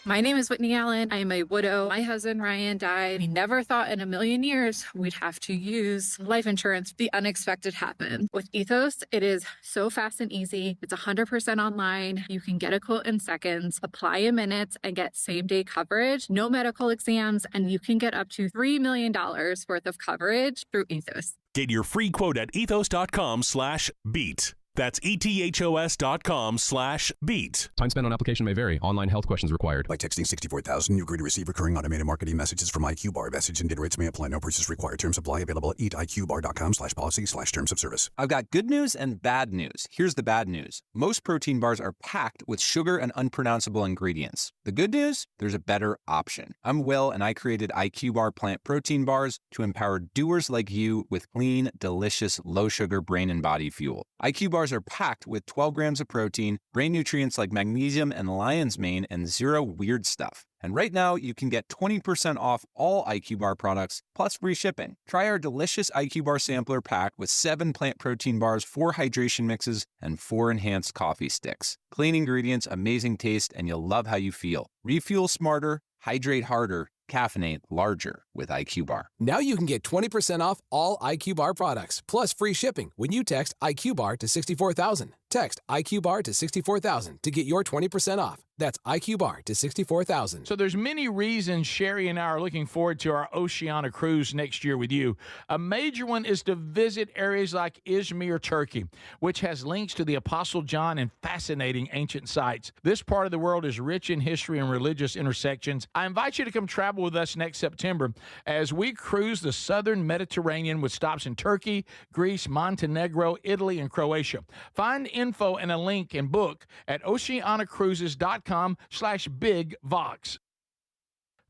My name is Whitney Allen. I am a widow. My husband, Ryan, died. We never thought in a million years we'd have to use life insurance. The unexpected happened. With Ethos, it is so fast and easy. It's 100% online. You can get a quote in seconds, apply in minutes, and get same-day coverage, no medical exams, and you can get up to $3 million worth of coverage through Ethos. Get your free quote at ethos.com/beat. That's ethos.com/beat. Time spent on application may vary. Online health questions required. By texting 64,000, you agree to receive recurring automated marketing messages from IQ Bar. Message and data rates may apply. No purchase required. Terms apply. Available at eatiqbar.com/policy/terms of service. I've got good news and bad news. Here's the bad news. Most protein bars are packed with sugar and unpronounceable ingredients. The good news? There's a better option. I'm Will, and I created IQ Bar plant protein bars to empower doers like you with clean, delicious, low-sugar brain and body fuel. IQ Bars are packed with 12 grams of protein, brain nutrients like magnesium and lion's mane, and zero weird stuff. And right now, you can get 20% off all IQ Bar products, plus free shipping. Try our delicious IQ Bar sampler pack with 7 plant protein bars, 4 hydration mixes, and 4 enhanced coffee sticks. Clean ingredients, amazing taste, and you'll love how you feel. Refuel smarter, hydrate harder, caffeinate larger with IQ Bar. Now you can get 20% off all IQ Bar products, plus free shipping when you text IQ Bar to 64,000. Text IQ Bar to 64,000 to get your 20% off. That's IQ Bar to 64,000. So there's many reasons Sherry and I are looking forward to our Oceania cruise next year with you. A major one is to visit areas like Izmir, Turkey, which has links to the Apostle John and fascinating ancient sites. This part of the world is rich in history and religious intersections. I invite you to come travel with us next September as we cruise the southern Mediterranean with stops in Turkey, Greece, Montenegro, Italy, and Croatia. Find info and a link and book at oceanacruises.com/bigvox.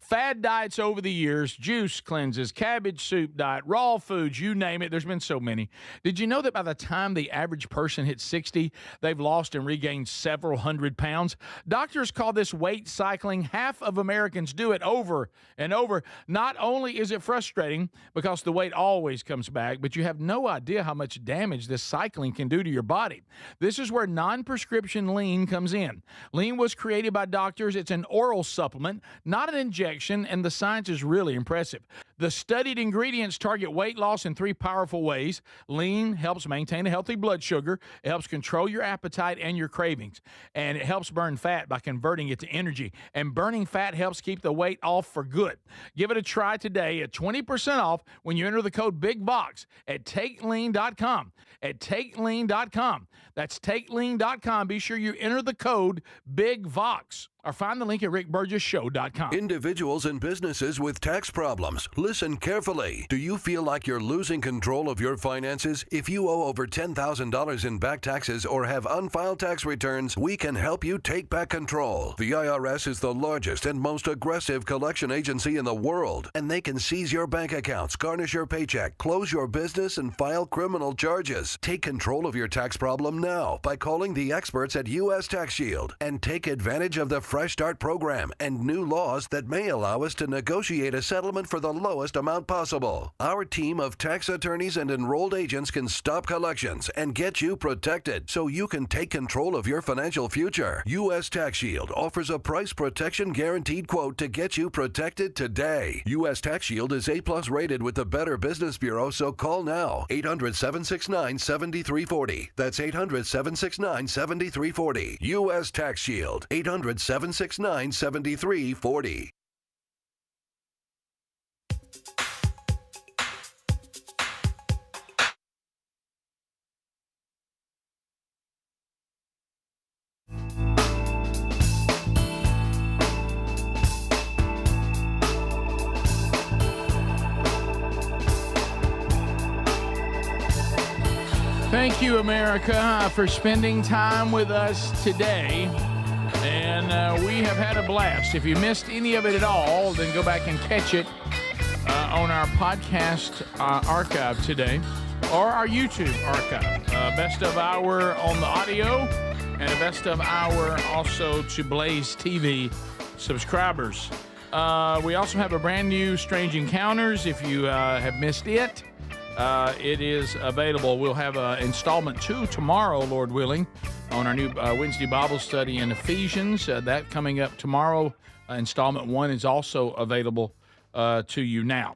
Fad diets over the years, juice cleanses, cabbage soup diet, raw foods, you name it. There's been so many. Did you know that by the time the average person hits 60, they've lost and regained several hundred pounds? Doctors call this weight cycling. Half of Americans do it over and over. Not only is it frustrating because the weight always comes back, but you have no idea how much damage this cycling can do to your body. This is where non-prescription lean comes in. Lean was created by doctors. It's an oral supplement, not an injection. And the science is really impressive. The studied ingredients target weight loss in 3 powerful ways. Lean helps maintain a healthy blood sugar. It helps control your appetite and your cravings. And it helps burn fat by converting it to energy. And burning fat helps keep the weight off for good. Give it a try today at 20% off when you enter the code BIGVOX at TakeLean.com. At TakeLean.com. That's TakeLean.com. Be sure you enter the code BIGVOX. Or find the link at rickburgessshow.com. Individuals and businesses with tax problems, listen carefully. Do you feel like you're losing control of your finances? If you owe over $10,000 in back taxes or have unfiled tax returns, we can help you take back control. The IRS is the largest and most aggressive collection agency in the world, and they can seize your bank accounts, garnish your paycheck, close your business, and file criminal charges. Take control of your tax problem now by calling the experts at U.S. Tax Shield and take advantage of the Fresh Start program and new laws that may allow us to negotiate a settlement for the lowest amount possible. Our team of tax attorneys and enrolled agents can stop collections and get you protected so you can take control of your financial future. U.S. Tax Shield offers a price protection guaranteed quote to get you protected today. U.S. Tax Shield is A+ rated with the Better Business Bureau, so call now. 800-769-7340. That's 800-769-7340. U.S. Tax Shield. 800-769-7340. Thank you, America, for spending time with us today. And we have had a blast. If you missed any of it at all, then go back and catch it on our podcast archive today or our YouTube archive. Best of hour on the audio and a best of hour also to Blaze TV subscribers. We also have a brand new Strange Encounters. If you have missed it, it is available. We'll have installment 2 tomorrow, Lord willing, on our new Wednesday Bible study in Ephesians. That coming up tomorrow. Installment 1 is also available to you now.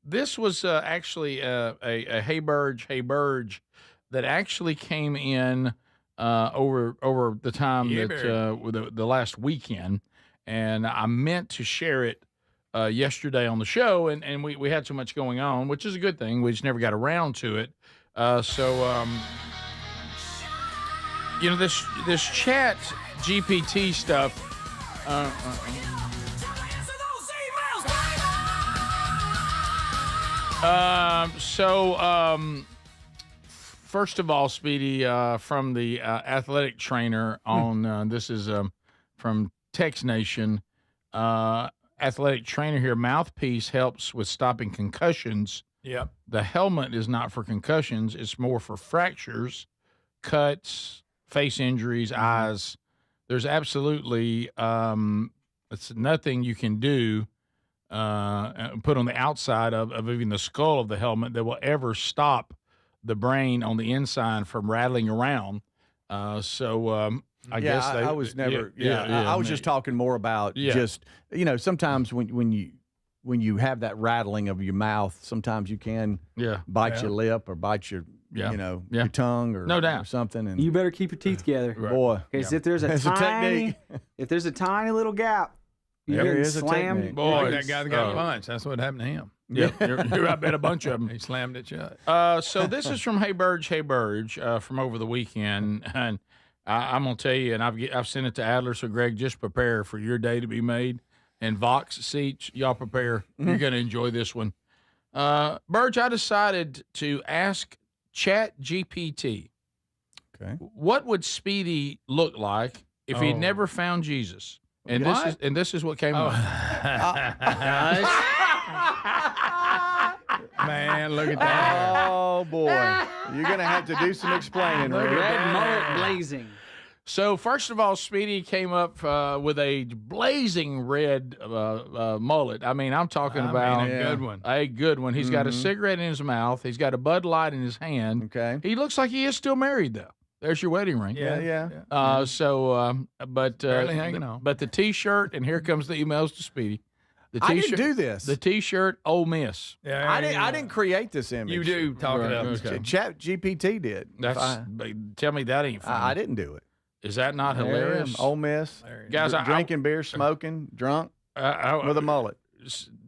This was actually a Hey Burge that actually came in over the time that the last weekend, and I meant to share it yesterday on the show, and we had so much going on, which is a good thing. We just never got around to it. This chat GPT stuff. First of all, Speedy, from the athletic trainer on this is from Tex Nation. Athletic trainer here. Mouthpiece helps with stopping concussions. Yep. The helmet is not for concussions. It's more for fractures, cuts, face injuries, eyes. There's absolutely it's nothing you can do put on the outside of even the skull of the helmet that will ever stop the brain on the inside from rattling around. I guess I was never. I was just talking more about just sometimes when you have that rattling of your mouth, sometimes you can bite your lip or bite your your tongue or no doubt or something. And you better keep your teeth together, boy. Because if there's a tiny little gap, you get slammed. Boy, that guy got punched. That's what happened to him. Yeah, I bet a bunch of them. He slammed it shut. So this is from Hey Burge from over the weekend, and I'm gonna tell you, and I've sent it to Adler. So Greg, just prepare for your day to be made. And Vox seats, y'all prepare. You're gonna enjoy this one. Burge, I decided to ask Chat GPT, what would Speedy look like if he'd never found Jesus? And this is what came up. Man, look at that. Oh boy, you're gonna have to do some explaining. Red mullet blazing. So first of all, Speedy came up with a blazing red mullet. I mean, I'm talking about a good one. A good one. He's got a cigarette in his mouth. He's got a Bud Light in his hand. Okay. He looks like he is still married, though. There's your wedding ring. Yeah. But barely hanging on. But the T-shirt, and here comes the emails to Speedy. The I didn't do this. The T-shirt, Ole Miss. Yeah, I didn't create this image. You do talk it up. Okay. Chat GPT did. Tell me that ain't funny. I didn't do it. Is that not hilarious? Ole Miss. Guys, drinking beer, smoking, drunk, with a mullet.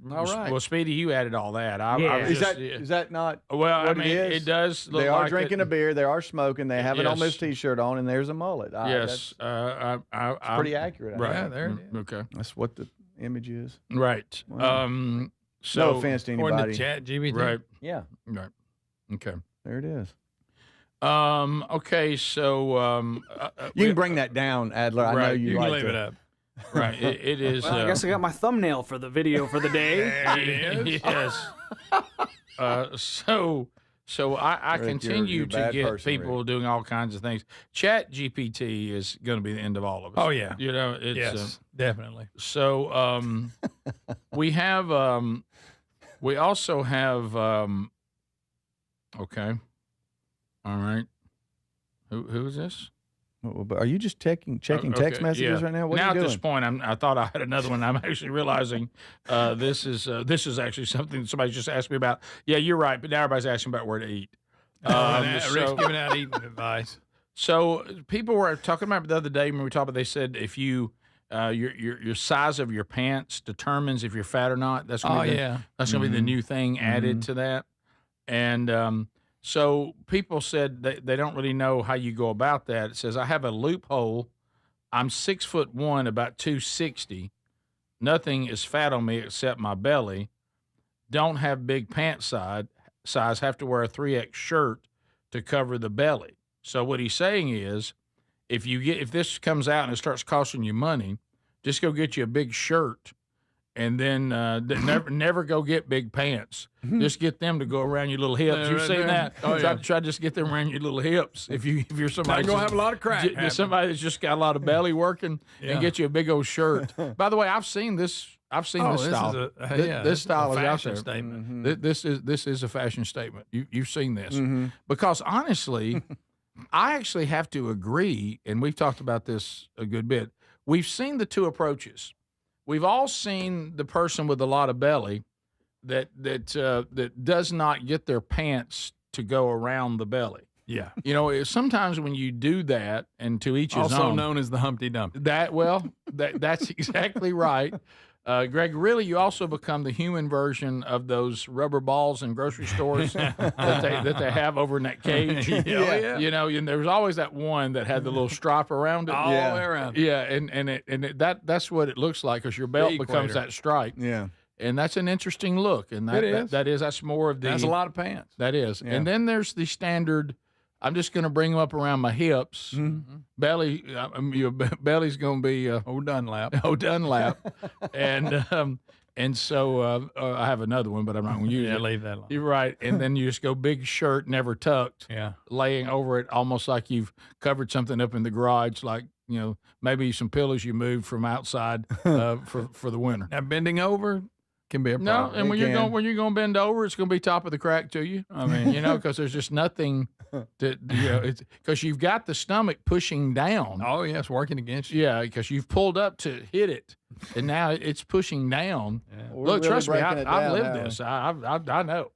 All right. Well, Speedy, you added all that. Is that not? Well, what I mean, it does. Look they are like drinking a beer. They are smoking. They have an Ole Miss T-shirt on, and there's a mullet. Yes, it's pretty accurate. Right. Yeah, there it is. Okay. That's what the image is. Right. Wow. So, no offense to anybody. Chat GPT. Right. Yeah. Right. Okay. There it is. Okay. So you can bring that down, Adler. I know you can like leave it up. Right. It is. Well, I guess I got my thumbnail for the video for the day. There it is. Yes. So I Rick, continue you're a to bad get person, people doing all kinds of things. Chat GPT is going to be the end of all of us. Oh yeah. It's yes, definitely. So we have we also have okay. All right. Who is this? Are you just checking text messages right now? What now are you doing? At this point, I thought I had another one. I'm actually realizing this is actually something that somebody just asked me about. Yeah, you're right. But now everybody's asking about where to eat. Rick's giving out eating advice. So people were talking about it the other day when we talked about. They said if you your size of your pants determines if you're fat or not. That's gonna be the new thing added to that. And so people said they don't really know how you go about that. It says, I have a loophole. I'm 6'1", about 260. Nothing is fat on me except my belly. Don't have big pant size. Have to wear a 3X shirt to cover the belly. So what he's saying is, if this comes out and it starts costing you money, just go get you a big shirt, and then never go get big pants. Just get them to go around your little hips. You've seen that? Oh, try to just get them around your little hips. If you're somebody gonna have a lot of crack. Somebody that's just got a lot of belly working, and get you a big old shirt. By the way, I've seen this. I've seen this style. This style is out there. Statement. This is a fashion statement. You've seen this because honestly, I actually have to agree, and we've talked about this a good bit. We've seen the two approaches. We've all seen the person with a lot of belly that does not get their pants to go around the belly. Yeah. Sometimes when you do that, and to each his own. Also known as the Humpty Dumpty. That's exactly right. Greg, really, you also become the human version of those rubber balls in grocery stores that they have over in that cage. Yeah. And there was always that one that had the little stripe around it. All the way around. Yeah, that's what it looks like because your belt becomes that stripe. Yeah. And that's an interesting look. And that's more of the. That's a lot of pants. That is. Yeah. And then there's the standard. I'm just going to bring them up around my hips. Belly, your belly's going to be old Dunlap. and so I have another one, but I'm not going to use it. Leave that alone. You're right. And then you just go big shirt, never tucked. Yeah. Laying over it, almost like you've covered something up in the garage, like maybe some pillows you moved from outside for the winter. Now bending over can be a problem. No, and when you're going to bend over, it's going to be top of the crack to you. I mean, because there's just nothing. It's because you've got the stomach pushing down. Oh, yeah, it's working against you. Yeah, because you've pulled up to hit it, and now it's pushing down. Yeah. Look, trust me, I've lived this. I know.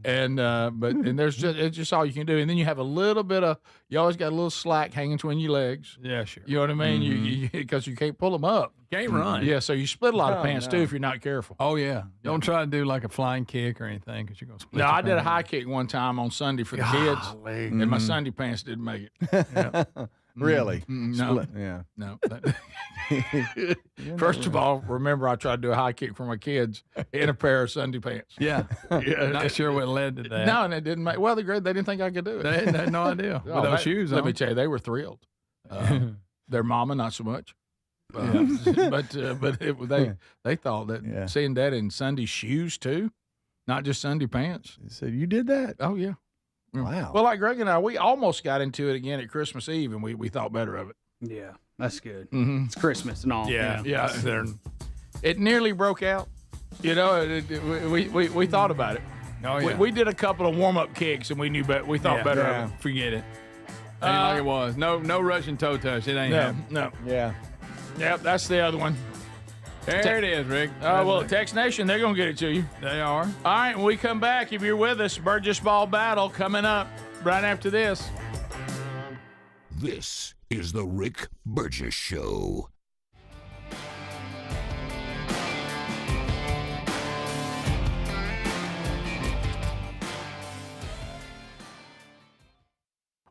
And it's just all you can do. And then you have a little bit of, you always got a little slack hanging between your legs. Yeah, sure. You know what I mean? Because you can't pull them up. Can't run. Yeah, so you split a lot of pants too if you're not careful. Oh yeah. Don't try to do like a flying kick or anything because you're gonna split. No, your I did a pants. high kick one time on Sunday for the kids, and my Sunday pants didn't make it. Really? No. Yeah. No. First of all, remember I tried to do a high kick for my kids in a pair of Sunday pants. Yeah. Not sure what led to that. No, and it didn't make. Well, they didn't think I could do it. They had no idea with those shoes on. Let me tell you, they were thrilled. Their mama, not so much. But they thought that seeing that in Sunday shoes too, not just Sunday pants. So you did that? Oh yeah. Wow. Well, like Greg and I, we almost got into it again at Christmas Eve, and we thought better of it. Yeah, that's good. Mm-hmm. It's Christmas and all. Yeah. It nearly broke out. We thought about it. Oh yeah. We did a couple of warm up kicks, and we knew better. We thought better of it. Forget it. Ain't like it was. No Russian toe touch. It ain't happening. No. Yeah. Yep, that's the other one. There it is, Rick. Well, Tex Nation, they're going to get it to you. They are. All right, when we come back, if you're with us, Burgess Ball Battle coming up right after this. This is the Rick Burgess Show.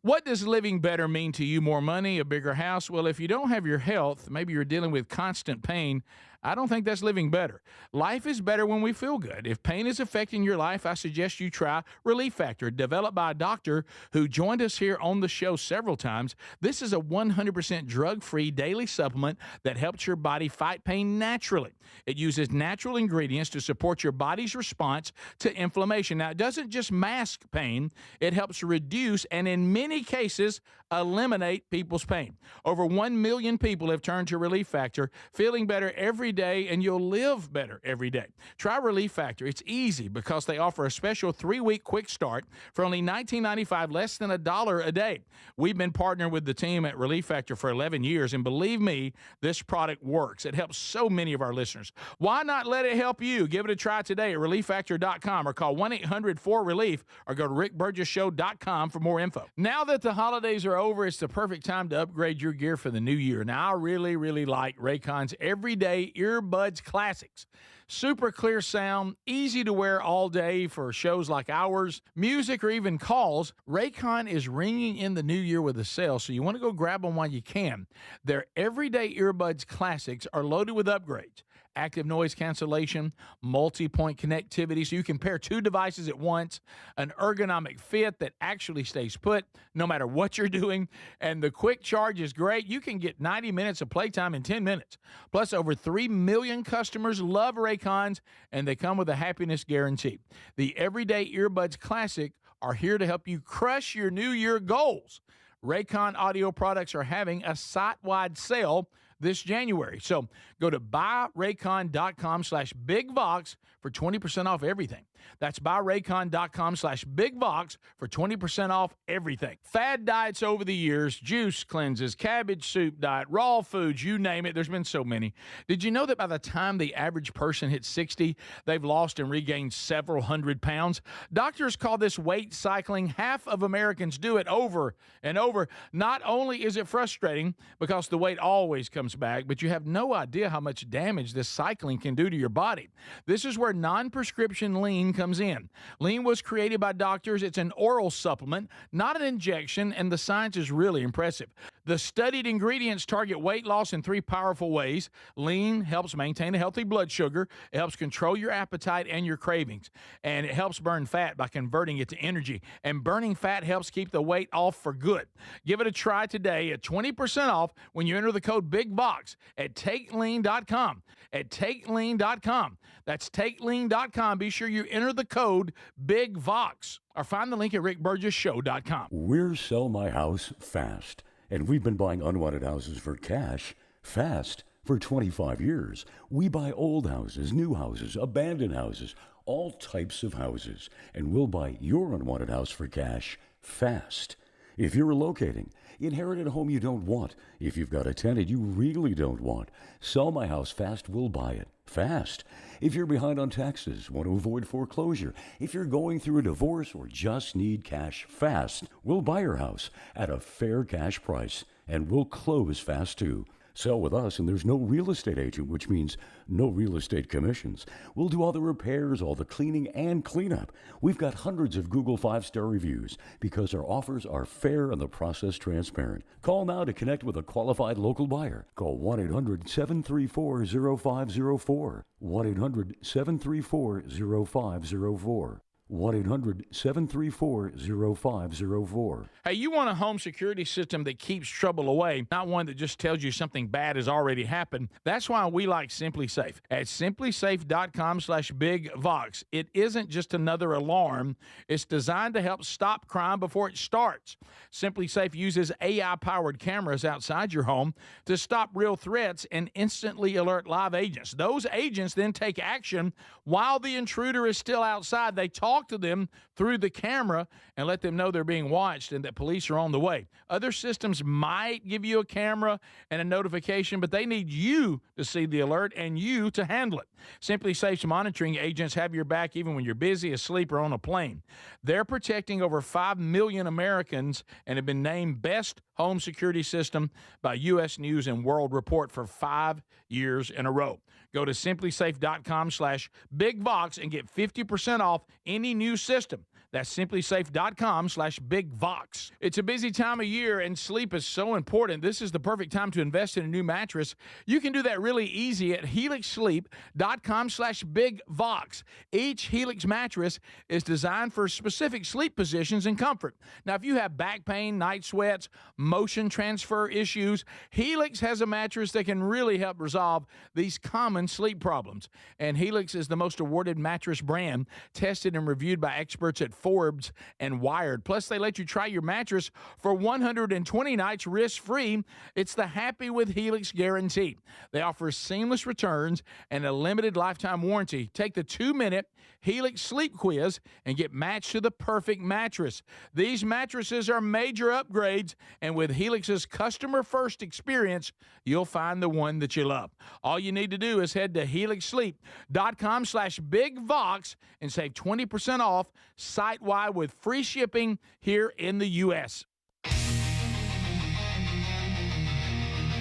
What does living better mean to you? More money, a bigger house? Well, if you don't have your health, maybe you're dealing with constant pain, I don't think that's living better. Life is better when we feel good. If pain is affecting your life, I suggest you try Relief Factor, developed by a doctor who joined us here on the show several times. This is a 100% drug-free daily supplement that helps your body fight pain naturally. It uses natural ingredients to support your body's response to inflammation. Now, it doesn't just mask pain, it helps reduce and in many cases eliminate people's pain. Over 1 million people have turned to Relief Factor, feeling better every day, and you'll live better every day. Try Relief Factor. It's easy because they offer a special 3-week quick start for only $19.95, less than $1 a day. We've been partnering with the team at Relief Factor for 11 years, and believe me, this product works. It helps so many of our listeners. Why not let it help you? Give it a try today at ReliefFactor.com or call 1-800-4RELIEF or go to RickBurgessShow.com for more info. Now that the holidays are over, it's the perfect time to upgrade your gear for the new year. Now, I really, really like Raycon's Everyday Earbuds Classics. Super clear sound, easy to wear all day for shows like ours, music, or even calls. Raycon is ringing in the new year with a sale, so you want to go grab them while you can. Their Everyday Earbuds Classics are loaded with upgrades. active noise cancellation, multi-point connectivity so you can pair two devices at once, an ergonomic fit that actually stays put no matter what you're doing, and the quick charge is great. You can get 90 minutes of playtime in 10 minutes. Plus, over 3 million customers love Raycons, and they come with a happiness guarantee. The Everyday Earbuds Classic are here to help you crush your New Year goals. Raycon audio products are having a site-wide sale this January. So go to buyraycon.com/bigvox for 20% off everything. That's buyraycon.com/bigvox for 20% off everything. Fad diets over the years, juice cleanses, cabbage soup diet, raw foods, you name it. There's been so many. Did you know that by the time the average person hits 60, they've lost and regained several hundred pounds? Doctors call this weight cycling. Half of Americans do it over and over. Not only is it frustrating because the weight always comes back, but you have no idea how much damage this cycling can do to your body. This is where non-prescription lean comes in. Lean was created by doctors. It's an oral supplement, not an injection, and the science is really impressive. The studied ingredients target weight loss in 3 powerful ways. Lean helps maintain a healthy blood sugar. It helps control your appetite and your cravings. And it helps burn fat by converting it to energy. And burning fat helps keep the weight off for good. Give it a try today at 20% off when you enter the code BIGVOX at TakeLean.com. At TakeLean.com. That's TakeLean.com. Be sure you enter the code BIGVOX or find the link at RickBurgessShow.com. We're Sell My House Fast, and we've been buying unwanted houses for cash fast for 25 years. We buy old houses, new houses, abandoned houses, all types of houses, and we'll buy your unwanted house for cash fast. If you're relocating, inherited a home you don't want, if you've got a tenant you really don't want, Sell My House Fast will buy it fast. If you're behind on taxes, want to avoid foreclosure, if you're going through a divorce or just need cash fast, we'll buy your house at a fair cash price, and we'll close fast too. Sell with us, and there's no real estate agent, which means no real estate commissions. We'll do all the repairs, all the cleaning, and cleanup. We've got hundreds of Google 5-star reviews because our offers are fair and the process transparent. Call now to connect with a qualified local buyer. Call 1-800-734-0504. 1-800-734-0504. 1-800-734-0504. Hey, you want a home security system that keeps trouble away, not one that just tells you something bad has already happened. That's why we like Simply Safe. At simplysafe.com/bigvox, it isn't just another alarm. It's designed to help stop crime before it starts. Simply Safe uses AI-powered cameras outside your home to stop real threats and instantly alert live agents. Those agents then take action while the intruder is still outside. They talk to them through the camera and let them know they're being watched and that police are on the way. Other systems might give you a camera and a notification, but they need you to see the alert and you to handle it. Simply Safe's monitoring agents have your back even when you're busy, asleep, or on a plane. They're protecting over 5 million Americans and have been named Best Home Security System by U.S. News and World Report for 5 years in a row. Go to simplysafe.com/bigvox and get 50% off any new system. That's simplysafe.com/bigvox. It's a busy time of year and sleep is so important. This is the perfect time to invest in a new mattress. You can do that really easy at helixsleep.com/bigvox. Each Helix mattress is designed for specific sleep positions and comfort. Now, if you have back pain, night sweats, motion transfer issues, Helix has a mattress that can really help resolve these common sleep problems. And Helix is the most awarded mattress brand, tested and reviewed by experts at Forbes and Wired. Plus, they let you try your mattress for 120 nights risk-free. It's the Happy with Helix guarantee. They offer seamless returns and a limited lifetime warranty. Take the 2-minute Helix sleep quiz and get matched to the perfect mattress. These mattresses are major upgrades, and with Helix's customer-first experience, you'll find the one that you love. All you need to do is head to helixsleep.com/bigvox and save 20% off site-wide with free shipping here in the U.S.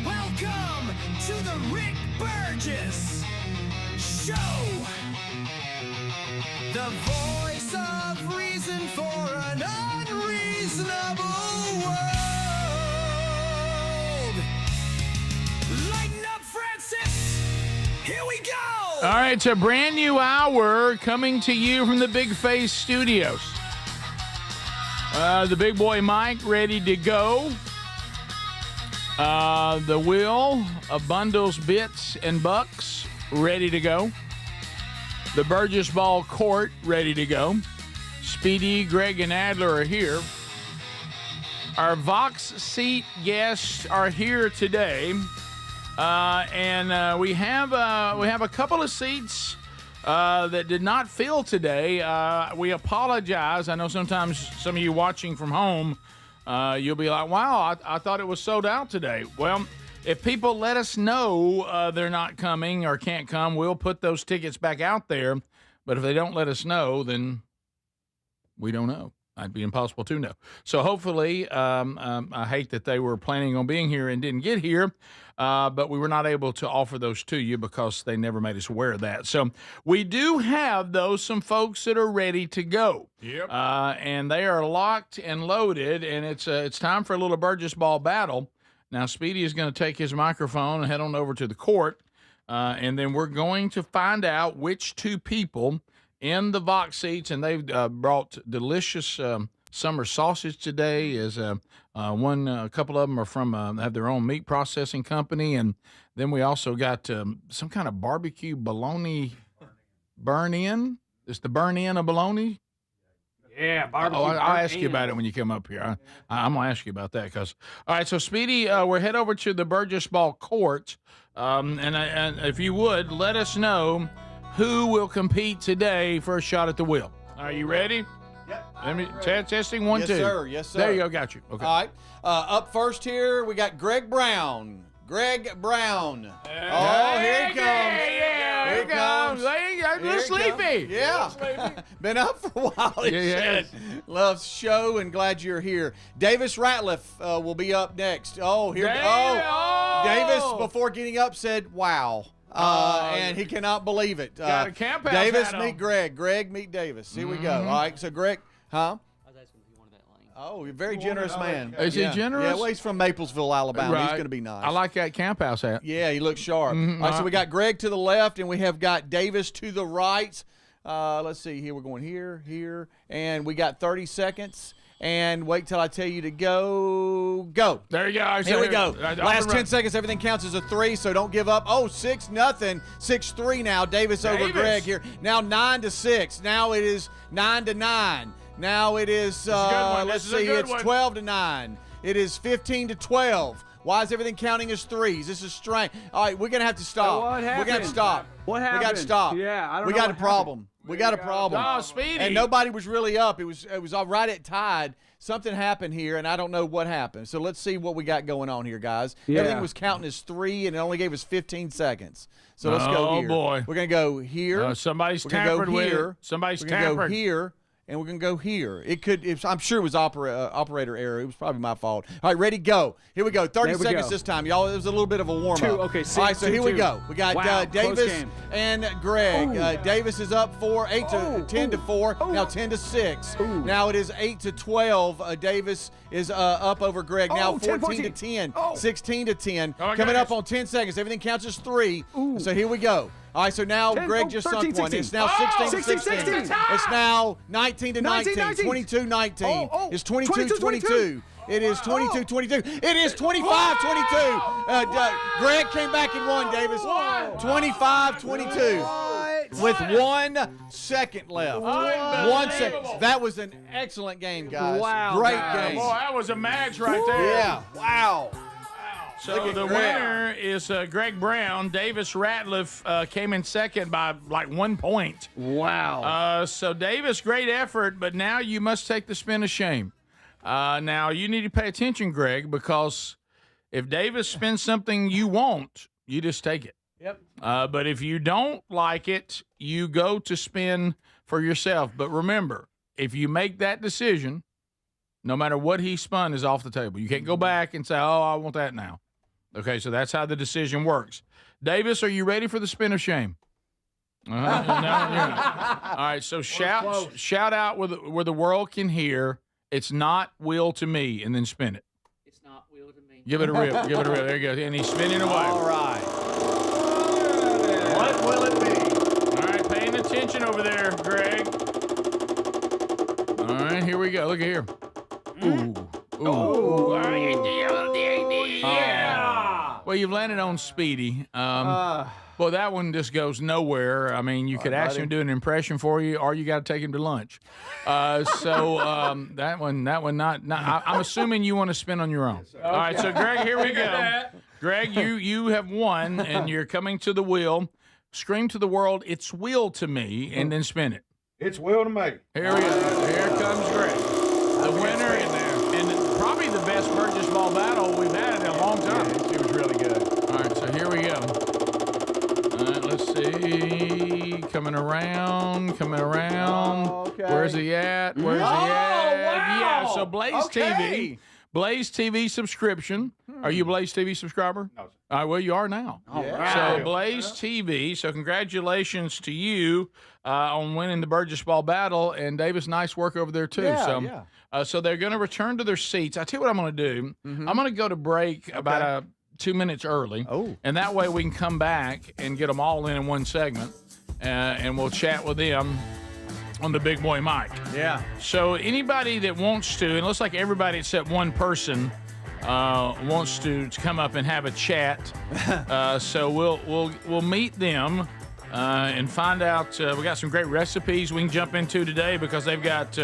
Welcome to the Rick Burgess Show. The voice of reason for an unreasonable world. Lighten up, Francis. Here we go. All right, it's a brand new hour coming to you from the Big Face Studios. The big boy Mike ready to go. The wheel of bundles, bits, and bucks ready to go. The Burgess Ball court ready to go. Speedy, Greg, and Adler are here. Our Vox seat guests are here today. And we have a couple of seats that did not fill today. We apologize. I know sometimes some of you watching from home, you'll be like, wow, I thought it was sold out today. Well, if people let us know they're not coming or can't come, we'll put those tickets back out there. But if they don't let us know, then we don't know. It'd be impossible to know. So hopefully, I hate that they were planning on being here and didn't get here, but we were not able to offer those to you because they never made us aware of that. So we do have, though, some folks that are ready to go. Yep. And they are locked and loaded, and it's time for a little Burgess Ball battle. Now, Speedy is going to take his microphone and head on over to the court, and then we're going to find out which two people in the Vox seats, and they've brought delicious summer sausage today. A couple of them are from have their own meat processing company, and then we also got some kind of barbecue bologna burn-in. It's the burn-in of bologna. Yeah, barbecue. I'll ask you about it when you come up here. I'm gonna ask you about that because. All right, so Speedy, we're head over to the Burgess Ball court, and if you would let us know who will compete today for a shot at the wheel. Are you ready? Yep. Let me testing 1, 2. Yes, sir. Yes, sir. There you go. Got you. Okay. All right. Up first here, we got Greg Brown. Greg Brown. Here he comes. Yeah, here he comes. A little sleepy. Yeah. Been up for a while. He said. Loves show and glad you're here. Davis Ratliff will be up next. Oh, here. Davis, before getting up, said, "Wow." And he cannot believe it. Got a camp house Davis hat meet on. Greg. Greg meet Davis. Here we go. All right. So Greg, huh? Oh, you're a very generous man. Is he generous? Yeah, well, he's from Maplesville, Alabama. Right. He's going to be nice. I like that camp house hat. Yeah, he looks sharp. All right, so we got Greg to the left, and we have got Davis to the right. Let's see here. We're going here, and we got 30 seconds. And wait till I tell you to go. There you go. Here we go. Last 10 seconds. Everything counts as a 3, so don't give up. Oh, 6-0. 6-3 now. Davis over Greg here. Now 9-6. Now it is 9-9. Now it is, let's see, it's 12-9. It is 15-12. Why is everything counting as 3s? This is strange. All right, we're going to have to stop. What happened? We're going to have to stop. What happened? We got to stop. Yeah, I don't know. We got what a problem. We got a problem. Oh, Speedy. And nobody was really up. It was right at tied. Something happened here, and I don't know what happened. So let's see what we got going on here, guys. Yeah. Everything was counting as 3, and it only gave us 15 seconds. So let's go here. Oh, boy. We're going to go here. Somebody's We're gonna tampered go with here. it. Somebody's We're gonna tampered. go here, and we're going to go here. I'm sure it was operator error. It was probably my fault. All right, ready, go. Here we go. 30 seconds this time, y'all. It was a little bit of a warm-up. 2, okay, 6, all right, so 2, here we 2. go. We got Wow, Davis and Greg. Davis is up 10-4. Now 10-6. Now it is 8-12. Davis is up over Greg. Now 14-10. 16-10. Coming up on 10 seconds. Everything counts as 3. So here we go. All right, so now Greg just 13, sunk one. 16. It's now 16-16. It's now 19-19. 22-19. It's 22-22. It is 22-22. It is 25-22. Greg came back and won, Davis. 25-22. With 1 second left. 1 second. That was an excellent game, guys. Wow. Great game. Boy, that was a match right there. Yeah. Wow. So the winner is Greg Brown. Davis Ratliff came in second by like 1 point. Wow. So Davis, great effort, but now you must take the spin of shame. Now you need to pay attention, Greg, because if Davis spins something you want, you just take it. Yep. But if you don't like it, you go to spin for yourself. But remember, if you make that decision, no matter what he spun is off the table. You can't go back and say, oh, I want that now. Okay, so that's how the decision works. Davis, are you ready for the spin of shame? No, you're not. All right, so shout out where the world can hear. It's not will to me, and then spin it. It's not will to me. Give it a rip. Give it a rip. There you go. And he's spinning away. All right. What will it be? attention over there, Greg. All right, here we go. Look at here. Ooh. Ooh. Yeah. Well, you've landed on Speedy. Well, that one just goes nowhere. I mean, you could ask him to do an impression for you, or you got to take him to lunch. That one, not. I'm assuming you want to spin on your own. Okay. All right, so Greg, here we go. Greg, you have won, and you're coming to the wheel. Scream to the world, "It's wheel to me," and then spin it. It's wheel to me. Here we go. Here comes Greg, the winner, and probably the best Burgess ball battle we've had in a long time. Yeah, it was really good. All right, so here we go. Let's see. Coming around. Oh, okay. Where's he at? Wow. Yeah, so Blaze TV. Blaze TV subscription. Are you a Blaze TV subscriber? No, sir. All right, well, you are now. Yeah. So Blaze TV. So congratulations to you on winning the Burgess Ball battle. And Davis, nice work over there, too. So they're going to return to their seats. I tell you what I'm going to do. I'm going to go to break about 2 minutes early. And that way we can come back and get them all in one segment. And we'll chat with them on the big boy mic. Yeah. So anybody that wants to, and it looks like everybody except one person wants to come up and have a chat. So we'll meet them and find out. We got some great recipes we can jump into today because they've got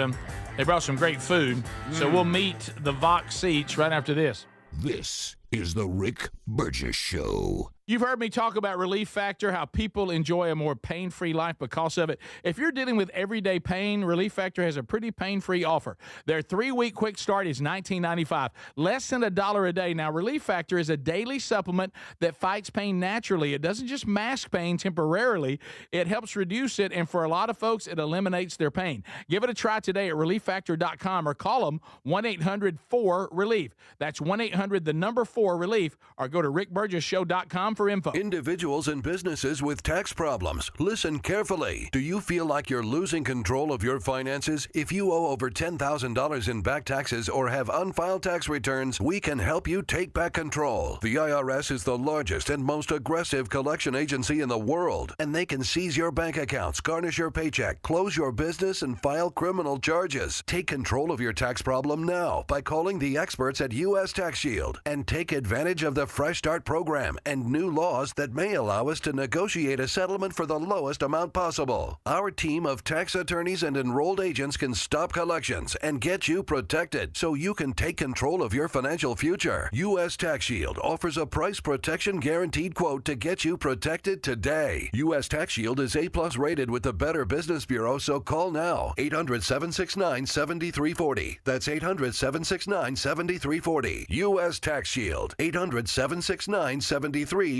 they brought some great food. So we'll meet the Vox seats right after this. This is the Rick Burgess Show. You've heard me talk about Relief Factor, how people enjoy a more pain-free life because of it. If you're dealing with everyday pain, Relief Factor has a pretty pain-free offer. Their 3-week quick start is $19.95, less than $1 a day. Now, Relief Factor is a daily supplement that fights pain naturally. It doesn't just mask pain temporarily. It helps reduce it, and for a lot of folks, it eliminates their pain. Give it a try today at ReliefFactor.com or call them 1-800-4-RELIEF. That's 1-800-4-RELIEF, or go to RickBurgessShow.com for info. Individuals and businesses with tax problems, listen carefully. Do you feel like you're losing control of your finances? If you owe over $10,000 in back taxes or have unfiled tax returns, we can help you take back control. The IRS is the largest and most aggressive collection agency in the world, and they can seize your bank accounts, garnish your paycheck, close your business, and file criminal charges. Take control of your tax problem now by calling the experts at U.S. Tax Shield and take advantage of the Fresh Start program and new laws that may allow us to negotiate a settlement for the lowest amount possible. Our team of tax attorneys and enrolled agents can stop collections and get you protected so you can take control of your financial future. U.S. Tax Shield offers a price protection guaranteed quote to get you protected today. U.S. Tax Shield is A+ rated with the Better Business Bureau, so call now. 800-769-7340. That's 800-769-7340. U.S. Tax Shield. 800-769-7340.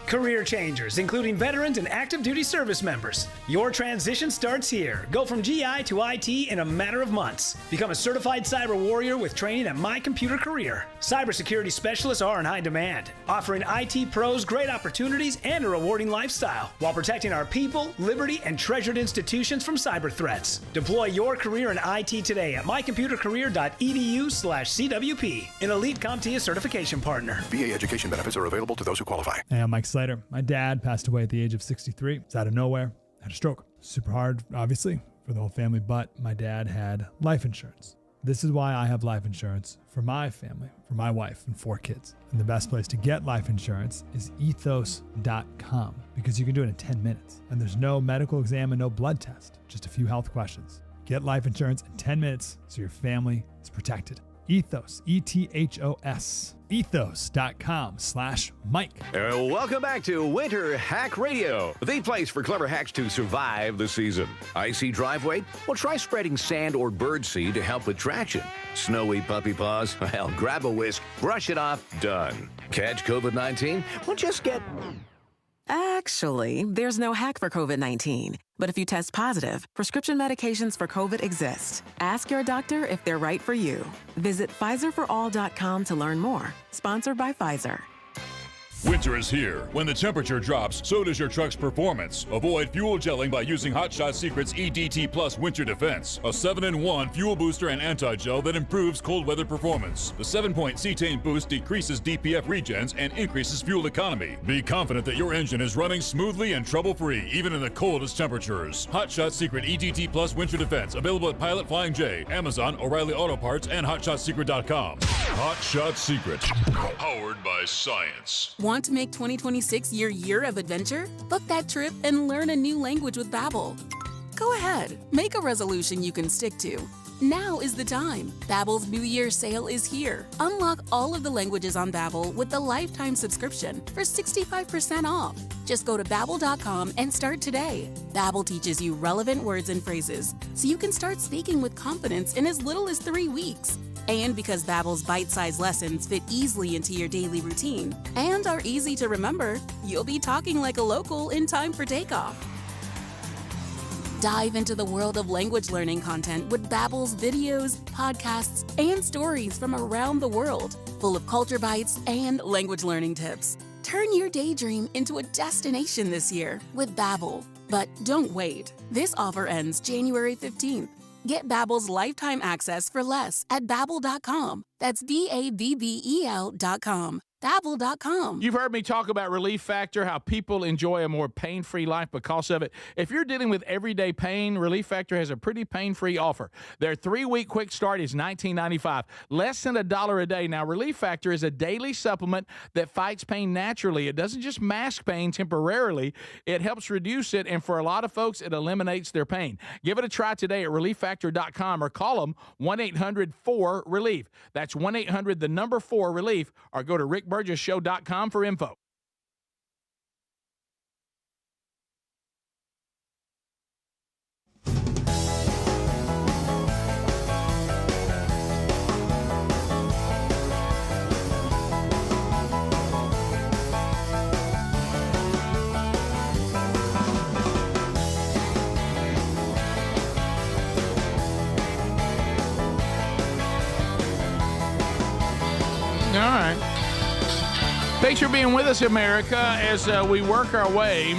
Career changers, including veterans and active duty service members. Your transition starts here. Go from GI to IT in a matter of months. Become a certified cyber warrior with training at My Computer Career. Cybersecurity specialists are in high demand, offering IT pros great opportunities and a rewarding lifestyle while protecting our people, liberty, and treasured institutions from cyber threats. Deploy your career in IT today at mycomputercareer.edu/CWP, an elite CompTIA certification partner. VA education benefits are available to those who qualify. Hey, I'm Mike Slater. My dad passed away at the age of 63. It's out of nowhere. Had a stroke. Super hard, obviously, for the whole family, but my dad had life insurance. This is why I have life insurance for my family, for my wife and 4 kids. And the best place to get life insurance is ethos.com because you can do it in 10 minutes. And there's no medical exam and no blood test, just a few health questions. Get life insurance in 10 minutes so your family is protected. Ethos, ETHOS, ethos.com/Mike. Welcome back to Winter Hack Radio, the place for clever hacks to survive the season. Icy driveway? Well, try spreading sand or birdseed to help with traction. Snowy puppy paws? Well, grab a whisk, brush it off, done. Catch COVID-19? Well, just get... Actually, there's no hack for COVID-19. But if you test positive, prescription medications for COVID exist. Ask your doctor if they're right for you. Visit PfizerForAll.com to learn more. Sponsored by Pfizer. Winter is here. When the temperature drops, so does your truck's performance. Avoid fuel gelling by using Hot Shot Secret's EDT Plus Winter Defense, a 7-in-1 fuel booster and anti-gel that improves cold weather performance. The 7-point cetane boost decreases DPF regens and increases fuel economy. Be confident that your engine is running smoothly and trouble-free, even in the coldest temperatures. Hot Shot Secret EDT Plus Winter Defense, available at Pilot Flying J, Amazon, O'Reilly Auto Parts, and HotShotSecret.com. Hot Shot Secret, powered by science. Want to make 2026 your year of adventure? Book that trip and learn a new language with Babbel. Go ahead, make a resolution you can stick to. Now is the time. Babbel's New Year sale is here. Unlock all of the languages on Babbel with the lifetime subscription for 65% off. Just go to Babbel.com and start today. Babbel teaches you relevant words and phrases, so you can start speaking with confidence in as little as 3 weeks. And because Babbel's bite-sized lessons fit easily into your daily routine and are easy to remember, you'll be talking like a local in time for takeoff. Dive into the world of language learning content with Babbel's videos, podcasts, and stories from around the world, full of culture bites and language learning tips. Turn your daydream into a destination this year with Babbel. But don't wait. This offer ends January 15th. Get Babbel's lifetime access for less at Babbel.com. That's Babbel.com. Babbel.com. You've heard me talk about Relief Factor, how people enjoy a more pain-free life because of it. If you're dealing with everyday pain, Relief Factor has a pretty pain-free offer. Their 3-week quick start is $19.95, less than $1 a day. Now, Relief Factor is a daily supplement that fights pain naturally. It doesn't just mask pain temporarily. It helps reduce it, and for a lot of folks, it eliminates their pain. Give it a try today at ReliefFactor.com or call them 1-800-4-RELIEF. That's 1-800-4-RELIEF, or go to rickburgessshow.com for info. All right. Thanks for being with us, America, as we work our way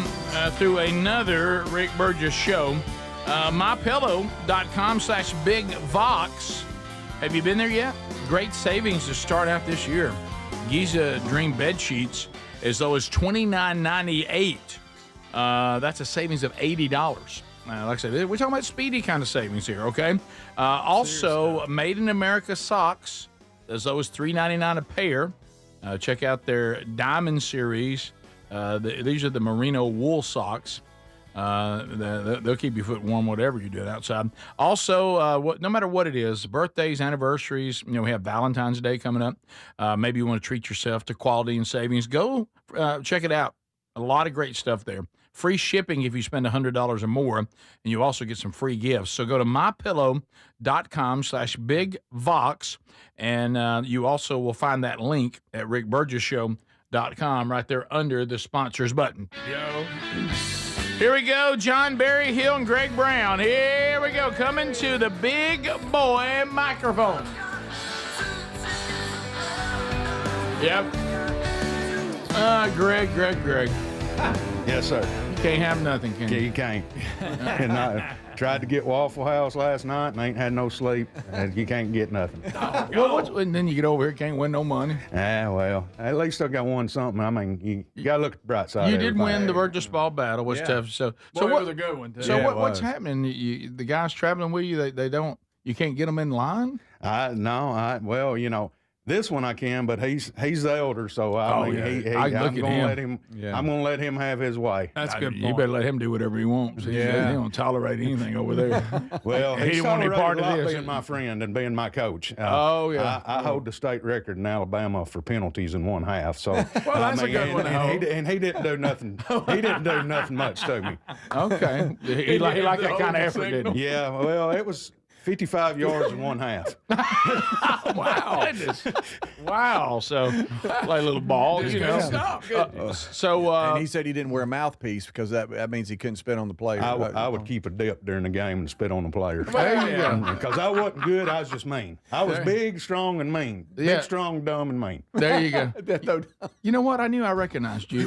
through another Rick Burgess show. MyPillow.com/BigVox. Have you been there yet? Great savings to start out this year. Giza Dream Bed Sheets as low as $29.98. That's a savings of $80. Like I said, we're talking about speedy kind of savings here, okay? Also, Made in America socks as low as $3.99 a pair. Check out their Diamond Series. These are the merino wool socks. They'll keep your foot warm, whatever you do outside. Also, no matter what it is, birthdays, anniversaries, we have Valentine's Day coming up. Maybe you want to treat yourself to quality and savings. Go check it out. A lot of great stuff there. Free shipping if you spend $100 or more, and you also get some free gifts. So go to mypillow.com/BigVox, and you also will find that link at rickburgessshow.com right there under the sponsors button. Yo. Here we go, John Barry Hill and Greg Brown. Here we go, coming to the big boy microphone. Yep. Greg. Yes, sir. You can't have nothing, can you? Yeah, you can't. And I tried to get Waffle House last night and ain't had no sleep. And you can't get nothing. And then you get over here, can't win no money. Well, at least I got won something. I mean, you got to look at the bright side. You did win the Burgess ball battle. Was tough. So it was a good one, too. So what's happening? The guys traveling with you, they don't. You can't get them in line. Well, this one I can, but he's the elder, so I'm going to let him have his way. That's good. You better let him do whatever he wants. He don't tolerate anything over there. Well, he didn't want any part of this. Being my friend and being my coach. I hold the state record in Alabama for penalties in one half. So that's a good one. And he didn't do nothing. He didn't do nothing much to me. Okay, he liked that kind of effort, didn't he? Yeah. Well, it was 55 yards in one half. Wow. goodness. Wow. So, play a little ball. And he said he didn't wear a mouthpiece because that means he couldn't spit on the player. I would keep a dip during the game and spit on the players. There you go. Because I wasn't good, I was just mean. I was big, strong, and mean. Yeah. Big, strong, dumb, and mean. There you go. You know what? I knew I recognized you.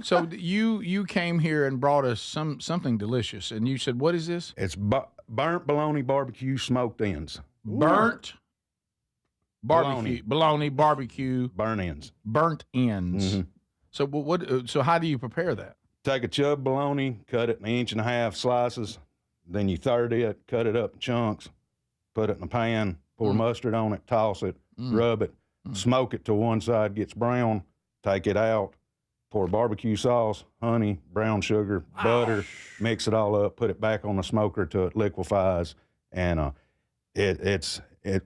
So you came here and brought us something delicious, and you said, "What is this?" It's burnt bologna barbecue smoked ends. Burnt barbecue, bologna barbecue, burnt ends. Mm-hmm. So what? So how do you prepare that? Take a chub bologna, cut it 1.5 inch slices, then you third it, cut it up in chunks, put it in a pan, pour mustard on it, toss it, rub it, smoke it till one side gets brown, take it out. Pour barbecue sauce, honey, brown sugar, butter, mix it all up, put it back on the smoker till it liquefies, and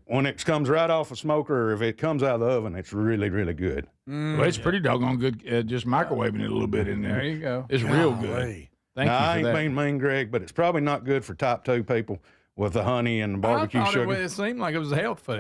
when it comes right off a smoker, or if it comes out of the oven, it's really, really good. Well, it's pretty doggone good. Just microwaving it a little bit in there. There you go. It's real good. Thank you for I ain't that. being mean, Greg, but it's probably not good for type 2 people with the honey and the barbecue I thought sugar. it seemed like it was health food.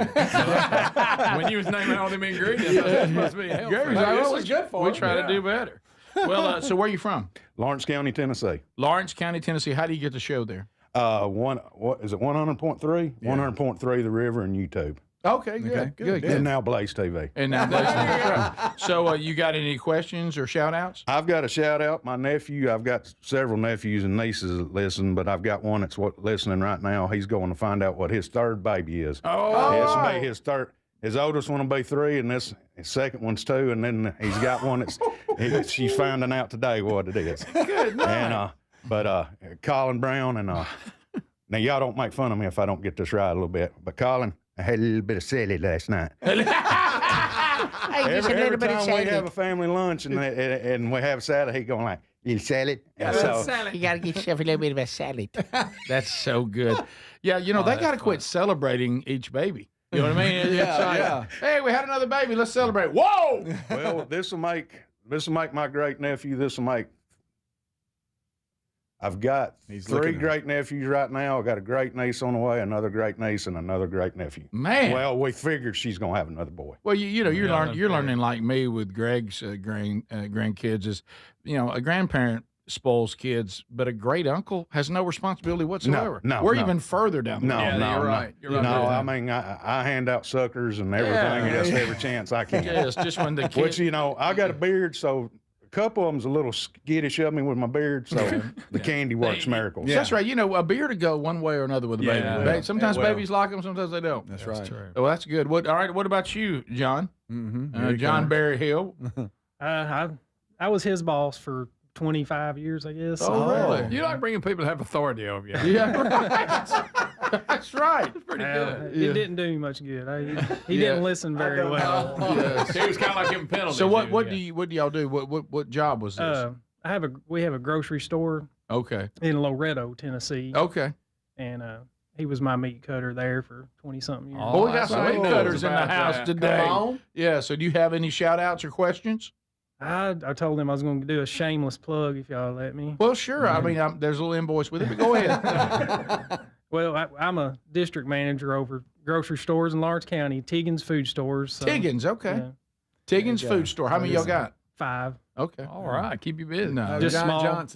When you was naming all them ingredients, I thought it must be health food. This is good for we try to do better. Well, so where are you from? Lawrence County, Tennessee. Lawrence County, Tennessee. How do you get the show there? What is it? 100.3, 100.3 The River and YouTube. Okay, good. And now Blaze TV. And now Blaze TV. So you got any questions or shout outs? I've got a shout out. My nephew, I've got several nephews and nieces that listen, but I've got one that's listening right now. He's going to find out what his third baby is. Oh. His oldest one will be 3, and his second one's 2, and then he's got one she's finding out today what it is. Good night. But Colin Brown and now y'all don't make fun of me if I don't get this right a little bit, but Colin, I had a little bit of salad last night. Every time we have a family lunch and we have salad, he going like, "Little salad." You got to get yourself a little bit of a salad. That's so good. Yeah, they got to quit celebrating each baby. You know what I mean? Yeah. Hey, we had another baby. Let's celebrate. Whoa! Well, this will make my great nephew. I've got 3 great nephews right now. I got a great niece on the way, another great niece, and another great nephew. Man. Well, we figured she's gonna have another boy. Well, you're learning like me with Greg's grandkids is, a grandparent spoils kids, but a great uncle has no responsibility whatsoever. We're even further down. You're right. I mean, I hand out suckers and everything, just every chance I can. Yes, just when the kids. Which I got a beard, so. Couple of them's a little skittish of me with my beard, so the candy works miracles. Yeah. That's right. A beard to go one way or another with a baby. Yeah. Sometimes babies like them, sometimes they don't. That's right. True. Well, that's good. All right. What about you, John? John Barry Hill. I was his boss for 25 years, I guess. Oh, really? You like bringing people that have authority over you. Yeah, right. That's right. That's pretty good. It didn't do me much good. He didn't listen very well. He was kind of like giving penalties. So what do y'all do? What job was this? We have a grocery store. Okay. In Loretto, Tennessee. Okay. And he was my meat cutter there for 20-something years. Oh, we got some meat cutters in the house today. Come on. Yeah. So do you have any shout outs or questions? I told him I was going to do a shameless plug if y'all let me. Well, sure. I mean, there's a little invoice with it, but go ahead. Well, I'm a district manager over grocery stores in Lawrence County, Tiggins Food Stores. So, Tiggins, okay. Yeah. Tiggins Food Store. How many y'all got? 5. Okay. All right. Keep you busy. No. Just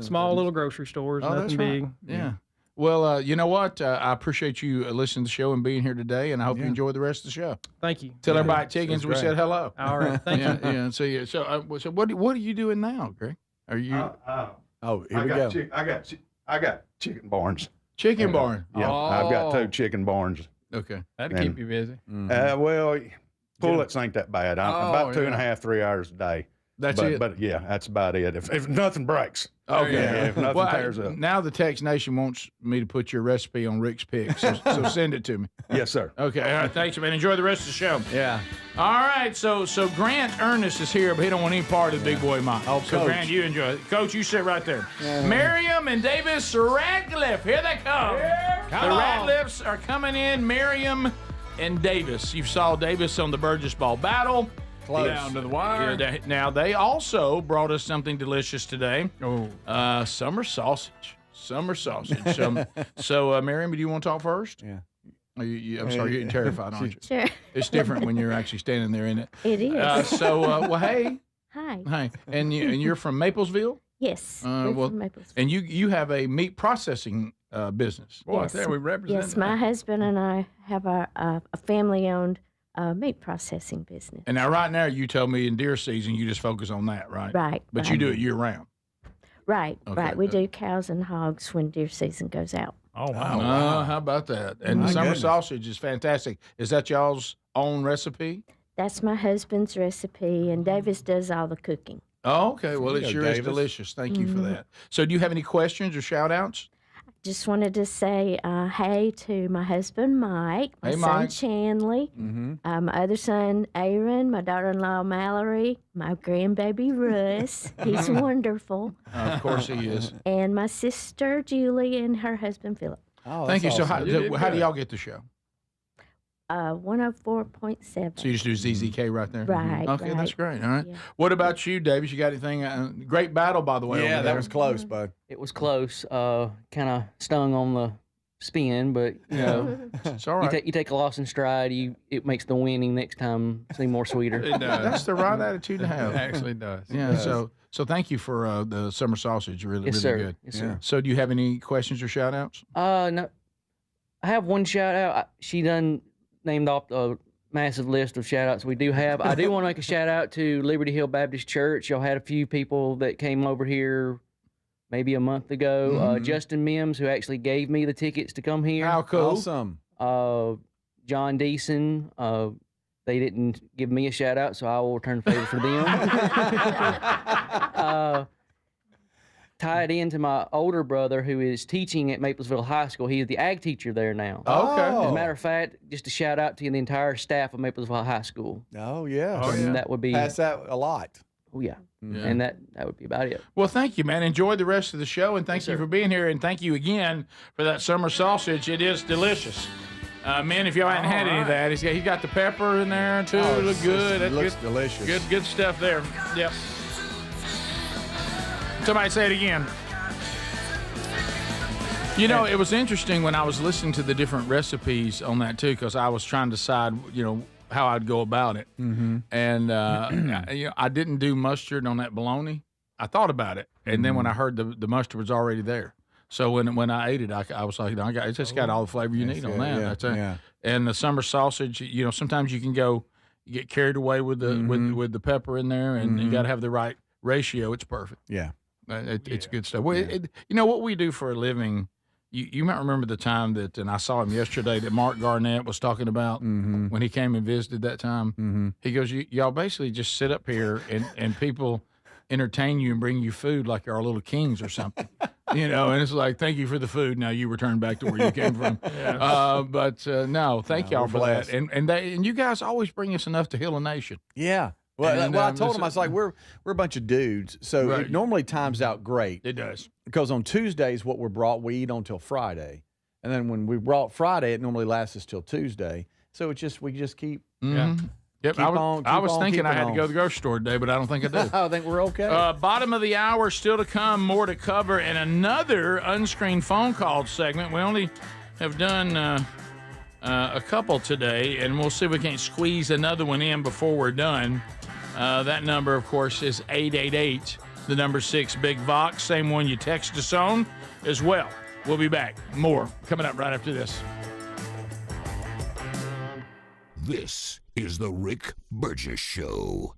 small little grocery stores, nothing big. Right. Yeah. Well, you know what? I appreciate you listening to the show and being here today, and I hope you enjoy the rest of the show. Thank you. Tell everybody at Tiggins we said hello. All right. Thank you. Yeah. So what are you doing now, Greg? Are you? Here we go. I got chicken barns. Chicken barn. Yeah, I've got 2 chicken barns. Okay. That'll keep you busy. Well, pullets ain't that bad. About 2.5, 3 hours a day. That's it. But yeah, that's about it. If nothing breaks. Okay. Yeah, if nothing tears up. Now the Text Nation wants me to put your recipe on Rick's Pick, so send it to me. Yes, sir. Okay. All right. Thanks, man. Enjoy the rest of the show. Yeah. All right. So Grant Ernest is here, but he don't want any part of the Big Boy Mike. Oh, so Coach. Grant, you enjoy it. Coach, you sit right there. Miriam and Davis Radcliffe. Here they come. The Radcliffes are coming in. Miriam and Davis. You saw Davis on the Burgess Ball Battle. Close. Down to the wire. Now, they also brought us something delicious today. Oh. Summer sausage. So, Miriam, do you want to talk first? Yeah. I'm sorry, you're getting terrified, aren't you? Sure. It's different when you're actually standing there in it. It is. Well, hey. Hi. Hi. And you're from Maplesville? Yes. We're from Maplesville. And you have a meat processing business. Boy, yes. There we represent. Yes, my husband and I have a family-owned meat processing business. And now, right now, you told me in deer season you just focus on that, right? Right. But you do it year-round. Right. Okay, right. We do cows and hogs when deer season goes out. Oh, wow. How about that? And the summer sausage is fantastic. Is that y'all's own recipe? That's my husband's recipe, and Davis does all the cooking. Oh, okay. Well, it sure is delicious. Thank you for that. So do you have any questions or shout-outs? Just wanted to say hey to my husband, Mike, my son, Mike. Chanley, my other son, Aaron, my daughter-in-law, Mallory, my grandbaby, Russ. He's wonderful. Of course he is. And my sister, Julie, and her husband, Philip. Oh, thank you. So how do y'all get the show? 104.7. So you just do ZZK right there? Right. Okay, right. that's great. All right. Yeah. What about you, Davis? You got anything? Great battle, by the way. Yeah, over that there. was close, bud. It was close. Kind of stung on the spin, but you know, it's all right. You take a loss in stride. It makes the winning next time seem more sweeter. It does. That's the right attitude to have. It actually does. Yeah. It does. So thank you for the summer sausage. Really, Yes, really sir. good. Yes, sir. So do you have any questions or shout outs? No, I have one shout out. She done named off a massive list of shout outs we do have. I do want to make a shout out to Liberty Hill Baptist Church. Y'all had a few people that came over here maybe a month ago. Justin Mims, who actually gave me the tickets to come here. How cool. Awesome. John Deason. They didn't give me a shout out, so I will return the favor for them. Tied into my older brother who is teaching at Maplesville High School. He is the ag teacher there now. Okay. As a matter of fact, just a shout out to the entire staff of Maplesville High School. Oh, yeah. And that would be Pass that a lot. Oh, yeah. Yeah. And that would be about it. Well, thank you, man. Enjoy the rest of the show, and thank you for being here, and thank you again for that summer sausage. It is delicious. Man, if y'all hadn't had any of that, he's got the pepper in there, too. Oh, It look good. It That's looks good. delicious. Good stuff there. Yep. Somebody say it again. You know, it was interesting when I was listening to the different recipes on that, too, because I was trying to decide, how I'd go about it. Mm-hmm. And I didn't do mustard on that bologna. I thought about it, and then when I heard the mustard was already there, so when I ate it, I was like, it's just got all the flavor you need on that. Yeah, That's it. yeah. And the summer sausage, sometimes you can get carried away with the with the pepper in there, and you got to have the right ratio. It's perfect. Yeah, it's good stuff. Well, what we do for a living. You might remember the time and I saw him yesterday, that Mark Garnett was talking about when he came and visited that time. He goes, y'all basically just sit up here and people entertain you and bring you food like you're our little kings or something. And it's like, thank you for the food. Now you return back to where you came from. No, thank y'all for that. And you guys always bring us enough to heal a nation. Yeah. Well, I told him, I was like, we're a bunch of dudes, so it normally times out great. It does. Because on Tuesdays, what we're brought, we eat on till Friday. And then when we brought Friday, it normally lasts us till Tuesday. So we just keep. Yep. I was thinking I had to go to the grocery store today, but I don't think I do. I think we're okay. Bottom of the hour, still to come, more to cover, and another unscreened phone call segment. We only have done a couple today, and we'll see if we can't squeeze another one in before we're done. That number, of course, is 888, the number 6, Big Vox, same one you text us on as well. We'll be back. More coming up right after this. This is the Rick Burgess Show.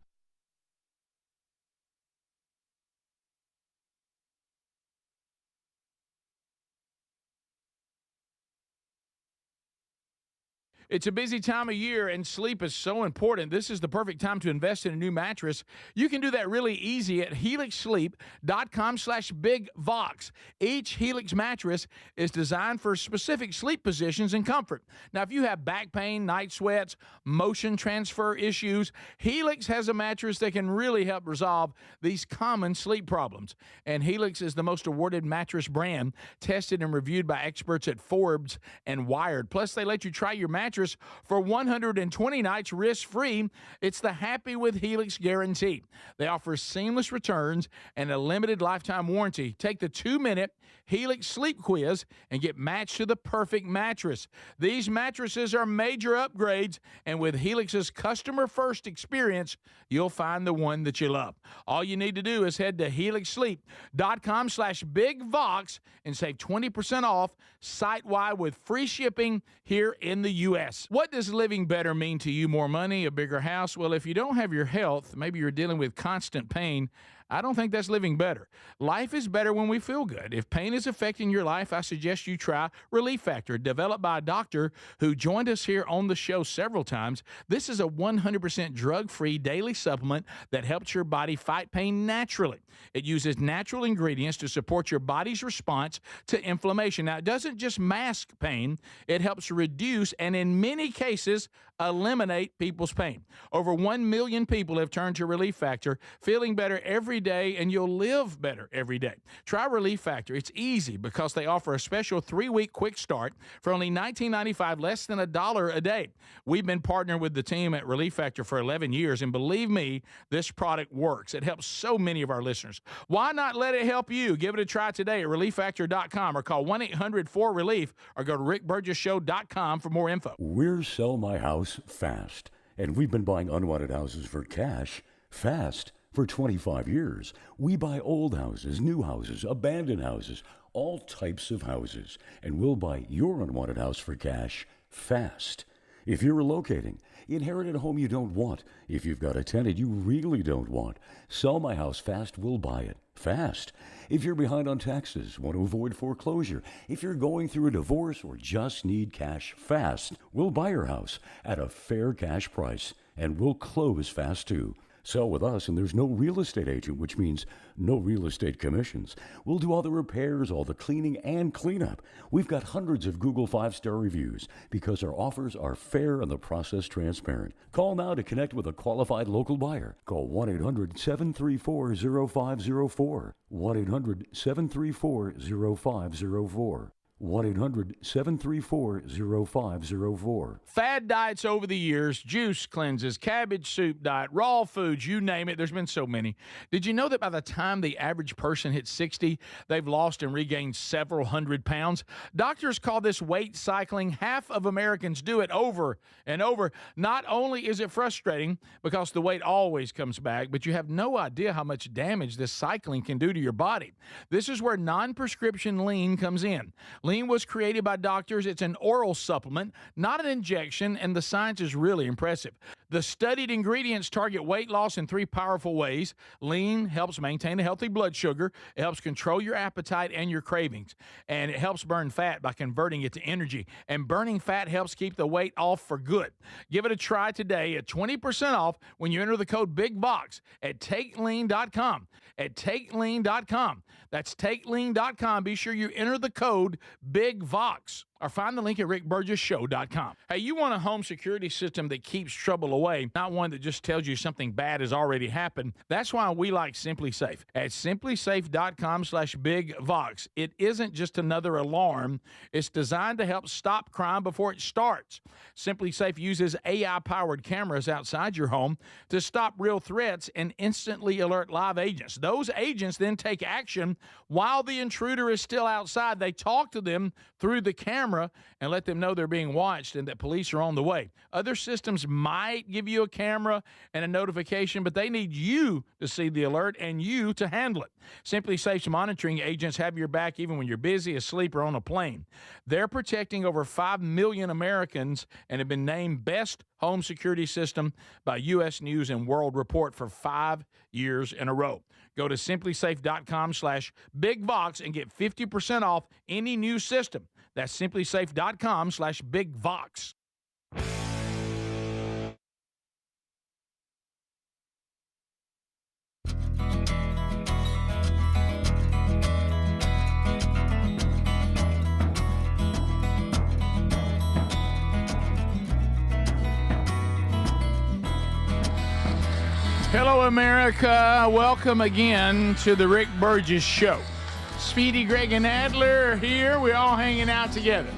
It's a busy time of year, and sleep is so important. This is the perfect time to invest in a new mattress. You can do that really easy at helixsleep.com/bigvox. Each Helix mattress is designed for specific sleep positions and comfort. Now, if you have back pain, night sweats, motion transfer issues, Helix has a mattress that can really help resolve these common sleep problems. And Helix is the most awarded mattress brand, tested and reviewed by experts at Forbes and Wired. Plus, they let you try your mattress mattress for 120 nights risk-free. It's the Happy with Helix guarantee. They offer seamless returns and a limited lifetime warranty. Take the 2-minute Helix sleep quiz and get matched to the perfect mattress. These mattresses are major upgrades, and with Helix's customer-first experience, you'll find the one that you love. All you need to do is head to helixsleep.com/BigVox and save 20% off site-wide with free shipping here in the U.S. What does living better mean to you? More money, a bigger house? Well, if you don't have your health, maybe you're dealing with constant pain, I don't think that's living better. Life is better when we feel good. If pain is affecting your life, I suggest you try Relief Factor, developed by a doctor who joined us here on the show several times. This is a 100% drug-free daily supplement that helps your body fight pain naturally. It uses natural ingredients to support your body's response to inflammation. Now, it doesn't just mask pain, it helps reduce and in many cases eliminate people's pain. Over 1 million people have turned to Relief Factor, feeling better every day, and you'll live better every day. Try Relief Factor. It's easy because they offer a special 3-week quick start for only $19.95, less than $1 a day. We've been partnering with the team at Relief Factor for 11 years, and believe me, this product works. It helps so many of our listeners. Why not let it help you? Give it a try today at ReliefFactor.com or call 1-800-4RELIEF or go to RickBurgessShow.com for more info. We're Sell My House Fast, and we've been buying unwanted houses for cash fast. For 25 years, we buy old houses, new houses, abandoned houses, all types of houses, and we'll buy your unwanted house for cash fast. If you're relocating, inherited a home you don't want, if you've got a tenant you really don't want, Sell My House Fast will buy it fast. If you're behind on taxes, want to avoid foreclosure, if you're going through a divorce or just need cash fast, we'll buy your house at a fair cash price, and we'll close fast too. Sell with us, and there's no real estate agent, which means no real estate commissions. We'll do all the repairs, all the cleaning, and cleanup. We've got hundreds of Google 5-star reviews because our offers are fair and the process transparent. Call now to connect with a qualified local buyer. Call 1-800-734-0504. 1-800-734-0504. 1-800-734-0504. Fad diets over the years, juice cleanses, cabbage soup diet, raw foods, you name it. There's been so many. Did you know that by the time the average person hits 60, they've lost and regained several hundred pounds? Doctors call this weight cycling. Half of Americans do it over and over. Not only is it frustrating because the weight always comes back, but you have no idea how much damage this cycling can do to your body. This is where non-prescription lean comes in. Lean was created by doctors. It's an oral supplement, not an injection, and the science is really impressive. The studied ingredients target weight loss in 3 powerful ways. Lean helps maintain a healthy blood sugar. It helps control your appetite and your cravings. And it helps burn fat by converting it to energy. And burning fat helps keep the weight off for good. Give it a try today at 20% off when you enter the code BIGVOX at TakeLean.com. At TakeLean.com. That's TakeLean.com. Be sure you enter the code BIGVOX. Or find the link at RickBurgessShow.com. Hey, you want a home security system that keeps trouble away, not one that just tells you something bad has already happened. That's why we like SimpliSafe. At SimpliSafe.com/BigVox. It isn't just another alarm. It's designed to help stop crime before it starts. SimpliSafe uses AI-powered cameras outside your home to stop real threats and instantly alert live agents. Those agents then take action while the intruder is still outside. They talk to them through the camera and let them know they're being watched and that police are on the way. Other systems might give you a camera and a notification, but they need you to see the alert and you to handle it. SimpliSafe's monitoring agents have your back even when you're busy, asleep, or on a plane. They're protecting over 5 million Americans and have been named Best Home Security System by U.S. News and World Report for 5 years in a row. Go to SimpliSafe.com/BigVox and get 50% off any new system. That's SimpliSafe.com/BigVox. Hello, America. Welcome again to the Rick Burgess Show. Speedy, Greg, and Adler here. We're all hanging out together.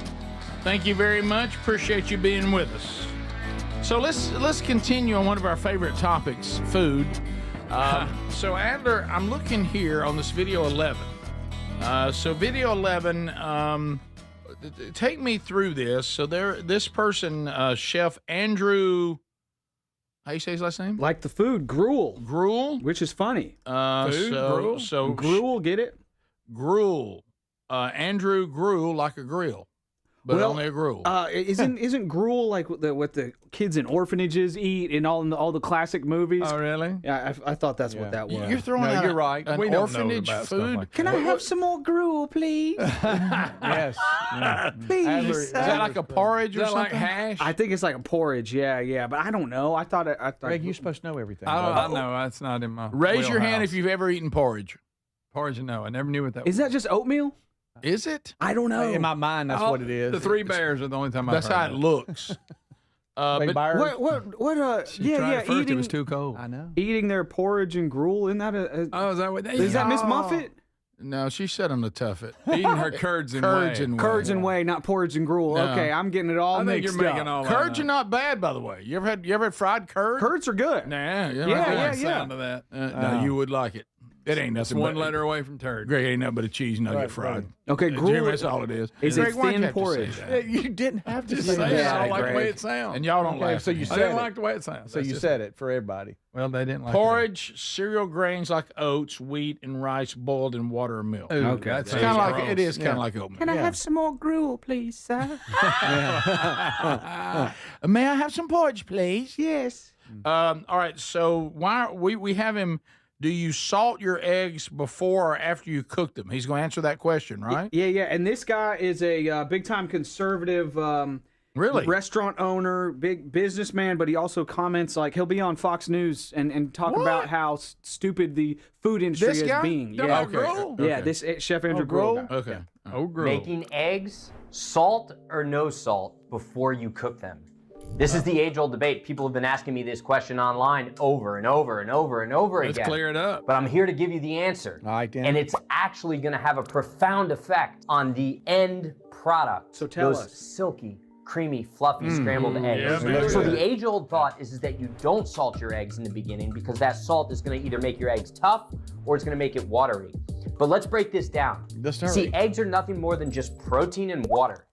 Thank you very much. Appreciate you being with us. So let's continue on one of our favorite topics, food. So Adler, I'm looking here on this video 11. So video 11, take me through this. So this person, Chef Andrew, how you say his last name? Like the food, gruel. Gruel? Which is funny. Gruel? So gruel, get it? Gruel. Andrew Gruel, like a grill. But only a gruel. Isn't gruel like what the kids in orphanages eat in all the classic movies? Oh, really? Yeah, I thought that's what that was. You're throwing out you're right. an We don't know orphanage about stuff food. like Can I have some more gruel, please? Yes. Please. Adler, is that like a porridge or Is that something? like hash? I think it's like a porridge. Yeah. But I don't know. I thought. Greg, you're supposed to know everything. I know. That's not in my Raise your hand wheelhouse. if you've ever eaten porridge. Porridge, no. I never knew what that was. Is that just oatmeal? Is it? I don't know. In my mind, that's what it is. The Three Bears are the only time I've That's heard how of it looks. Big Byers? What? She tried it first, it was too cold. I know. Eating their porridge and gruel. Isn't that Oh, is that what they is that Miss Muffet? No, she said on the tuffet. Eating her curds and Curds whey. and whey. Curds and whey, not porridge and gruel. No. Okay, I'm getting it all I think mixed you're making up. all Curds that are not bad, by the way. You ever had fried curd? Curds are good. Nah, I Yeah. like the sound of that. No, you would like it. It ain't It's nothing one but letter away from turd. Greg, ain't nothing but a cheese nugget fried. Okay, gruel. Jim, that's all it is. Is Greg, it why'd you thin have to say porridge? that? You didn't have to Just say say it. that. I don't like the way Greg. it sounds. And y'all don't Okay, laugh. so you I said didn't it. like the way it sounds. So you That's said it for everybody. Well, they didn't like Porridge, cereal grains like oats, wheat, and rice boiled in water or milk. it. Ooh, Okay. that It's sounds kind of like gross. it is kind of like oatmeal. Can I have some more gruel, please, sir? May I have some porridge, please? Yes. All right. So why we have him? Do you salt your eggs before or after you cook them? He's going to answer that question, right? Yeah. And this guy is a big-time conservative Really? restaurant owner, big businessman, but he also comments like he'll be on Fox News and talk about how stupid the food industry This is guy? being. Oh, Yeah, okay. Yeah. Okay. This Chef Andrew Gruel? Gruel. Okay. Oh, gross. Making eggs, salt or no salt before you cook them. This is the age-old debate. People have been asking me this question online over and over and over and over Let's again. clear it up. But I'm here to give you the answer. All right, Dan. And it's actually going to have a profound effect on the end product. So tell those us. silky, creamy, fluffy scrambled eggs. yeah, So baby. the age-old thought is that you don't salt your eggs in the beginning because that salt is going to either make your eggs tough or it's going to make it watery. But let's break this down. Just hurry. See, eggs are nothing more than just protein and water.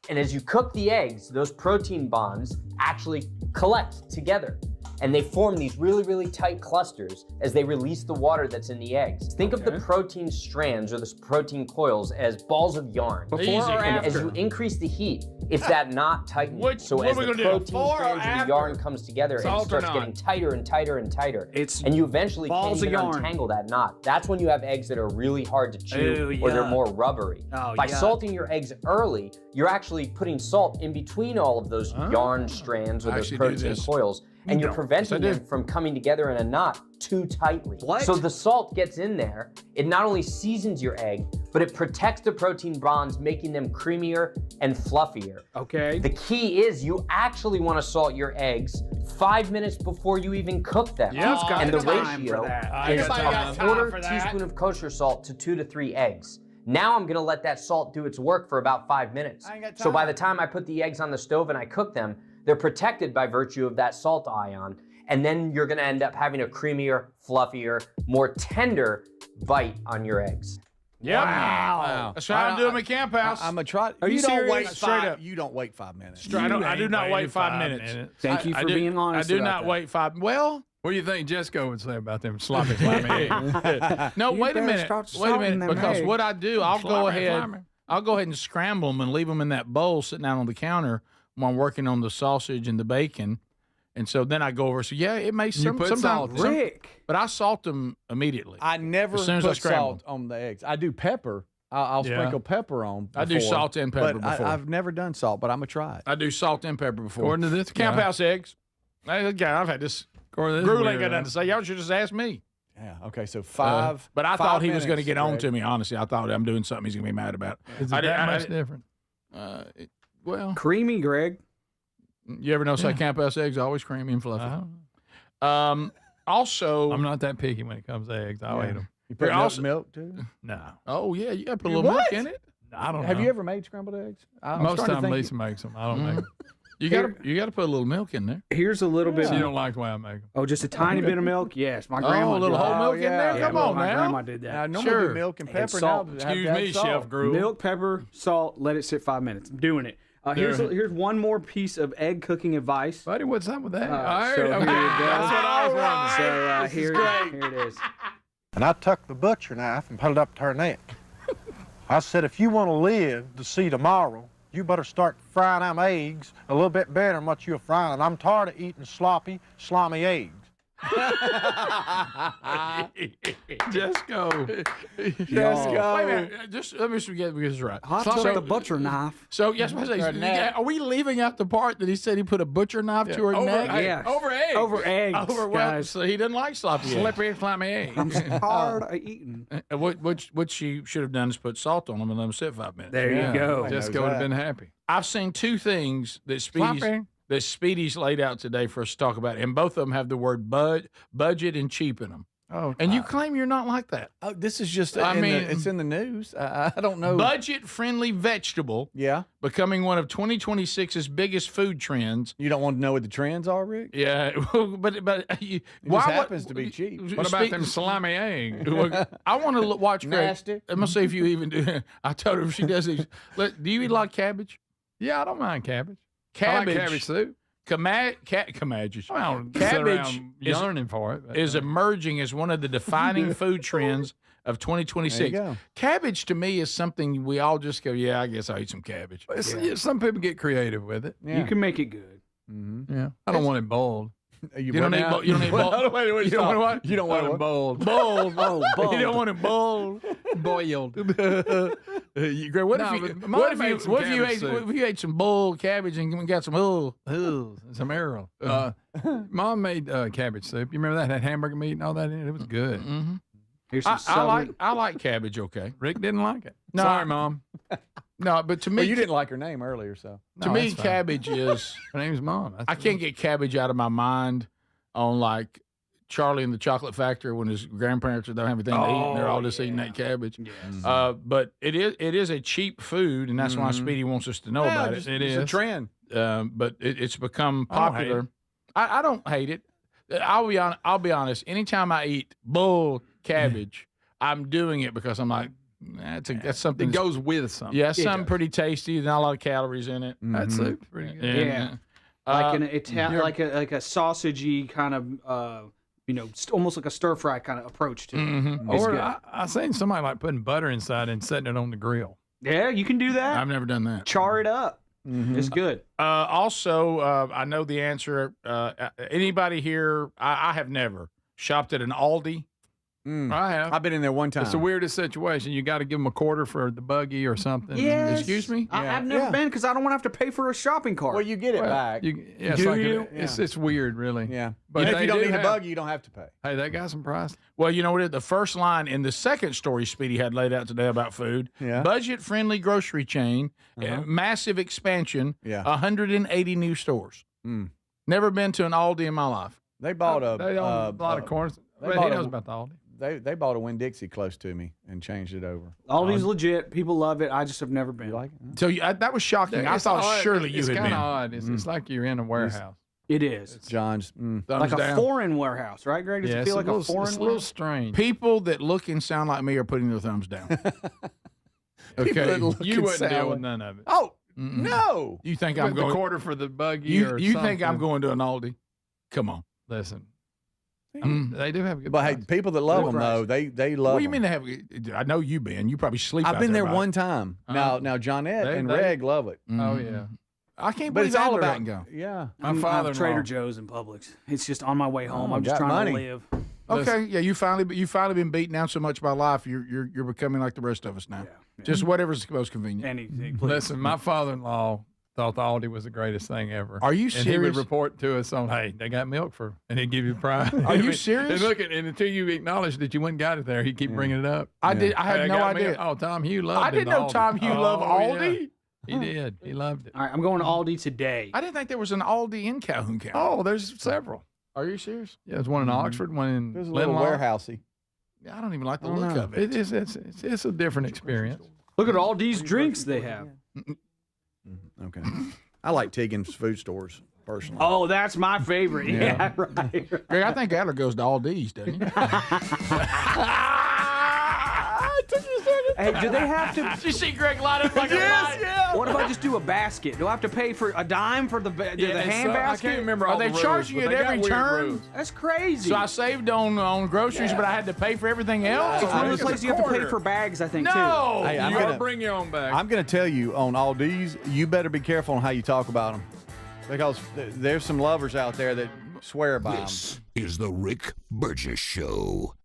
And as you cook the eggs, those protein bonds actually collect together. And they form these really, really tight clusters as they release the water that's in the eggs. Think of the protein strands or the protein coils as balls of yarn. Before or And as after? you increase the heat, it's that knot tightening. So what as we the gonna do? protein Before or strands and the after? yarn comes together, it Salt or starts not? getting tighter and tighter and tighter. It's and you eventually can't balls of even yarn. untangle that knot. That's when you have eggs that are really hard to chew Ooh, or they're yuck. more rubbery. Oh, By yuck. salting your eggs early, you're actually putting salt in between all of those yarn strands or I those actually do protein this. coils, and you're don't. preventing Yes, I them from coming together in a knot too tightly. What? So the salt gets in there, it not only seasons your egg, but it protects the protein bonds, making them creamier and fluffier. Okay. The key is you actually want to salt your eggs 5 minutes before you even cook them. Yeah, it's got and the time for ratio that. is Anybody got a time quarter for that? teaspoon of kosher salt to 2 to 3 eggs. Now I'm gonna let that salt do its work for about 5 minutes. I ain't got So by time. the time I put the eggs on the stove and I cook them, they're protected by virtue of that salt ion. And then you're gonna end up having a creamier, fluffier, more tender bite on your eggs. Yeah. Wow. That's how I'm doing at Camp House. I'm gonna try. Are you don't serious? wait Straight five. up. You don't wait 5 minutes. I do not wait 5 minutes. Thank you I for do- being honest. I do about not that. wait 5. Well, What do you think Jesco would say about them sloppy, slimy eggs? no, You wait a better minute. start Wait a salting minute. them Because eggs. what I do, I'll go Slimy, ahead. slimy. I'll go ahead and scramble them and leave them in that bowl sitting out on the counter while I'm working on the sausage and the bacon. And so then I go over. So yeah, it may You put sometimes, salt in. Rick. but I salt them immediately. I never As soon as I put scramble salt on the eggs. I do pepper. I'll Yeah. sprinkle pepper on. I do before, salt and pepper but before. I've never done salt, but I'm gonna try it. I do salt and pepper before. According to this Camp guy. House eggs. Again, I've had this. According to this Gruel ain't got weirdo. nothing to say. Y'all should just ask me. Yeah. Okay. So five. But I 5 thought he was going to minutes, get on Greg. to me. Honestly, I thought I'm doing something he's going to be mad about. Is it I did- that I- much different? Well, Creamy, Greg. you ever notice how Camp House eggs are always creamy and fluffy? Also, I'm not that picky when it comes to eggs. I'll eat them. You put also- milk too. No. Oh yeah, you got to put a little milk in it. I don't know. Have you ever made scrambled eggs? Most of the time, Lisa makes them. I don't make them. You got to put a little milk in there. Here's a little bit. So you don't like the way I make them? Oh, just a tiny bit of milk? Yes, my grandma. A little did whole that. milk in there. Yeah, Come on my now. grandma did that. Normally milk and pepper. salt. Now, Excuse me, Chef Gruel. Milk, pepper, salt. Let it sit 5 minutes. I'm doing it. Here's one more piece of egg cooking advice. Buddy, what's up with that? So here you go. That's what I was wondering. So here it is. And I took the butcher knife and put it up to her neck. I said, if you want to live to see tomorrow, you better start frying them eggs a little bit better than what you're frying. And I'm tired of eating sloppy, slimy eggs. Just go. Wait a minute. Just let me get this right. I took the butcher knife. So yes, are we leaving out the part that he said he put a butcher knife to her neck? Yeah. Over eggs. Over eggs. Over what? guys. So he doesn't like sloppy eggs. Slippery, slimy eggs. I'm tired of eating. What she should have done is put salt on them and let them sit 5 minutes. There you go. Jessica would have been happy. I've seen two things that Speedy's laid out today for us to talk about, and both of them have the word budget and cheap in them. Oh, and you claim you're not like that. Oh, this is just. it's in the news. I don't know. Budget-friendly vegetable. Yeah. Becoming one of 2026's biggest food trends. You don't want to know what the trends are, Rick? Yeah, but it just happens to be cheap. What about them slimy eggs? I want to watch Greg. Nasty. I'm gonna see if you even do. I told her if she does these. Do you eat a lot of cabbage? Yeah, I don't mind cabbage. Cabbage, I like cabbage soup. Cabbage. Well, Cabbage yearning for it. is emerging as one of the defining food trends of 2026. Cabbage to me is something we all just go, yeah, I guess I'll eat some cabbage. Some people get creative with it. You can make it good. Mm-hmm. Yeah, I don't want it boiled. You don't need bold. You don't need bold. You don't want what? You don't want it boiled. Bold. You don't want it bold. Boiled. What if you ate some boiled cabbage and got some some arrow? Mom made cabbage soup. You remember that had hamburger meat and all that in it? It was good. Mm-hmm. Here's some I like cabbage. Okay, Rick didn't like it. No, sorry, Mom. No, but to me, you didn't like her name earlier, so to me, cabbage is her name's Mom. I can't get cabbage out of my mind on like Charlie and the Chocolate Factory when his grandparents don't have anything to eat and they're all just eating that cabbage. Yes. But it is a cheap food, and that's why Speedy wants us to know about it. It's a trend. But it's become popular. I don't hate it. I'll be honest. Anytime I eat boiled cabbage, I'm doing it because I'm like, that's something that goes with something. Yeah, something pretty tasty. Not a lot of calories in it. That soup's pretty good. Yeah. Like an like a sausagey kind of almost like a stir fry kind of approach to it. Mm-hmm. Or I seen somebody like putting butter inside and setting it on the grill. Yeah, you can do that. I've never done that. Char it up. Mm-hmm. It's good. Also, I know the answer. Anybody here? I have never shopped at an Aldi. I have. I've been in there one time. It's the weirdest situation. You got to give them a quarter for the buggy or something. Yes. Excuse me? I've never been because I don't want to have to pay for a shopping cart. Well, you get it back. It's weird, really. Yeah. But if you don't need a buggy, you don't have to pay. Hey, that got some price. Well, you know what? The first line in the second story Speedy had laid out today about food, budget-friendly grocery chain, massive expansion, 180 new stores. Never been to an Aldi in my life. They bought a lot of corners. He knows about the Aldi. They bought a Winn-Dixie close to me and changed it over. Aldi's legit. People love it. I just have never been. You like it? So that was shocking. I thought surely you had been. It's kind of odd. It's like you're in a warehouse. It is. It's John's. Like a foreign warehouse, right, Greg? Does it feel like a foreign It's a little strange. People that look and sound like me are putting their thumbs down. Okay. You wouldn't deal with none of it. Oh, no. You think I'm going the quarter for the buggy you think I'm going to an Aldi? Come on. Listen. They do have a good But hey, people that love them, though, they love What do you mean they have? I know you, Ben. You probably sleep I've out been there right? one time. Now, Johnette and Reg love it. Oh, yeah. I can't But believe it's all Adler about doesn't go. Yeah. I'm Trader Joe's in Publix. It's just on my way home. I'm just trying to live. Okay, yeah, you finally been beaten down so much by life. You're becoming like the rest of us now. Yeah. Just whatever's most convenient. Anything. Please. Listen, my father-in-law thought the Aldi was the greatest thing ever. Are you And serious? he would report to us on, hey, they got milk and he'd give you a prize. Are you serious? And until you acknowledged that you went and got it there, he'd keep bringing it up. I had no idea. Oh, Tom Hugh loved it. I didn't know Tom Hugh loved Aldi. Yeah. He did. He loved it. All right, I'm going to Aldi today. I didn't think there was an Aldi in Calhoun County. Oh, there's several. Are you serious? Yeah, there's one in Oxford, one in There's a little Linlaw. warehousey. I don't even like the look of it. It's a different experience. Look at all these drinks they have. Okay. I like Tegan's food stores, personally. Oh, that's my favorite. Yeah, right. Greg, I think Adler goes to all these, doesn't he? Hey, do they have to? Did you see Greg light up like a light? Yeah. What if I just do a basket? Do I have to pay for a dime for the hand basket? I can't remember. Are they charging you at every turn? That's crazy. So I saved on groceries, but I had to pay for everything else. It's one of the places you have to pay for bags, I think, too. No, Hey, You gotta bring your own bag. I'm going to tell you on all these, you better be careful on how you talk about them, because there's some lovers out there that swear by them. This is the Rick Burgess Show.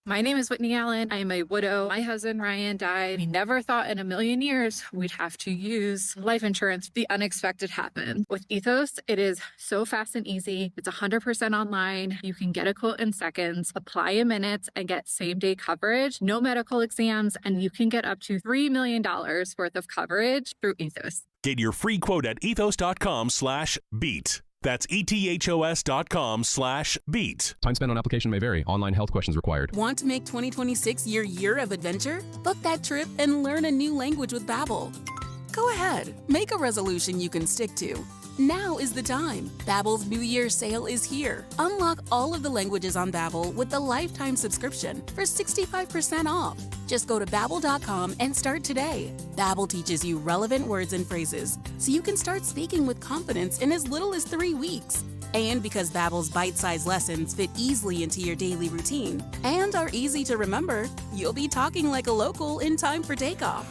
My name is Whitney Allen. I am a widow. My husband, Ryan, died. We never thought in a million years we'd have to use life insurance. The unexpected happened. With Ethos, it is so fast and easy. It's 100% online. You can get a quote in seconds, apply in minutes, and get same-day coverage, no medical exams, and you can get up to $3 million worth of coverage through Ethos. Get your free quote at ethos.com/beat. That's ethos.com/beat. Time spent on application may vary. Online health questions required. Want to make 2026 your year of adventure? Book that trip and learn a new language with Babbel. Go ahead, make a resolution you can stick to. Now is the time. Babbel's New Year sale is here. Unlock all of the languages on Babbel with the lifetime subscription for 65% off. Just go to Babbel.com and start today. Babbel teaches you relevant words and phrases, so you can start speaking with confidence in as little as 3 weeks. And because Babbel's bite-sized lessons fit easily into your daily routine and are easy to remember, you'll be talking like a local in time for takeoff.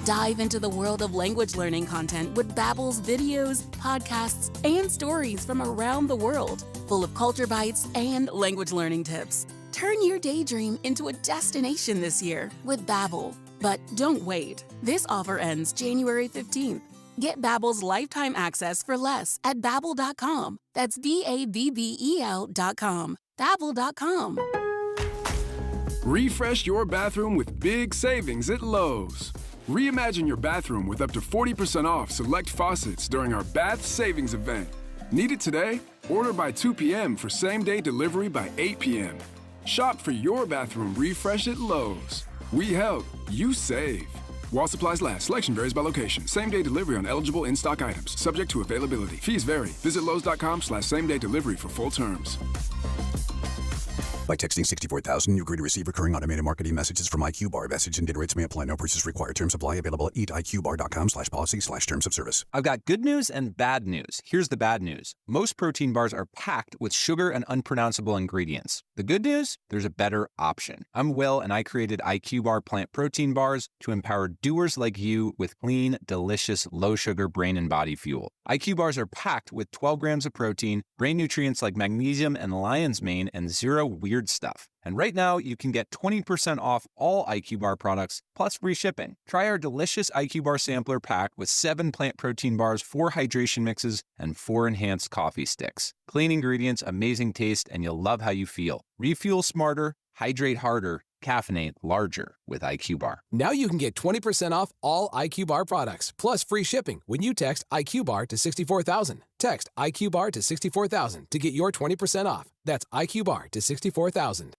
Dive into the world of language learning content with Babbel's videos, podcasts, and stories from around the world, full of culture bites and language learning tips. Turn your daydream into a destination this year with Babbel. But don't wait. This offer ends January 15th. Get Babbel's lifetime access for less at Babbel.com. That's Babbel.com. Babbel.com. Refresh your bathroom with big savings at Lowe's. Reimagine your bathroom with up to 40% off select faucets during our Bath Savings event. Need it today? Order by 2 p.m. for same-day delivery by 8 p.m. Shop for your bathroom refresh at Lowe's. We help, you save. While supplies last, selection varies by location. Same-day delivery on eligible in-stock items, subject to availability. Fees vary. Visit Lowes.com/same-day delivery for full terms. By texting 64,000, you agree to receive recurring automated marketing messages from IQ Bar. Message and data rates may apply. No purchase required. Terms apply. Available at eatiqbar.com/policy/terms of service. I've got good news and bad news. Here's the bad news. Most protein bars are packed with sugar and unpronounceable ingredients. The good news? There's a better option. I'm Will, and I created IQ Bar plant protein bars to empower doers like you with clean, delicious, low-sugar brain and body fuel. IQ Bars are packed with 12 grams of protein, brain nutrients like magnesium and lion's mane, and zero weird stuff. And right now, you can get 20% off all IQ Bar products, plus free shipping. Try our delicious IQ Bar sampler pack with 7 plant protein bars, 4 hydration mixes, and 4 enhanced coffee sticks. Clean ingredients, amazing taste, and you'll love how you feel. Refuel smarter, hydrate harder, caffeinate larger with IQ Bar. Now you can get 20% off all IQ Bar products, plus free shipping when you text IQ Bar to 64,000. Text IQ Bar to 64,000 to get your 20% off. That's IQ Bar to 64,000.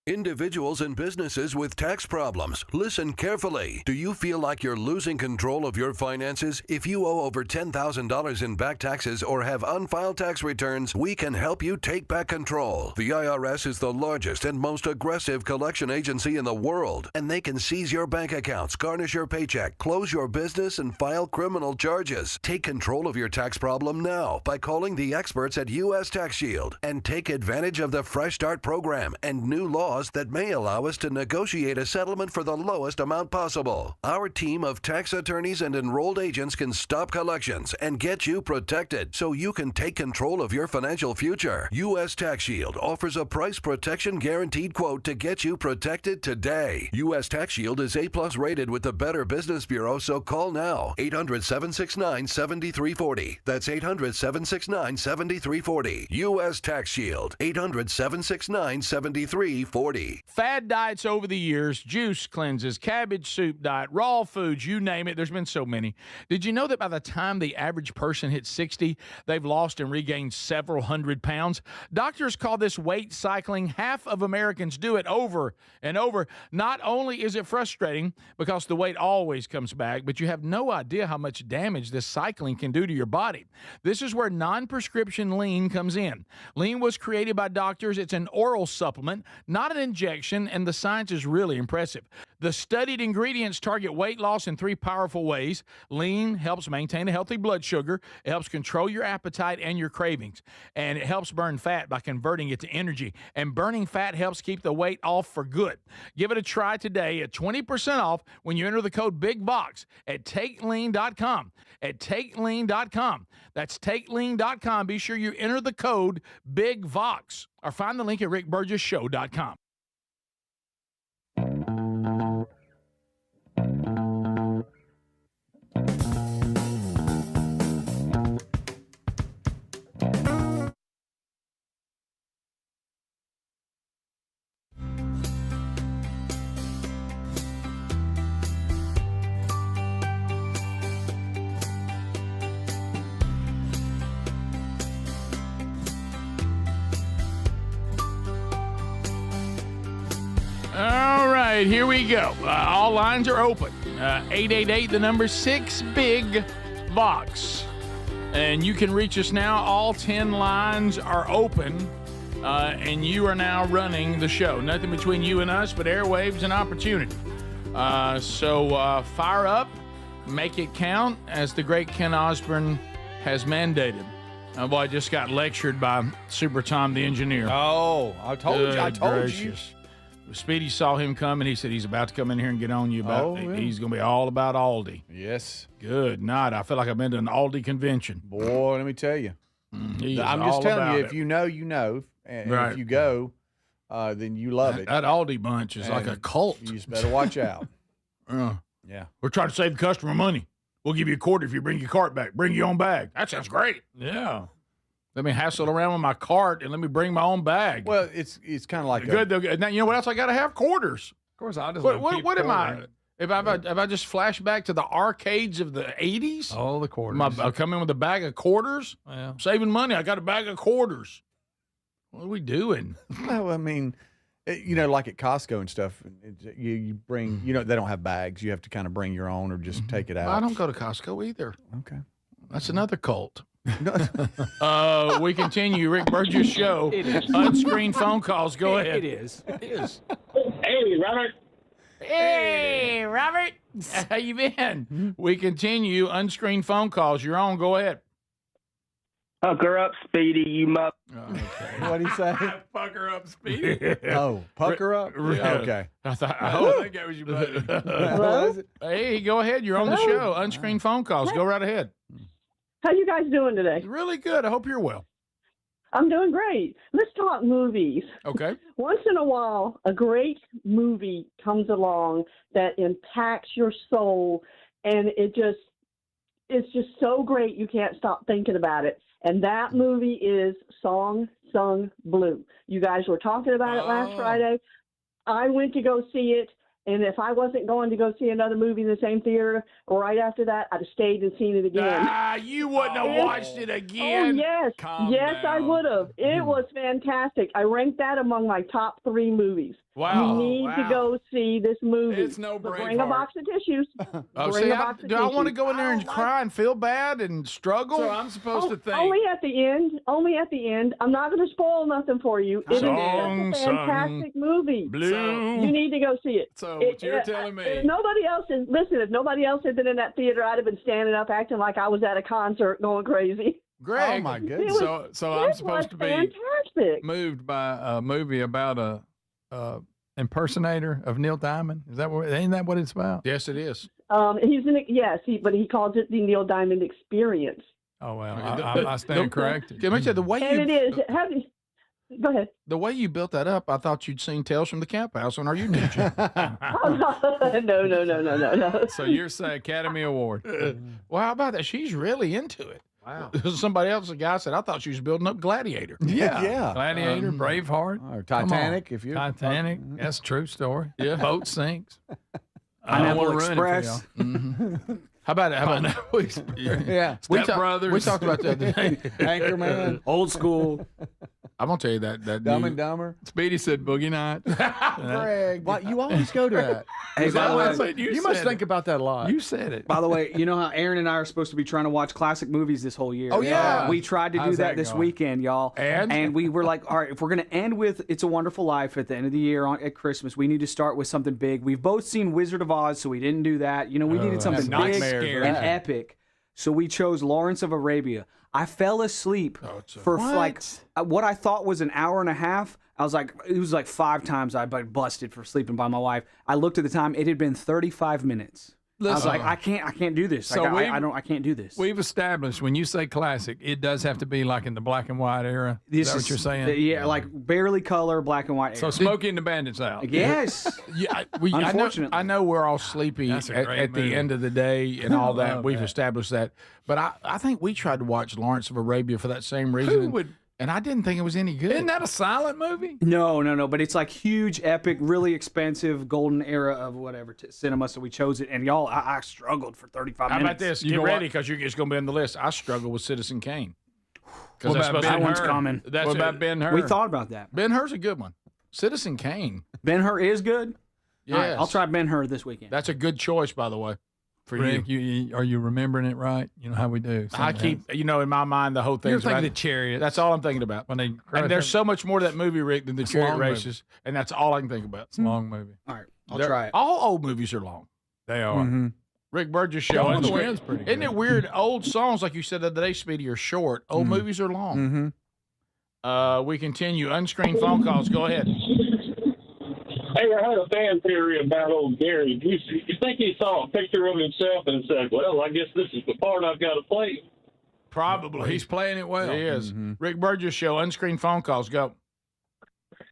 Individuals and businesses with tax problems, listen carefully. Do you feel like you're losing control of your finances? If you owe over $10,000 in back taxes or have unfiled tax returns, we can help you take back control. The IRS is the largest and most aggressive collection agency in the world, and they can seize your bank accounts, garnish your paycheck, close your business, and file criminal charges. Take control of your tax problem now by calling the experts at U.S. Tax Shield and take advantage of the Fresh Start program and new laws that may allow us to negotiate a settlement for the lowest amount possible. Our team of tax attorneys and enrolled agents can stop collections and get you protected so you can take control of your financial future. U.S. Tax Shield offers a price protection guaranteed quote to get you protected today. U.S. Tax Shield is A+ rated with the Better Business Bureau, so call now. 800-769-7340. That's 800-769-7340. U.S. Tax Shield. 800-769-7340. 40. Fad diets over the years, juice cleanses, cabbage soup diet, raw foods, you name it. There's been so many. Did you know that by the time the average person hits 60, they've lost and regained several hundred pounds? Doctors call this weight cycling. Half of Americans do it over and over. Not only is it frustrating because the weight always comes back, but you have no idea how much damage this cycling can do to your body. This is where non-prescription lean comes in. Lean was created by doctors. It's an oral supplement, not an injection, and the science is really impressive. The studied ingredients target weight loss in 3 powerful ways. Lean helps maintain a healthy blood sugar. It helps control your appetite and your cravings. And it helps burn fat by converting it to energy. And burning fat helps keep the weight off for good. Give it a try today at 20% off when you enter the code BIGVOX at TakeLean.com. At TakeLean.com. That's TakeLean.com. Be sure you enter the code BIGVOX or find the link at RickBurgessShow.com. All right, here we go. All lines are open. 888, the number 6 big Vox. And you can reach us now. All 10 lines are open, and you are now running the show. Nothing between you and us but airwaves and opportunity. So fire up, make it count, as the great Ken Osborne has mandated. Boy, I just got lectured by Super Tom the engineer. Oh, I told you. Speedy saw him come, and he said he's about to come in here and get on you about he's going to be all about Aldi. Yes. Good night. I feel like I've been to an Aldi convention. Boy, let me tell you. I'm just telling you, if you know, you know. And Right. if you go, then you love it. That Aldi bunch is like a cult. You just better watch out. Yeah. We're trying to save the customer money. We'll give you a quarter if you bring your cart back. Bring your own bag. That sounds great. Yeah. Let me hassle around with my cart and let me bring my own bag. Well, it's kind of like good. Now, you know what else? I got to have quarters. Of course, I just What am I? If I just flash back to the arcades of the 80s? All the quarters. I come in with a bag of quarters? Yeah. I'm saving money. I got a bag of quarters. What are we doing? No, I mean, like at Costco and stuff, you bring, they don't have bags. You have to kind of bring your own or just take it out. I don't go to Costco either. Okay. That's another cult. We continue. Rick Burgess Show. Unscreened phone calls. Go ahead. It is. Hey, Robert. Hey, Robert. How you been? We continue. Unscreened phone calls. You're on. Go ahead. Fuck her up, Speedy, you muck. What do you say? Fuck her up, Speedy. Oh, pucker up? Yeah. Okay. I think that was your buddy. Hello? Hey, go ahead. You're on the show. Unscreened phone calls. Go right ahead. How you guys doing today? Really good. I hope you're well. I'm doing great. Let's talk movies. Okay. Once in a while, a great movie comes along that impacts your soul, and it's just so great you can't stop thinking about it. And that movie is Song Sung Blue. You guys were talking about it last Friday. I went to go see it. And if I wasn't going to go see another movie in the same theater right after that, I'd have stayed and seen it again. You wouldn't have watched it again. Oh, yes. Yes, I would have. It was fantastic. I ranked that among my top 3 movies. Wow. You need to go see this movie. It's no But Braveheart. bring a box of tissues. Do I want to go in there and cry and feel bad and struggle? So I'm supposed to think. Only at the end. Only at the end. I'm not going to spoil nothing for you. It is a fantastic movie. Blue. You need to go see it. So what you're telling me. If nobody else had been in that theater, I'd have been standing up acting like I was at a concert going crazy. Greg. Oh, my goodness. So I'm supposed to be fantastic. moved by a movie about a impersonator of Neil Diamond. Ain't that what it's about? Yes, it is. But he calls it the Neil Diamond Experience. Oh well, I stand corrected. Let me tell you, the way And it is. Go ahead. The way you built that up, I thought you'd seen Tales from the Camp House on Are You Ninja? No. So you're saying Academy Award? Well, how about that? She's really into it. Wow. Somebody else, a guy said, I thought she was building up Gladiator. Yeah. Gladiator, Braveheart. Or Titanic, if you're. Titanic. That's a true story. Yeah. Boat sinks. Pineapple Express. How about Yeah. We Brothers. talked about that the other day. Anchorman. Old school. I'm going to tell you that Dumb new- and Dumber. Speedy said Boogie Night. Greg. Why, you always go to that. Hey, by the way, You must think about that a lot. You said it. By the way, you know how Aaron and I are supposed to be trying to watch classic movies this whole year? Oh, yeah. We tried to do How's that that this going? weekend, y'all. And we were like, all right, if we're going to end with It's a Wonderful Life at the end of the year at Christmas, we need to start with something big. We've both seen Wizard of Oz, so we didn't do that. You know, we needed something that's big nightmare. and epic. So we chose Lawrence of Arabia. I fell asleep for like what I thought was an hour and a half. I was like, it was like 5 times I busted for sleeping by my wife. I looked at the time; it had been 35 minutes. I was like, I can't do this. So I can't do this. We've established when you say classic, it does have to be like in the black and white era. Is that what you're saying? Yeah, like barely color, black and white. So era. Smokey and the Bandit's out. Yes. Yeah, Unfortunately. I know we're all sleepy That's a great at the movie. end of the day and all that. love We've that. established that. But I think we tried to watch Lawrence of Arabia for that same reason. Who would? And I didn't think it was any good. Isn't that a silent movie? No, but it's like huge, epic, really expensive, golden era of whatever cinema. So we chose it, and y'all, I struggled for 35 How minutes. about this? You Get know ready what? because it's going to be on the list. I struggle with Citizen Kane. What about that one's Ben-Hur? coming. What about Ben-Hur? We thought about that. Ben-Hur's a good one. Citizen Kane. Ben-Hur is good. Yes. All right, I'll try Ben-Hur this weekend. That's a good choice, by the way, for Rick, you. are you remembering it right? You know how we do. I keep, in my mind, the whole thing. You're thinking the Chariot. That's all I'm thinking about. When they And there's so much more to that movie, Rick, than the It's a chariot long races, and that's all I can think about. It's a long movie. All right, I'll They're- try it. All old movies are long. They are. Rick Burgess show. Gone with the Unscreened. Wind's pretty Isn't good. it weird? Old songs, like you said the other day, Speedy, are short. Old movies are long. We continue. Unscreened phone calls. Go ahead. Hey, I had a fan theory about old Gary. You think he saw a picture of himself and said, well, I guess this is the part I've got to play? Probably. He's playing it well. He is. Rick Burgess show. Unscreened phone calls. Go.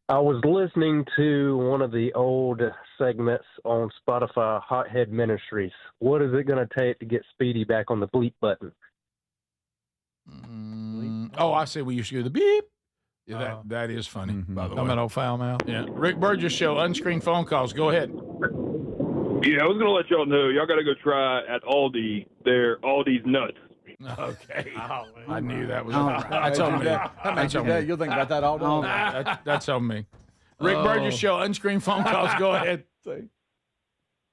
I was listening to one of the old segments on Spotify, Hothead Ministries. What is it going to take to get Speedy back on the bleep button? Oh, I see. We used to do the beep. Yeah, that is funny, by the way. Talking about old foul mouth. Yeah. Rick Burgess show. Unscreened phone calls. Go ahead. Yeah, I was going to let y'all know. Y'all got to go try at Aldi. They're Aldi's nuts. Okay. I knew that was. All right. That's on me. That's okay. You'll think about that all day. That's on me. Rick Burgess show. Unscreened phone calls. Go ahead.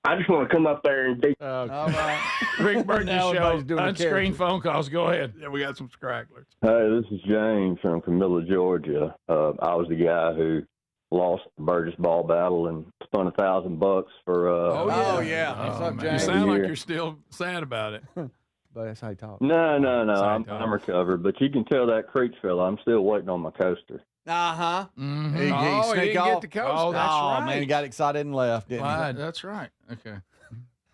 I just want to come up there and All right. Rick Burgess Now show. everybody's doing a Unscreened character. phone calls. Go ahead. Yeah, we got some scragglers. Hey, this is James from Camilla, Georgia. I was the guy who lost the Burgess ball battle and spun $1,000 for. Oh, yeah. What's up, man. James? You sound like Here. you're still sad about it. But that's how you talk. No. Side I'm recovered, but you can tell that Creech fella. I'm still waiting on my coaster. Uh-huh. Mhm. Oh, he sneak didn't off. get the coaster. Oh, that's right. Man, he got excited and left, didn't he? Lied. That's right. Okay.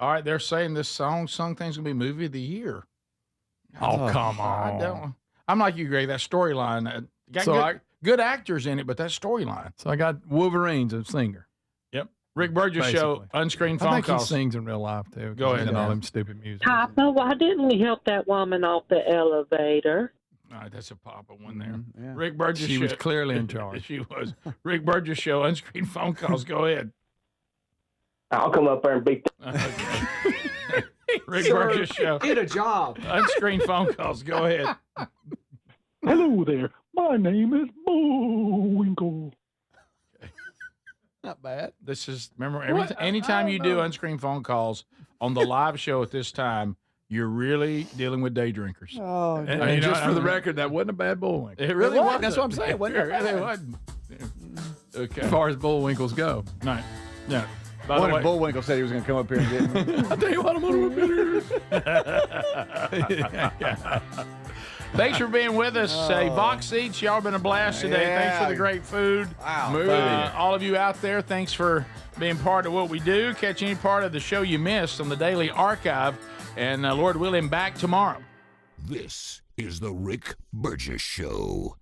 All right. They're saying this song thing's gonna be movie of the year. Oh, come I on. don't. I'm like you, Greg. That storyline. Got So good actors in it, but that storyline. So I got Wolverine's a singer. Yep. Rick Burgess show. Basically. Unscreened I phone think calls. he sings in real life too. Go ahead, And all Dan. them stupid music. Papa, why didn't we help that woman off the elevator? All right, that's a Papa one there. Yeah. Rick Burgess. She was show. clearly in charge. She was. Rick Burgess show. Unscreened phone calls. Go ahead. I'll come up there and beat Rick Burgess show. Get a job. Unscreened phone calls. Go ahead. Hello there. My name is Bullwinkle. Not bad. This is remember anytime you do unscreened phone calls on the live show at this time, you're really dealing with day drinkers. Oh, And just for the record, that wasn't a bad Bullwinkle. It really wasn't. wasn't. That's what I'm saying. It wasn't It that really bad. wasn't. Yeah. Okay. As far as Bullwinkles go. No. No. By What the if way, Bullwinkle said he was going to come up here and get me? I tell you what, I'm going to thanks for being with us. Box seats, y'all been a blast today. Yeah. Thanks for the great food. Wow. All of you out there, thanks for being part of what we do. Catch any part of the show you missed on the Daily Archive. And Lord willing, back tomorrow. This is the Rick Burgess Show.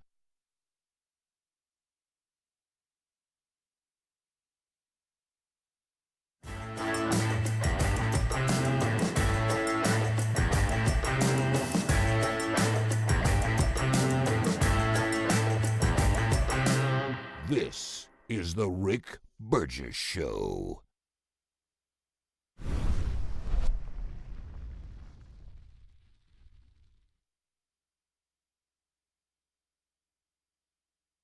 is the Rick Burgess Show.